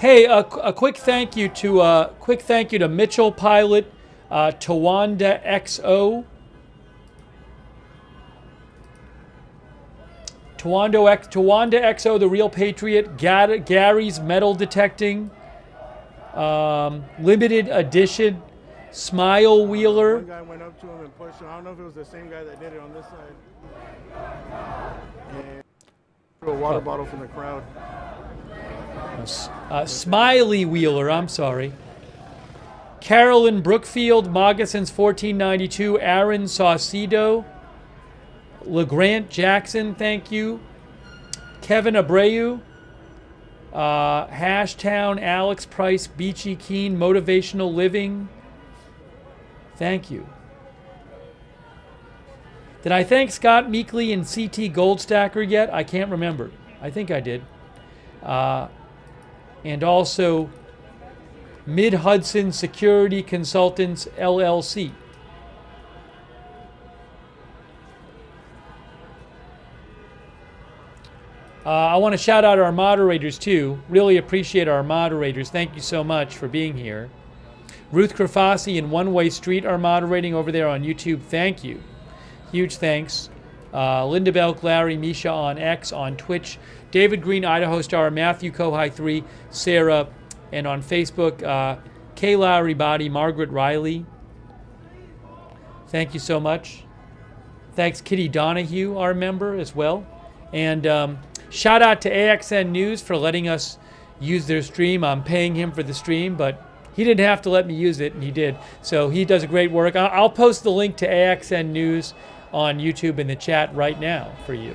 Hey, a quick thank you to Mitchell Pilot, Tawanda XO, Tawanda XO, the Real Patriot, Gary's Metal Detecting, Limited Edition, Smile Wheeler. One guy went up to him and pushed him. I don't know if it was the same guy that did it on this side. And threw a water bottle from the crowd. Smiley Wheeler, I'm sorry. Carolyn Brookfield, Moccasins 1492, Aaron Saucedo, LeGrant Jackson, thank you. Kevin Abreu, Hashtown, Alex Price, Beachy Keen, Motivational Living, thank you. Did I thank Scott Meekley and CT Goldstacker yet? I can't remember. I think I did. And also Mid-Hudson Security Consultants, LLC. I want to shout out our moderators too. Really appreciate our moderators. Thank you so much for being here. Ruth Krafasi and One Way Street are moderating over there on YouTube. Thank you. Huge thanks. Linda Belk, Larry, Misha on X, on Twitch, David Green, Idaho Star, Matthew Kohai 3, Sarah, and on Facebook, Kay Lowry Body, Margaret Riley. Thank you so much. Thanks Kitty Donahue, our member as well. And shout out to AXN News for letting us use their stream. I'm paying him for the stream, but he didn't have to let me use it, and he did. So he does a great work. I'll post the link to AXN News on YouTube in the chat right now for you.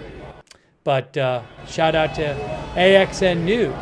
But shout out to AXN News.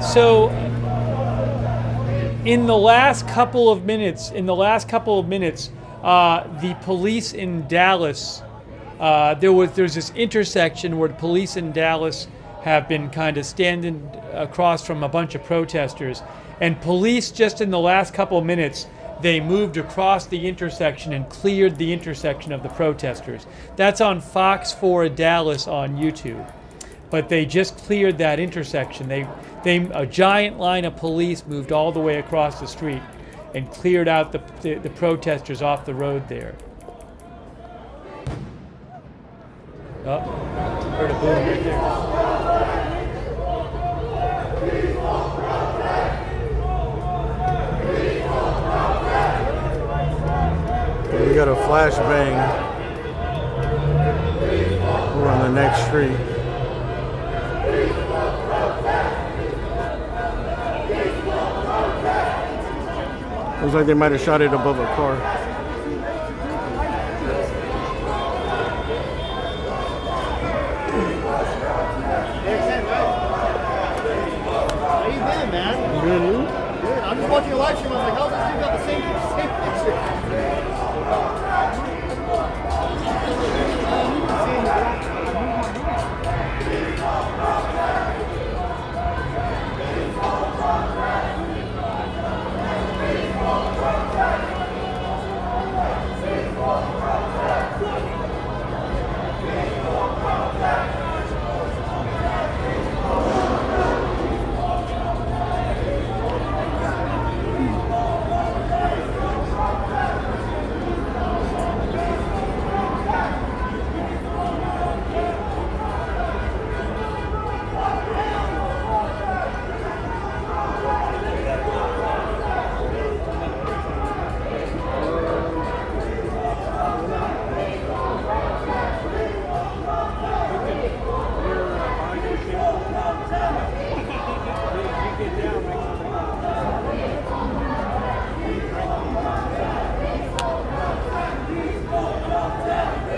So in the last couple of minutes, the police in Dallas, there's this intersection where the police in Dallas have been kind of standing across from a bunch of protesters, and police just in the last couple of minutes, they moved across the intersection and cleared the intersection of the protesters. That's on Fox 4 Dallas on YouTube. But they just cleared that intersection. A giant line of police moved all the way across the street and cleared out the protesters off the road there. Oh, heard a boom right there. We got a flashbang over on the next street. Looks like they might have shot it above a car. How you been, man? Good. Good. I'm just watching a live stream. I was like, how's this dude got the same picture?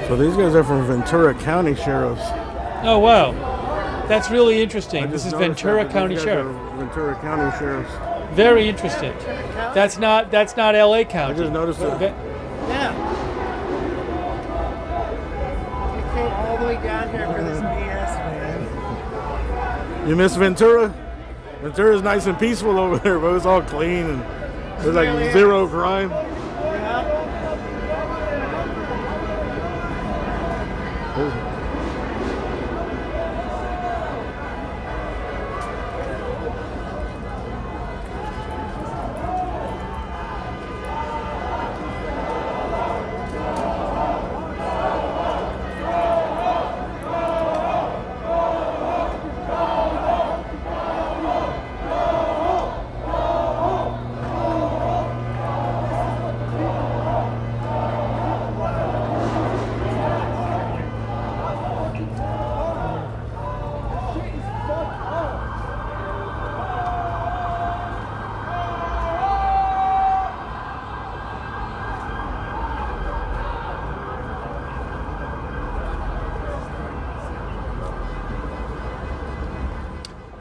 So these guys are from Ventura County Sheriffs. Oh wow, that's really interesting. This is Ventura County Sheriff. Ventura County Sheriffs. Very interesting. That's not LA County. I just noticed it. Yeah. You came all the way down here for this BS, man. You miss Ventura? Ventura's nice and peaceful over there, but it's all clean and there's like zero crime.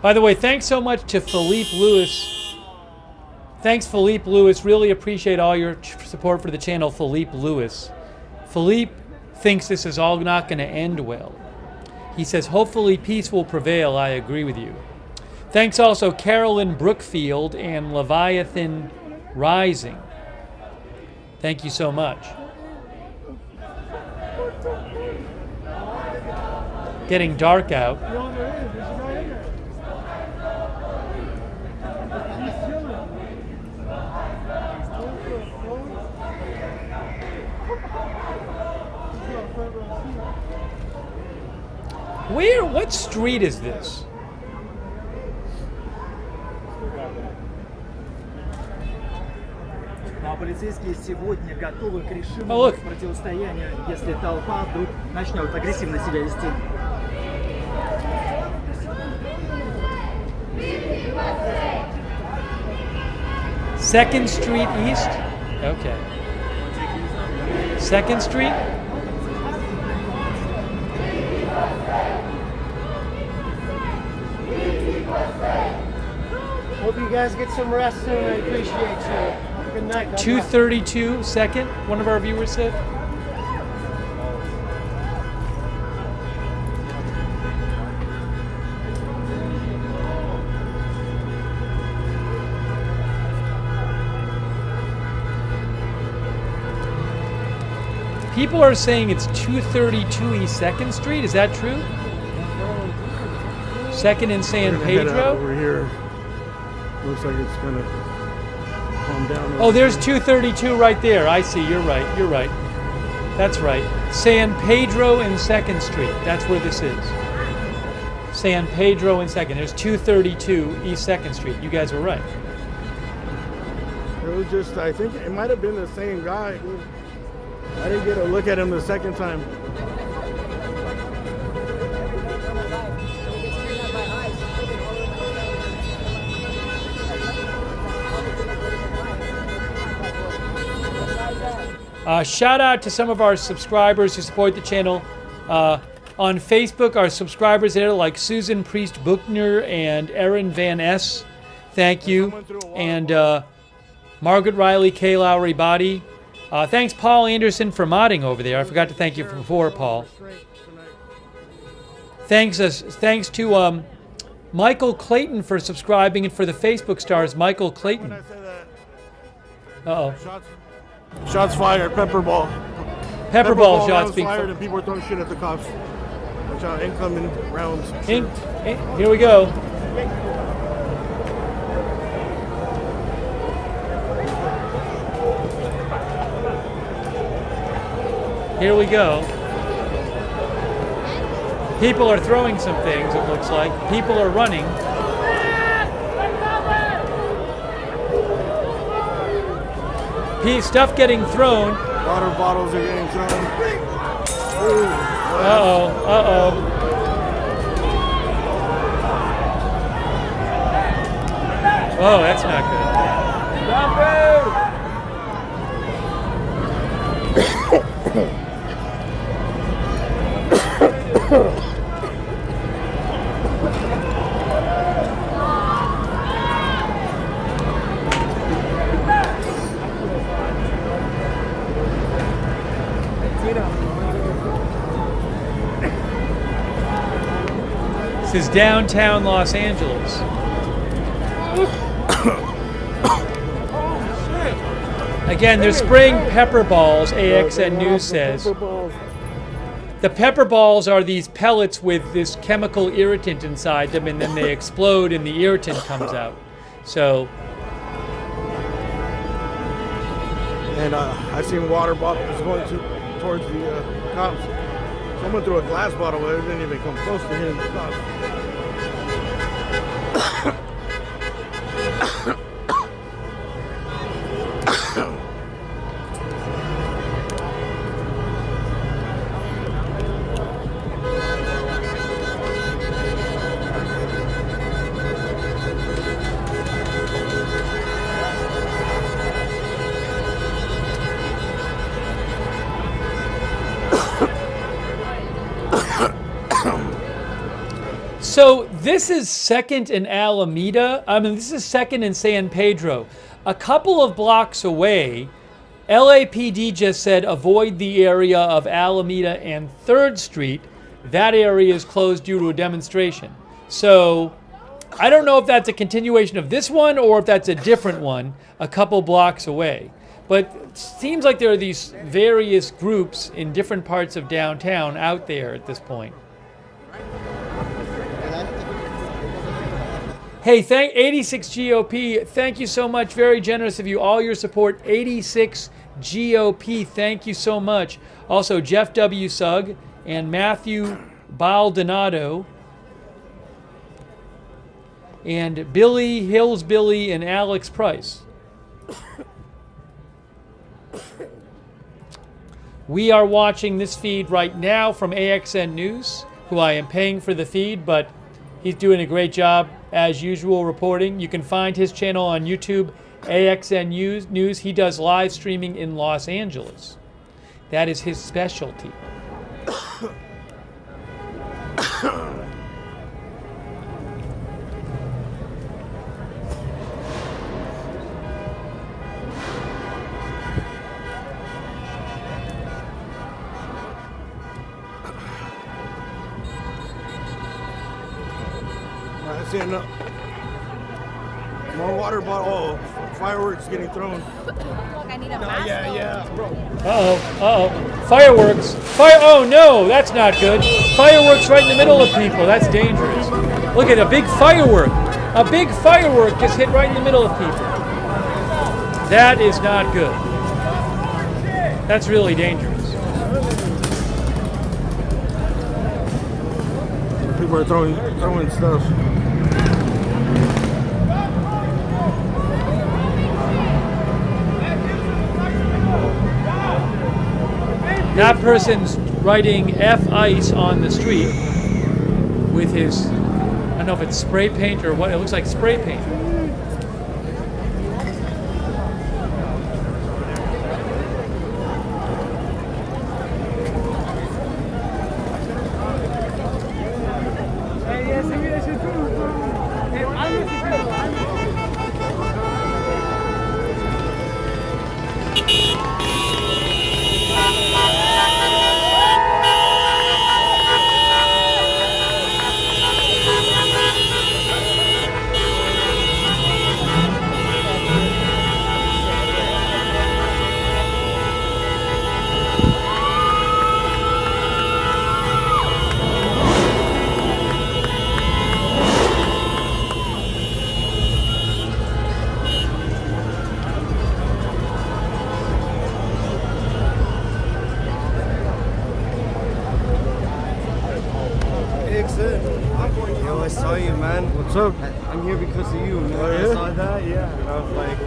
By the way, thanks so much to Philippe Lewis. Thanks, Philippe Lewis. Really appreciate all your support for the channel, Philippe Lewis. Philippe thinks this is all not going to end well. He says, hopefully peace will prevail. I agree with you. Thanks also Carolyn Brookfield and Leviathan Rising. Thank you so much. Getting dark out. What street is this? Полицейские сегодня готовы к решимому противостоянию, если толпа вдруг начнет агрессивно себя вести. Second Street East? Okay. Second Street? Hope you guys get some rest soon. I appreciate you. Good night. 232 second, one of our viewers said. People are saying it's 232 East 2nd Street. Is that true? 2nd and San Head out Pedro? over here. Looks like it's gonna calm down. Oh, there's 232 right there. I see. You're right. You're right. That's right. San Pedro and 2nd Street. That's where this is. San Pedro and 2nd. There's 232 East 2nd Street. You guys were right. It was just, I think it might have been the same guy. I didn't get a look at him the second time. Shout out to some of our subscribers who support the channel. On Facebook, our subscribers there like Susan Priest Bookner and Erin Van S. Thank you. And Margaret Riley, K. Lowry Body. Thanks, Paul Anderson, for modding over there. I forgot to thank you before, Paul. Thanks to Michael Clayton for subscribing, and for the Facebook stars, Michael Clayton. Uh-oh. Shots fired, pepper ball. Pepper ball shots being fired, and people were throwing shit at the cops. Watch out, incoming rounds. Here we go. Here we go. People are throwing some things, it looks like. People are running. Stuff getting thrown. Water bottles are getting thrown. Uh-oh, uh-oh. Oh, that's not good. This is downtown Los Angeles. Again, they're spraying pepper balls, AXN News says. The pepper balls are these pellets with this chemical irritant inside them, and then they explode and the irritant comes out. So. And I seen water bottles going towards the cops. Someone threw a glass bottle, but it didn't even come close to hitting the cops. So this is 2nd and Alameda. I mean, this is 2nd and San Pedro. A couple of blocks away, LAPD just said avoid the area of Alameda and 3rd Street. That area is closed due to a demonstration. So I don't know if that's a continuation of this one or if that's a different one a couple blocks away. But it seems like there are these various groups in different parts of downtown out there at this point. Hey, 86 GOP, thank you so much. Very generous of you. All your support. 86 GOP, thank you so much. Also, Jeff W. Sugg and Matthew Baldonado and Billy Hillsbilly and Alex Price. We are watching this feed right now from AXN News, who I am paying for the feed, but he's doing a great job, as usual, reporting. You can find his channel on YouTube, AXN News. He does live streaming in Los Angeles. That is his specialty. I see enough. More water bottle. Oh, fireworks getting thrown. Look, I need a mask. Yeah, bro. Uh-oh, uh-oh. Fireworks. Oh no, that's not good. Fireworks right in the middle of people. That's dangerous. Look at a big firework. A big firework just hit right in the middle of people. That is not good. That's really dangerous. People are throwing stuff. That person's writing F ice on the street with his, I don't know if it's spray paint or what, it looks like spray paint. Yo, I saw you, man. What's up? I'm here because of you, man. Oh, yeah? I saw that, yeah. And I was like,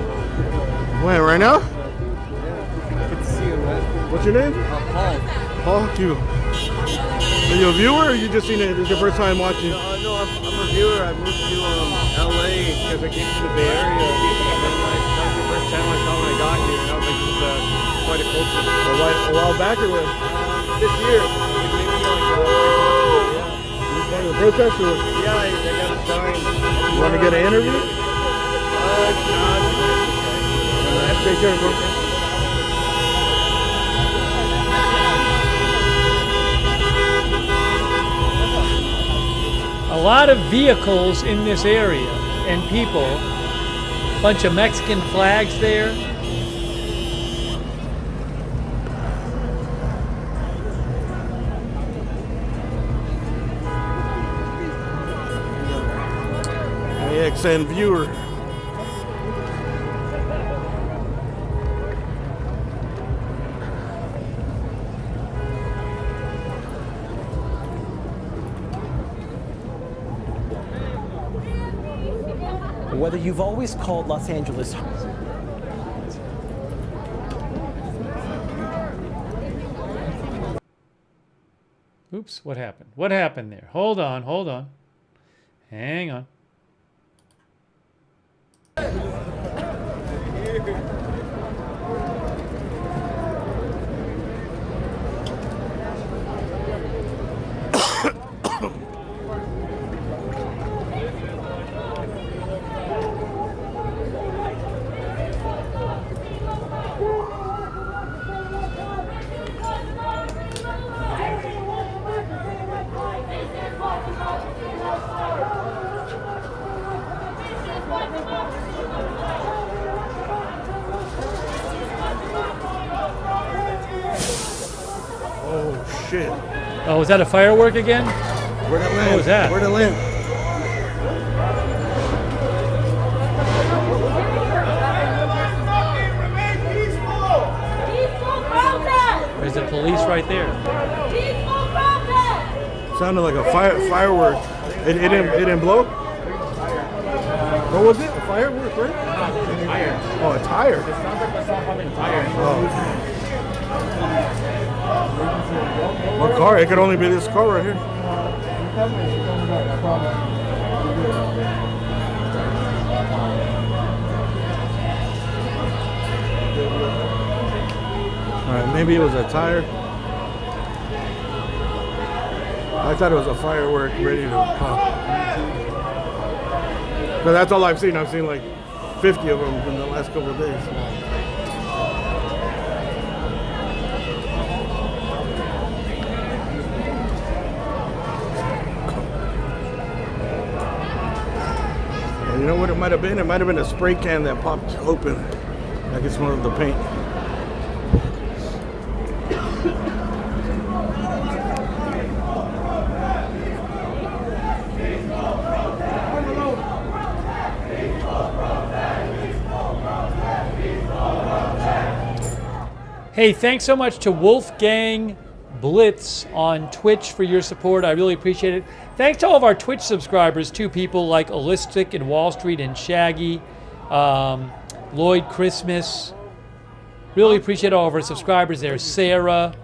When, right now? yeah, good to see you, man. What's your name? Paul. Paul, you. Are you a viewer or you just seen it? This is your first time watching? No, I'm a viewer. I moved to LA because I came from the Bay Area. And then that was the first time I saw when I got here. And I was like, this is quite a culture. A while back or what? This year. Like maybe like The protest or? yeah, I got a sign. You want to get an interview? Take care, bro. A lot of vehicles in this area and people. Bunch of Mexican flags there. AXN viewer. Whether you've always called Los Angeles Oops, what happened? What happened there? Hold on, hold on. Hang on. Oh shit. Oh, was that a firework again? Where'd it land? What was that? Where'd it land? There's the police right there. Sounded like a firework. It didn't blow? What was it? A firework, right? Oh, a tire. It sounds like myself having a tire. Oh. What car? It could only be this car right here. Alright, maybe it was a tire. I thought it was a firework ready to pop. But that's all I've seen. I've seen like 50 of them in the last couple of days. And you know what it might have been? It might have been a spray can that popped open. I can smell the paint. Hey, thanks so much to Wolfgang Blitz on Twitch for your support. I really appreciate it. Thanks to all of our Twitch subscribers too, people like Allistic and Wall Street and Shaggy, Lloyd Christmas. Really appreciate all of our subscribers there. Sarah,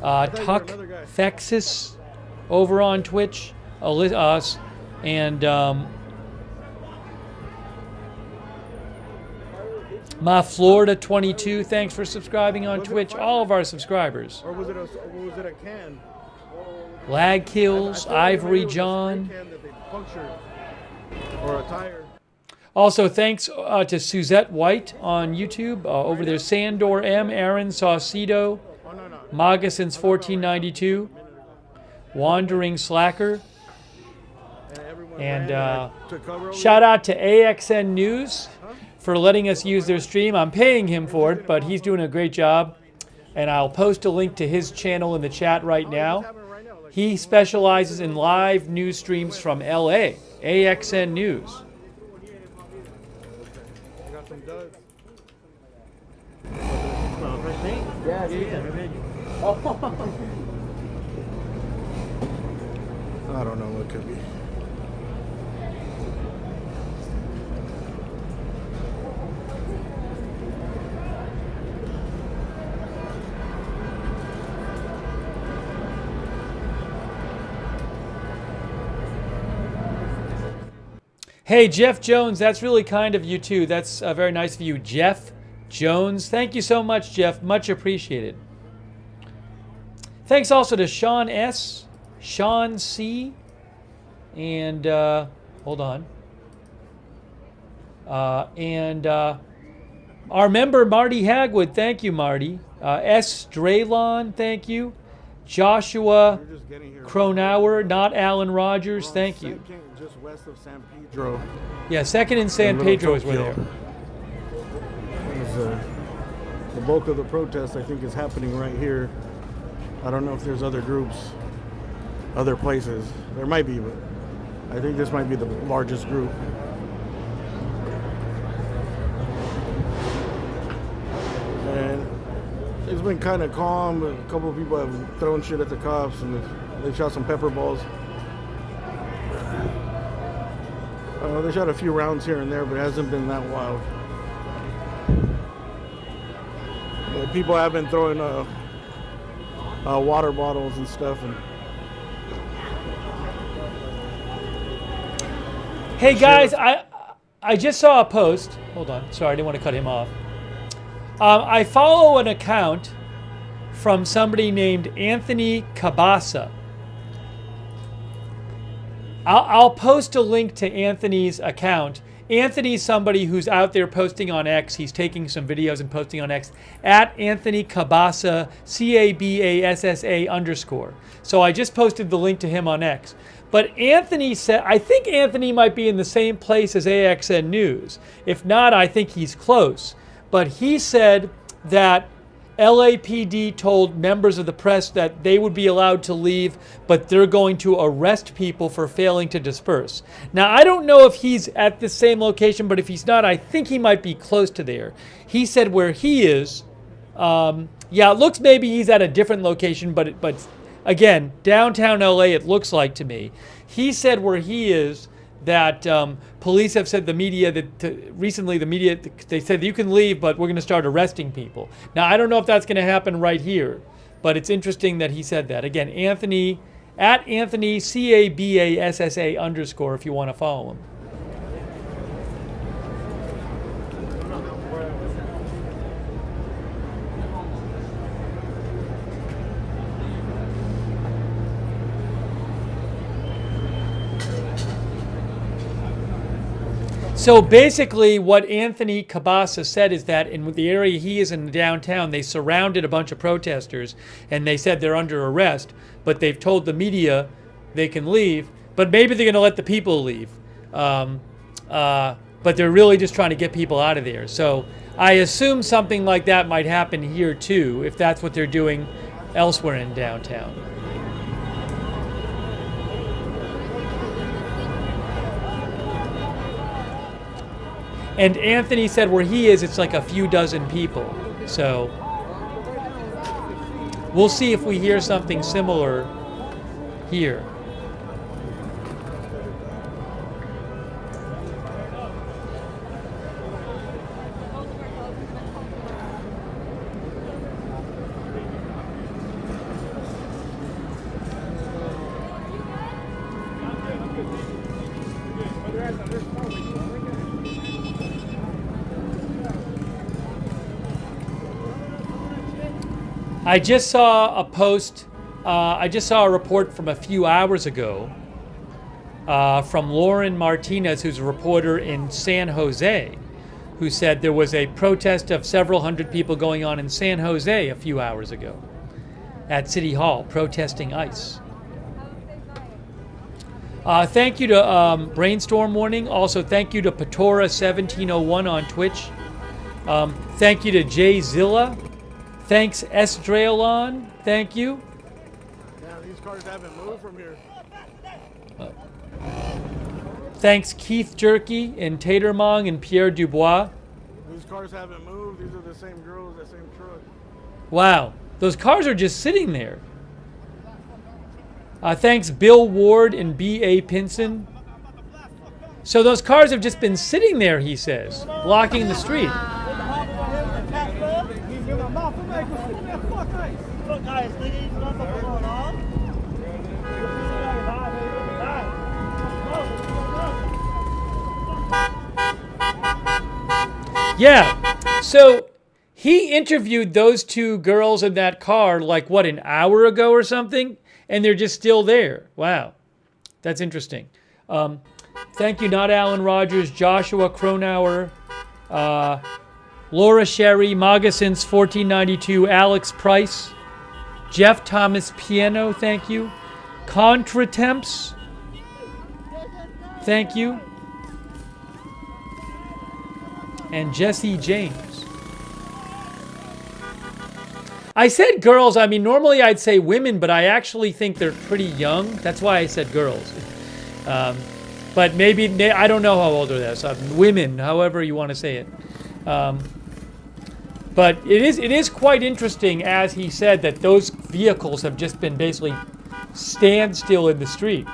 Tuck Fexis over on Twitch, us, and Ma Florida 22. Thanks for subscribing on Twitch. All of our subscribers. Or was it a can? Lag Kills, Ivory John. Or a tire. Also, thanks to Suzette White on YouTube. Over there, Sandor M, Aaron Saucedo, Moccasins 1492, Wandering Slacker, and shout out to AXN News for letting us use their stream. I'm paying him for it, but he's doing a great job. And I'll post a link to his channel in the chat right now. He specializes in live news streams from LA, AXN News. I don't know what could be. Hey, Jeff Jones, that's really kind of you too. That's very nice of you, Jeff Jones. Thank you so much, Jeff. Much appreciated. Thanks also to Sean S., Sean C., and hold on. And our member, Marty Hagwood. Thank you, Marty. S. Draylon, thank you. Joshua Cronauer, not Alan Rogers, thank you. Just west of San Pedro. Yeah, 2nd and San Pedro is where they are. The bulk of the protest, I think, is happening right here. I don't know if there's other groups, other places. There might be, but I think this might be the largest group. And it's been kind of calm. A couple of people have thrown shit at the cops, and they shot some pepper balls. They shot a few rounds here and there, but it hasn't been that wild. People have been throwing water bottles and stuff. And hey guys, I just saw a post. Hold on, sorry, I didn't want to cut him off. I follow an account from somebody named Anthony Cabasa. I'll post a link to Anthony's account. Anthony's somebody who's out there posting on X. He's taking some videos and posting on X at Anthony Cabasa, CABASSA_. So I just posted the link to him on X. But Anthony said, I think Anthony might be in the same place as AXN News. If not, I think he's close. But he said that LAPD told members of the press that they would be allowed to leave, but they're going to arrest people for failing to disperse. Now, I don't know if he's at the same location, but if he's not, I think he might be close to there. He said where he is, yeah, it looks maybe he's at a different location, but again, downtown LA, it looks like to me. He said where he is, that police have said the media that recently the media, they said you can leave, but we're going to start arresting people. Now, I don't know if that's going to happen right here, but it's interesting that he said that. Again, Anthony, at Anthony, CABASSA_ if you want to follow him. So basically what Anthony Cabasa said is that in the area he is in downtown, they surrounded a bunch of protesters and they said they're under arrest, but they've told the media they can leave, but maybe they're going to let the people leave. But they're really just trying to get people out of there. So I assume something like that might happen here too, if that's what they're doing elsewhere in downtown. And Anthony said where he is, it's like a few dozen people. So We'll see if we hear something similar here. I just saw a post, I just saw a report from a few hours ago from Lauren Martinez, who's a reporter in San Jose, who said there was a protest of several hundred people going on in San Jose a few hours ago at City Hall, protesting ICE. Thank you to Brainstorm Warning. Also, thank you to Patora1701 on Twitch. Thank you to Jay Zilla. Thanks, Esdraelon. Thank you. Yeah, these cars haven't moved from here. Thanks, Keith Jerky and Tatermong and Pierre Dubois. These cars haven't moved. These are the same girls, that same truck. Wow, those cars are just sitting there. Thanks, Bill Ward and B.A. Pinson. So those cars have just been sitting there, he says, blocking the street. Yeah, so he interviewed those two girls in that car like, what, an hour ago or something? And they're just still there. Wow, that's interesting. Thank you, Not Alan Rogers, Joshua Cronauer, Laura Sherry, Moccasins 1492, Alex Price, Jeff Thomas Piano, thank you. Contratemps, thank you. And Jesse James. I said girls, I mean, normally I'd say women, but I actually think they're pretty young. That's why I said girls. But maybe, I don't know how old they're. So women, however you want to say it. But it is quite interesting, as he said, that those vehicles have just been basically standstill in the street.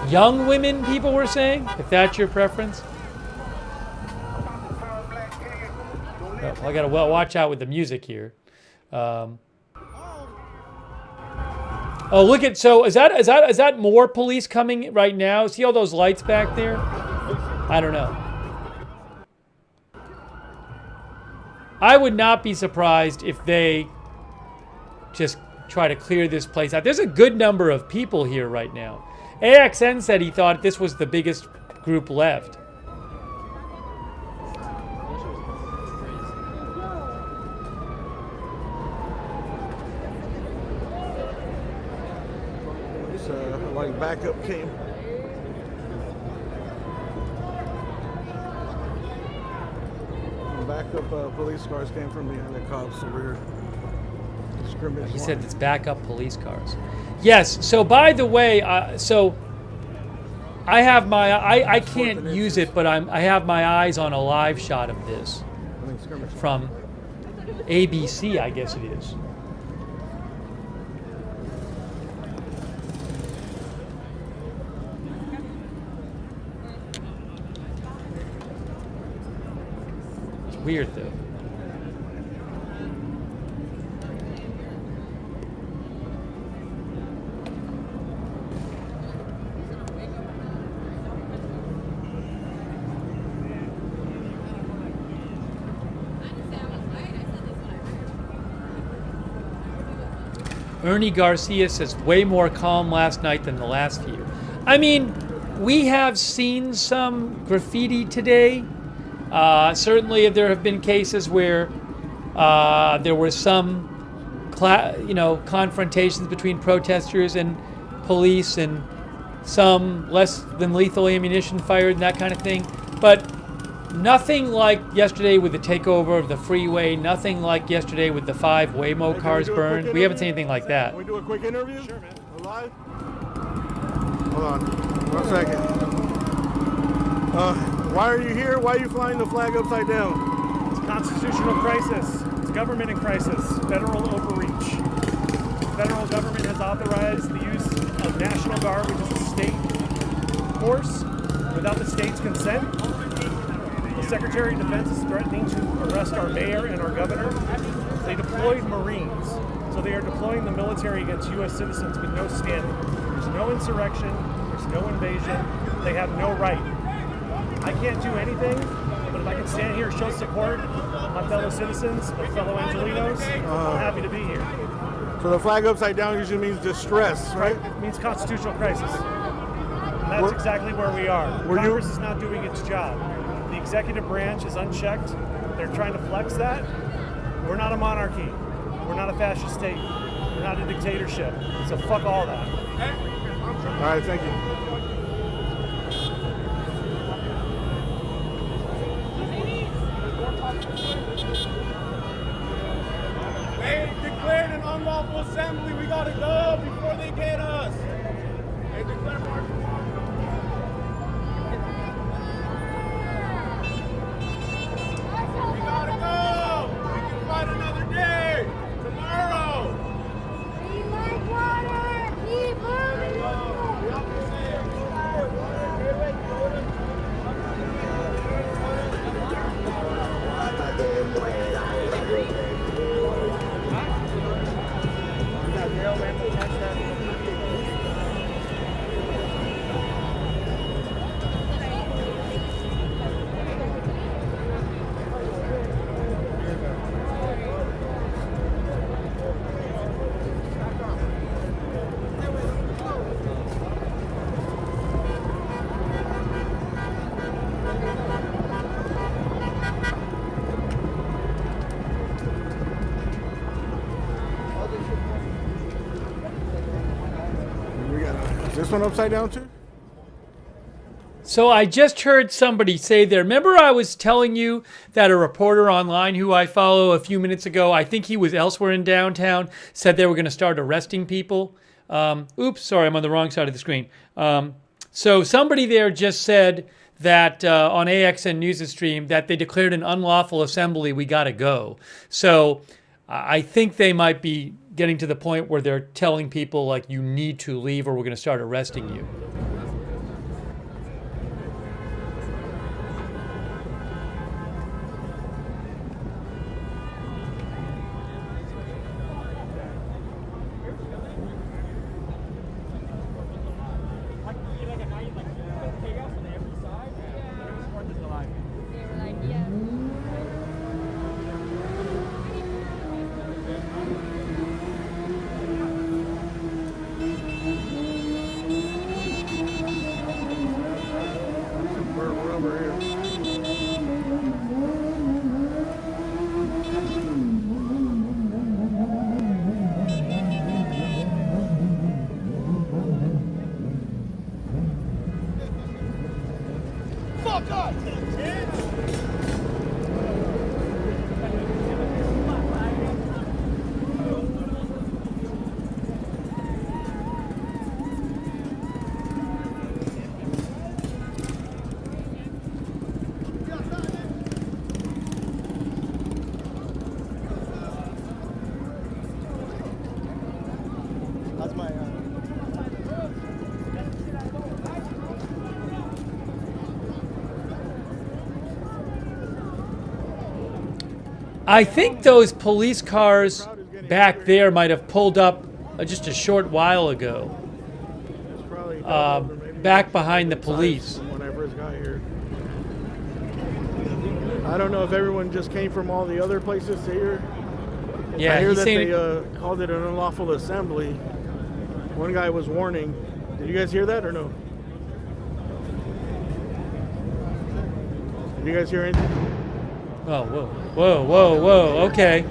Young women, people were saying, if that's your preference. Oh, I gotta watch out with the music here. Oh, look at, so is that more police coming right now? See all those lights back there? I don't know. I would not be surprised if they just try to clear this place out. There's a good number of people here right now. AXN said he thought this was the biggest group left. Like backup came. Backup police cars came from behind the cops over here. Scrimmage. He said it's backup police cars. Yes. So by the way, so I have my I can't use it, but I have my eyes on a live shot of this from ABC, I guess it is. Weird though. Ernie Garcia says way more calm last night than the last few. I mean, we have seen some graffiti today. Certainly, there have been cases where there were some, confrontations between protesters and police, and some less than lethal ammunition fired and that kind of thing. But nothing like yesterday with the takeover of the freeway. Nothing like yesterday with the 5 Waymo cars burned. We haven't seen anything like that. Can we do a quick interview? Sure, man. Live? Hold on. 1 second. Why are you here? Why are you flying the flag upside down? It's a constitutional crisis. It's a government in crisis. Federal overreach. The federal government has authorized the use of National Guard, which is a state force, without the state's consent. The Secretary of Defense is threatening to arrest our mayor and our governor. They deployed Marines, so they are deploying the military against U.S. citizens with no standing. There's no insurrection, there's no invasion, they have no right. I can't do anything, but if I can stand here and show support of my fellow citizens, my fellow Angelinos, I'm happy to be here. So the flag upside down usually means distress, right? It means constitutional crisis. And that's exactly where we are. Congress is not doing its job. The executive branch is unchecked. They're trying to flex that. We're not a monarchy. We're not a fascist state. We're not a dictatorship. So fuck all that. All right, thank you. They declared an unlawful assembly. We gotta go before they get us. They declared martial law. We gotta go. We can fight another day. Tomorrow. We like water. Keep moving. Is this one upside down too? So I just heard somebody say there, remember I was telling you that a reporter online who I follow a few minutes ago, I think he was elsewhere in downtown, said they were going to start arresting people? Oops, sorry, I'm on the wrong side of the screen. So somebody there just said that on AXN News Stream that they declared an unlawful assembly, we got to go. So I think they might be getting to the point where they're telling people, like, you need to leave or we're going to start arresting you. Fuck up! That's my I think those police cars back there might have pulled up just a short while ago. Back behind the police. When I first got here. I don't know if everyone just came from all the other places to here. Yeah, I hear that they called it an unlawful assembly. One guy was warning. Did you guys hear that or no? Did you guys hear anything? Oh, whoa, whoa, whoa, whoa, okay.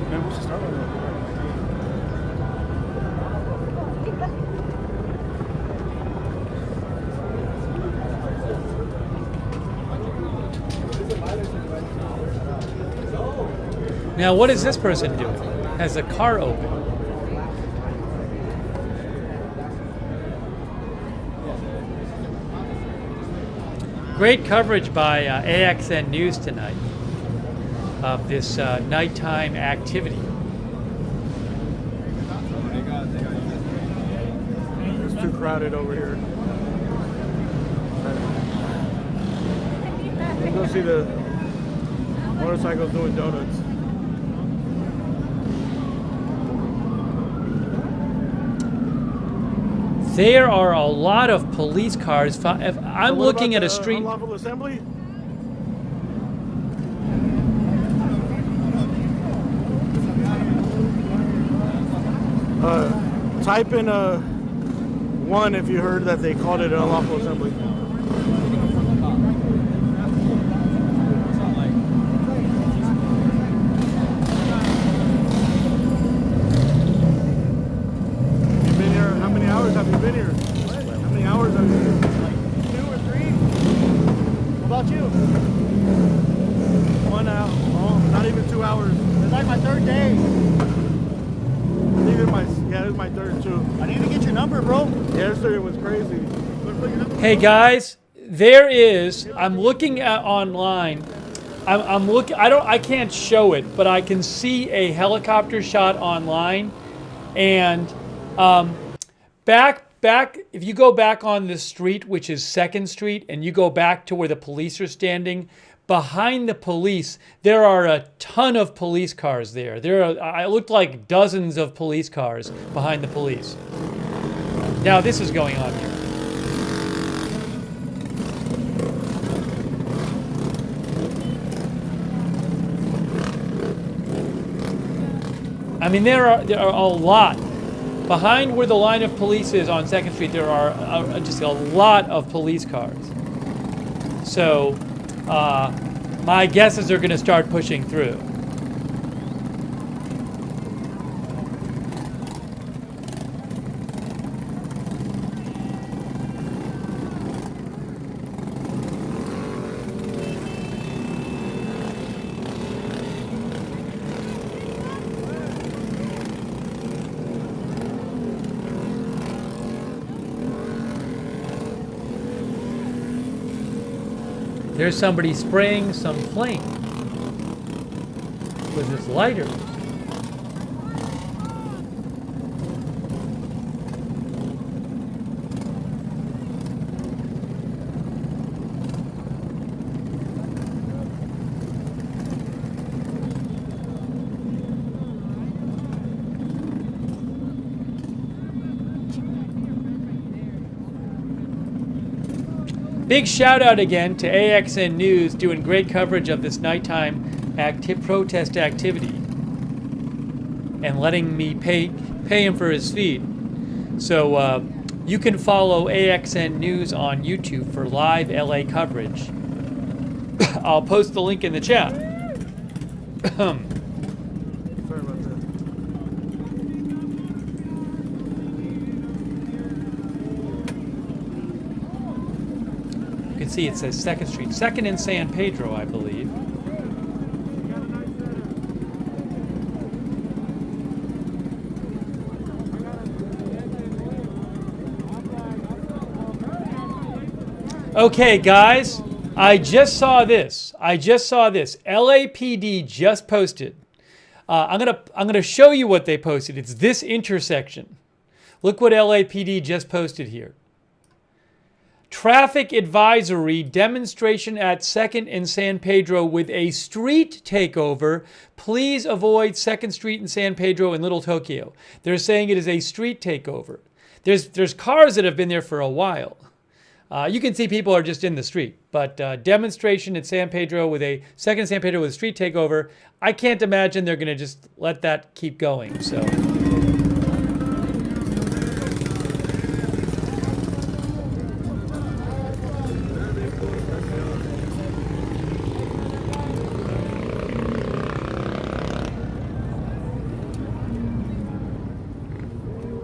Man, we should start with that. Now, what is this person doing? Has a car open. Great coverage by AXN News tonight of this nighttime activity. It's too crowded over here. Let's go see the motorcycles doing donuts. There are a lot of police cars. If I'm looking at a street. Unlawful assembly? Type in 1 if you heard that they called it an unlawful assembly. You've been here, how many hours have you been here? How many hours have you been here? Like 2 or 3. What about you? 1 hour. Oh, not even 2 hours. It's like my 3rd day. Yeah, this is my 3rd too. I need to get your number, bro. Yesterday was crazy. Hey guys, there is. I'm looking at online. I'm looking. I can't show it, but I can see a helicopter shot online, and back. If you go back on the street, which is 2nd Street, and you go back to where the police are standing. Behind the police, there are a ton of police cars there. It looked like dozens of police cars behind the police. Now this is going on here. I mean, there are a lot. Behind where the line of police is on 2nd Street, there are just a lot of police cars. So, my guess is they're going to start pushing through. There's somebody spraying some flame with his lighter. Big shout out again to AXN News doing great coverage of this nighttime protest activity and letting me pay him for his feed. So you can follow AXN News on YouTube for live LA coverage. I'll post the link in the chat. Sorry about that. You can see it says 2nd Street. 2nd and San Pedro, I believe. Okay, guys, I just saw this. LAPD just posted. I'm gonna show you what they posted. It's this intersection. Look what LAPD just posted here. Traffic advisory, demonstration at 2nd and San Pedro with a street takeover. Please avoid 2nd Street and San Pedro in Little Tokyo. They're saying it is a street takeover. There's cars that have been there for a while. You can see people are just in the street, but demonstration at San Pedro with a 2nd San Pedro with a street takeover. I can't imagine they're going to just let that keep going. So.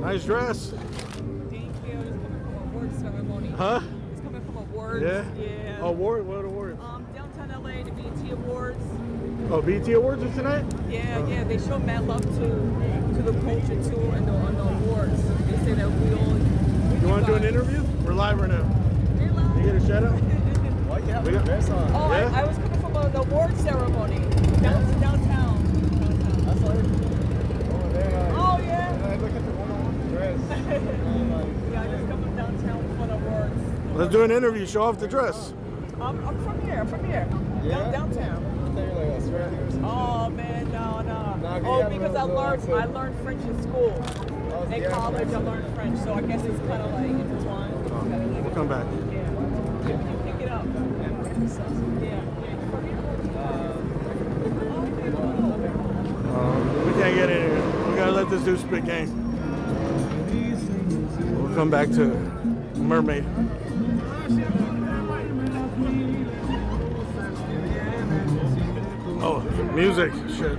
Nice dress. Thank you. It's coming from a award ceremony. Huh? It's coming from awards. Yeah. Yeah. Award? What award? Downtown LA, the BET Awards. Oh, BT Awards is tonight? Yeah, yeah. They show mad love to the culture too, and the awards. They say that we all. You want to do an interview? We're live right now. You get a shout out? Why you have a dress on? Oh, Yeah? I was coming from an award ceremony downtown. That's like, oh, there, Oh yeah. I look at the one dress. Yeah, I just come from downtown for the awards. Let's do an interview. Show off the dress. I'm from here. Yeah? Downtown. I thought you were like Australia or something. Oh man, no. Nah, Oh, yeah, because no, I learned French in school. In yeah, college, French. I learned French, so I guess it's kind of like intertwined. We'll come back. Yeah. You pick it up. Yeah. We can't get in here. We gotta let this dude spit game. We'll come back to Mermaid. Oh, music. Shit.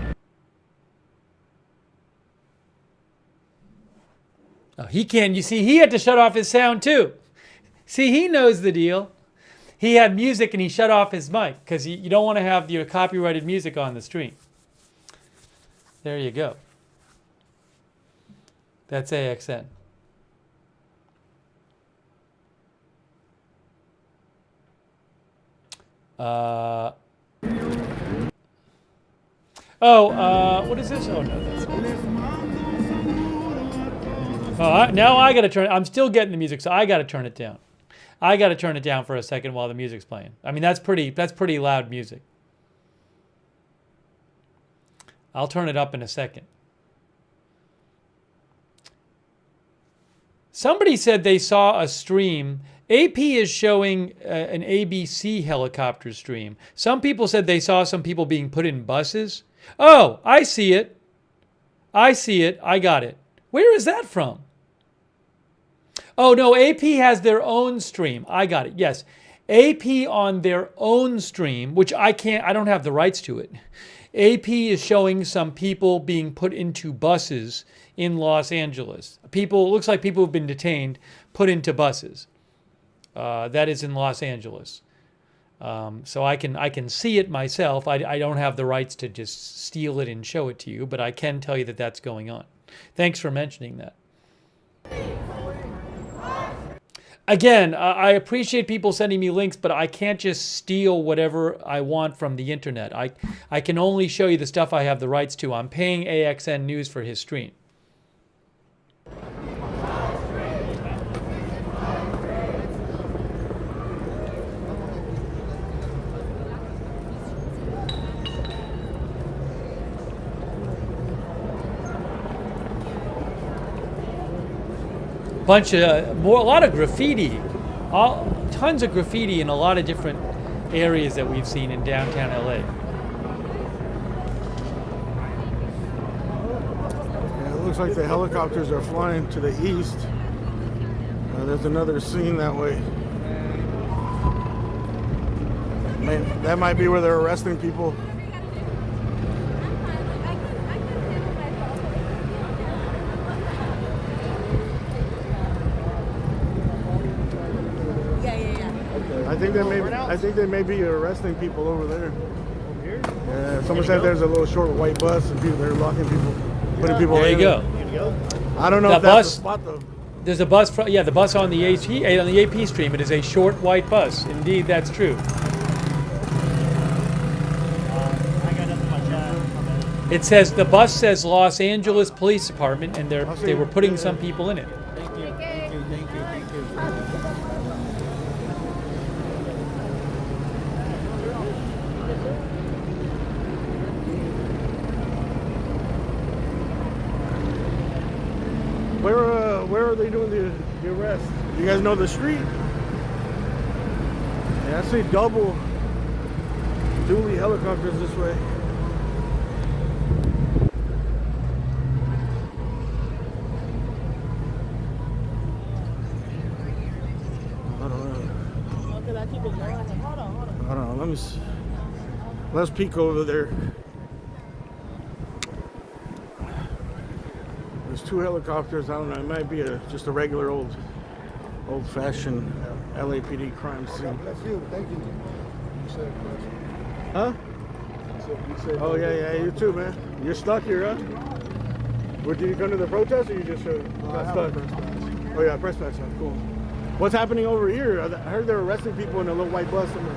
Oh, he can. You see, he had to shut off his sound too. See, he knows the deal. He had music and he shut off his mic because you don't want to have your copyrighted music on the stream. There you go. That's AXN. What is this? Oh, no, that's now I got to turn. I'm still getting the music, so I got to turn it down. I got to turn it down for a second while the music's playing. I mean, that's pretty loud music. I'll turn it up in a second. Somebody said they saw a stream. AP is showing an ABC helicopter stream. Some people said they saw some people being put in buses. Oh, I see it. I see it. I got it. Where is that from? Oh, no, AP has their own stream. I got it. Yes. AP on their own stream, which I don't have the rights to it. AP is showing some people being put into buses in Los Angeles. Looks like people who've been detained, put into buses. That is in Los Angeles. So I can see it myself. I don't have the rights to just steal it and show it to you, but I can tell you that that's going on. Thanks for mentioning that. Again, I appreciate people sending me links, but I can't just steal whatever I want from the internet. I can only show you the stuff I have the rights to. I'm paying AXN News for his stream. A lot of graffiti, tons of graffiti in a lot of different areas that we've seen in downtown LA. Yeah, it looks like the helicopters are flying to the east. There's another scene that way. That might be where they're arresting people. I think they may be arresting people over there. Over here? Yeah, someone said there's a little short white bus and they're locking people, putting people in. There you go. I don't know if that's the spot though. There's a bus, the bus on the AP stream. It is a short white bus. Indeed, that's true. It says, the bus says Los Angeles Police Department, and they were putting some people in it. Thank you, thank you, thank you, thank you. Where are they doing the arrest? You guys know the street? Yeah, I see dually helicopters this way. Hold on, let me see. Let's peek over there. There's two helicopters. I don't know. It might be just a regular old-fashioned LAPD crime scene. That's you. Thank you. Huh? So Oh, yeah, you too, man. You're stuck here, huh? Did you come to the protest or you just got stuck? Oh, yeah, press pass. Cool. What's happening over here? I heard they're arresting people in a little white bus somewhere.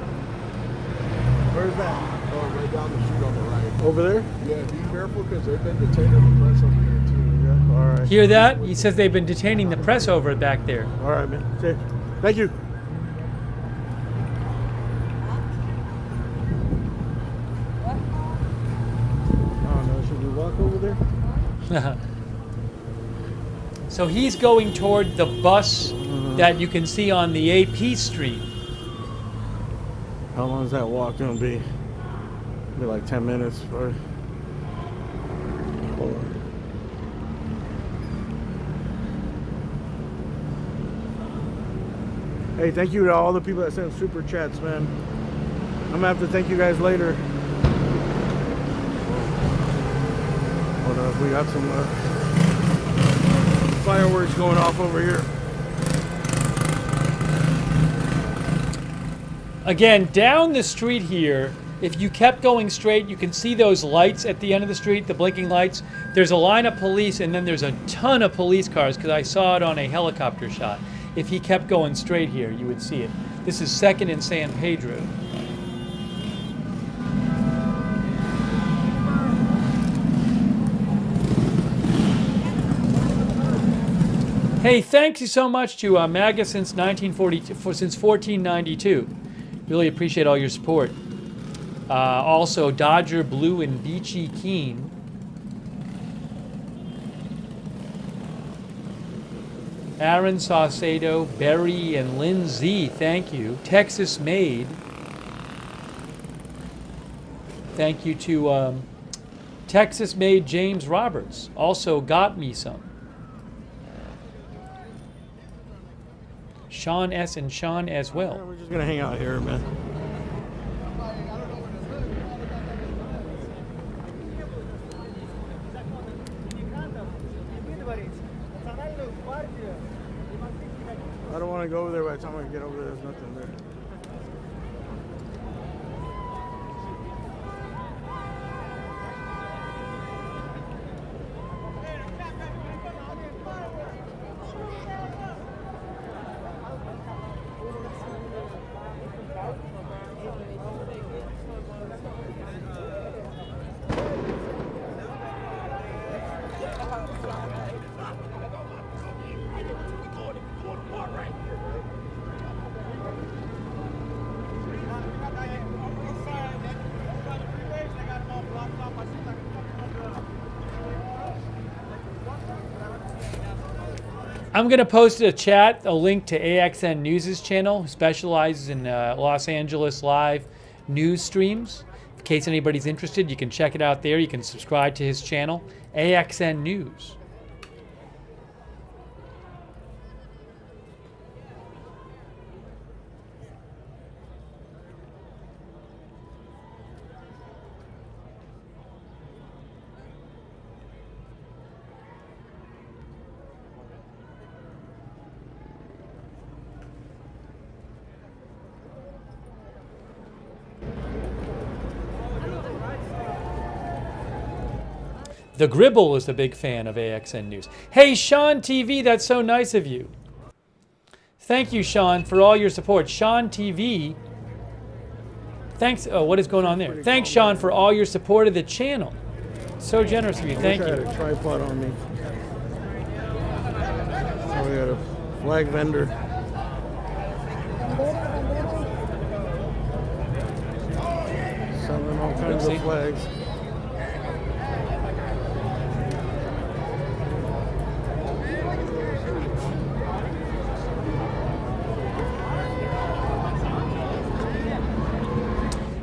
Where's that? Oh, right down the street on the right. Over there? Yeah, be careful because they've been detaining the press over there too. Yeah, all right. Hear that? He says they've been detaining the press over back there. All right, man. Okay. Thank you. Oh, no. Should we walk over there? So he's going toward the bus that you can see on the AP street. How long is that walk going to be? Be like 10 minutes. Or... Hold on. Hey, thank you to all the people that sent super chats, man. I'm going to have to thank you guys later. Hold up, we got some fireworks going off over here. Again, down the street here, if you kept going straight, you can see those lights at the end of the street, the blinking lights. There's a line of police, and then there's a ton of police cars, because I saw it on a helicopter shot. If he kept going straight here, you would see it. This is 2nd and San Pedro. Hey, thank you so much to MAGA since 1492. Really appreciate all your support. Also, Dodger Blue and Beachy Keen. Aaron Saucedo, Berry, and Lindsay, thank you. Texas Made. Thank you to Texas Made James Roberts. Also got me some. Sean S. and Sean as well. Yeah, we're just going to hang out here, man. I don't want to go over there. By the time I get over there, there's nothing there. I'm going to post a chat, a link to AXN News' channel, who specializes in Los Angeles live news streams. In case anybody's interested, you can check it out there. You can subscribe to his channel, AXN News. The Gribble is a big fan of AXN News. Hey, Sean TV, that's so nice of you. Thank you, Sean, for all your support. Sean TV, thanks. Oh, what is going on there? Thanks, Sean, for all your support of the channel. So generous of you. Thank you. I had a tripod on me. Oh, we got a flag vendor. Selling all kinds of flags.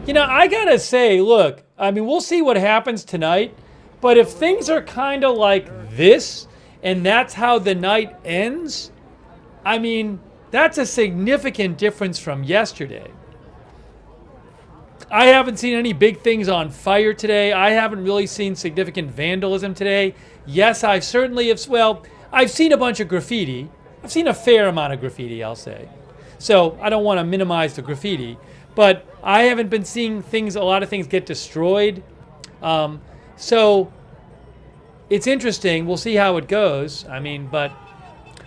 You know, I gotta say, look, I mean, we'll see what happens tonight, but if things are kind of like this, and that's how the night ends, I mean, that's a significant difference from yesterday. I haven't seen any big things on fire today. I haven't really seen significant vandalism today. Yes, I certainly have, well, I've seen a bunch of graffiti. I've seen a fair amount of graffiti, I'll say. So I don't want to minimize the graffiti. but I haven't been seeing a lot of things get destroyed. So it's interesting. We'll see how it goes. I mean, but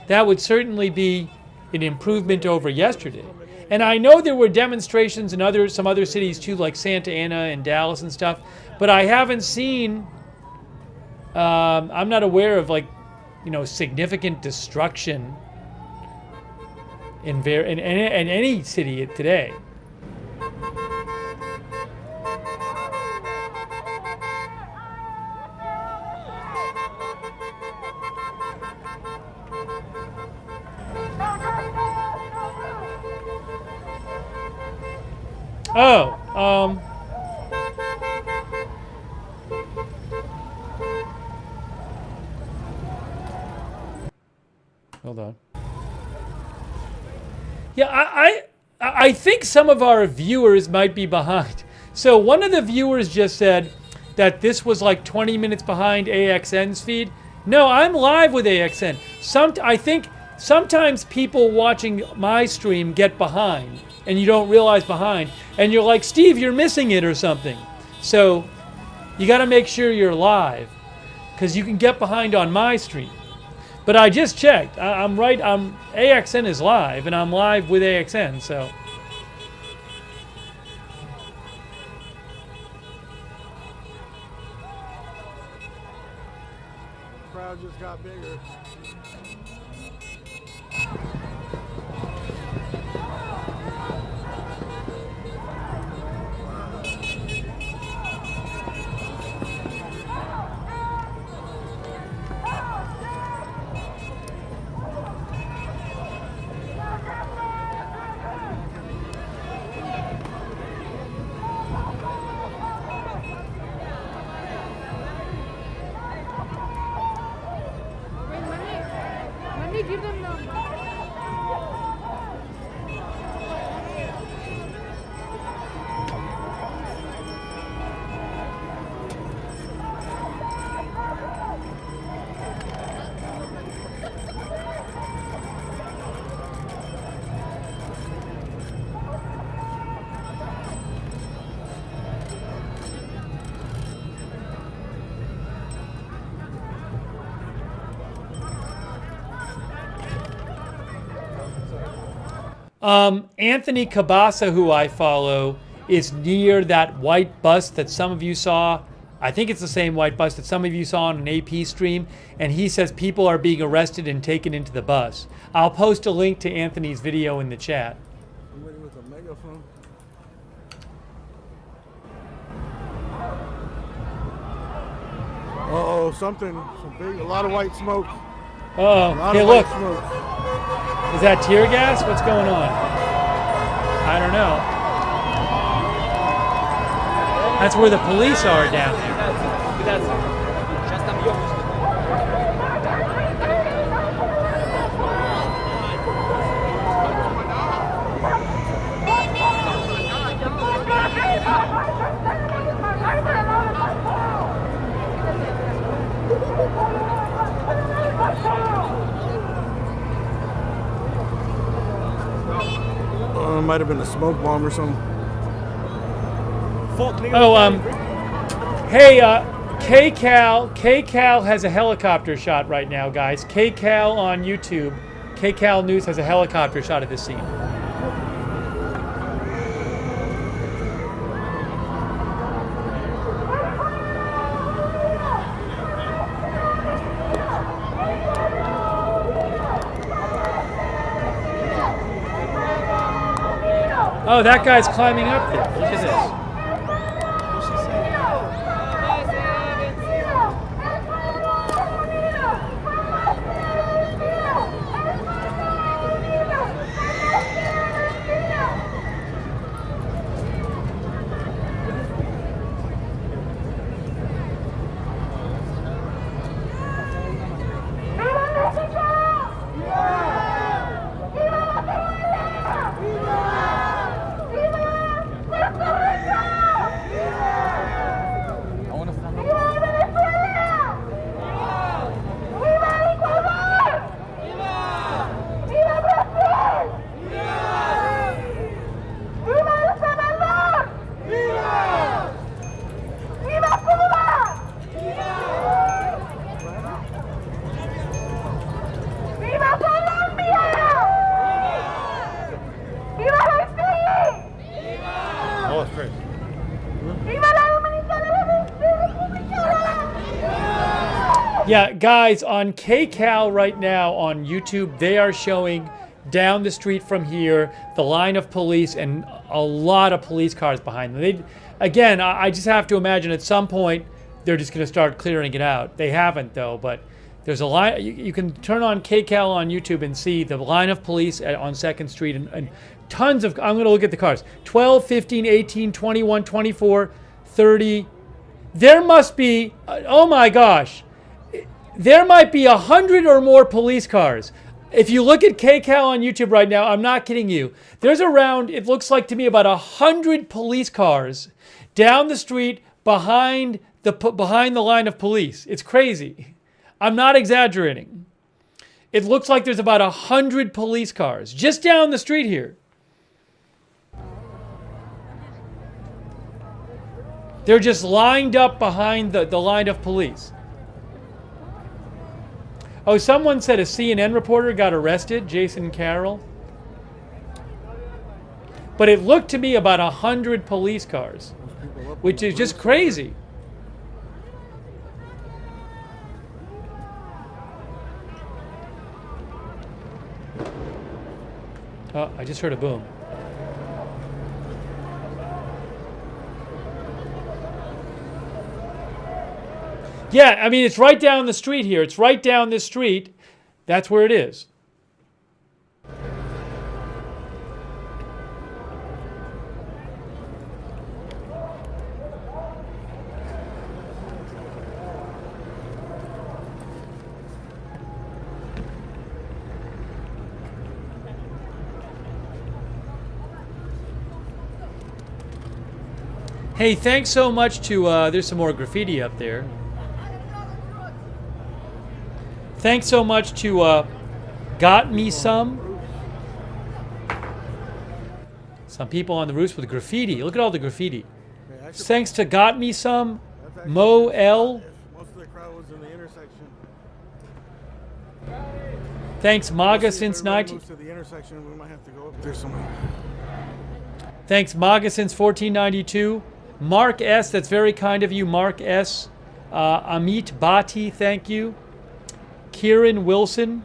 that would certainly be an improvement over yesterday. And I know there were demonstrations in some other cities too, like Santa Ana and Dallas and stuff, but I haven't seen, I'm not aware of significant destruction in any city today. Oh, hold on. Yeah, I think some of our viewers might be behind. So one of the viewers just said that this was like 20 minutes behind AXN's feed. No, I'm live with AXN. I think sometimes people watching my stream get behind, and you don't realize behind, and you're like, Steve, you're missing it or something. So you got to make sure you're live, because you can get behind on my stream. But I just checked. I'm right. AXN is live, and I'm live with AXN. So. The crowd just got bigger. Anthony Cabasa, who I follow, is near that white bus that some of you saw. I think it's the same white bus that some of you saw on an AP stream. And he says people are being arrested and taken into the bus. I'll post a link to Anthony's video in the chat. Somebody with a megaphone. Uh-oh, a lot of white smoke. Uh-oh, hey look. Is that tear gas? What's going on? I don't know. That's where the police are down there. It might have been a smoke bomb or something. Oh, hey, KCal has a helicopter shot right now, guys. KCal on YouTube. KCal News has a helicopter shot of this scene. Oh, that guy's climbing up there. Look at this. Yeah, guys, on KCAL right now on YouTube, they are showing down the street from here the line of police and a lot of police cars behind them. Again, I just have to imagine at some point they're just going to start clearing it out. They haven't, though, but there's a line. You can turn on KCAL on YouTube and see the line of police on 2nd Street and tons of, I'm going to look at the cars, 12, 15, 18, 21, 24, 30. There must be, oh my gosh, there might be 100 or more police cars. If you look at KCAL on YouTube right now, I'm not kidding you. There's around, it looks like to me, about 100 police cars down the street behind the line of police. It's crazy. I'm not exaggerating. It looks like there's about 100 police cars just down the street here. They're just lined up behind the line of police. Oh, someone said a CNN reporter got arrested, Jason Carroll. But it looked to me about 100 police cars, which is just crazy. Oh, I just heard a boom. Yeah, I mean, it's right down the street here. It's right down this street. That's where it is. Hey, thanks so much to, there's some more graffiti up there. Thanks so much to Got Me Some. Some people on the roofs with graffiti. Look at all the graffiti. Thanks to Got Me Some, Mo L. Most of the crowd was in the intersection. Thanks MAGA since 19. To the intersection, we might have to go up there somewhere. Thanks MAGA since 1492. Mark S. That's very kind of you, Mark S. Amit Bhatti, thank you. Kieran Wilson,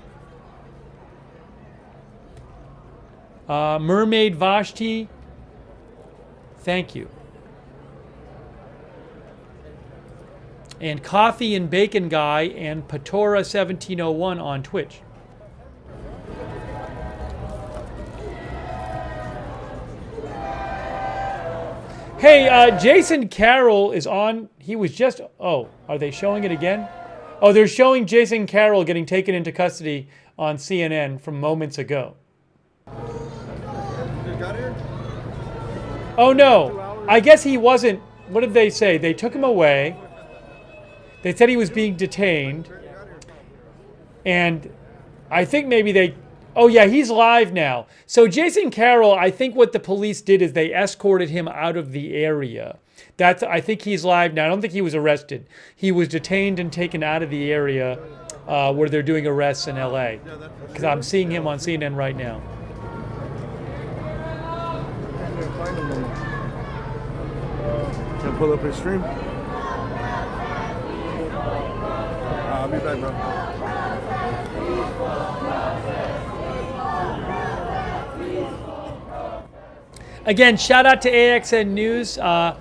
Mermaid Vashti, thank you. And Coffee and Bacon Guy and Patora 1701 on Twitch. Hey, Jason Carroll is on. He was just, oh, are they showing it again? Oh, they're showing Jason Carroll getting taken into custody on CNN from moments ago. Oh, no. I guess he wasn't. What did they say? They took him away. They said he was being detained. And I think maybe they... Oh, yeah, he's live now. So Jason Carroll, I think what the police did is they escorted him out of the area. I think he's live now. I don't think he was arrested. He was detained and taken out of the area where they're doing arrests in LA. Because I'm seeing him on CNN right now. Can I pull up his stream? I'll be back, bro. Again, shout out to AXN News. I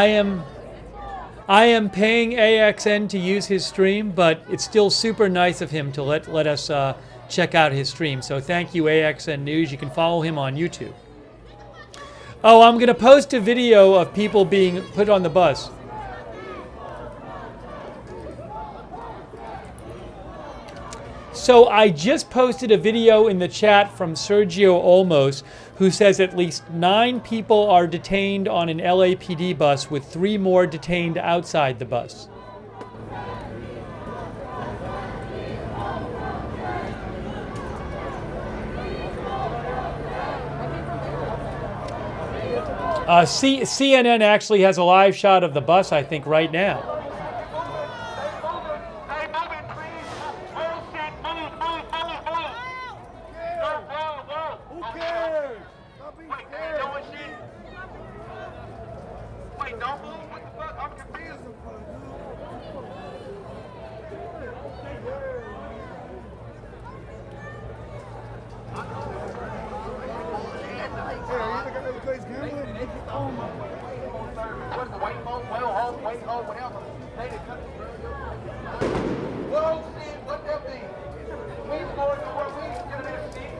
am paying AXN to use his stream, but it's still super nice of him to let us check out his stream. So thank you, AXN News. You can follow him on YouTube. Oh, I'm going to post a video of people being put on the bus. So I just posted a video in the chat from Sergio Olmos, who says at least 9 people are detained on an LAPD bus, with 3 more detained outside the bus. CNN actually has a live shot of the bus, I think, right now. place gambling? Whoa, Steve, what that be? We scored to what we get a Steve.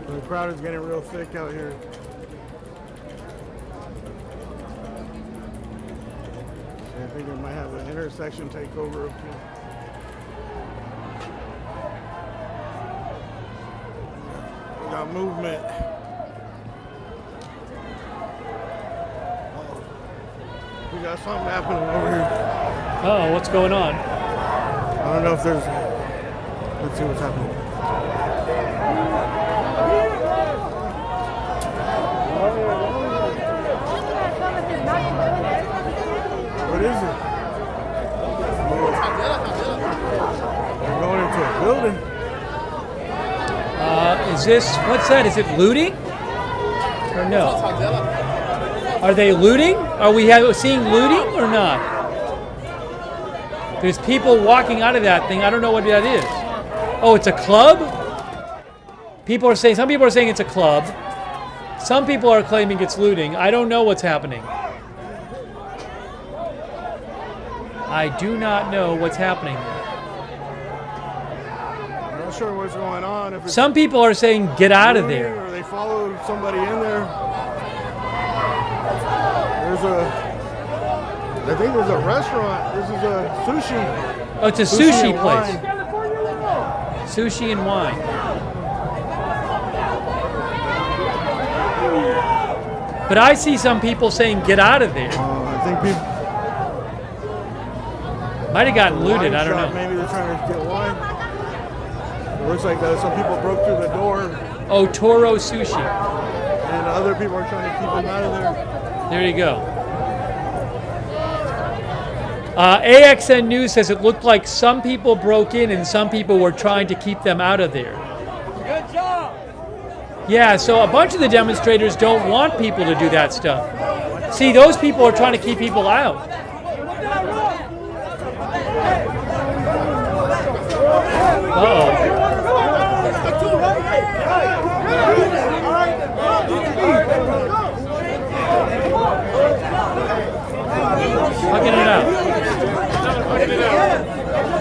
The crowd is getting real thick out here. I think we might have an intersection takeover up here. We got movement. We got something happening over here. Oh, what's going on? I don't know if there's. Let's see what's happening. What is it? We're going into a building. Is this, what's that? Is it looting? Or no? Are they looting? Are we seeing looting or not? There's people walking out of that thing. I don't know what that is. Oh, it's a club? People are saying, some people are saying it's a club. Some people are claiming it's looting. I don't know what's happening. I do not know what's happening. I'm not sure what's going on. If some people are saying get out of there. Or they followed somebody in there. I think there's a restaurant. This is a sushi. Oh, it's a sushi place. Sushi and wine. But I see some people saying get out of there. I think people might have gotten looted. I don't know. Maybe they're trying to get wine. It looks like some people broke through the door. Oh, Toro Sushi. And other people are trying to keep them out of there. There you go. AXN News says it looked like some people broke in and some people were trying to keep them out of there. Good job. Yeah, so a bunch of the demonstrators don't want people to do that stuff. See, those people are trying to keep people out. Uh-oh. Hugging it out.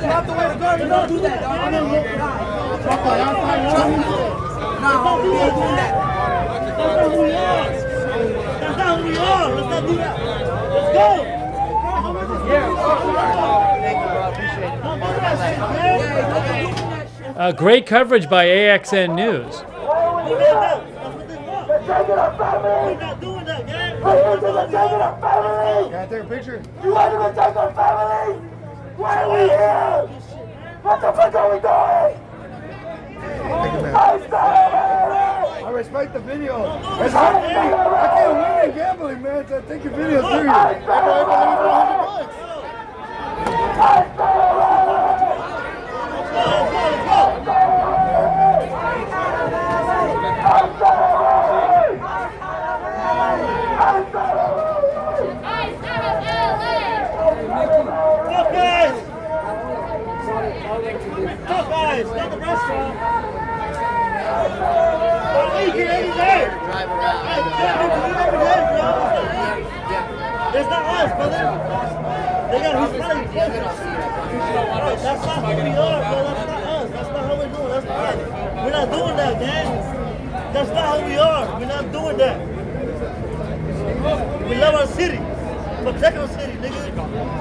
Not the way to go. You don't do that, dog. No, we ain't doing that. That's not who we are. That's not who we are. Let's not do that. Let's go. Great coverage by AXN News. We're not doing that, gang. We're taking our family. Can I take a picture? You want to take our family? Why are we here? What the fuck are we doing? I respect the video. I can't win at gambling, man. So take your video serious. Tough guys, not the restaurant. We here every day. This That's not us, brother. They got Hispanic protesters. That's not who we are, bro. That's not us. That's not how we're doing. That's not. We're not doing that, gang. That's not how we are. We're not doing that. We love our city. Protect our city, nigga.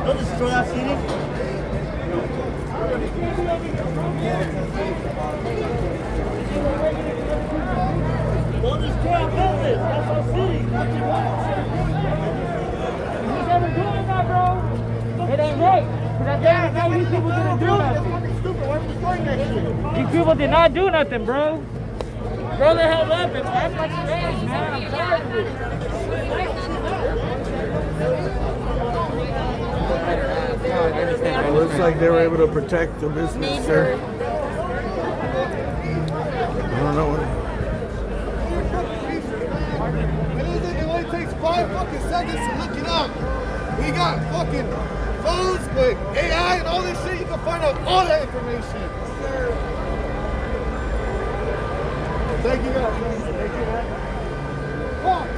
Don't destroy our city. Don't destroy our business. That's our city. Who's ever doing that, bro? It ain't right. Because at the end of the day, these people didn't do nothing. These people did not do nothing, bro. Bro, they had weapons. That's like strange, man. I'm tired of it. It looks like they were able to protect the business there. I don't know what. It only takes 5 fucking seconds to look it up. We got fucking phones with AI and all this shit. You can find out all that information. Thank you guys. Thank you, man. Fuck.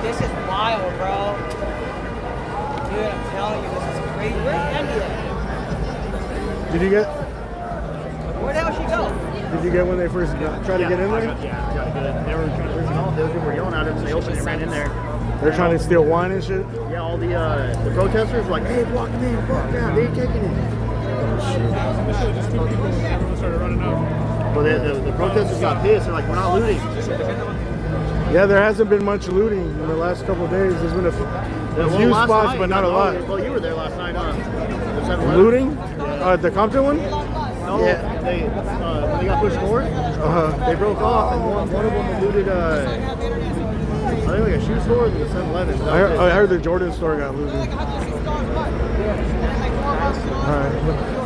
This is wild, bro. Dude, I'm telling you, this is crazy. Where's India? Did you get? Where the hell she go? Did you get when they first tried to get in there? Yeah, I got good. They were trying to push it off. Those people were yelling at them, so they opened and ran in there. They're trying to steal wine and shit? Yeah, all the protesters were like, hey, block them in, fuck that, they ain't taking it. Initially, just 2 people, and everyone started running out. Well, the protesters got pissed. They're like, we're not looting. Yeah, there hasn't been much looting in the last couple of days. There's been a few spots, but not a lot. Well, you were there last night, huh? Looting? The Compton one? No, yeah. When they got pushed forward, they broke off, and one of them looted, I think like a shoe store and the 7-Eleven. I heard the Jordan store got looted. All right.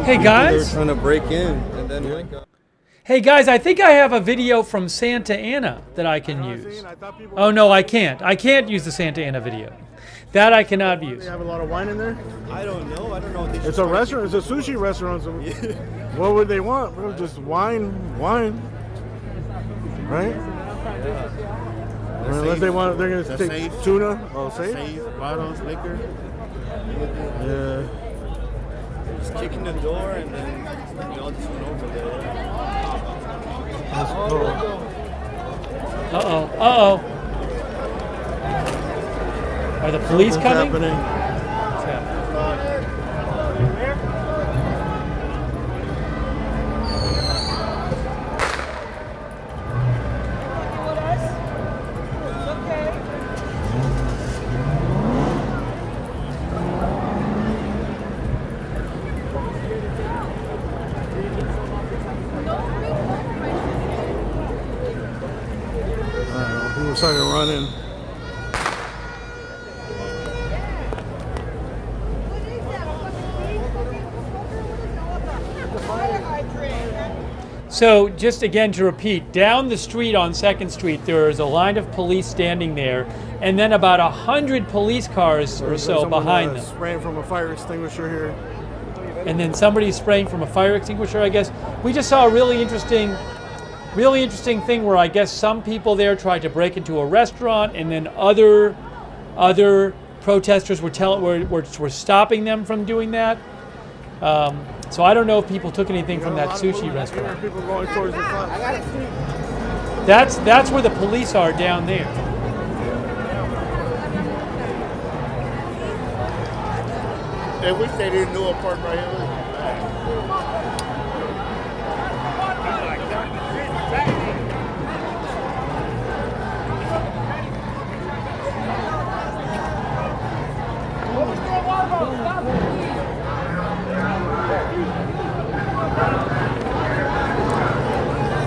Hey guys, they're trying to break in, and then like. Hey guys, I think I have a video from Santa Ana that I can use. Oh no, I can't. I can't use the Santa Ana video. That I cannot use. They have a lot of wine in there? I don't know. I don't know. It's a restaurant. It's a sushi restaurant. So what would they want, bro? Just wine, right? Unless they want, they're gonna take safe. Tuna. Oh, safe? Bottles, liquor. Yeah. Just kicking the door and then they all just went over there. That's cool. Uh-oh. Are the police coming? Happening. What's happening? People started running. So just again to repeat, down the street on 2nd Street, there is a line of police standing there, and then about 100 police cars or so behind them. Spraying from a fire extinguisher here. And then somebody's spraying from a fire extinguisher, I guess. We just saw a really interesting thing where I guess some people there tried to break into a restaurant, and then other protesters were stopping them from doing that. So I don't know if people took anything from that sushi restaurant. People going towards the front. That's where the police are down there. They wish they didn't do a park right here.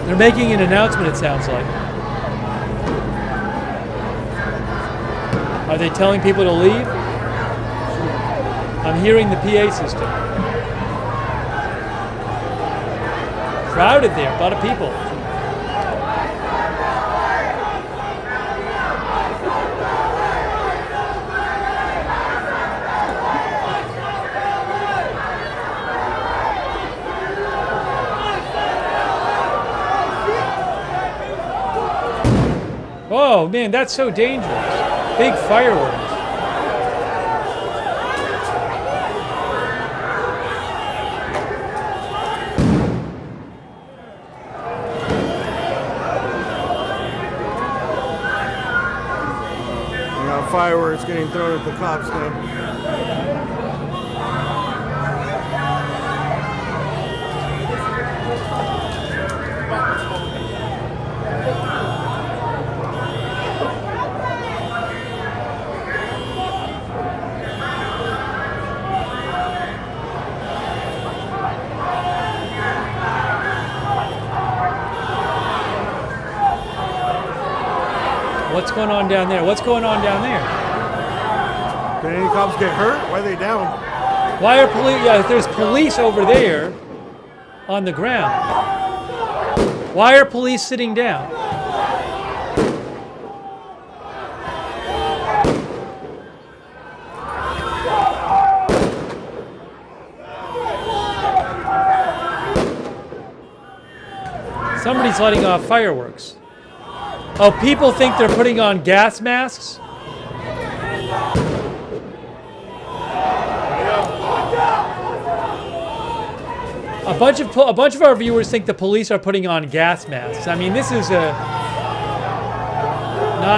They're making an announcement, it sounds like. Are they telling people to leave? I'm hearing the PA system. Crowded there, a lot of people. Oh man, that's so dangerous. Big fireworks. Fireworks getting thrown at the cops now. What's going on down there? What's going on down there? Did any cops get hurt? Why are they down? Why are police? Yeah, there's police over there on the ground. Why are police sitting down? Somebody's lighting off fireworks. Oh, people think they're putting on gas masks? A bunch of our viewers think the police are putting on gas masks. I mean, this is not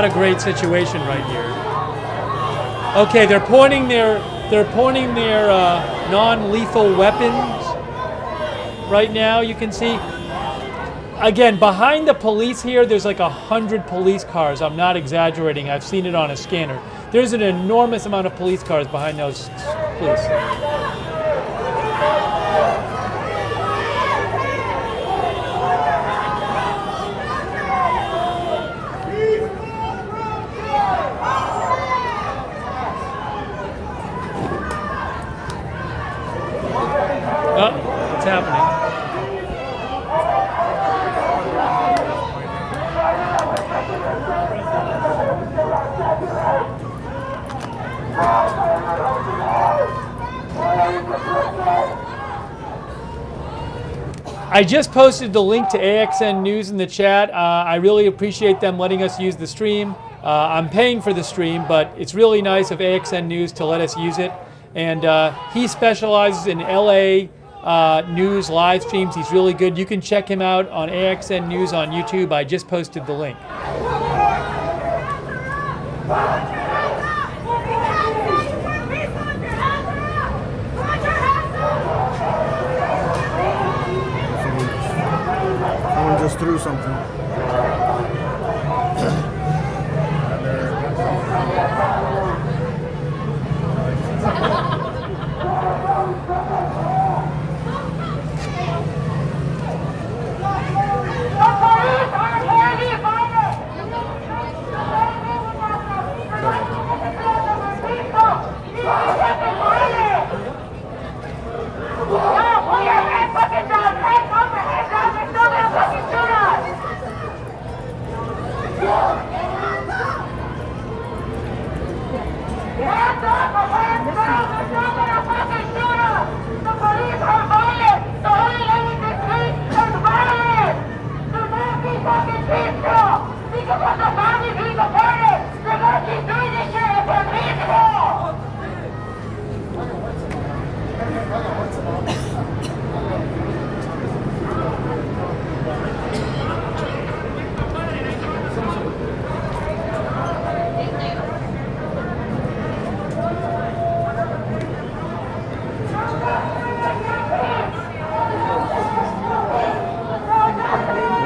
a great situation right here. Okay, they're pointing their non-lethal weapons right now. You can see. Again, behind the police here, there's like 100 police cars. I'm not exaggerating. I've seen it on a scanner. There's an enormous amount of police cars behind those police. Oh, what's happening? I just posted the link to AXN News in the chat. I really appreciate them letting us use the stream. I'm paying for the stream, but it's really nice of AXN News to let us use it. And he specializes in LA news live streams. He's really good. You can check him out on AXN News on YouTube. I just posted the link. Someone just threw something.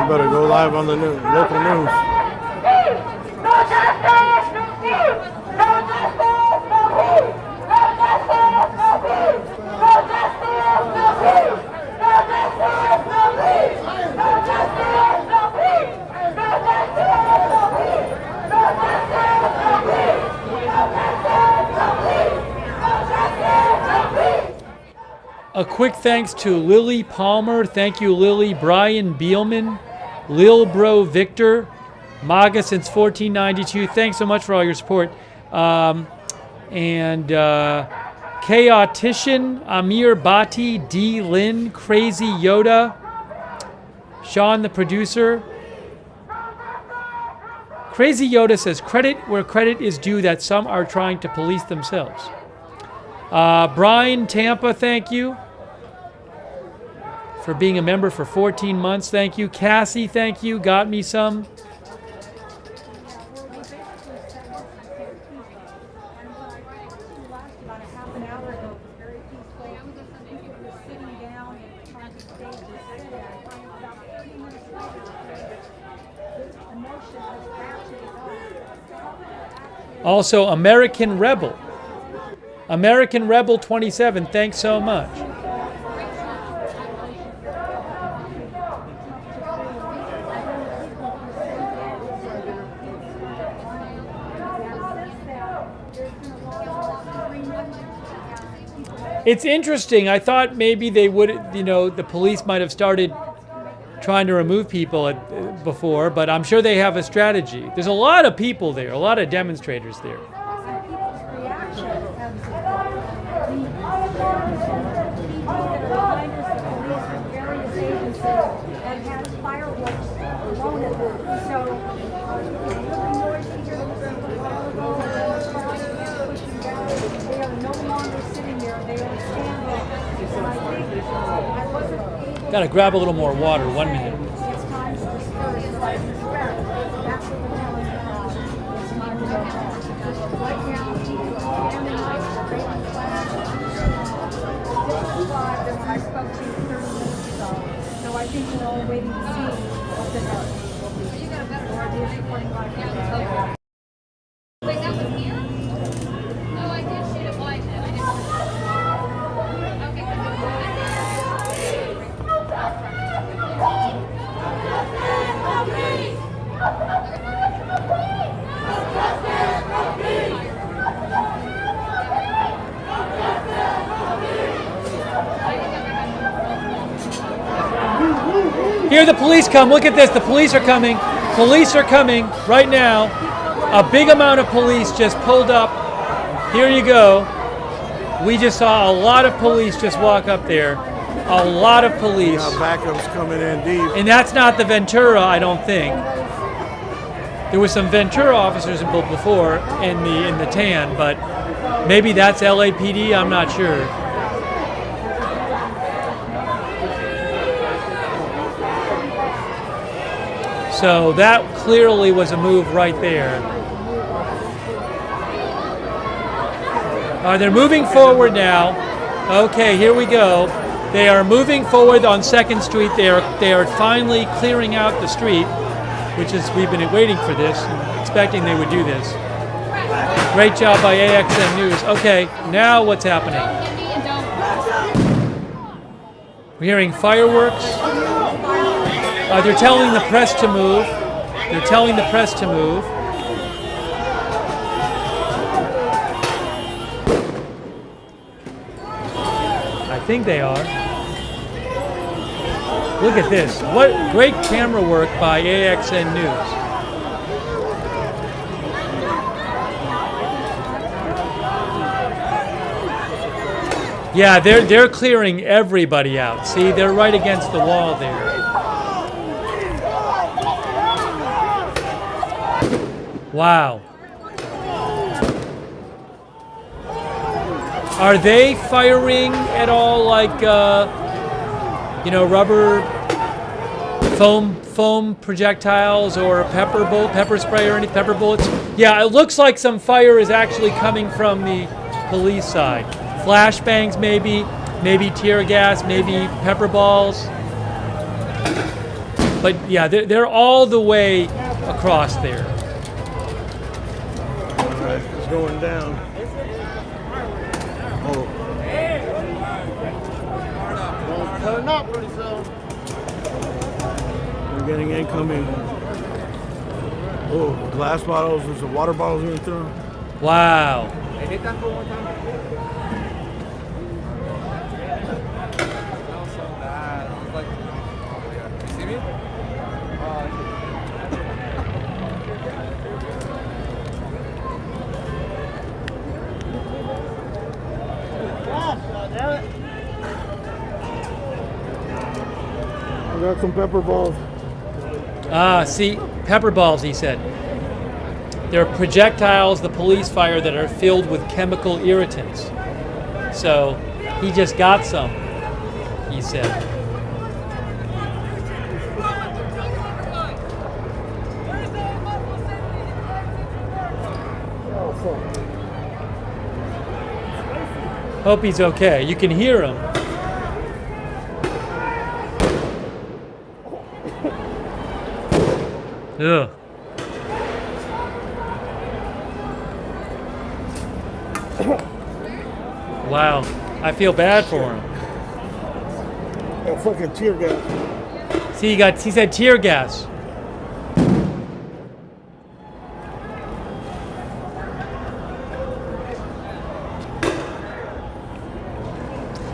Better go live on the news, local news. A quick thanks to Lily Palmer. Thank you, Lily. Brian Beelman. Lil Bro Victor, MAGA since 1492. Thanks so much for all your support. Chaotician, Amir Bhatti, D. Lin, Crazy Yoda, Sean the producer, Crazy Yoda says, credit where credit is due that some are trying to police themselves. Brian Tampa, thank you for being a member for 14 months. Thank you. Cassie, thank you. Got me some. Also, American Rebel. American Rebel 27, thanks so much. It's interesting. I thought maybe they would, the police might have started trying to remove people before, but I'm sure they have a strategy. There's a lot of people there, a lot of demonstrators there. Got to grab a little more water. 1 minute. Here the police come. Look at this. The police are coming. Police are coming right now. A big amount of police just pulled up. Here you go. We just saw a lot of police just walk up there. A lot of police. Backups coming in deep. And that's not the Ventura, I don't think. There was some Ventura officers involved before in the tan, but maybe that's LAPD. I'm not sure. So that clearly was a move right there. They're moving forward now. Okay, here we go. They are moving forward on 2nd Street. They are finally clearing out the street, which is, we've been waiting for this and expecting they would do this. Great job by AXN News. Okay, now what's happening? We're hearing fireworks. They're telling the press to move. They're telling the press to move. I think they are. Look at this. What great camera work by AXN News. Yeah, they're clearing everybody out. See, they're right against the wall there. Wow. Are they firing at all like, rubber foam projectiles or pepper spray or any pepper bullets? Yeah, it looks like some fire is actually coming from the police side. Flashbangs maybe tear gas, maybe pepper balls. But yeah, they're all the way across there. It's going down. Oh. Turn up pretty soon. We're getting incoming. Oh, glass bottles. There's the water bottles going through. Wow. I got some pepper balls. See, pepper balls, he said. They're projectiles the police fire that are filled with chemical irritants. So he just got some, he said. Hope he's okay. You can hear him. Ugh. Wow, I feel bad for him. That fucking tear gas. See, he said tear gas.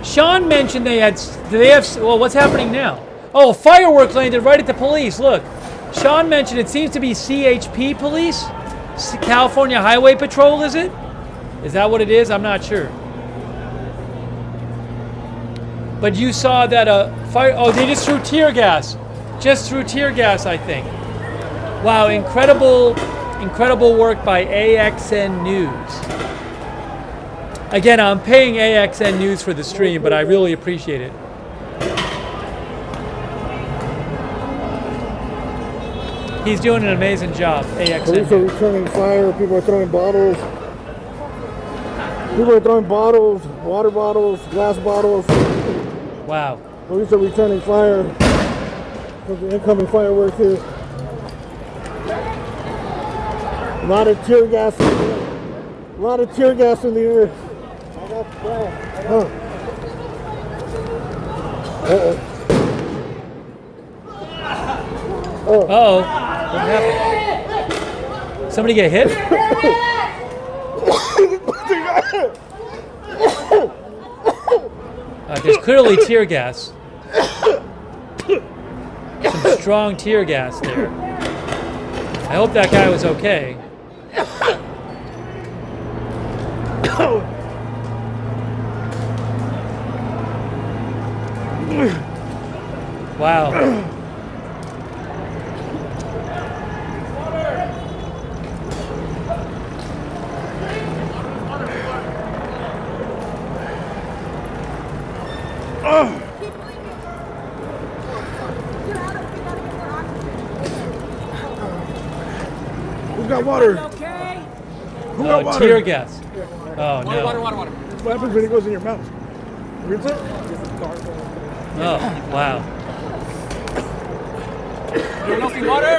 Sean mentioned well, what's happening now? Oh, a firework landed right at the police. Look, Sean mentioned it seems to be CHP police, California Highway Patrol. Is it? Is that what it is? I'm not sure. But you saw that fire. Oh, they just threw tear gas. Just threw tear gas, I think. Wow, incredible work by AXN News. Again, I'm paying AXN News for the stream, but I really appreciate it. He's doing an amazing job, AXN. Police are returning fire. People are throwing bottles. People are throwing bottles, water bottles, glass bottles. Wow. Police are returning fire. There's the incoming fireworks here. A lot of tear gas. A lot of tear gas in the air. Huh. Uh-oh. Uh-oh. What happened? Somebody get hit? There's clearly tear gas. Some strong tear gas there. I hope that guy was okay. Wow. Who got water? Who got water? Tear gas. Oh, no. Water. What happens when it goes in your mouth? Rinse it? Oh, wow. You want some water?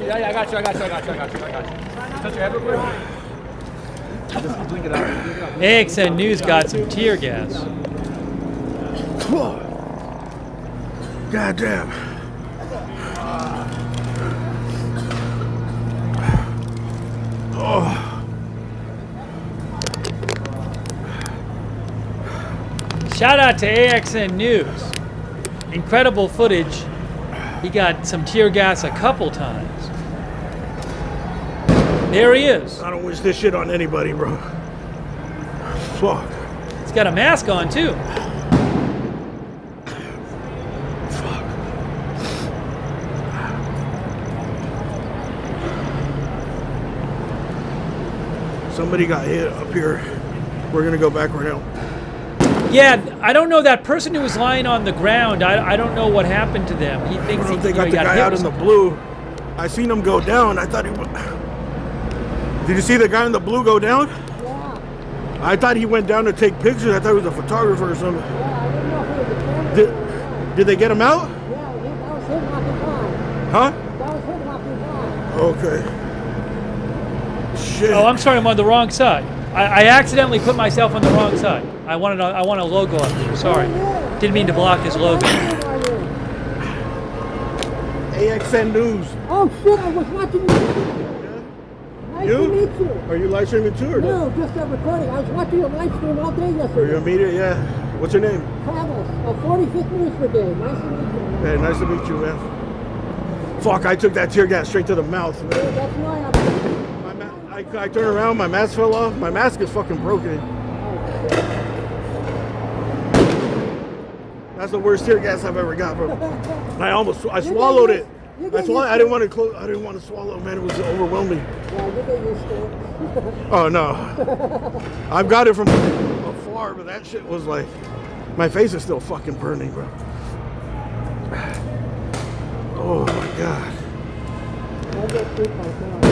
Yeah, I got you. Touch your head real quick. Just blink it out. AXN News got some tear gas. God damn. Oh. Shout out to AXN News. Incredible footage. He got some tear gas a couple times. There he is. I don't wish this shit on anybody, bro. Fuck. He's got a mask on, too. Somebody got hit up here. We're gonna go back right now. Yeah, I don't know that person who was lying on the ground. I don't know what happened to them. He thinks I don't think they got the guy out in the blue. I seen him go down. I thought he would. Did you see the guy in the blue go down? Yeah. I thought he went down to take pictures. I thought he was a photographer or something. Yeah, I didn't know if it was a camera. Did they get him out? Yeah, that was him walking by. Huh? That was him walking by. Okay. Shit. Oh, I'm sorry, I'm on the wrong side. I accidentally put myself on the wrong side. I want a logo up there. Sorry. Didn't mean to block his logo. AXN News. Oh shit, I was watching you. Nice to meet you. Are you live streaming too or no? No, just a recording. I was watching your live stream all day yesterday. Are you immediate? Yeah. What's your name? Travis, 45th News Brigade. Nice to meet you. Hey, nice to meet you, man. Fuck, I took that tear gas straight to the mouth, man. Yeah, that's why I turned around, my mask fell off. My mask is fucking broken. That's the worst tear gas I've ever got, bro. I swallowed it. That's why I didn't want to close. I didn't want to swallow, man. It was overwhelming. Yeah, you get used to it. Oh no, I've got it from afar, but that shit was like, my face is still fucking burning, bro. Oh my god. I get sick myself.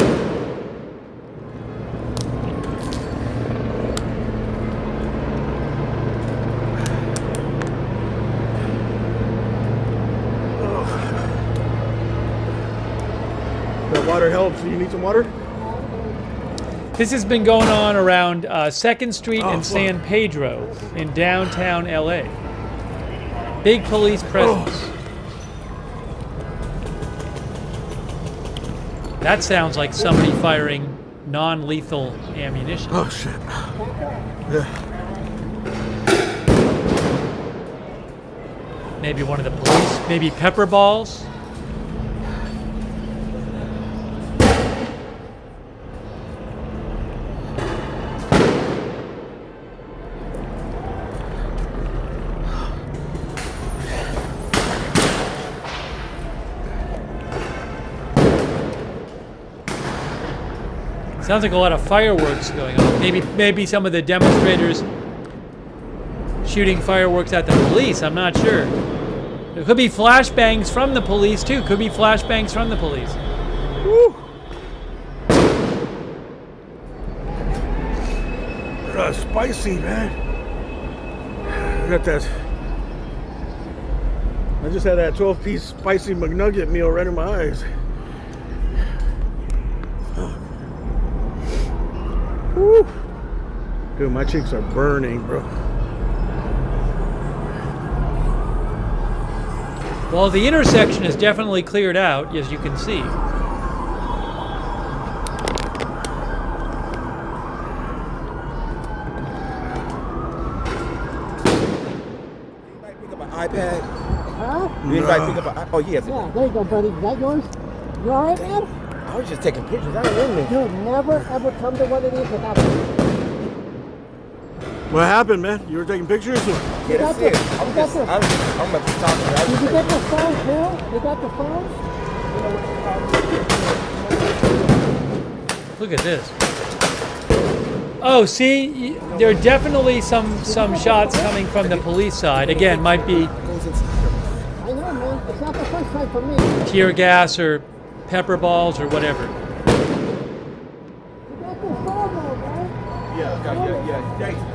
That water helps. Do you need some water? This has been going on around 2nd Street and San Pedro in downtown LA. Big police presence. That sounds like somebody firing non-lethal ammunition. Oh shit. Yeah. Maybe one of the police, maybe pepper balls. Sounds like a lot of fireworks going on. Maybe some of the demonstrators shooting fireworks at the police. I'm not sure. There could be flashbangs from the police too. Could be flashbangs from the police. Woo. Spicy, man. I got that. I just had that 12-piece spicy McNugget meal right in my eyes. Woo. Dude, my cheeks are burning, bro. Well, the intersection is definitely cleared out, as you can see. Pick up an iPad. Huh? Did anybody pick up an iPad? Oh, yes. Yeah, there you go, buddy. Is that yours? You all right, man? I was just taking pictures. I ain't in there. Dude, never ever come to one of these without. What happened, man? You were taking pictures? Yeah, that's it. I'm about to talk about it. Did you get the phone too? You got the phone? Look at this. Oh, see, there are definitely some shots coming from the police side. Again, might be I know, man. It's not the first time for me. tear gas or pepper balls or whatever. You got the phone, though, man. Yeah.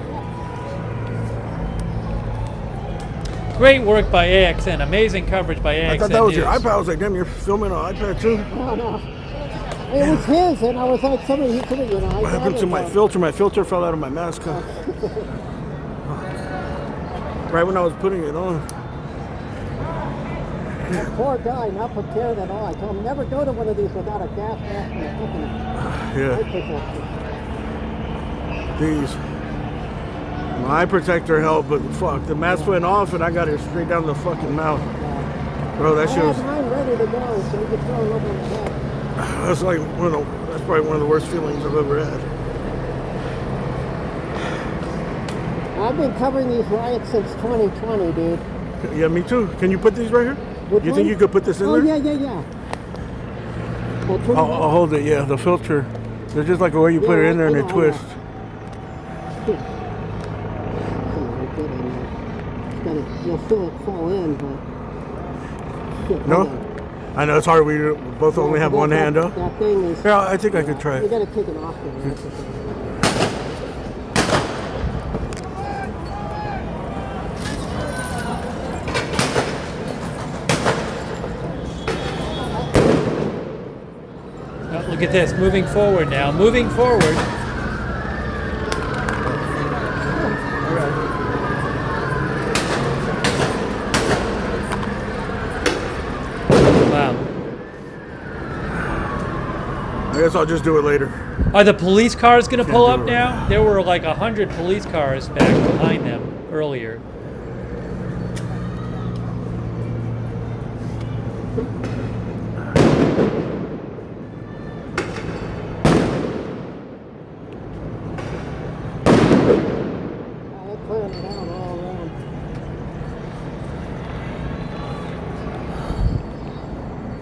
Great work by AXN. Amazing coverage by AXN. I thought that was News. your iPad. I was like, damn, you're filming on iPad too? No. It was his, and I was like, somebody, you know. What happened to my filter? My filter fell out of my mask. Right when I was putting it on. That poor guy, not prepared at all. I told him, never go to one of these without a gas mask and Yeah. These. My eye protector helped, but fuck, the mask went off and I got it straight down the fucking mouth. Bro, that shit was... I had mine ready to go, so you could throw it over the head. That's like that's probably one of the worst feelings I've ever had. I've been covering these riots since 2020, dude. Yeah, me too. Can you put these right here? Which you think you could put this in there? Yeah. I'll hold it, yeah, the filter. They're just like the way you put it in there and they twist. You'll feel it fall in, but... Shit, No? I know it's hard. We both only have one hand up. That thing is... Yeah, I think I could try it. You gotta take it off there. Oh, look at this. Moving forward now. Moving forward. I guess I'll just do it later. Are the police cars going to pull up now? There were like 100 police cars back behind them earlier.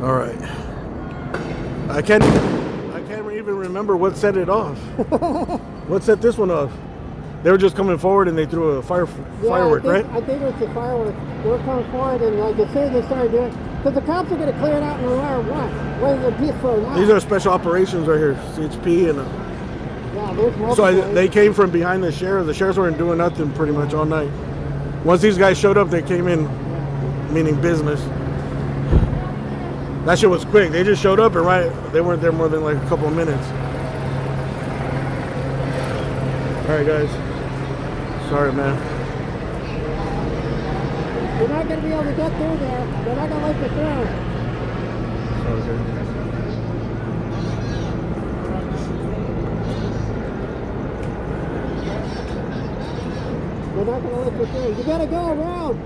All right. I can't even remember what set it off. What set this one off? They were just coming forward and they threw a firework, right? I think it was the firework. They were coming forward and like as soon as they started doing it, because the cops are going to clear it out no matter what, whether they're peaceful or not. These are special operations right here, CHP and. Yeah, there's multiple. So they came from behind the sheriff. The sheriffs weren't doing nothing pretty much all night. Once these guys showed up, they came in, meaning business. That shit was quick. They just showed up and they weren't there more than like a couple of minutes. All right, guys. Sorry, man. You're not going to be able to get through there. They're not going to let you through. Okay. They're not going to let you through. You got to go around.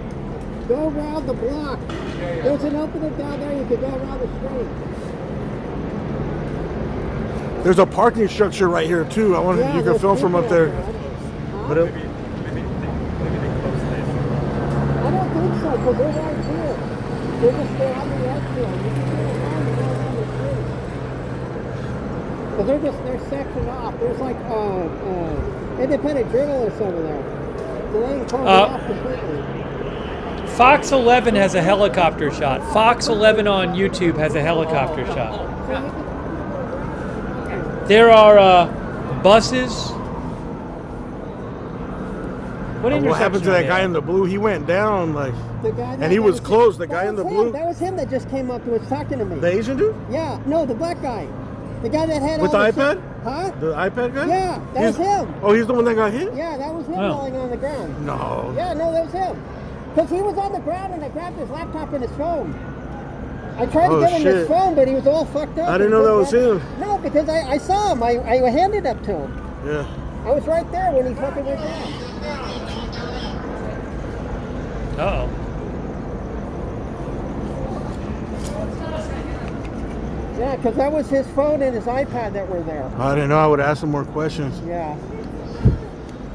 Go around the block. There's an opening down there. You can go around the street. There's a parking structure right here too. I wanted you can film from up there. But I don't think so, because they're right here. They're just on the edge here. Because they're sectioned off. There's like independent journalists over there. So they ain't closed off completely. Fox 11 has a helicopter shot. Fox 11 on YouTube has a helicopter shot. There are buses. What happened to that guy in the blue? He went down like, and he was close. The guy in the blue. That was him that just came up to us talking to me. The Asian dude? Yeah, no, the black guy. The guy that had with the iPad? Huh? The iPad guy? Yeah, that was him. Oh, he's the one that got hit? Yeah, that was him falling on the ground. No. Yeah, no, that was him. Because he was on the ground and I grabbed his laptop and his phone. I tried to give him his phone, but he was all fucked up. I didn't know that was him. No, because I saw him. I handed up to him. Yeah. I was right there when he fucking went down. Uh-oh. Yeah, because that was his phone and his iPad that were there. I didn't know. I would ask him more questions. Yeah.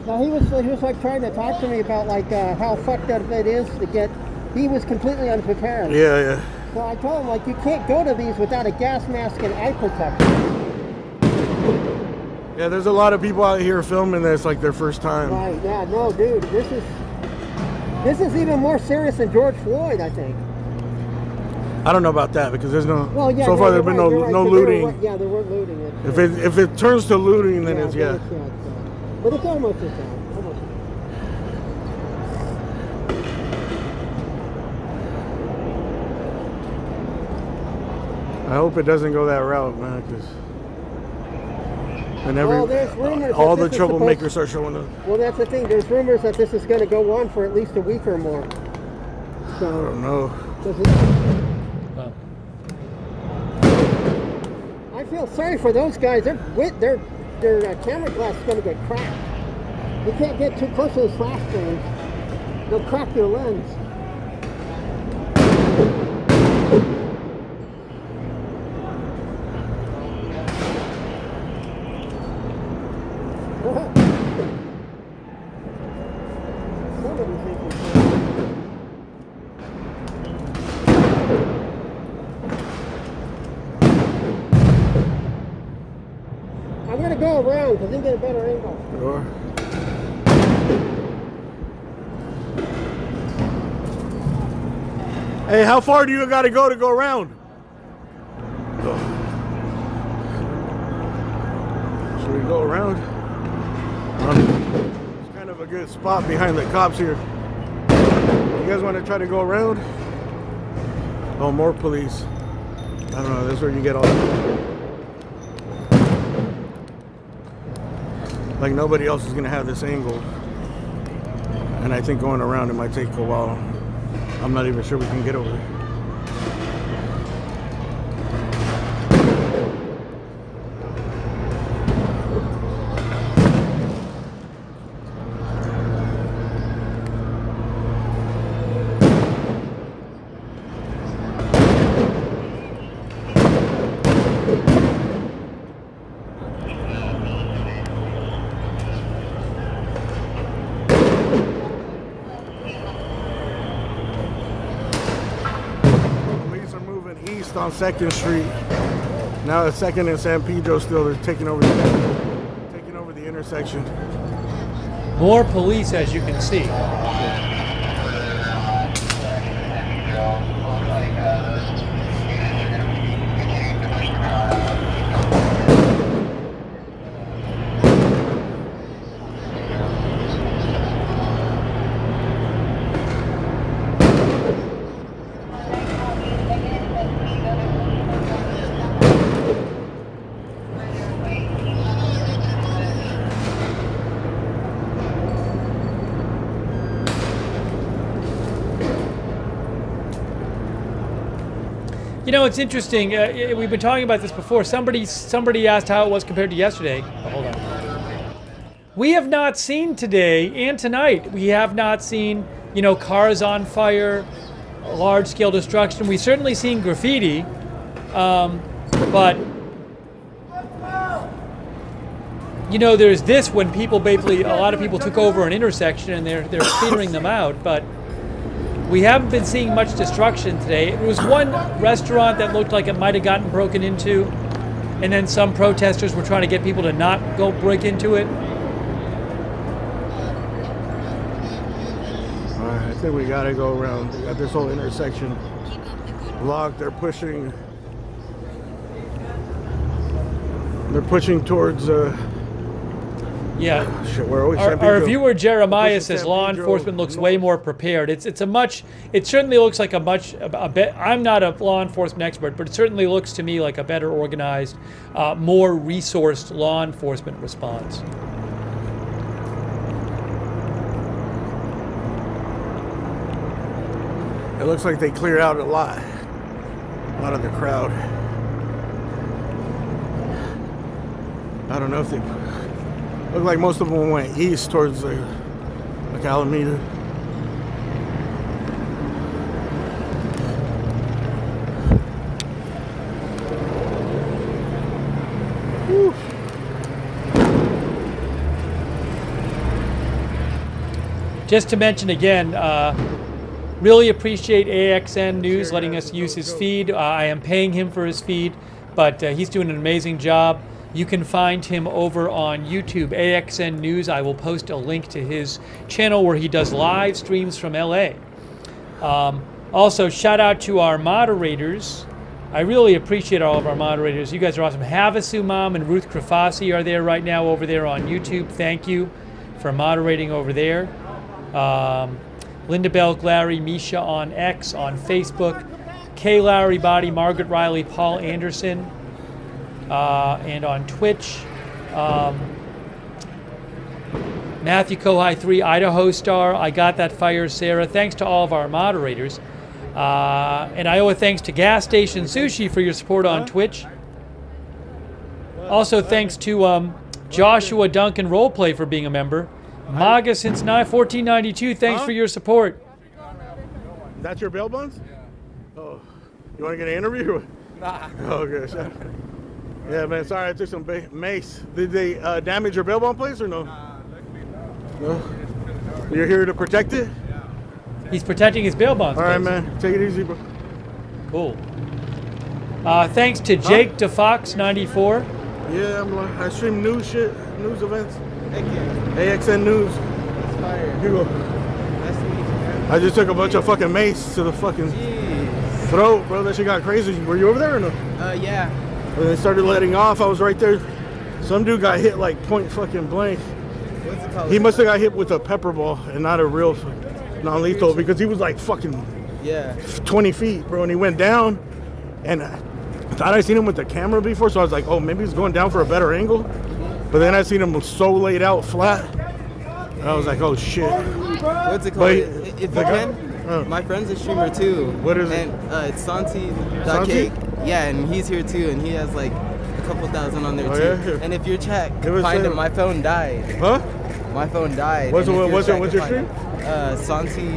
No, he was like trying to talk to me about like how fucked up it is to get. He was completely unprepared. Yeah, yeah. So I told him like you can't go to these without a gas mask and eye protector. Yeah, there's a lot of people out here filming this like their first time. Right? Yeah. No, dude, this is even more serious than George Floyd, I think. I don't know about that because there's no. Well, yeah, so far there's been no looting. Yeah, there weren't looting. If it turns to looting, then it's yeah. But it's almost the same. I hope it doesn't go that route, man, because there's rumors all the troublemakers are showing up. Well, that's the thing. There's rumors that this is going to go on for at least a week or more. So I don't know. I feel sorry for those guys. Their camera glass is going to get cracked. You can't get too close to those flash frames. They'll crack your lens. I'm going to go around because then get a better angle. Sure. Hey, how far do you got to go around? Should we go around? It's kind of a good spot behind the cops here. You guys want to try to go around? Oh, more police. I don't know, that's where you get all like nobody else is gonna have this angle. And I think going around it might take a while. I'm not even sure we can get over there. on 2nd Street. Now the second in San Pedro still, they're taking over the intersection. More police, as you can see. You know, it's interesting. We've been talking about this before. Somebody asked how it was compared to yesterday. Oh, hold on. We have not seen today and tonight. We have not seen, you know, cars on fire, large-scale destruction. We've certainly seen graffiti, but you know, there's this when people basically, a lot of people took over an intersection and they're clearing them out, but. We haven't been seeing much destruction today. It was one restaurant that looked like it might have gotten broken into, and then some protesters were trying to get people to not go break into it. All right, I think we gotta go around. They got this whole intersection blocked. They're pushing towards. Yeah, shit, we're always our viewer Jeremiah says law enforcement looks way more prepared. It certainly looks like I'm not a law enforcement expert, but it certainly looks to me like a better organized, more resourced law enforcement response. It looks like they cleared out a lot of the crowd. I don't know if they. Looked like most of them went east towards like Alameda. Whew. Just to mention again, really appreciate AXN News letting us use his feed. I am paying him for his feed, but he's doing an amazing job. You can find him over on YouTube, AXN News. I will post a link to his channel where he does live streams from LA. Also, shout out to our moderators. I really appreciate all of our moderators. You guys are awesome. Havasu Mom and Ruth Krafasi are there right now over there on YouTube. Thank you for moderating over there. Linda Bell, Larry, Misha on X, on Facebook. Kay Larry Body, Margaret Riley, Paul Anderson. And on Twitch, Matthew Kohai 3, Idaho Star, I Got That Fire, Sarah. Thanks to all of our moderators. And I owe a thanks to Gas Station Sushi for your support on Twitch. Also thanks to Joshua Duncan Roleplay for being a member. MAGA since 1492, thanks for your support. That's your bail bonds? Oh, you want to get an interview? Nah. Oh, good. Yeah, man, sorry, I took some mace. Did they damage your bail bond place or no? No? You're here to protect it? He's protecting his bail bonds. All right, man. Take it easy, bro. Cool. Thanks to Jake DeFox 94. Yeah, I stream news shit, news events. AXN News. Here you go. Nice to meet you, man. I just took a bunch of fucking mace to the fucking throat, bro. That shit got crazy. Were you over there or no? Yeah. When they started letting off, I was right there. Some dude got hit like point fucking blank. What's it called? He must have got hit with a pepper ball and not a real non-lethal because he was like fucking 20 feet, bro. And he went down, and I thought I seen him with the camera before, so I was like, oh, maybe he's going down for a better angle. But then I seen him so laid out flat, and I was like, oh shit. What's it called? If you can, my friend's a streamer too. What is it? And it's Santi.K. Yeah, and he's here too, and he has like a couple thousand on there too. Yeah? And if you're chat, find him. My phone died. Huh? My phone died. What's your stream? Santi.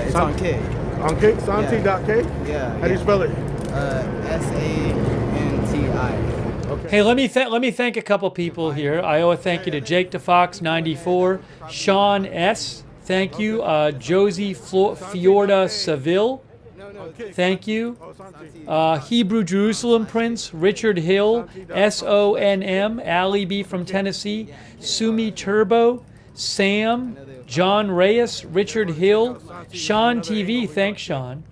It's on K. On K? Santi.K? Yeah. How do you spell it? SANTI. Okay. Hey, let me thank a couple people here. I owe a thank you to Jake DeFox 94, Sean S. Thank you, Josie Fiorda Seville. thank you. Hebrew Jerusalem Prince, Richard Hill, SONM, Ali B from Tennessee, Sumi Turbo, Sam, John Reyes, Richard Hill, Sean TV, thanks Sean.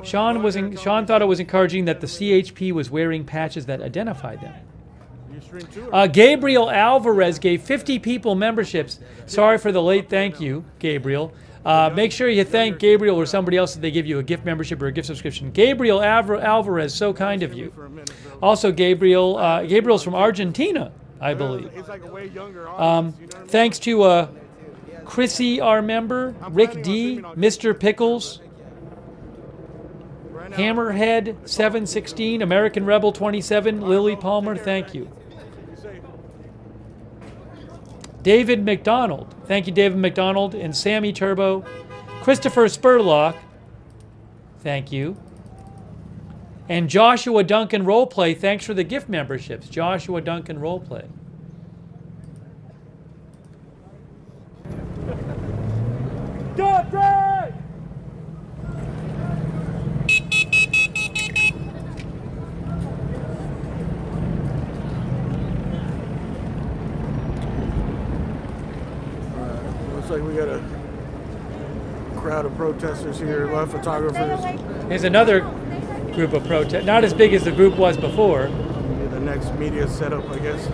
Sean thought it was encouraging that the CHP was wearing patches that identified them. Gabriel Alvarez gave 50 people memberships. Sorry for the late thank you, Gabriel. Make sure you thank Gabriel or somebody else if they give you a gift membership or a gift subscription. Gabriel Alvarez, so kind of you. Also, Gabriel's from Argentina, I believe. Thanks to Chrissy, our member, Rick D, Mr. Pickles, Hammerhead 716, American Rebel 27, Lily Palmer, thank you. David McDonald, thank you David McDonald, and Sammy Turbo. Christopher Spurlock, thank you. And Joshua Duncan Roleplay, thanks for the gift memberships. Joshua Duncan Roleplay. Looks like we got a crowd of protesters here, a lot of photographers. Here's another group of protesters, not as big as the group was before. The next media setup, I guess.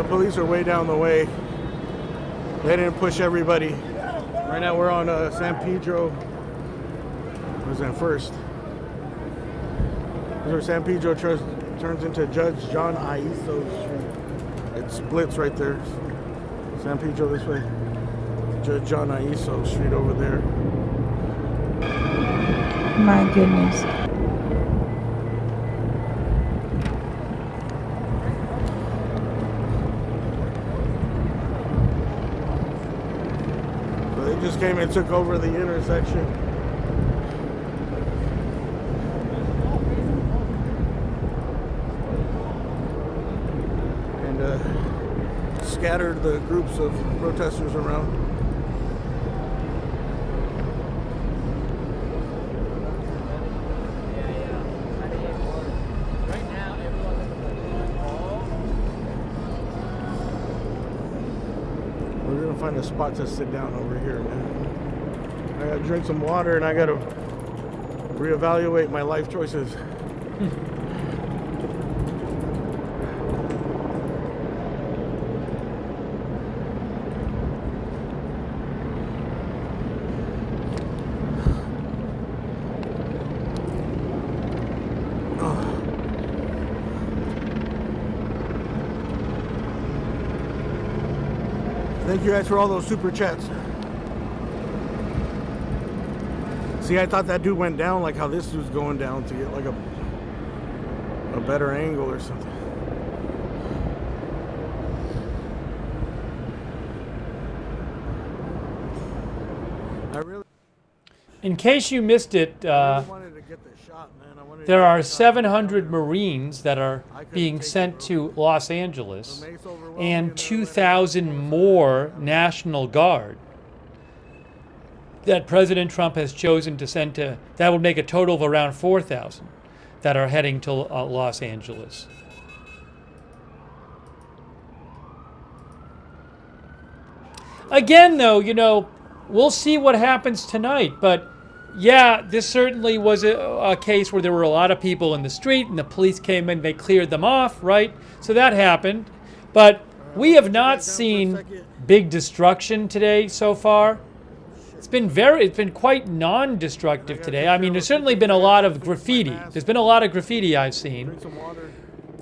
Police are way down the way. They didn't push everybody. Right now we're on San Pedro. Where's that first? Where San Pedro turns into Judge John Aiso Street. It splits right there. San Pedro this way. Judge John Aiso Street over there. My goodness. So they just came and took over the intersection. Scattered the groups of protesters around. We're gonna find a spot to sit down over here, man. I gotta drink some water and I gotta reevaluate my life choices. Thank you guys for all those super chats. See, I thought that dude went down like how this dude's going down to get like a better angle or something. In case you missed it, there are 700 Marines that are being sent to Los Angeles and 2,000 more National Guard that President Trump has chosen to send to, that would make a total of around 4,000 that are heading to Los Angeles. Again, though, you know, we'll see what happens tonight, but yeah, this certainly was a case where there were a lot of people in the street and the police came in, they cleared them off, right? So that happened. But we have not seen big destruction today so far. It's been quite non-destructive today. I mean, there's certainly been a lot of graffiti. There's been a lot of graffiti I've seen.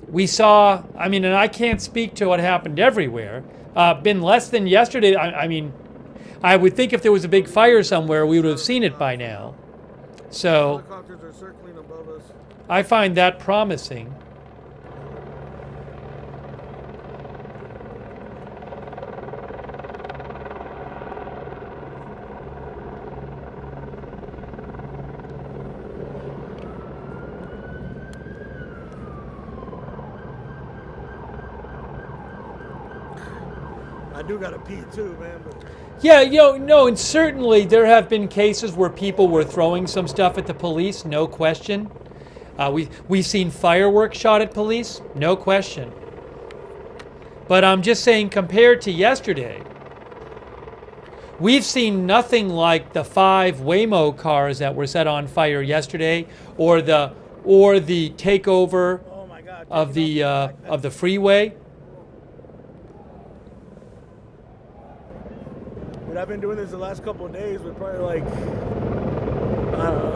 We saw, I mean, and I can't speak to what happened everywhere. Been less than yesterday. I mean, I would think if there was a big fire somewhere, we would have seen it by now. So I find that promising. I do gotta pee too, man. But Yeah, no, and certainly there have been cases where people were throwing some stuff at the police, no question. We've seen fireworks shot at police, no question. But I'm just saying, compared to yesterday, we've seen nothing like the 5 Waymo cars that were set on fire yesterday, or the takeover of the freeway. But I've been doing this the last couple of days with probably like,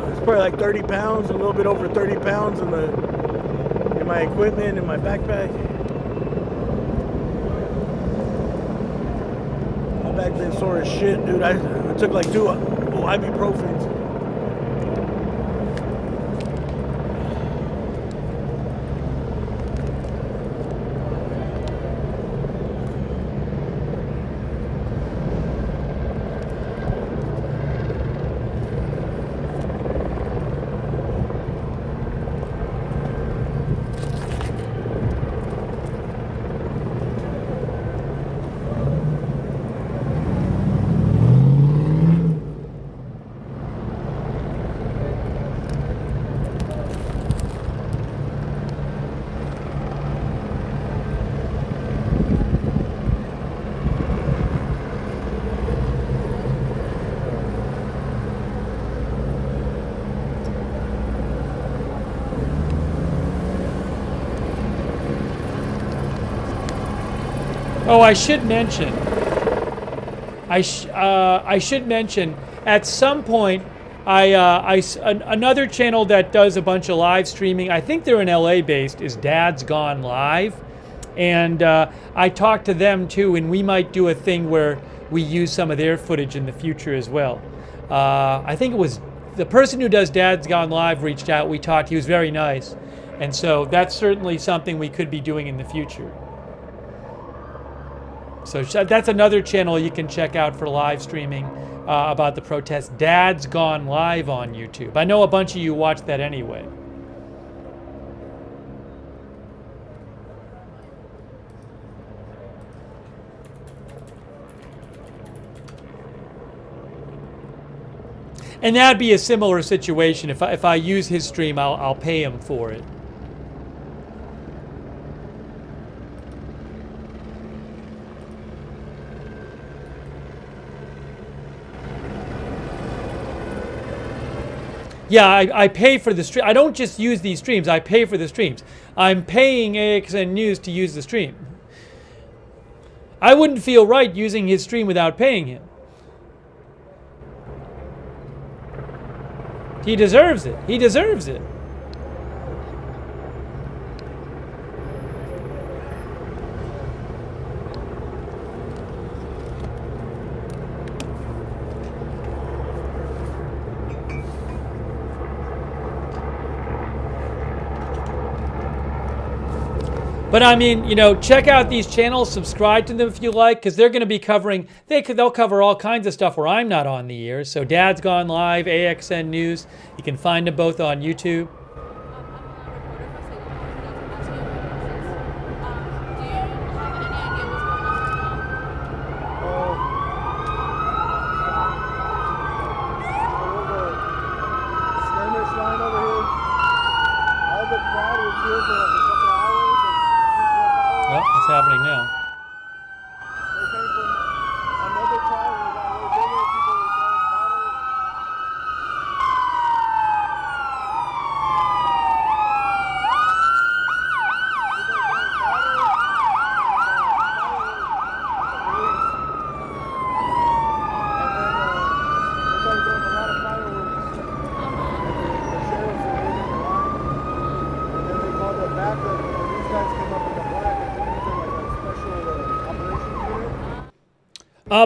it's probably like 30 pounds, a little bit over 30 pounds in my equipment, in my backpack. My back's been sore as shit, dude. I took like 2 ibuprofens. Oh, I should mention. I should mention. At some point, another channel that does a bunch of live streaming. I think they're in LA based. Is Dad's Gone Live, and I talked to them too. And we might do a thing where we use some of their footage in the future as well. I think it was the person who does Dad's Gone Live reached out. We talked. He was very nice, and so that's certainly something we could be doing in the future. So that's another channel you can check out for live streaming about the protest. Dad's Gone Live on YouTube. I know a bunch of you watch that anyway. And that'd be a similar situation. If I use his stream, I'll pay him for it. Yeah, I pay for the stream. I don't just use these streams. I pay for the streams. I'm paying AXN News to use the stream. I wouldn't feel right using his stream without paying him. He deserves it. He deserves it. But I mean, check out these channels, subscribe to them if you like, because they're going to be covering, they'll cover all kinds of stuff where I'm not on the air. So Dad's Gone Live, AXN News, you can find them both on YouTube. It's happening now.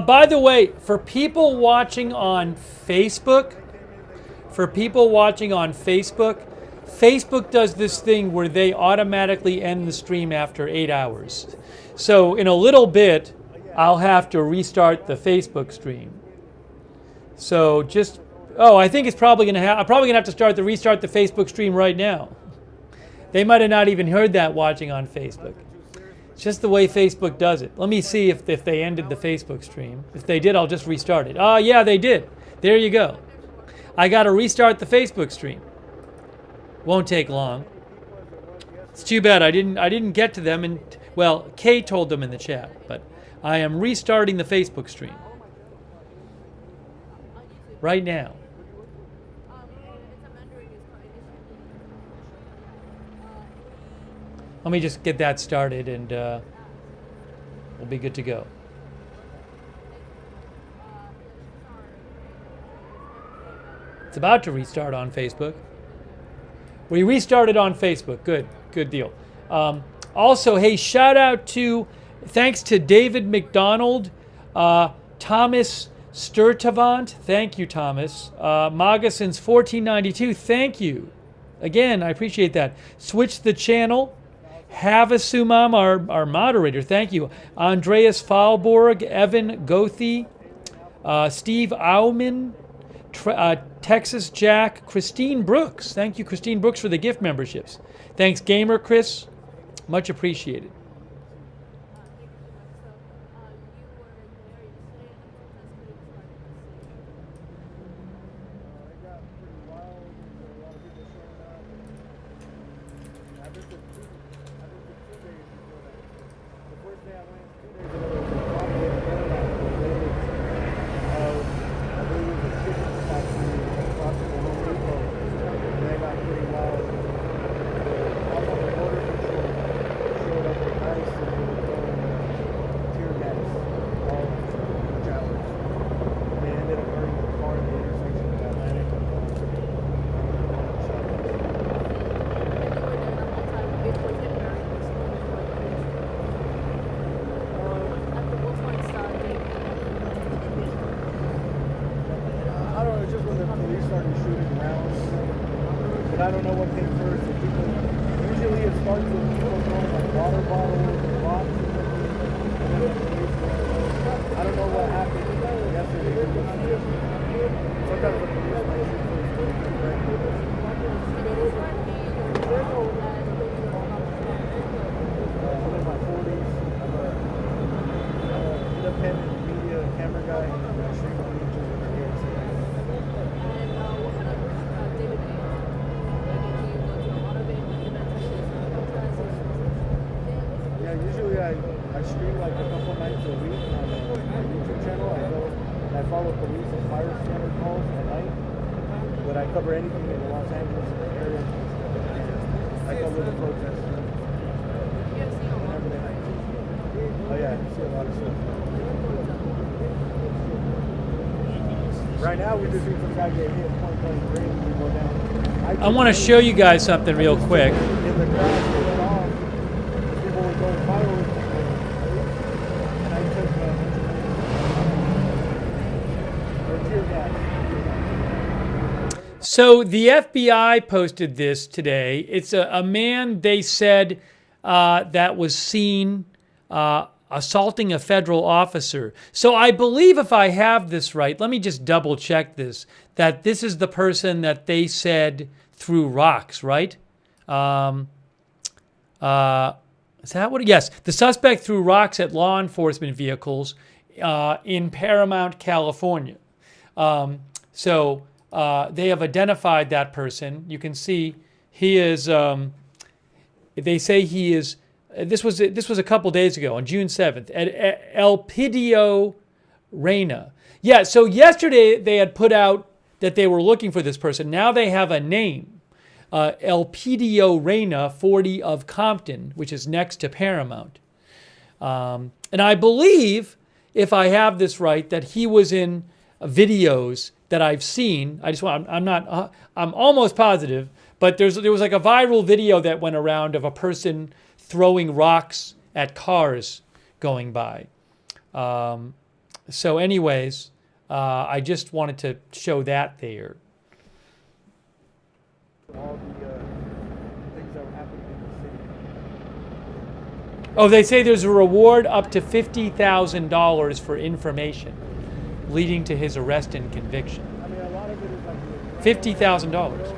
By the way, for people watching on Facebook, Facebook does this thing where they automatically end the stream after 8 hours. So in a little bit, I'll have to restart the Facebook stream. So I think it's probably going to I'm probably going to have to restart the Facebook stream right now. They might have not even heard that watching on Facebook. It's just the way Facebook does it. Let me see if they ended the Facebook stream. If they did, I'll just restart it. Oh, yeah, they did. There you go. I got to restart the Facebook stream. Won't take long. It's too bad I didn't get to them, and well, Kay told them in the chat, but I am restarting the Facebook stream right now. Let me just get that started, and we'll be good to go. It's about to restart on Facebook. We restarted on Facebook. Good deal. Also, hey, shout out to, thanks to David McDonald, Thomas Sturtevant. Thank you, Thomas. Moccasins 1492. Thank you. Again, I appreciate that. Switch the channel. Havasumam, our moderator. Thank you. Andreas Falborg, Evan Gothi, Steve Auman, Texas Jack, Christine Brooks. Thank you, Christine Brooks, for the gift memberships. Thanks, Gamer Chris. Much appreciated. I want to show you guys something real quick. So the FBI posted this today. It's a man, they said, that was seen assaulting a federal officer. So I believe, if I have this right, let me just double check this, that this is the person that they said threw rocks, right? Is that what? Yes, the suspect threw rocks at law enforcement vehicles in Paramount, California. So they have identified that person. You can see he is. They say he is. This was a couple days ago on June 7th at Elpidio Reyna. Yeah. So yesterday they had put out that they were looking for this person. Now they have a name, Elpidio Reyna, 40 of Compton, which is next to Paramount. And I believe, if I have this right, that he was in videos that I've seen. I'm almost positive, but there was like a viral video that went around of a person throwing rocks at cars going by. So anyways, I just wanted to show that there. All the things that were happening in the city. Oh, they say there's a reward up to $50,000 for information leading to his arrest and conviction. I mean, a lot of it is like $50,000.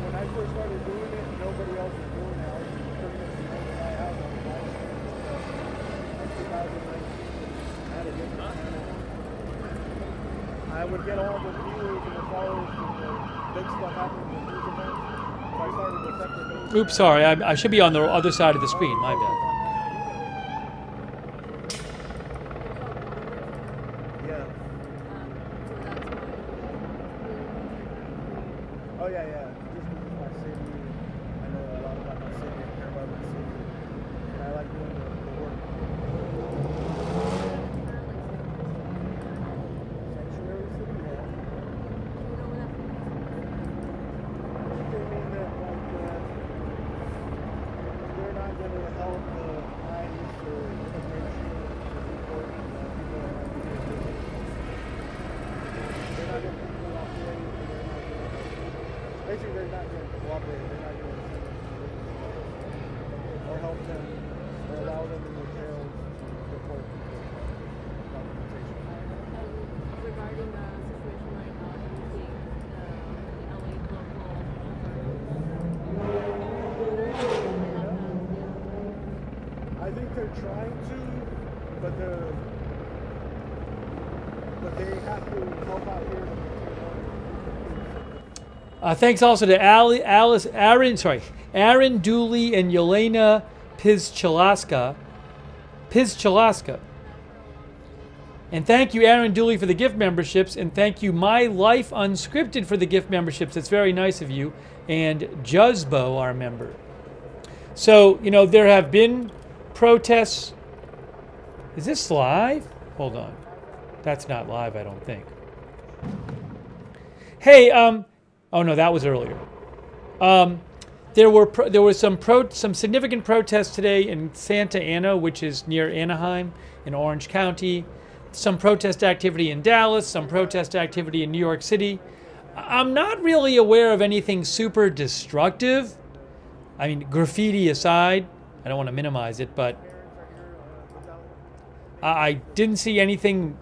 when I first started doing it, nobody else was doing it. I was pretty much the only guy out on the live stream. I would get all the viewers and the followers and the big stuff happening in these events. So I started a separate page. Oops, sorry. I should be on the other side of the screen. My bad. Yeah. Oh yeah, yeah. Just because it's my city, I know a lot about my city. I care about my city, and I like doing the work. Sanctuary city, yeah. They mean that like they're not going to help ICE or immigration to deport people that might be here. They're not going to cooperate. Basically, they're not going to cooperate. They're not going to send them to or help them or allow them in their jails to deport people. Regarding the situation right now, do you think the LA I think they're trying to, but they have to help out here to maintain order. Thanks also to Aaron Dooley and Yelena Pizchalaska. And thank you, Aaron Dooley, for the gift memberships. And thank you, My Life Unscripted, for the gift memberships. It's very nice of you. And Juzbo, our member. So, you know, there have been protests. Is this live? Hold on. That's not live, I don't think. Hey, oh no, that was earlier. There were some significant protests today in Santa Ana, which is near Anaheim in Orange County. Some protest activity in Dallas, some protest activity in New York City. I'm not really aware of anything super destructive. I mean, graffiti aside, I don't want to minimize it, but I didn't see anything,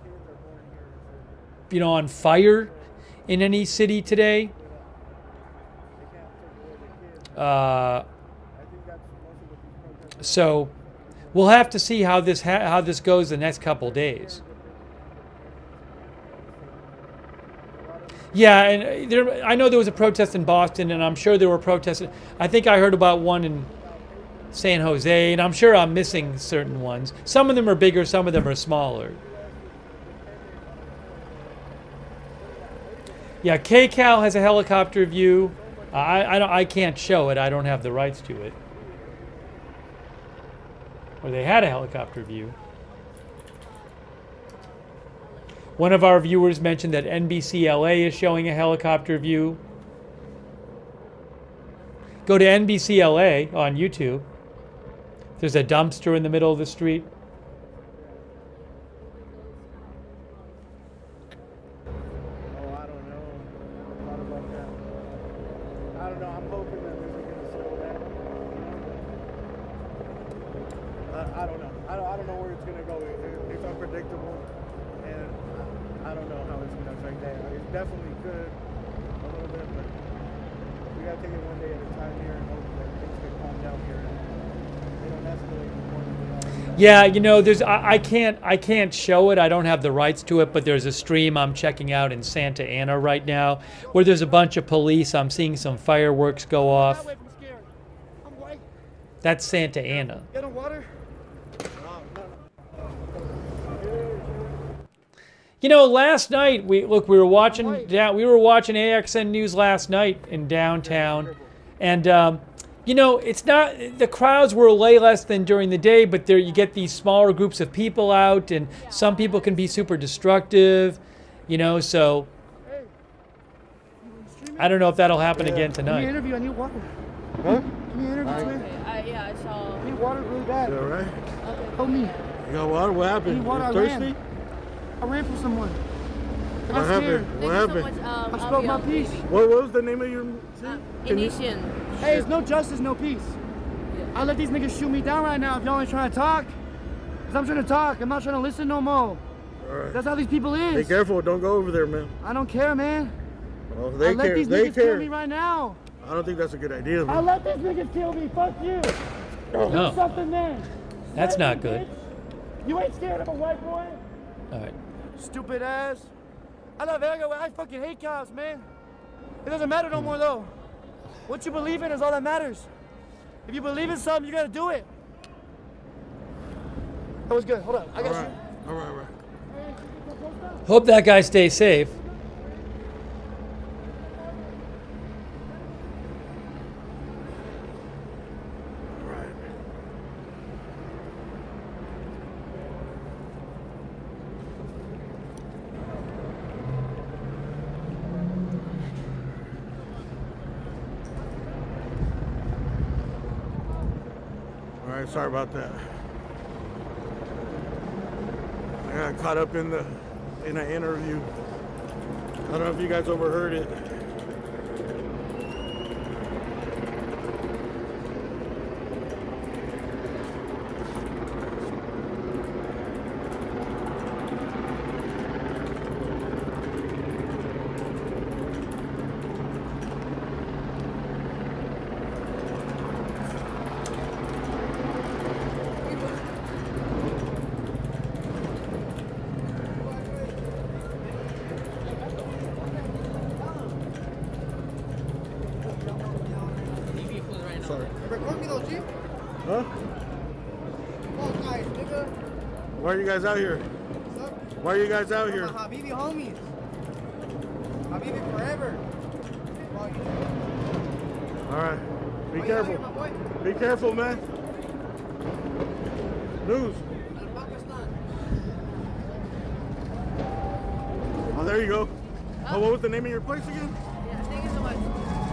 you know, on fire in any city today. So we'll have to see how this goes the next couple days. Yeah, and I know there was a protest in Boston, and I'm sure there were protests. I think I heard about one in San Jose, and I'm sure I'm missing certain ones. Some of them are bigger, some of them are smaller. Yeah, KCAL has a helicopter view. I can't show it. I don't have the rights to it. Or they had a helicopter view. One of our viewers mentioned that NBC LA is showing a helicopter view. Go to NBC LA on YouTube. There's a dumpster in the middle of the street. I don't know. I don't know where it's going to go. It's unpredictable, and I don't know how it's going to affect that. It's definitely good a little bit, but we got to take it one day at a time here and hope that things can calm down here and they don't escalate more than they are. Yeah, you know, I can't show it. I don't have the rights to it, but there's a stream I'm checking out in Santa Ana right now where there's a bunch of police. I'm seeing some fireworks go off. That's Santa Ana. Get a water? You know, last night we were watching AXN News last night in downtown, and you know, it's not, the crowds were way less than during the day, but there you get these smaller groups of people out, and some people can be super destructive, you know. So I don't know if that'll happen again tonight. Give me an interview. I need water. Huh? Give me an interview, man. Yeah, I saw. I need water really bad. You all right? Help me. You got water? What happened? I need water. You thirsty? I ran from someone. I What got scared. happened? What happened? I spoke my piece. What was the name of your Initian. Hey, it's no justice, no peace. I let these niggas shoot me down right now if y'all ain't trying to talk. Because I'm trying to talk. I'm not trying to listen no more. All right. That's how these people is. Be careful. Don't go over there, man. I don't care, man. Well, they I let care. these They niggas kill care. me right now. I don't think that's a good idea, I man. let these niggas kill me. Fuck you. No. Do something, man. That's not good. You ain't scared of a white boy? All right. Stupid ass. I fucking hate cops, man. It doesn't matter no more though. What you believe in is all that matters. If you believe in something, you gotta do it. That was good. Hold on. I got you. All right. Hope that guy stays safe. All right, sorry about that. I got caught up in an interview. I don't know if you guys overheard it. Sorry. Record me though, G. Huh? Oh, guys, nigga. Why are you guys out here? Why are you guys out here? Habibi homies. Habibi forever. All right. Be careful. Be careful, man. News. Oh, there you go. Oh, what was the name of your place again? Yeah, thank you so much.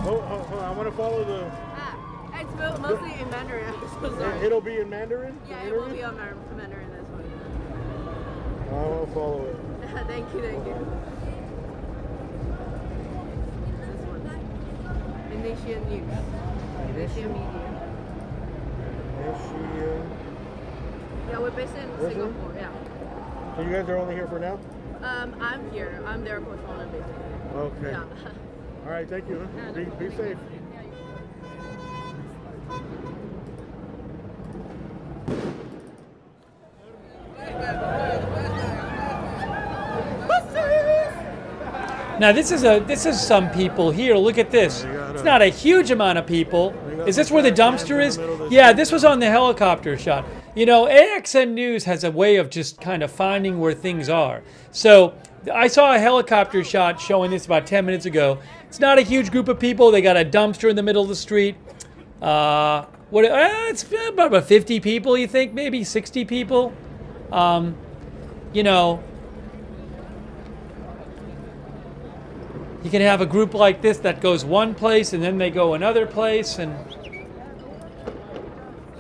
Oh, I want to follow the... It's mostly in Mandarin. I'm so sorry. It'll be in Mandarin? Yeah, it will be on Mandarin this one. I will follow it. Thank you. This one. Indonesian News. Indonesian Media. Yeah, we're based in Singapore, yeah. So you guys are only here for now? I'm here. I'm their correspondent, basically. Okay. Yeah. All right, thank you. Be safe. Now this is some people here. Look at this. It's not a huge amount of people. Is this where the dumpster is? Yeah, this was on the helicopter shot. You know, AXN News has a way of just kind of finding where things are. So I saw a helicopter shot showing this about 10 minutes ago. It's not a huge group of people. They got a dumpster in the middle of the street. It's about 50 people, you think? Maybe 60 people. You know, you can have a group like this that goes one place and then they go another place, and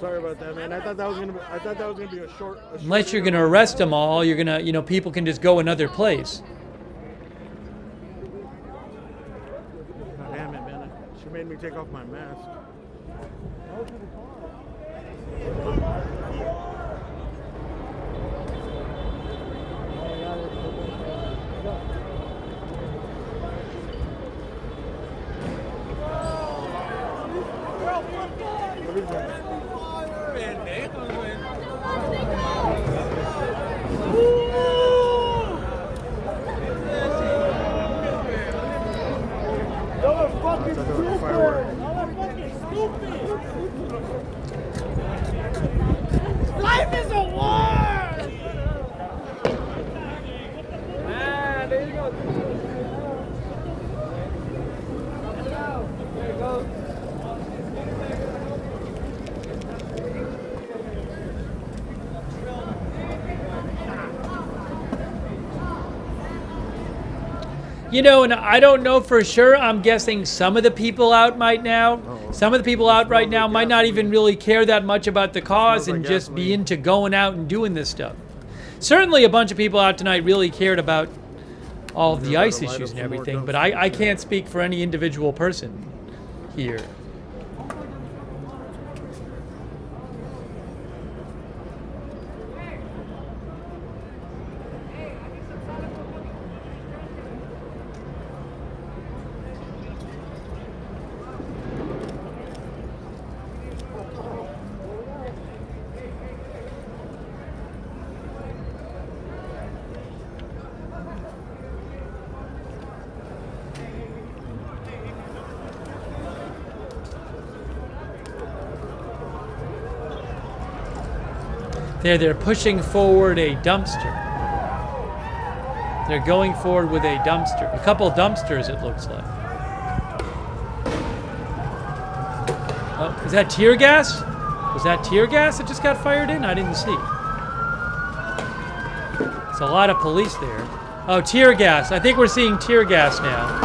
sorry about that, man. I thought that was gonna be a short. Unless you're gonna arrest them all, you're gonna, you know, people can just go another place. God damn it, man! She made me take off my mask. What is that? Y'all are fucking stupid! Y'all are fucking stupid! Life is a war! Ah, there you go. There you go. You know, and I don't know for sure. I'm guessing some of the people out right now, might not even really care that much about the cause and just be into going out and doing this stuff. Certainly a bunch of people out tonight really cared about all of the ICE issues and everything, but I can't speak for any individual person here. They're pushing forward a dumpster. They're going forward with a dumpster. A couple dumpsters, it looks like. Oh, is that tear gas? Was that tear gas that just got fired in? I didn't see. It's a lot of police there. Oh, tear gas. I think we're seeing tear gas now.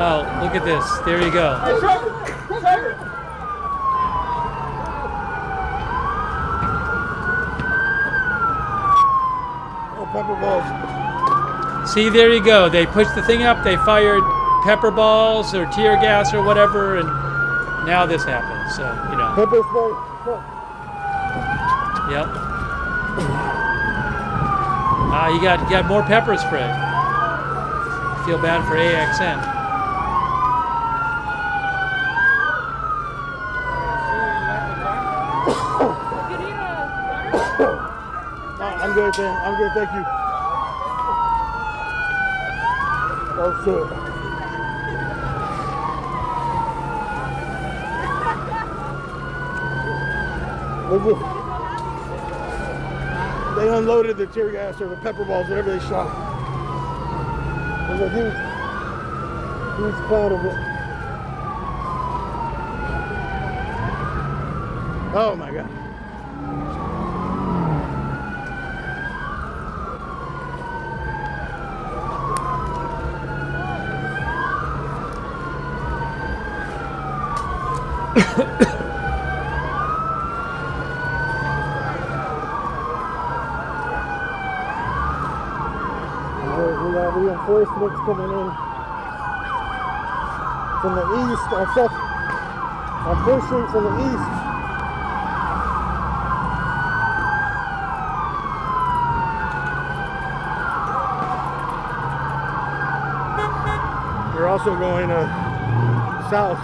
Oh, look at this. There you go. Hey, Trevor! Trevor! Oh, pepper balls. See, there you go. They pushed the thing up. They fired pepper balls or tear gas or whatever, and now this happens. So, you know. Pepper spray. Yep. You got more pepper spray. Feel bad for AXN. I'm good, thank you. Oh, shit. They unloaded the tear gas or the pepper balls, whatever they shot. There's a huge cloud of it. Oh my God. We got reinforcements coming in from the east, on First Street from the east. They're also going south.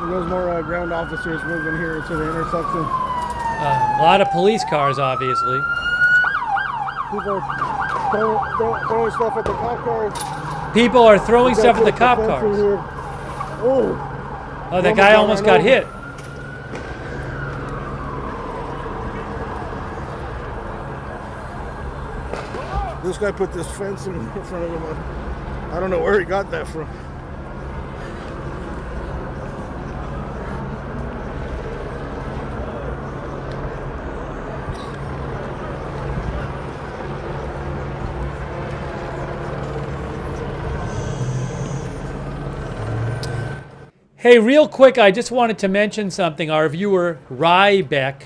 There's more ground officers moving here to the intersection. A lot of police cars, obviously. People are throwing stuff at the cop cars. People are throwing stuff at the cop cars. Oh, that guy almost got hit. This guy put this fence in front of him. I don't know where he got that from. Hey, real quick, I just wanted to mention something. Our viewer, Rybeck,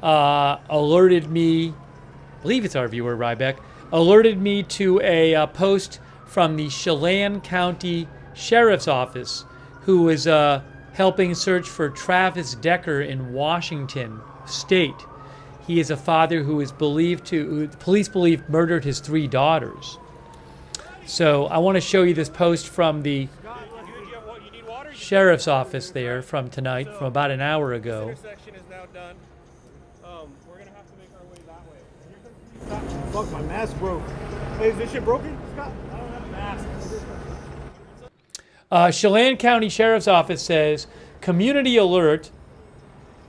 alerted me, I believe it's our viewer, Rybeck, alerted me to a post from the Chelan County Sheriff's Office, who is helping search for Travis Decker in Washington State. He is a father who is believed to, who police believe murdered his 3 daughters. So I want to show you this post from the Sheriff's Office there from tonight, from about an hour ago. Intersection is now done. We're gonna have to make our way that way. Fuck, my mask broke. Hey, is this shit broken, Scott? I don't have a mask. Chelan County Sheriff's Office says, community alert,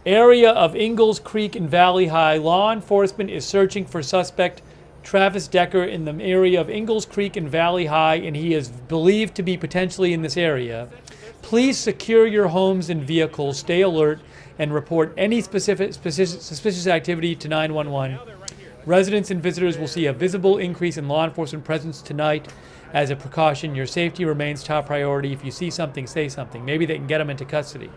area of Ingalls Creek and Valley High. Law enforcement is searching for suspect Travis Decker in the area of Ingalls Creek and Valley High, and he is believed to be potentially in this area. Please secure your homes and vehicles, stay alert, and report any suspicious activity to 911. Residents and visitors will see a visible increase in law enforcement presence tonight. As a precaution, your safety remains top priority. If you see something, say something. Maybe they can get them into custody.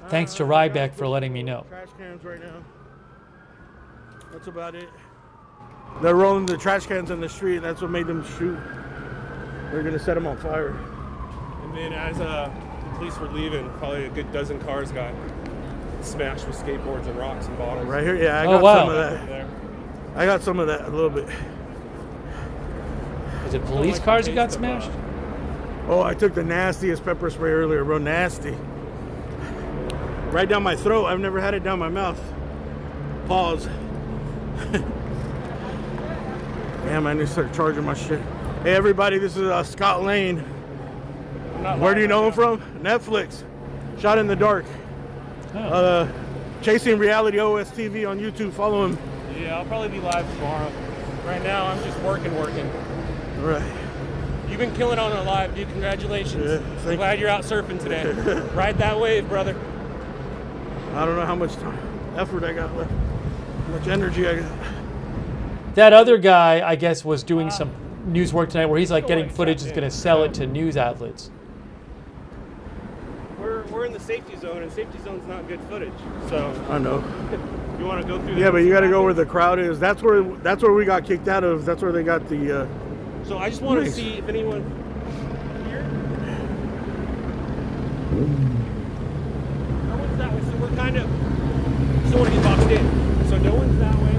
Thanks to Ryback for letting me know. Trash cans right now. That's about it. They're rolling the trash cans in the street, and that's what made them shoot. They're gonna set them on fire. And then as the police were leaving, probably a good dozen cars got smashed with skateboards and rocks and bottles. Right here, yeah, I got some of that. I got some of that, a little bit. Is it police cars that got smashed? Oh, I took the nastiest pepper spray earlier, bro, nasty. Right down my throat. I've never had it down my mouth. Pause. Damn, I need to start charging my shit. Hey, everybody, this is Scott Lane. Where do you know him from? Netflix. Shot in the Dark. Oh. Chasing Reality OSTV on YouTube. Follow him. Yeah, I'll probably be live tomorrow. Right now, I'm just working. All right. You've been killing on a live, dude. Congratulations. Yeah, I'm glad you're out surfing today. Ride that wave, brother. I don't know how much effort I got left. How much energy I got. That other guy, I guess, was doing some news work tonight where he's like getting footage, is going to sell it to news outlets. We're in the safety zone, and safety zone's not good footage. So I know. You want to go through? Yeah, but you got to go where the crowd is. That's where we got kicked out of. That's where they got the. So I just want to see if anyone here. No one's that way, so we're kind of. Just don't want to get boxed in. So no one's that way.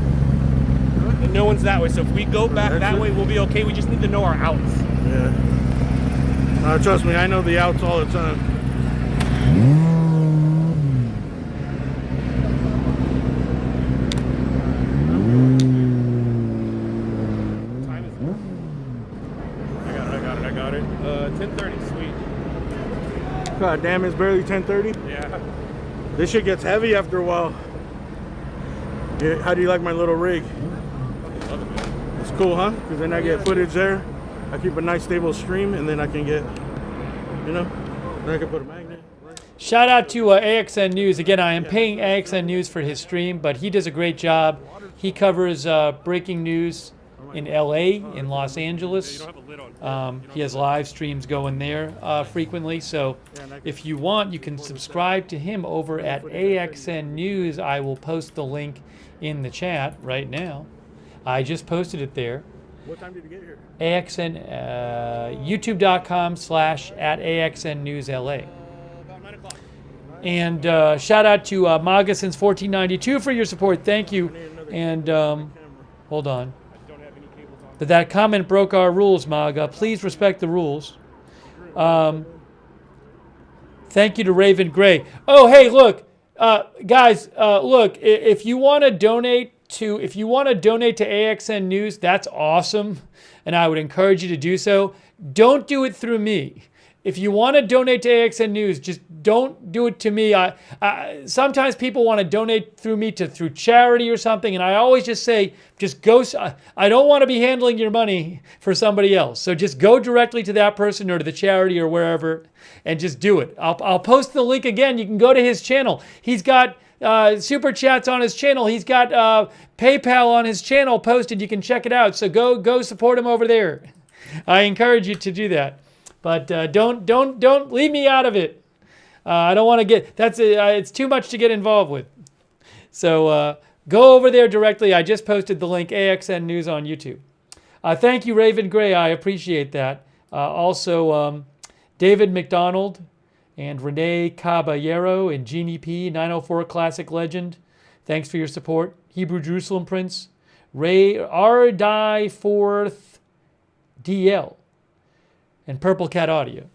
And no one's that way. So if we go back that way, we'll be okay. We just need to know our outs. Yeah. Trust me, I know the outs all the time. I got it. 10:30, sweet. God damn, it's barely 10:30. Yeah. This shit gets heavy after a while. Yeah, how do you like my little rig? It's cool, huh? Because then I get footage there. I keep a nice stable stream, and then I can get, then I can put a magnet. Shout out to AXN News. Again, I am paying AXN News for his stream, but he does a great job. He covers breaking news in LA, in Los Angeles. He has live streams going there frequently. So if you want, you can subscribe to him over at AXN News. I will post the link in the chat right now. I just posted it there. What time did you get here? AXN, youtube.com/@AXNNewsLA. And shout out to MAGA since 1492 for your support. Thank you. And hold on. But that comment broke our rules, MAGA. Please respect the rules. Thank you to Raven Gray. Oh, hey, look, guys, look. If you want to donate to AXN News, that's awesome, and I would encourage you to do so. Don't do it through me. If you want to donate to AXN News, just don't do it to me. Sometimes people want to donate through me through charity or something, and I always just say, just go. I don't want to be handling your money for somebody else. So just go directly to that person or to the charity or wherever, and just do it. I'll post the link again. You can go to his channel. He's got super chats on his channel. He's got PayPal on his channel posted. You can check it out. So go support him over there. I encourage you to do that. But don't leave me out of it. I don't want to get it's too much to get involved with. So go over there directly. I just posted the link, AXN News on YouTube. Thank you, Raven Gray. I appreciate that. Also, David McDonald and Renee Caballero and Jeannie P, 904 Classic Legend. Thanks for your support. Hebrew Jerusalem Prince, Ray R. 4th DL. And Purple Cat Audio.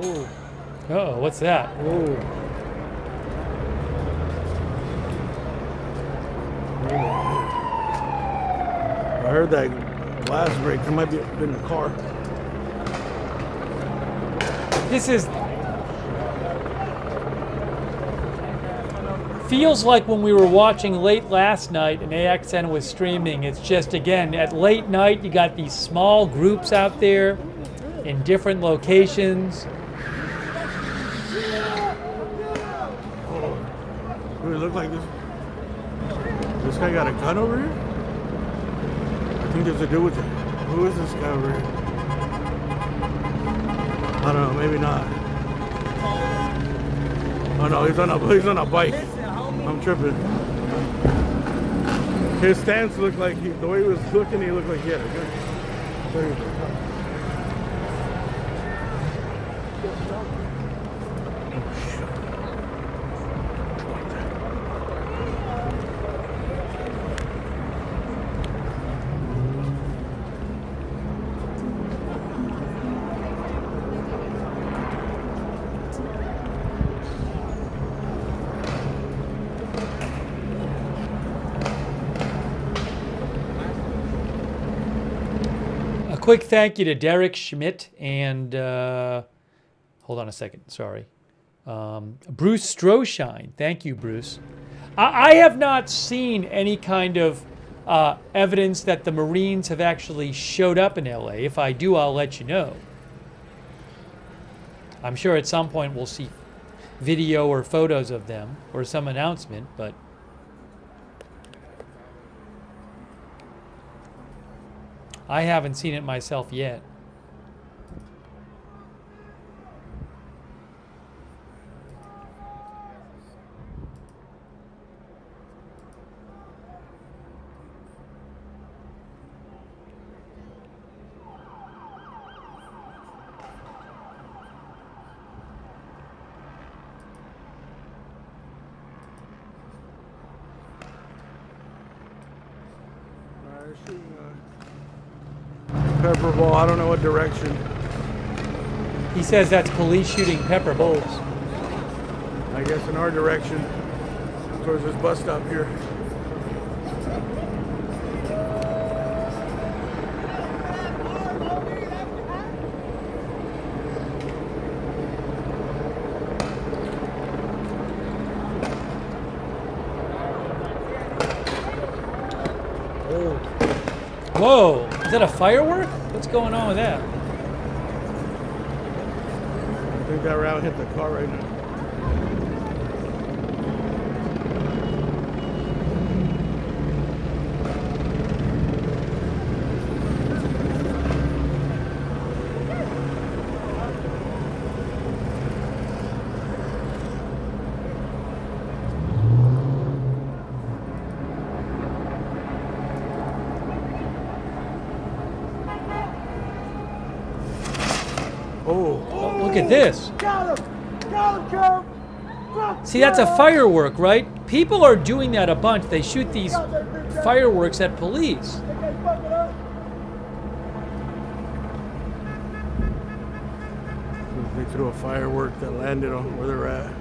Oh. Uh-oh, what's that? Oh. I heard that glass break. There might be in the car. This feels like when we were watching late last night and AXN was streaming. It's just, again, at late night, you got these small groups out there in different locations. Does it look like this? This guy got a gun over here? I think there's a dude with it. Who is this guy over here? I don't know, maybe not. Oh no, he's on a bike. I'm tripping. His stance looked like the way he was looking, he looked like he had a gun. Quick thank you to Derek Schmidt and, hold on a second, sorry. Bruce Stroshine. Thank you, Bruce. I have not seen any kind of evidence that the Marines have actually showed up in LA. If I do, I'll let you know. I'm sure at some point we'll see video or photos of them or some announcement, but I haven't seen it myself yet. Pepper ball, I don't know what direction. He says that's police shooting pepper balls. I guess in our direction, towards this bus stop here. Whoa, is that a firework? What's going on with that? I think that round hit the car right now. Look at this. See, that's a firework, right? People are doing that a bunch. They shoot these fireworks at police. They threw a firework that landed on where they're at.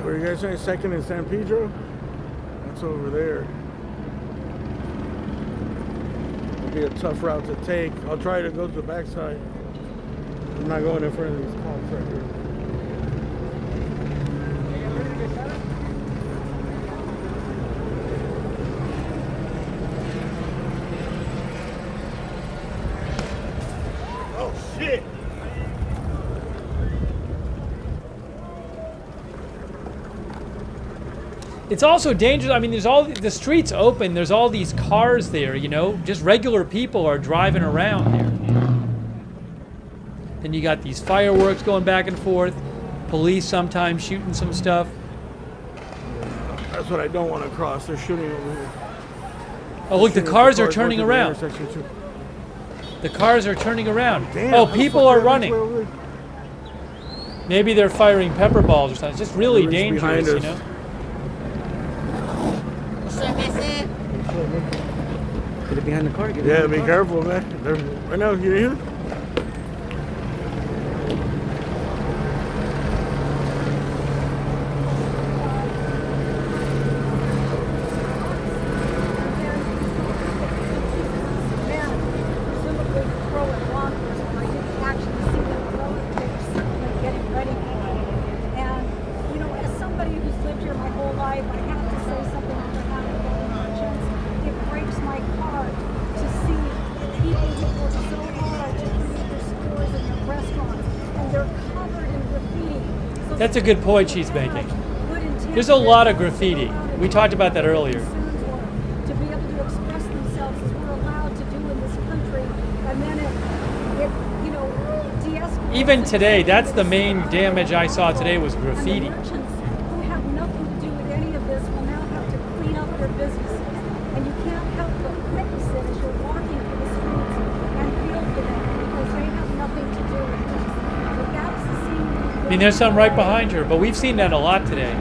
Were you guys saying second in San Pedro? That's over there. It'll be a tough route to take. I'll try to go to the backside. I'm not going in front of these cops right here. It's also dangerous. I mean, there's all the streets open. There's all these cars there, you know. Just regular people are driving around there. Then you got these fireworks going back and forth. Police sometimes shooting some stuff. That's what I don't want to cross. They're shooting over here. Oh, look, the cars are turning around. The cars are turning around. Damn, oh, people are running. Maybe they're firing pepper balls or something. It's just really dangerous, you know. Get it behind the car. Yeah, be careful, man. They're, right now, you hear? That's a good point she's making. There's a lot of graffiti. We talked about that earlier. To be able to express themselves as we're allowed to do in this country, and then it you know, de-escalates. Even today, that's the main damage I saw today was graffiti. And the merchants who have nothing to do with any of this will now have to clean up their businesses. And you can't help but witness it as you're walking through the streets and feel for them because they have nothing to do with this. But that's the scene. I mean, there's some right behind her, but we've seen that a lot today.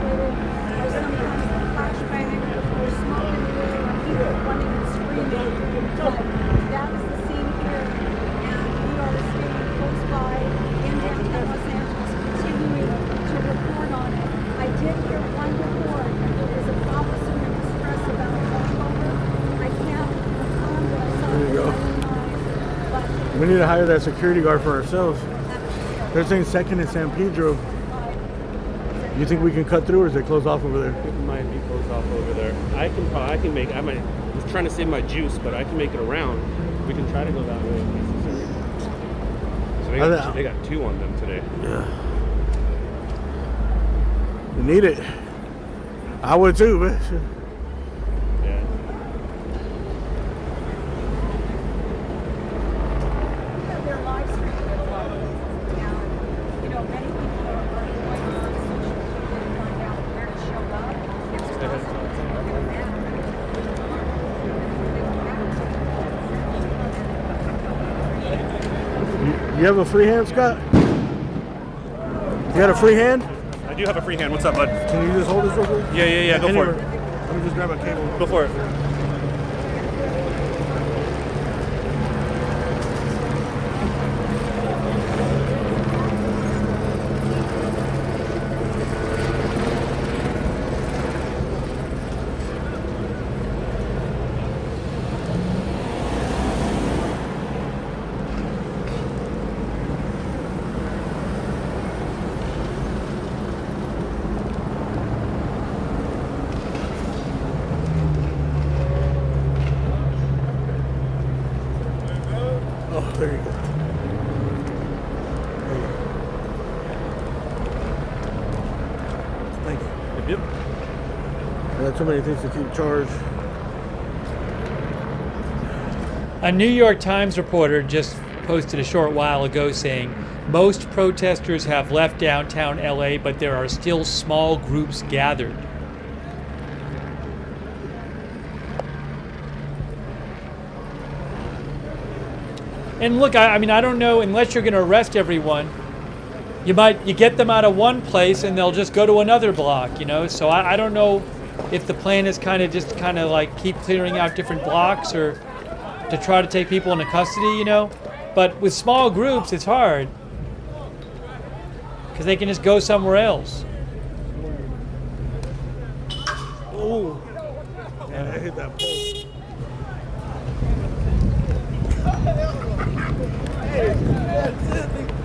We need to hire that security guard for ourselves. They're saying 2nd and San Pedro. You think we can cut through, or is it closed off over there? It might be closed off over there. I was trying to save my juice, but I can make it around. We can try to go that way if necessary. So they got 2 on them today. Yeah. We need it. I would too, man. You have a free hand, Scott? You got a free hand? I do have a free hand. What's up, bud? Can you just hold this real quick? Yeah. Go for it. Let me just grab a cable. Go for it. There you go. Thank you. Yep. I got too many things to keep charged. A New York Times reporter just posted a short while ago saying most protesters have left downtown LA, but there are still small groups gathered. And look, I mean, I don't know, unless you're going to arrest everyone, you get them out of one place and they'll just go to another block, you know? So I don't know if the plan is kind of like keep clearing out different blocks or to try to take people into custody, you know? But with small groups, it's hard because they can just go somewhere else. Oh, yeah, I hit that pole.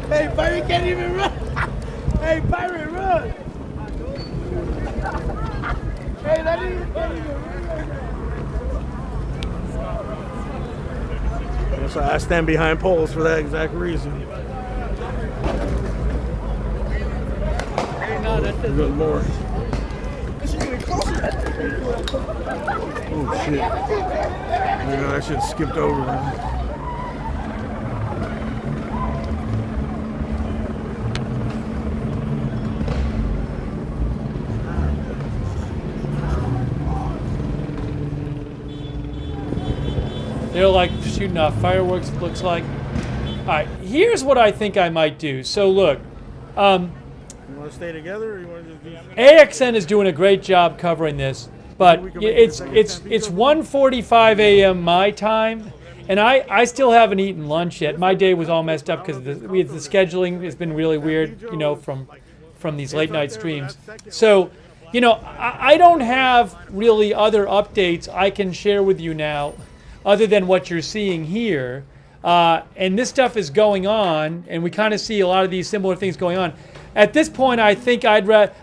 Hey, Pirate can't even run. Hey, Pirate, run. Hey, that nigga can't even run. So I stand behind poles for that exact reason. Hey, no, that's good Lord. This is getting closer. Oh shit. I should have skipped over, man. They're like shooting off fireworks, it looks like. All right, here's what I think I might do. So look, You want to stay together, or you want to just do? AXN is doing a great job covering this, but it's 1:45 a.m. my time, and I still haven't eaten lunch yet. My day was all messed up because the scheduling has been really weird, you know, from these late night streams. So, you know, I don't have really other updates I can share with you now, other than what you're seeing here. And this stuff is going on, and we kind of see a lot of these similar things going on. At this point, I think I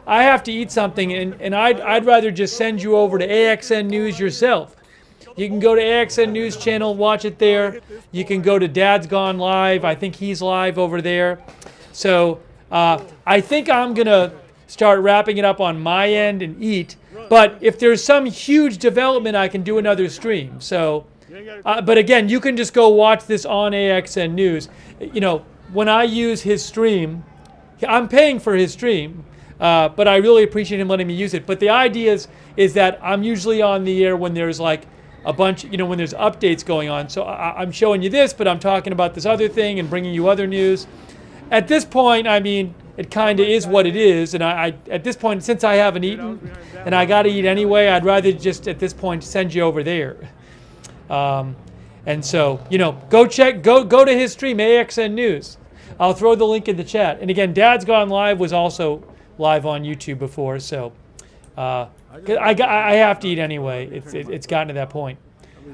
have to eat something, and I'd rather just send you over to AXN News yourself. You can go to AXN News channel, watch it there. You can go to Dad's Gone Live. I think he's live over there. So I think I'm going to start wrapping it up on my end and eat. But if there's some huge development, I can do another stream. So, but again, you can just go watch this on AXN News. You know, when I use his stream, I'm paying for his stream, but I really appreciate him letting me use it. But the idea is that I'm usually on the air when there's like a bunch, you know, when there's updates going on. So I'm showing you this, but I'm talking about this other thing and bringing you other news. At this point, I mean, it kind of is what it is. And I at this point, since I haven't eaten and I got to eat anyway, I'd rather just at this point send you over there. And so, you know, go to his stream, AXN News. I'll throw the link in the chat. And again, Dad's Gone Live was also live on YouTube before, so I have to eat anyway. It's gotten to that point.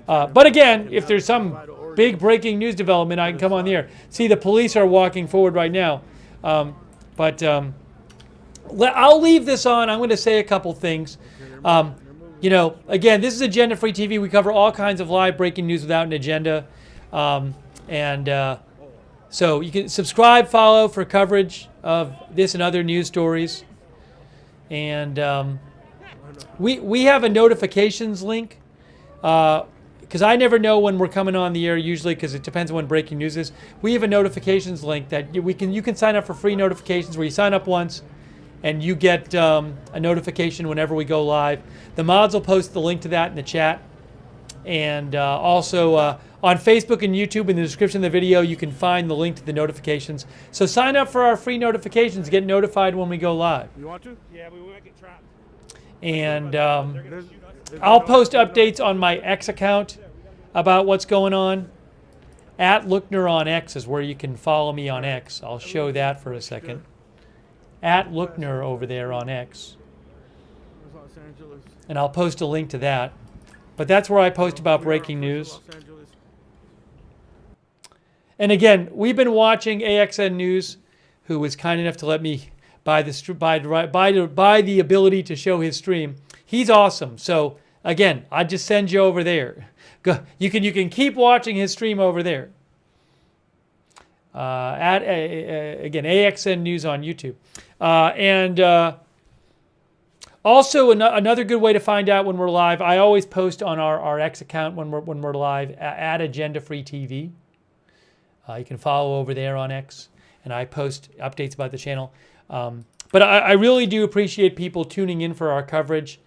But again, if there's some big breaking news development, I can come on the air. See, the police are walking forward right now. But I'll leave this on. I'm going to say a couple things. You know, again, this is Agenda Free TV. We cover all kinds of live breaking news without an agenda. So you can subscribe, follow for coverage of this and other news stories. And we have a notifications link because I never know when we're coming on the air usually because it depends on when breaking news is. We have a notifications link that you can sign up for free notifications where you sign up once and you get a notification whenever we go live. The mods will post the link to that in the chat. And also on Facebook and YouTube in the description of the video, you can find the link to the notifications. So sign up for our free notifications. Get notified when we go live. You want to? Yeah, we might get trapped. And I'll post updates on my X account about what's going on. At Lookner on X is where you can follow me on X. I'll show that for a second. At Lookner over there on X. And I'll post a link to that. But that's where I post about breaking news. And again, we've been watching AXN News, who was kind enough to let me buy the ability to show his stream. He's awesome. So again, I just send you over there. You can keep watching his stream over there. Again, AXN News on YouTube. Also, another good way to find out when we're live, I always post on our X account when we're live at Agenda Free TV. You can follow over there on X, and I post updates about the channel. But I really do appreciate people tuning in for our coverage.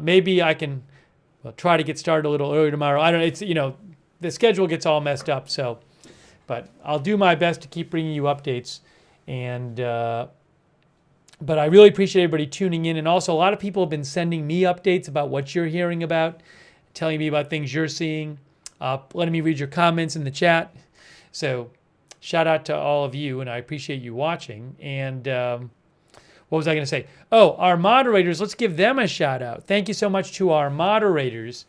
Maybe I can try to get started a little earlier tomorrow. I don't know. It's, you know, the schedule gets all messed up. So, but I'll do my best to keep bringing you updates. And but I really appreciate everybody tuning in. And also, a lot of people have been sending me updates about what you're hearing about, telling me about things you're seeing, letting me read your comments in the chat. So shout out to all of you, and I appreciate you watching. And what was I going to say? Oh, our moderators, let's give them a shout out. Thank you so much to our moderators.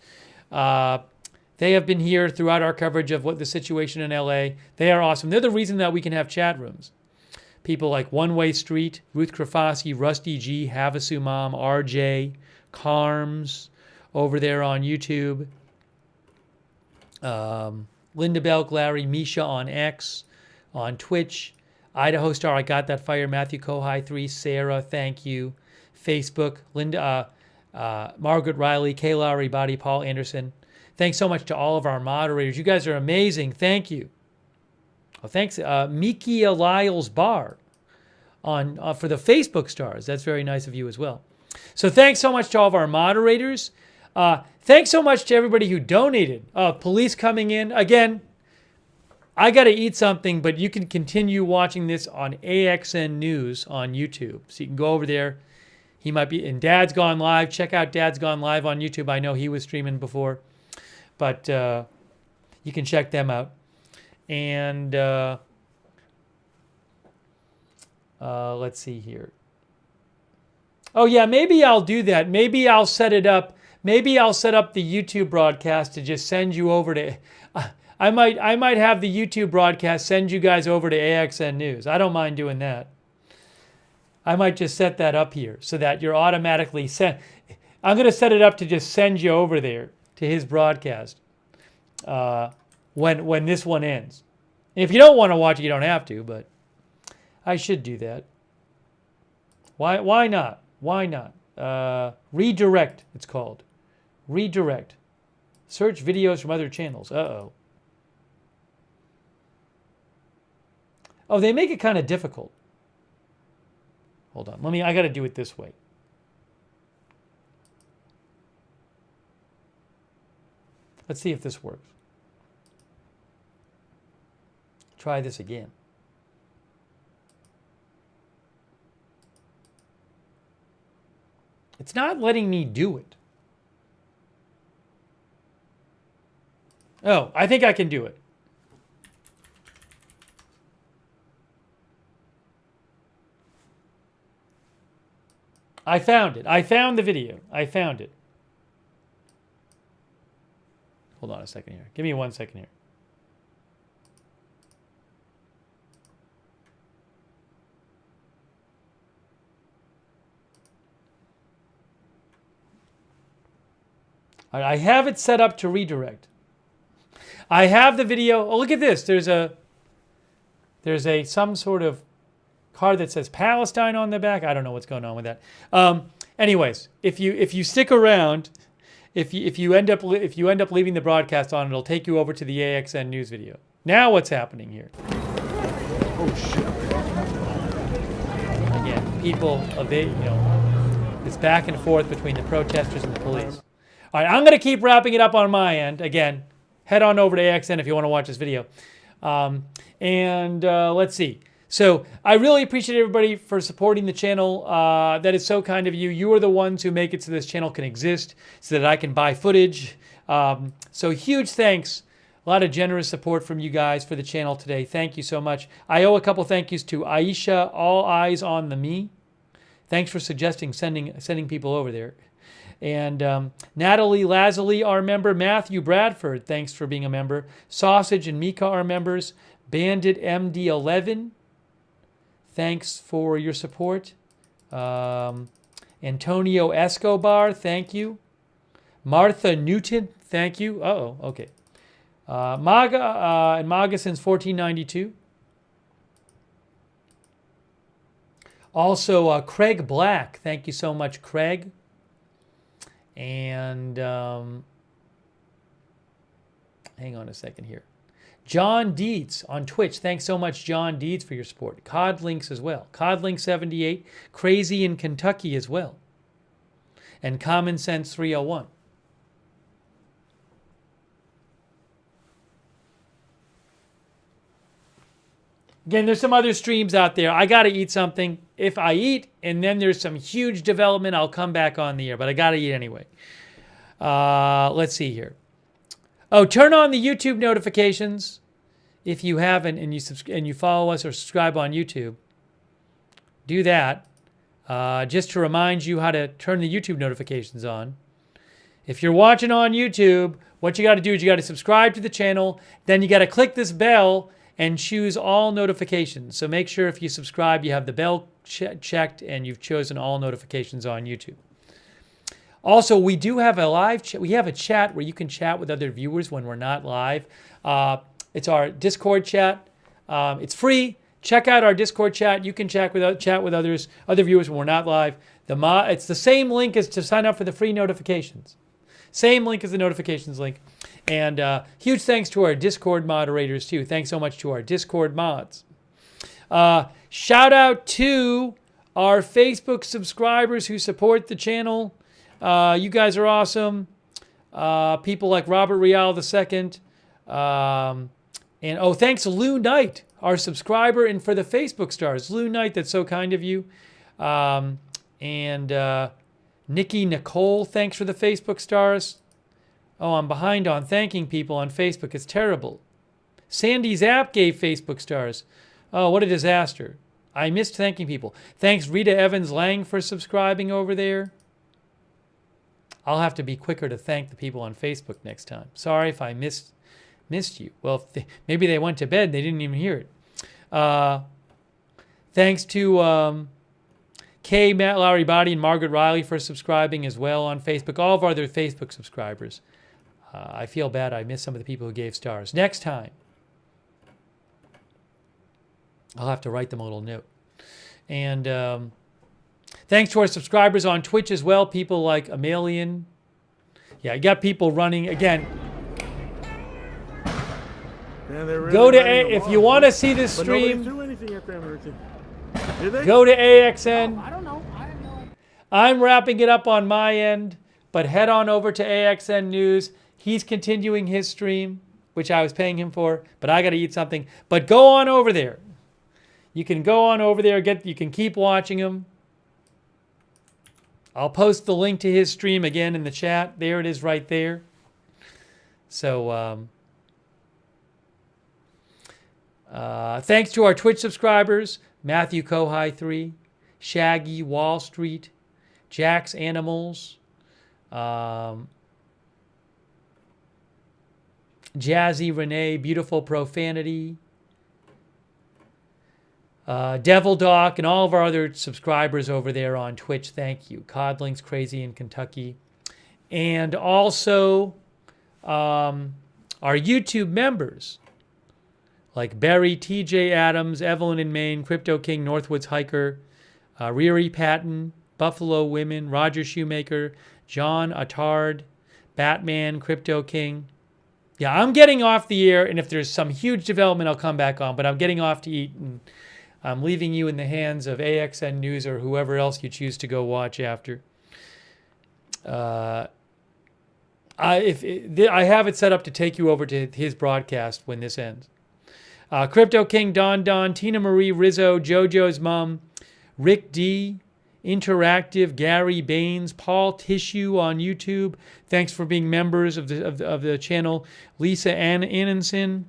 They have been here throughout our coverage of what the situation in LA. They are awesome. They're the reason that we can have chat rooms. People like One Way Street, Ruth Krafosky, Rusty G, Havasu Mom, RJ, Carms over there on YouTube. Linda Belk, Larry, Misha on X, on Twitch, Idaho Star, I Got That Fire, Matthew Kohai 3, Sarah, thank you, Facebook, Linda, Margaret Riley, Kay Lowry, Body, Paul Anderson. Thanks so much to all of our moderators. You guys are amazing. Thank you. Well, thanks, Mikia Lyles Bar on for the Facebook stars. That's very nice of you as well. So thanks so much to all of our moderators. Thanks so much to everybody who donated. Police coming in. Again, I got to eat something, but you can continue watching this on AXN News on YouTube. So you can go over there. He might be in Dad's Gone Live. Check out Dad's Gone Live on YouTube. I know he was streaming before, but you can check them out. And let's see here. Oh yeah, maybe I'll do that. Maybe I'll set it up. Maybe I'll set up the YouTube broadcast to just send you over to. I might have the YouTube broadcast send you guys over to AXN News. I don't mind doing that. I might just set that up here so that you're automatically sent. I'm going to set it up to just send you over there to his broadcast when this one ends. And if you don't want to watch it, you don't have to, but I should do that. Why not? Why not? Redirect, it's called. Redirect. Search videos from other channels. Uh-oh. Oh, they make it kind of difficult. Hold on. I got to do it this way. Let's see if this works. Try this again. It's not letting me do it. Oh, I think I can do it. I found it. I found the video. I found it. Hold on a second here. Give me 1 second here. I have it set up to redirect. I have the video. Oh, look at this. There's some sort of card that says Palestine on the back. I don't know what's going on with that. Anyways, if you stick around, if you end up leaving the broadcast on, it'll take you over to the AXN News video. Now what's happening here? Oh shit! Again, people it's back and forth between the protesters and the police. All right, I'm going to keep wrapping it up on my end. Again, head on over to AXN if you want to watch this video. Let's see. So I really appreciate everybody for supporting the channel. That is so kind of you. You are the ones who make it so this channel can exist, so that I can buy footage. So huge thanks. A lot of generous support from you guys for the channel today. Thank you so much. I owe a couple thank yous to Aisha, All Eyes on the Me. Thanks for suggesting sending people over there. And Natalie Lazuli, our member. Matthew Bradford, thanks for being a member. Sausage and Mika, our members. Bandit MD11, thanks for your support. Antonio Escobar, thank you. Martha Newton, thank you. Uh-oh, okay. Maga and Maga since 1492. Also, Craig Black, thank you so much, Craig. And hang on a second here. John Dietz on Twitch. Thanks so much, John Dietz, for your support. Codlinks as well. Codlink78. Crazy in Kentucky as well. And Common Sense 301. Again, there's some other streams out there. I got to eat something. If I eat and then there's some huge development, I'll come back on the air. But I got to eat anyway. Let's see here. Oh, turn on the YouTube notifications if you haven't and you follow us or subscribe on YouTube. Do that. Just to remind you how to turn the YouTube notifications on. If you're watching on YouTube, what you got to do is you got to subscribe to the channel. Then you got to click this bell and choose all notifications. So make sure if you subscribe, you have the bell checked and you've chosen all notifications on YouTube. Also, we do have a live chat. We have a chat where you can chat with other viewers when we're not live. It's our Discord chat. It's free. Check out our Discord chat. You can chat with other viewers when we're not live. It's the same link as to sign up for the free notifications. Same link as the notifications link. And huge thanks to our Discord moderators, too. Thanks so much to our Discord mods. Shout out to our Facebook subscribers who support the channel. You guys are awesome. People like Robert Rial II. And thanks to Lou Knight, our subscriber, and for the Facebook stars. Lou Knight, that's so kind of you. And Nikki Nicole, thanks for the Facebook stars. Oh, I'm behind on thanking people on Facebook. It's terrible. Sandy Zapp gave Facebook stars. Oh, what a disaster. I missed thanking people. Thanks Rita Evans Lang for subscribing over there. I'll have to be quicker to thank the people on Facebook next time. Sorry if I missed you. Well, maybe they went to bed and they didn't even hear it. Thanks to Kay, Matt Lowry Body, and Margaret Riley for subscribing as well on Facebook. All of our other Facebook subscribers. I feel bad I missed some of the people who gave stars. Next time, I'll have to write them a little note. And thanks to our subscribers on Twitch as well. People like Amelian. Yeah, you got people running. Again, really go to if you want to see this stream, go to AXN. I don't know. I have no idea. I'm wrapping it up on my end, but head on over to AXN News. He's continuing his stream, which I was paying him for, but I got to eat something. But go on over there. You can go on over there. You can keep watching him. I'll post the link to his stream again in the chat. There it is right there. So thanks to our Twitch subscribers, Matthew Kohai 3, Shaggy, Wall Street, Jack's Animals, Jazzy Renee, Beautiful Profanity, Devil Doc, and all of our other subscribers over there on Twitch. Thank you. Codling's Crazy in Kentucky. And also our YouTube members like Barry, TJ Adams, Evelyn in Maine, Crypto King, Northwoods Hiker, Riri Patton, Buffalo Women, Roger Shoemaker, John Attard, Batman, Crypto King. Yeah, I'm getting off the air, and if there's some huge development, I'll come back on, but I'm getting off to eat, and I'm leaving you in the hands of AXN News or whoever else you choose to go watch after. I have it set up to take you over to his broadcast when this ends. Crypto King, Don, Tina Marie, Rizzo, JoJo's Mom, Rick D, Interactive, Gary Baines, Paul Tissue on YouTube. Thanks for being members of the channel. Lisa Annenson,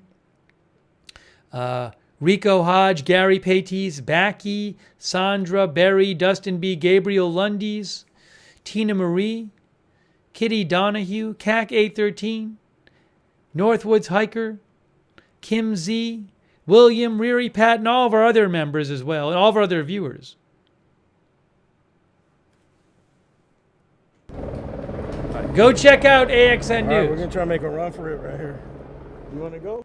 Rico Hodge, Gary Pates, Backy, Sandra, Berry, Dustin B, Gabriel Lundy's, Tina Marie, Kitty Donahue, CAC 813, Northwoods Hiker, Kim Z, William, Riri, Pat, and all of our other members as well, and all of our other viewers. Go check out AXN News. All right, we're going to try to make a run for it right here. You want to go?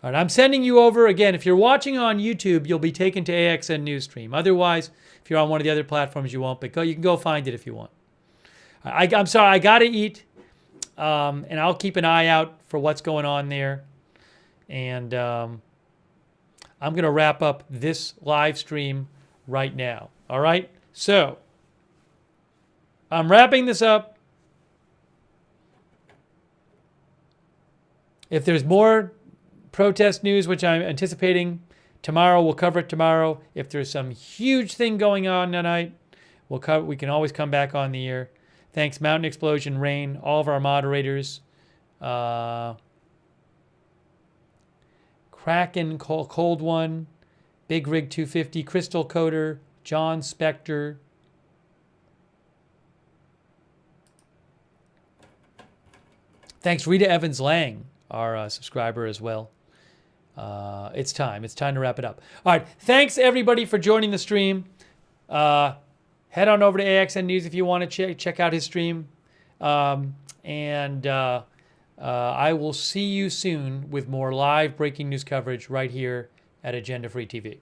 All right, I'm sending you over again. If you're watching on YouTube, you'll be taken to AXN News Stream. Otherwise, if you're on one of the other platforms, you won't. But you can go find it if you want. I'm sorry, I got to eat, and I'll keep an eye out for what's going on there. And I'm going to wrap up this live stream right now. All right? So, I'm wrapping this up. If there's more protest news, which I'm anticipating tomorrow, we'll cover it tomorrow. If there's some huge thing going on tonight, we can always come back on the air. Thanks, Mountain Explosion, Rain, all of our moderators. Kraken, Cold One, Big Rig 250, Crystal Coder, John Spector. Thanks, Rita Evans Lang, our subscriber as well. It's time to wrap it up. All right, thanks everybody for joining the stream. Head on over to AXN News if you want to check out his stream. And I will see you soon with more live breaking news coverage right here at Agenda Free TV.